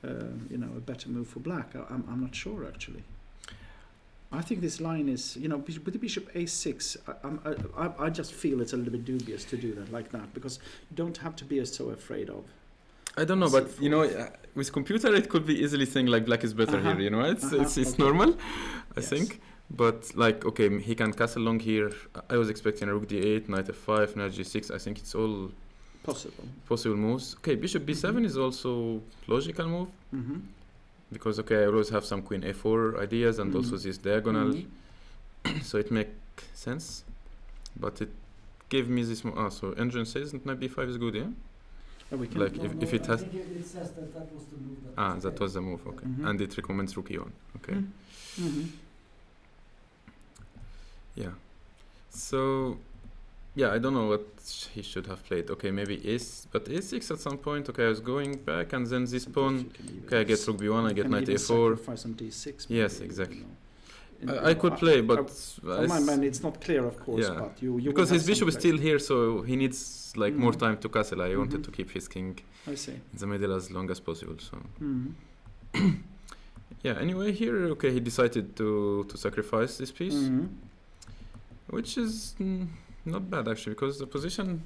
a better move for black. I'm not sure actually. I think this line is, with the bishop a6, I just feel it's a little bit dubious to do that like that, because you don't have to be so afraid of. I don't know, but with computer it could be easily saying like black is better here. It's normal, I think. But he can castle long here. I was expecting rook d8, knight f5, knight g6. I think it's all possible moves. Okay, bishop b7 is also logical move. Because I always have some queen a4 ideas, and also this diagonal, so it makes sense. But it gave me this move. So engine says knight b5 is good, yeah. If it has. It says that was the move. That was the move. Okay, and it recommends rook e1. Okay. Yeah. So. Yeah, I don't know what he should have played. Maybe but a6 at some point. I was going back, and then this pawn. I get rook b1, I get knight a4. Sacrifice on d6. Yes, exactly. I could play, but my mind, it's not clear, of course. Yeah. But you because his bishop is still here, so he needs more time to castle. I wanted to keep his king in the middle as long as possible. So yeah. Anyway, here he decided to sacrifice this piece, which is. Not bad actually, because the position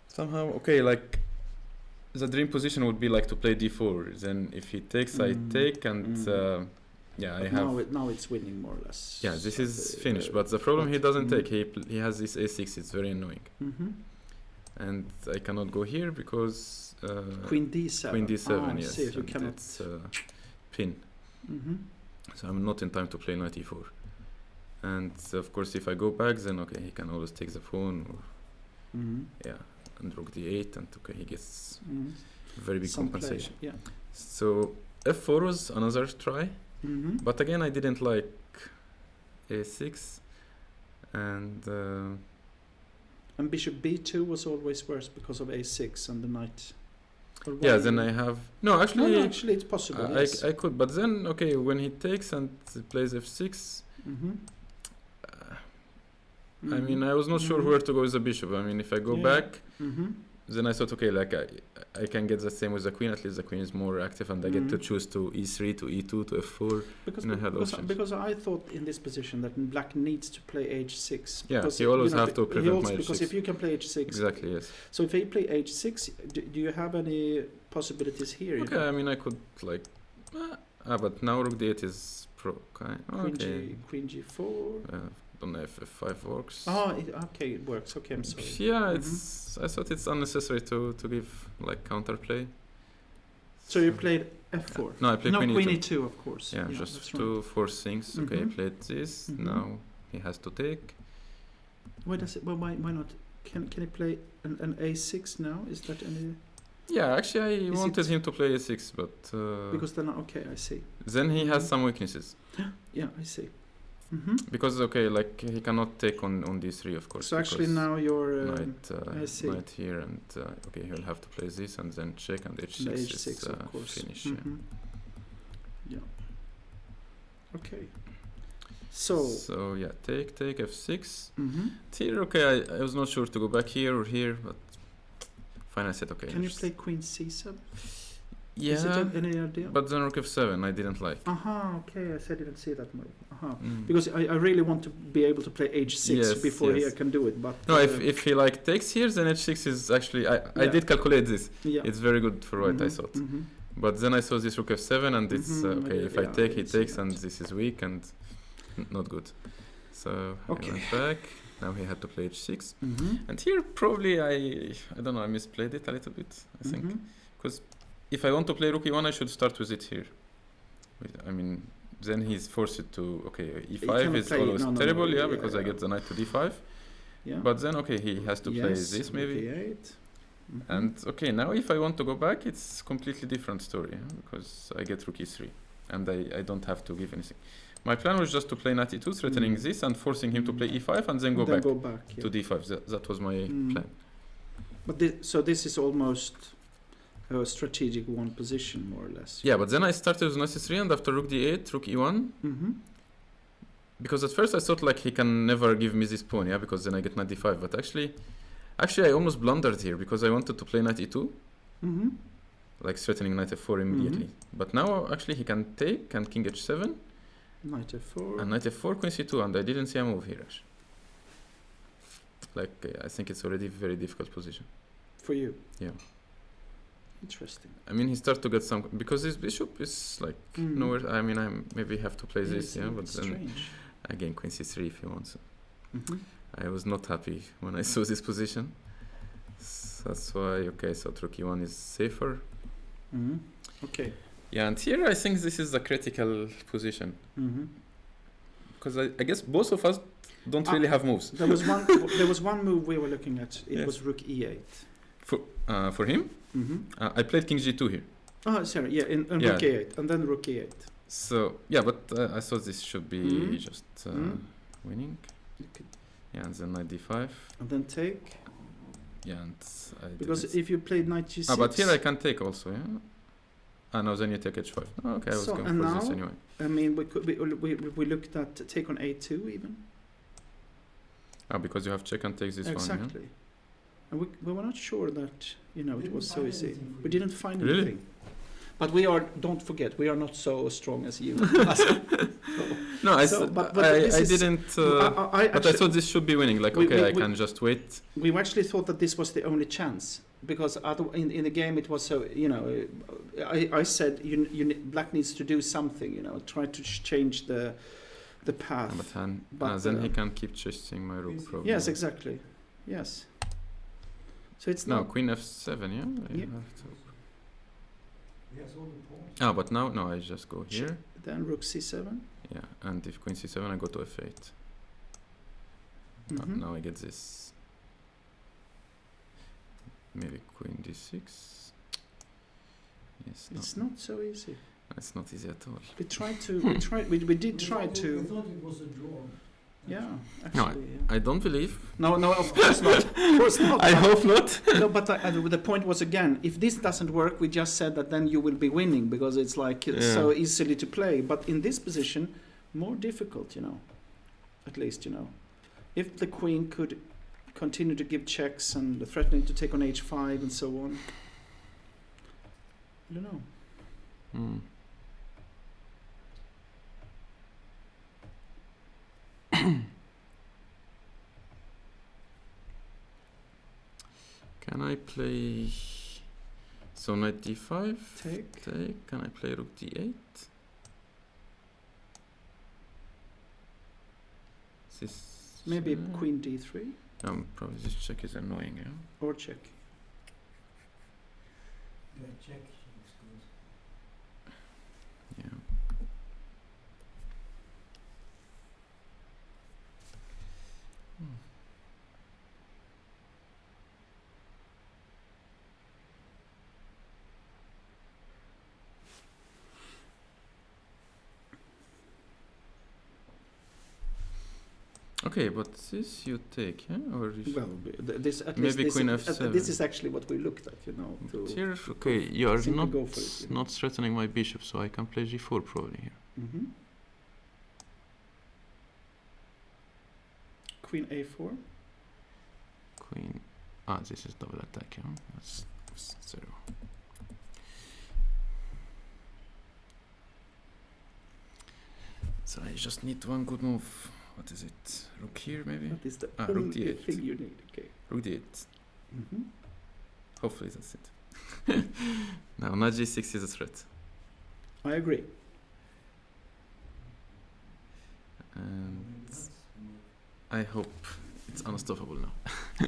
somehow the dream position would be to play d4. Then if he takes, I take, and I have. Now it's winning more or less. Yeah, this is finished. But the problem he doesn't take. He has this a6. It's very annoying. And I cannot go here because queen d7. Queen d7. Yes, you cannot. It's pin. So I'm not in time to play knight e4. And of course, if I go back, then he can always take the pawn, or and rook d8, and he gets very big compensation. Yeah. So f4 was another try, but again I didn't like a6, and bishop b2 was always worse because of a6 and the knight. Yeah, then I have actually it's possible. Yes. I could, but then when he takes and plays f6. I mean, I was not sure where to go with the bishop. I mean, if I go back, then I thought, I can get the same with the queen. At least the queen is more active, and I get to choose to e3, to e2, to f4. Because I thought in this position that black needs to play h6. Yeah, because, he always have to prevent my h6. Because if you can play h6... Exactly, yes. So if he play h6, do you have any possibilities here? I mean, I could, but now rook d8 is Queen g4... don't know if f5 works. It works. Okay, I'm sorry. Yeah, I thought it's unnecessary to give counterplay. So you played f4? No, I played queen e2, of course. Yeah, just to force things. I played this. Now he has to take. Why not? Can he play an a6 now? Is that any? Yeah, actually I wanted him to play a6, but because then I see. Then he has some weaknesses. Yeah, I see. Because like he cannot take on d3, of course. So actually now you're knight here, and he'll have to play this and then check, and h6 is of course. finish. Yeah. Okay. So yeah, take f6. Here, I was not sure to go back here or here, but fine, I said okay. Can you play queen c7? Yeah. Is it any idea? But then rook f7, I didn't like. Okay, I said I didn't see that move. Because I really want to be able to play h6 before he can do it. But no, if he like takes here, then h6 is actually I did calculate this. Yeah. It's very good for white, I thought. But then I saw this rook f7, and it's if I take, he takes, and this is weak and not good. So I went back. Now he had to play h6, and here probably I don't know, I misplayed it a little bit, I think, because if I want to play rook e1, I should start with it here. I mean, then he's forced to e5 is always terrible, because I get the knight to d5. Yeah. But then he has to play this maybe. E8. And now if I want to go back, it's completely different story, because I get rook e3, and I don't have to give anything. My plan was just to play knight e2, threatening this and forcing him to play e5 and then go back to d5. That was my plan. But this is almost a strategic one position, more or less. Yeah, but then I started with knight e3, and after rook d8, rook e1. Because at first I thought like he can never give me this pawn, because then I get knight d5. But actually I almost blundered here, because I wanted to play knight e2, like threatening knight f4 immediately. But now actually he can take, and king h7. Knight f4. And knight f4, queen c2, and I didn't see a move here actually. Like I think it's already a very difficult position. For you? Yeah. Interesting. I mean, he starts to get some, because his bishop is like nowhere. I mean, I maybe have to play this, but then strange. Again queen c3 if he wants. I was not happy when I saw this position. So that's why so rook e1 is safer. Okay. Yeah, and here I think this is the critical position. Because I guess both of us don't really have moves. There was one move we were looking at. It was rook e8. For him, I played king g2 here. Oh, sorry. Yeah, and rook e8, and then rook e8. So but I thought this should be just winning. Yeah, and then knight d5. And then take. Yeah, and because if you played knight g6. But here I can take also. Yeah. No, then you take h5. Okay, I was going for this anyway. I mean, we looked at take on a2 even. Because you have check and takes this one. Exactly. And we were not sure that it was so easy. We didn't find really? Anything. But don't forget, we are not so strong as you. No, I didn't. But I thought this should be winning. Like, I can just wait. We actually thought that this was the only chance, because in the game it was so. I said black needs to do something. Try to change the path. But then he can keep chasing my rook. Probably. Yes, exactly. Yes. So it's now queen f7. Yeah. Yes, all the pawns. But now I just go here. Then rook c7. Yeah, and if queen c7, I go to f8. Now I get this. Maybe queen d6. Yes. It's not so easy. It's not easy at all. We tried to. We did try to. We thought it was a draw. Yeah. No, actually, I don't believe. No, of course not. Of course not. I hope not. No, but the point was, again, if this doesn't work, we just said that then you will be winning, because it's like so easily to play. But in this position, more difficult, at least, if the queen could continue to give checks and threatening to take on h5 and so on. I don't know. Can I play knight d5? Take. Can I play rook d8? This maybe queen d3? Probably this check is annoying, Or check. Yeah, check looks good. Yeah. Okay, but this you take, yeah? Or if Well, this at maybe least queen this, f7. this is actually what we looked at, you know. To here, okay, you are simply not go for it, you know. not threatening my bishop, so I can play g4 probably here. Mm-hmm. Queen a4. Queen. This is double attack, yeah? That's 0. So I just need one good move. What is it? Rook here, maybe? That is the rook only d8. thing you need. Okay. Rook d8. Mm-hmm. Hopefully that's it. Now, knight g6 is a threat. I agree. And I hope it's unstoppable now.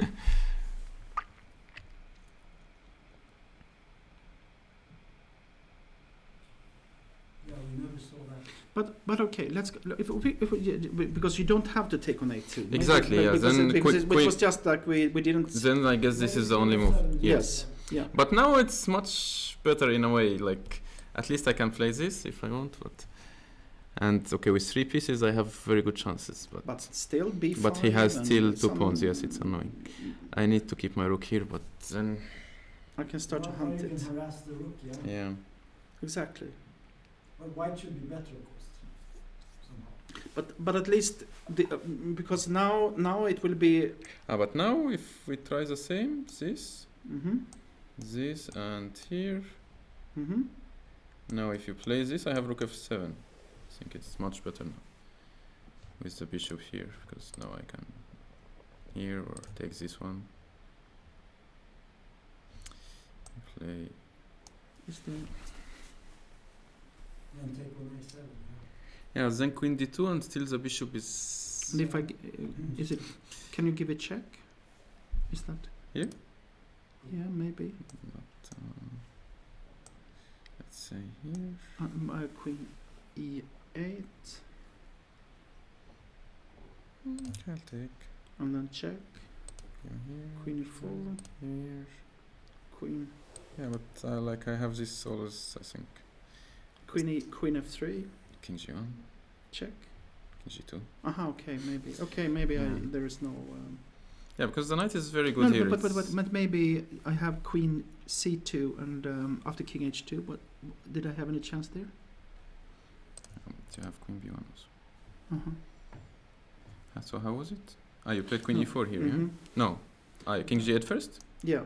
Yeah, we never saw that. But okay, let's go. If we, because you don't have to take on a2. Maybe, Exactly, but yeah, Because, then it was just like we didn't. Then I guess this is the only move. Yes. Yeah. But now it's much better in a way. Like at least I can play this if I want. But and okay, with 3 pieces I have very good chances. But still b5. But he has and still 2 some- pawns. Yes, it's annoying. I need to keep my rook here, but then I can start to Now hunt you it. can harass the rook, yeah. yeah. Exactly. But white should be better, of course. Somehow. But at least because now it will be. But now if we try the same, this, Mm-hmm. this, and here. Mm-hmm. Now if you play this, I have rook f7. I think it's much better now with the bishop here, because now I can here or take this one. Play. Is the Then take on a7, yeah. Yeah, then queen d2 and still the bishop is. and if I is it? Can you give a check? Is that? Here? Yeah, maybe. Not, let's say here. My queen e8 I'll take. and then check. Yeah, here. Queen e4. Here. Queen. Yeah, but like I have this always, I think. Queen f3. King g1, Check. king g2. Aha. Okay. Maybe. Okay. Maybe Yeah. there is no. Yeah, because the knight is very good here. But maybe I have queen c2 and after king h2. But did I have any chance there? You have queen b1 also. Uh-huh. So how was it? You played queen No. e4 here, Mhm. yeah? No. King g8 first? Yeah.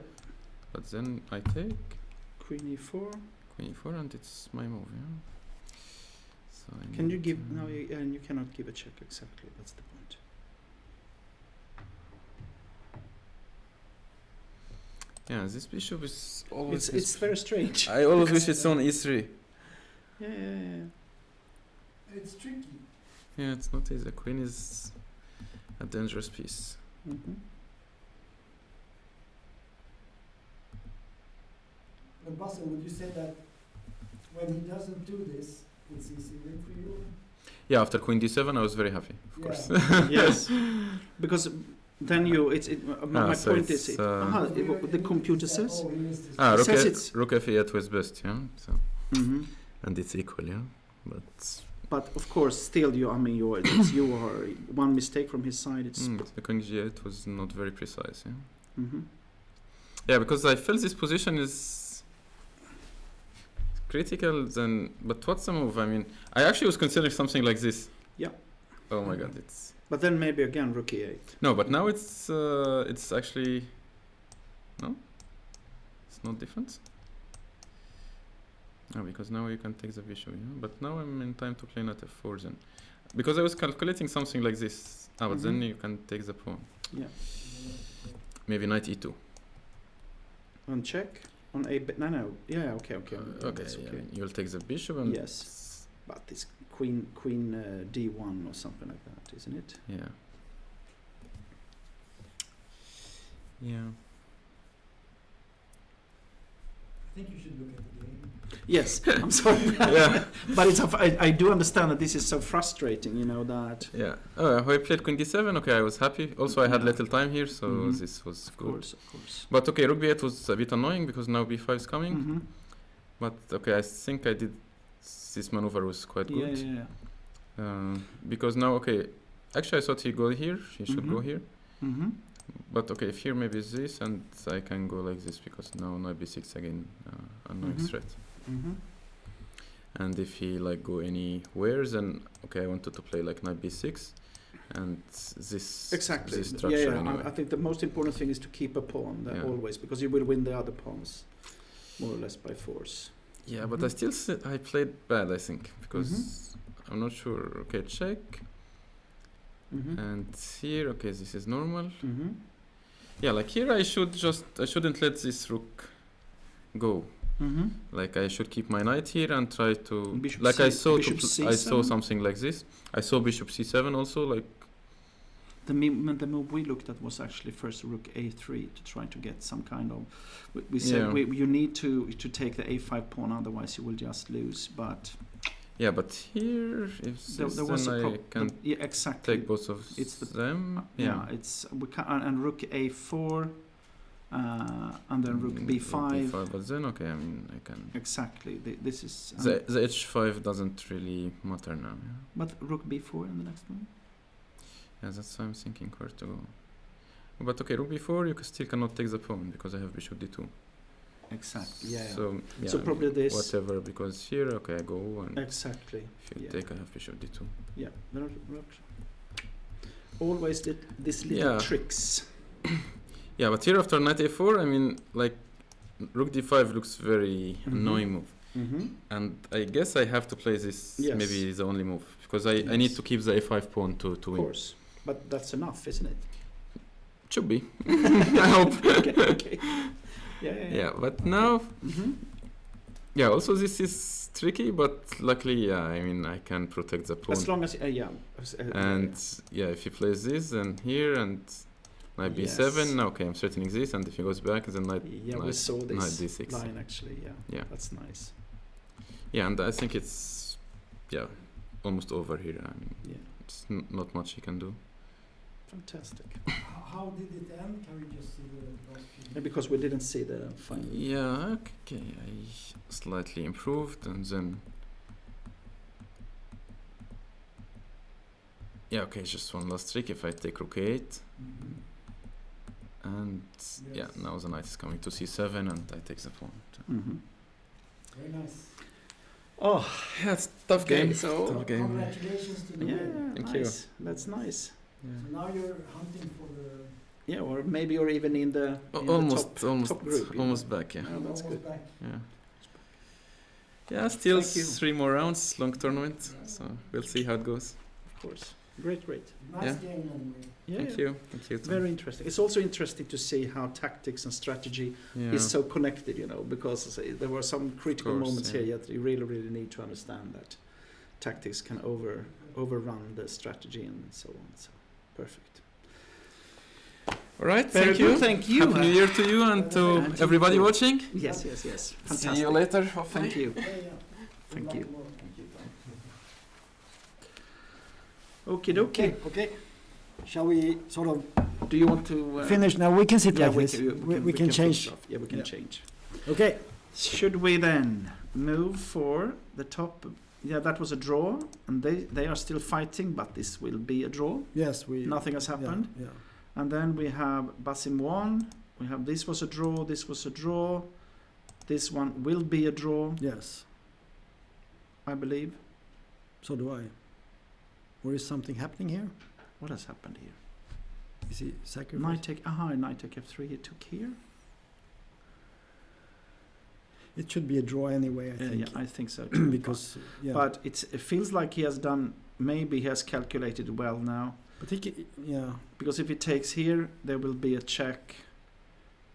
But then I take Queen e4. queen e4 and it's my move, yeah? So I Can you need give to- no? And you cannot give a check exactly. That's the point. Yeah, this bishop is always... It's very strange. I always because- wish it's on e3. Yeah. It's tricky. Yeah, it's not easy. The queen is a dangerous piece. Mm-hmm. But Basil, would you say that when he doesn't do this, it's easy win for you? Yeah, after queen d7 I was very happy, of Yeah. course. Yes, because then you. My so point it's, is But the computer says. Oh, he missed his Rook, says it's- rook f8 was best, yeah? So, Mm-hmm. and it's equal, yeah? But But of course, still, you are one mistake from his side. It's. the king g8 was not very precise, yeah? Mm-hmm. Yeah, because I felt this position is critical. Then, but what's the move? I mean, I actually was considering something like this. Yeah. Oh my God, it's But then maybe again rook e8. no. But now it's actually no. It's not different. No, because now you can take the bishop. Yeah. But now I'm in time to play knight f4 then, because I was calculating something like this. But then Mhm. you can take the pawn. Yeah. Maybe knight e2. On check. On a. No. Yeah. Okay. Okay, That's yeah, okay. you'll take the bishop and Yes. But it's queen d1 or something like that, isn't it? yeah. Yeah. I think you should look at the game. Yes. I'm sorry. Yeah. But I do understand that this is so frustrating. You know that. Yeah. Oh, I played queen d7. Okay, I was happy. Also, I had Yeah. little time here, so Mhm. this was Of good. course. But okay, rook b8 was a bit annoying because now b5 is coming. Mm-hmm. But okay, I think I did this maneuver was quite good. Yeah. Because now, okay, Actually, I thought he go here. He should go here. Mm-hmm. But okay, if here maybe is this, and I can go like this because now knight b6 again, annoying Mhm. threat. Mm-hmm. And if he like go anywhere, then okay, I wanted to play like knight b6, and this Exactly. this structure anyway. I think the most important thing is to keep a pawn Yeah. always, because you will win the other pawns more or less by force. Yeah, but Mhm. I still I played bad, I think, because I'm not sure. Okay, check, Mm-hmm. and here, okay, this is normal. Mm-hmm. Yeah, like here I shouldn't let this rook go. Mm-hmm. Like I should keep my knight here and try to Bishop like I C- saw bishop I saw C7? something like this. I saw bishop c7 also, like The move we looked at was actually first rook a3 to try to get some kind of. We said Yeah. you need to take the a5 pawn, otherwise you will just lose. But yeah, but here if there this, was then a I problem. can Yeah, exactly. take both of It's the- them. Yeah, it's we can and rook a4, and then rook Mm, b5. but then okay, I mean I can. Exactly. This is. The h5 doesn't really matter now. Yeah, But rook b4 in the next one. yeah, that's why I'm thinking where to go. But okay, rook b4, you still cannot take the pawn because I have bishop d2. Exactly. Yeah. So yeah, So I probably mean, this. whatever, because here okay I go and Exactly. if you Yeah. take I have bishop d2. Yeah. Always this little Yeah. tricks. Yeah, but here after knight a4, I mean like rook d5 looks very Mhm. annoying move, Mm-hmm. and I guess I have to play this. Yes. Maybe the only move because I need Yes. to keep the a5 pawn to Of win. course. But that's enough, isn't it? Should be. I hope. Okay. Yeah. Yeah, but now Mm-hmm. yeah. Also this is tricky, but luckily yeah. I mean I can protect the pawn. As long as And yeah, if he plays this, then here and knight Yes. b7. Okay, I'm threatening this, and if he goes back, then knight. yeah, we knight- saw knight this d6. line actually. Yeah. Yeah. That's nice. Yeah, and I think it's yeah almost over here. I mean, Yeah. it's not much he can do. Fantastic. How did it end? Can we just see the last few? Yeah, because we didn't see the final. Yeah, okay, I slightly improved, and then yeah, okay, it's just one last trick. If I take rook 8, Mhm. and yeah, Yes. now the knight is coming to c7, and I take the pawn. Mhm. Very nice. Oh, Yeah, it's tough Okay, game. so- Tough game. Congratulations to the yeah, win. Thank you. nice. That's nice. So now you're hunting for the Yeah, or maybe you're even in the, in the Almost, top, almost, top group. you almost know. back. Yeah, Yeah, that's almost good. back. yeah. Yeah, still Thank you. 3 more rounds, long tournament. So we'll see how it goes. Of course. Great. Nice Yeah. game anyway. Yeah, Thank you. Thank you. Tom. Very interesting. It's also interesting to see how tactics and strategy Yeah. is so connected, you know, because there were some critical course, moments yeah. here that you really need to understand that tactics can overrun the strategy and so on. So perfect. All right. Very Thank good. you. Thank you. Happy New Year to you and to And you everybody too. watching. Yes. Fantastic. See you later. Hopefully. Thank you. Yeah. Thank Good you. luck tomorrow. Okie dokie. Okay. Shall we sort of Do you want to finish now? We can sit Yeah, like we this. can, We can put change. stuff. Yeah, we can Yeah. change. Okay. Should we then move for the top? Yeah, that was a draw, and they are still fighting, but this will be a draw. Yes, we. Nothing has happened. Yeah. And then we have Basim 1. We have this was a draw, this was a draw. This one will be a draw, Yes. I believe. So do I. Or is something happening here? What has happened here? Is he Knight sacrificing? take, knight take F3 it took here. It should be a draw anyway, I think. Yeah, I think so too. Because yeah. But it feels like he has done, maybe he has calculated well now. But yeah. Because if he takes here, there will be a check,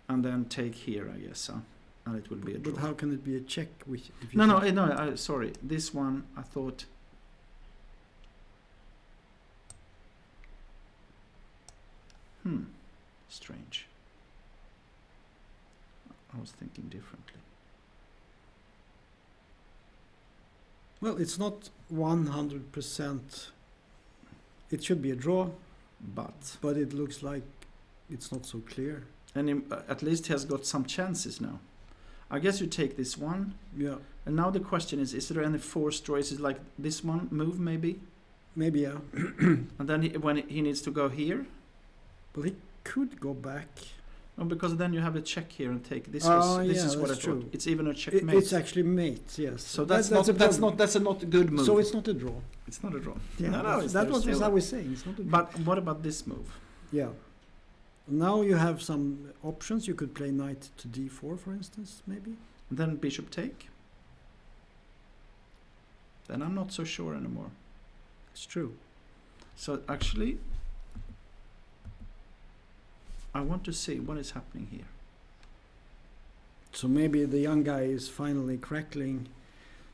and then take here, I guess, and it will be a draw. But how can it be a check? If you No, take- sorry. This one, I thought. Strange. I was thinking differently. Well, it's not 100%. It should be a draw, but it looks like it's not so clear. And at least he has got some chances now. I guess you take this one. Yeah. And now the question is there any forced draw? Is it like this one move maybe? Maybe, yeah. And then when he needs to go here. Well, he could go back. No, because then you have a check here and take this. This is what I that's true. thought. It's even a checkmate. It's actually mate, yes. So that's not a good move. So it's not a draw. It's not a draw. Yeah, no, that was I was saying. It's not a draw. But what about this move? Yeah. Now you have some options. You could play knight to d4, for instance, maybe. Then bishop take. Then I'm not so sure anymore. It's true. So actually, I want to see what is happening here. So maybe the young guy is finally cracking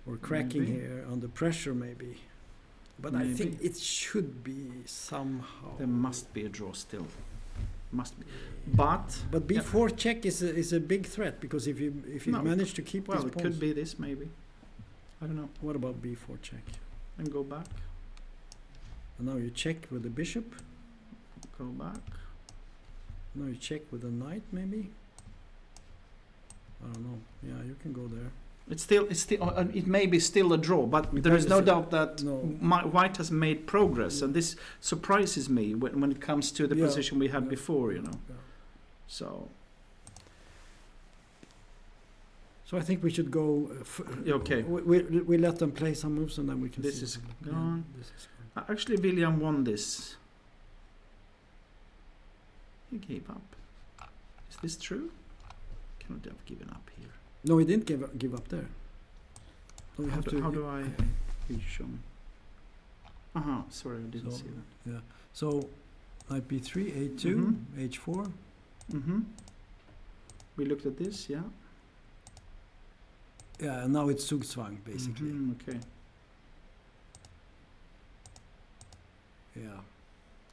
Maybe. here under pressure, maybe. But I Maybe. think it should be somehow. There must be a draw still. Must be. But b4 check is a big threat, because if you No. manage to keep well, these it pawns. could be this maybe. I don't know. What about b4 check? And go back. And now you check with the bishop. Go back. Now you check with the knight, maybe. I don't know. Yeah, you can go there. It may be still a draw, but It there is may no be doubt that no. White has made progress, and this surprises me when it comes to the Yeah, position we had yeah. before, you know. Yeah. So So I think we should go. Okay. We let them play some moves, and then we can. This see is them. gone. Yeah, this is gone. Actually, William won this. He gave up. Is this true? Cannot have given up here. No, he didn't give up there. No, we How have do, to. how do I? You show me. Sorry, I didn't So- see that. Yeah. So, knight b3, a2, Mhm. h4. We looked at this, yeah. Yeah, and now it's Zugzwang basically. Okay. Yeah.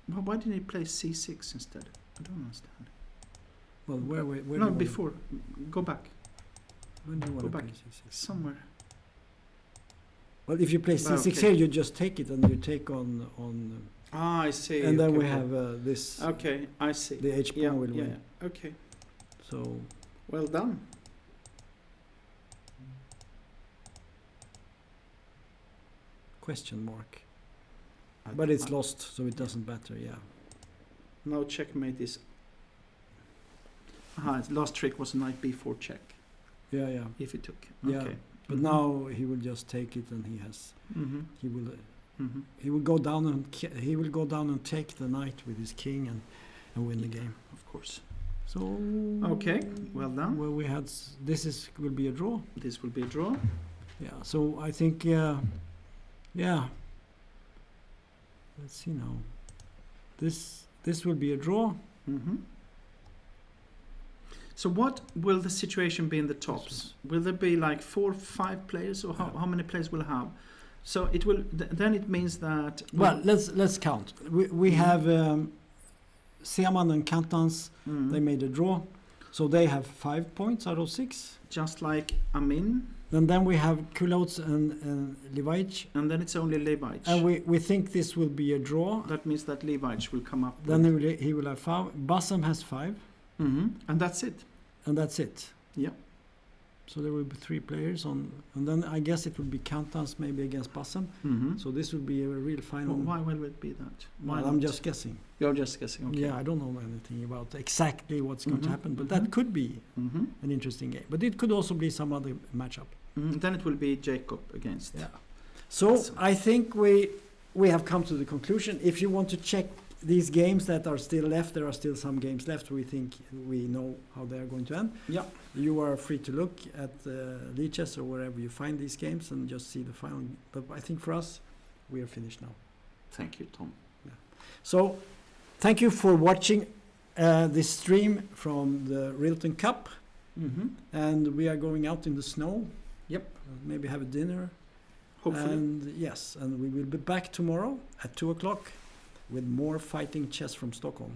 Well, why didn't he play c6 instead? I don't understand. Well, where No, do you wanna- before. Go back. When do you want Go to back. play c6? Somewhere. Well, if you play c6 Okay. here, you just take it and you take on I see. and then okay, we okay. have this. Okay, I see. The h pawn Yeah, will yeah, win. yeah. Okay. So Well done. question mark. But it's lost, so it doesn't matter. Yeah. No checkmate is. His last trick was knight b4 check. Yeah, yeah. If he took. Yeah. Okay. But now he will just take it, and he has. Mm-hmm. He will go down and take the knight with his king and win the game. Of course. So Okay. Well done. Well, we had will be a draw. This will be a draw. Yeah. So I think yeah. Let's see now. This will be a draw. Mm-hmm. So what will the situation be in the tops? Will there be like 4, 5 players, or how many players will have? So it will. Then it means that. Well, let's count. We have Seaman and Cantons. Mhm. They made a draw, so they have 5 points out of 6. Just like Amin, And then we have Kulots and Levaich. and then it's only Levaich. And we think this will be a draw. That means that Levaich will come up. Then with, he will have 5. Bassam has 5, and that's it. and that's it. Yeah. So there will be 3 players on, and then I guess it will be Cantons maybe against Bassam. Mm-hmm. So this will be a real final. Why will it be that? Why Well, I'm not? just guessing. You're just guessing. Okay. Yeah, I don't know anything about exactly what's going to Mhm, happen, but mhm. that could be Mm-hmm. an interesting game. But it could also be some other matchup. Then it will be Jacob against. Yeah. So Awesome. I think we have come to the conclusion. If you want to check these games that are still left, there are still some games left. We think we know how they are going to end. Yeah. You are free to look at Leeches or wherever you find these games and just see the final. But I think for us, we are finished now. Thank you, Tom. So thank you for watching this stream from the Rilton Cup. Mm-hmm. And we are going out in the snow. Yep. Maybe have a dinner. Hopefully. And yes, and we will be back tomorrow at 2:00 with more fighting chess from Stockholm.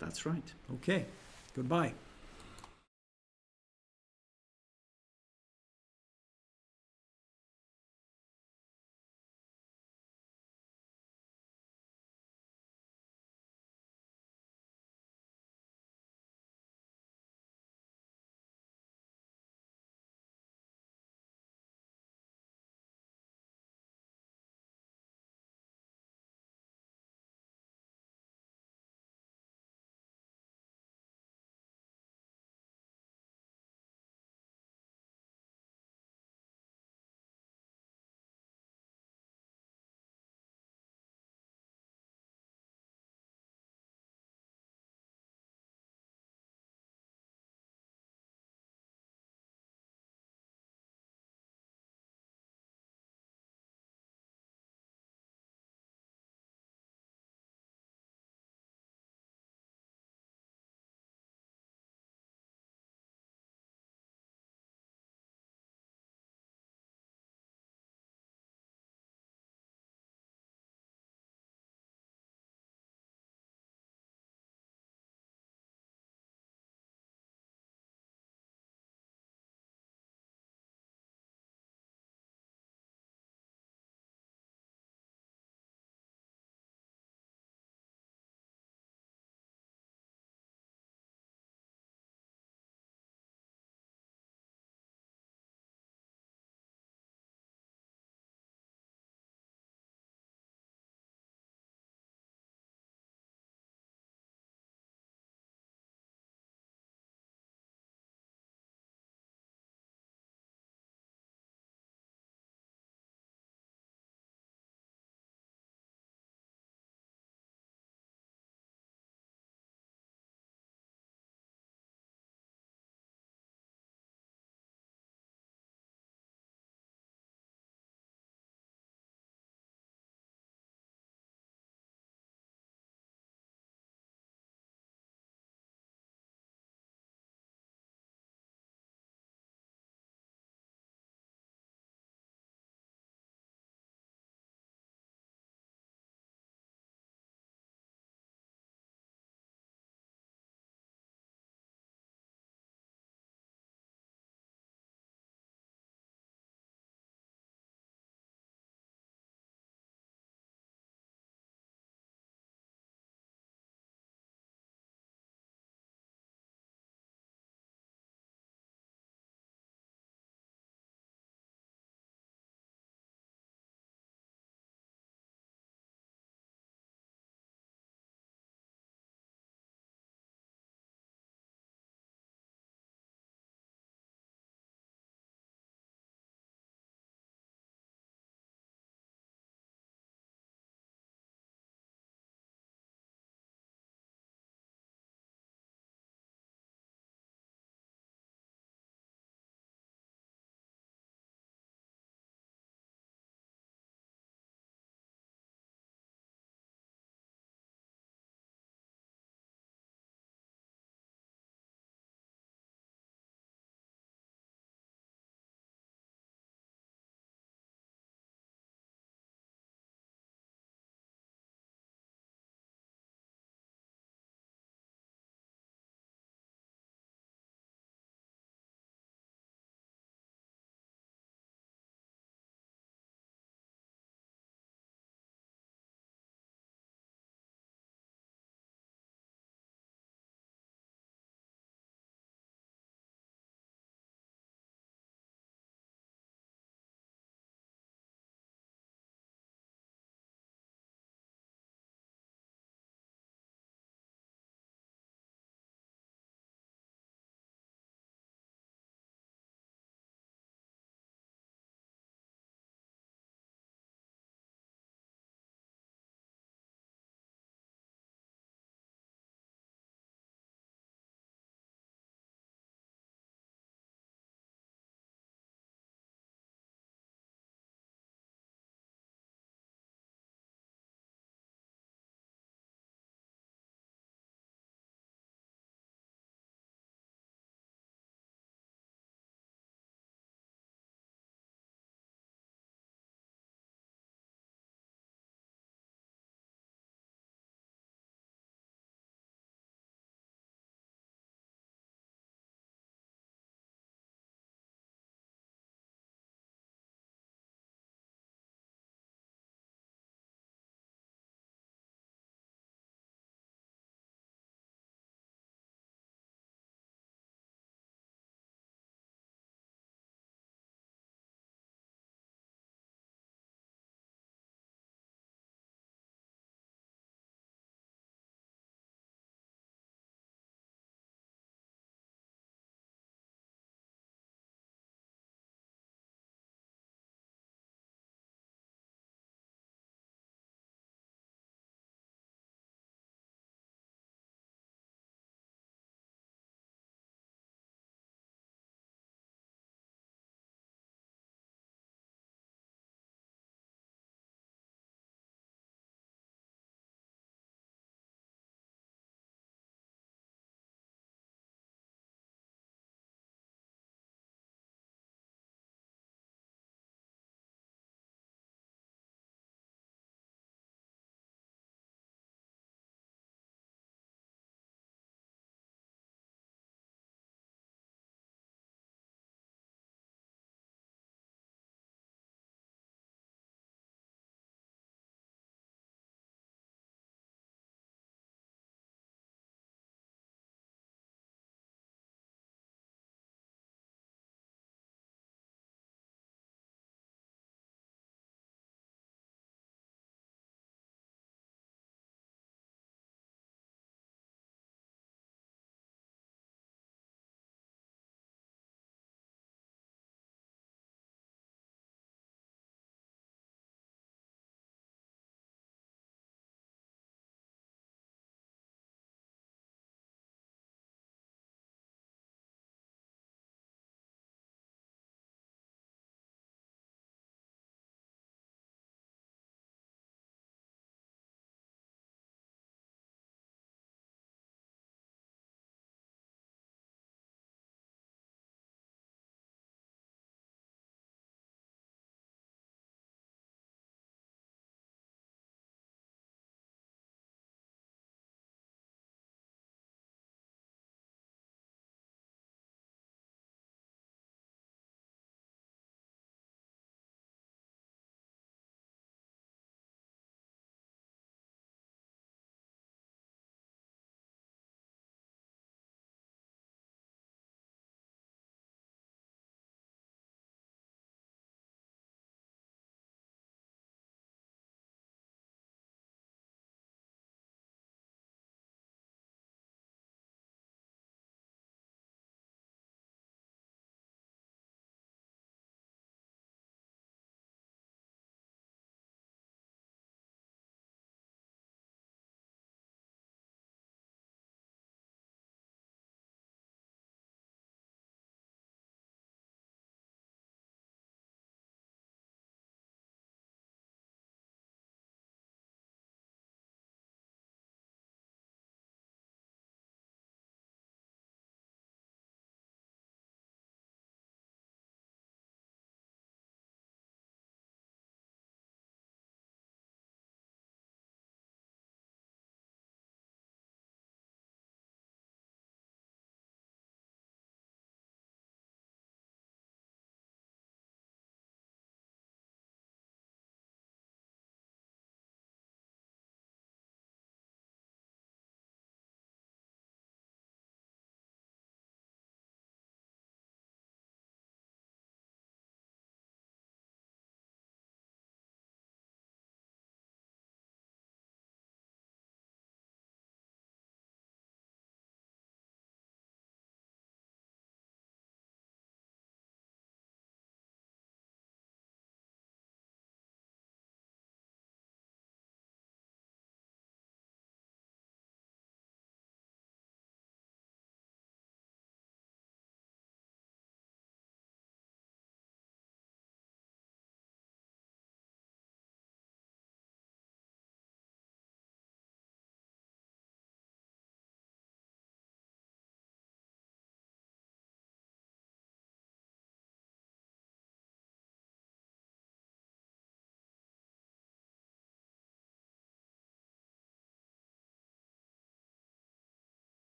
That's right. Okay, goodbye.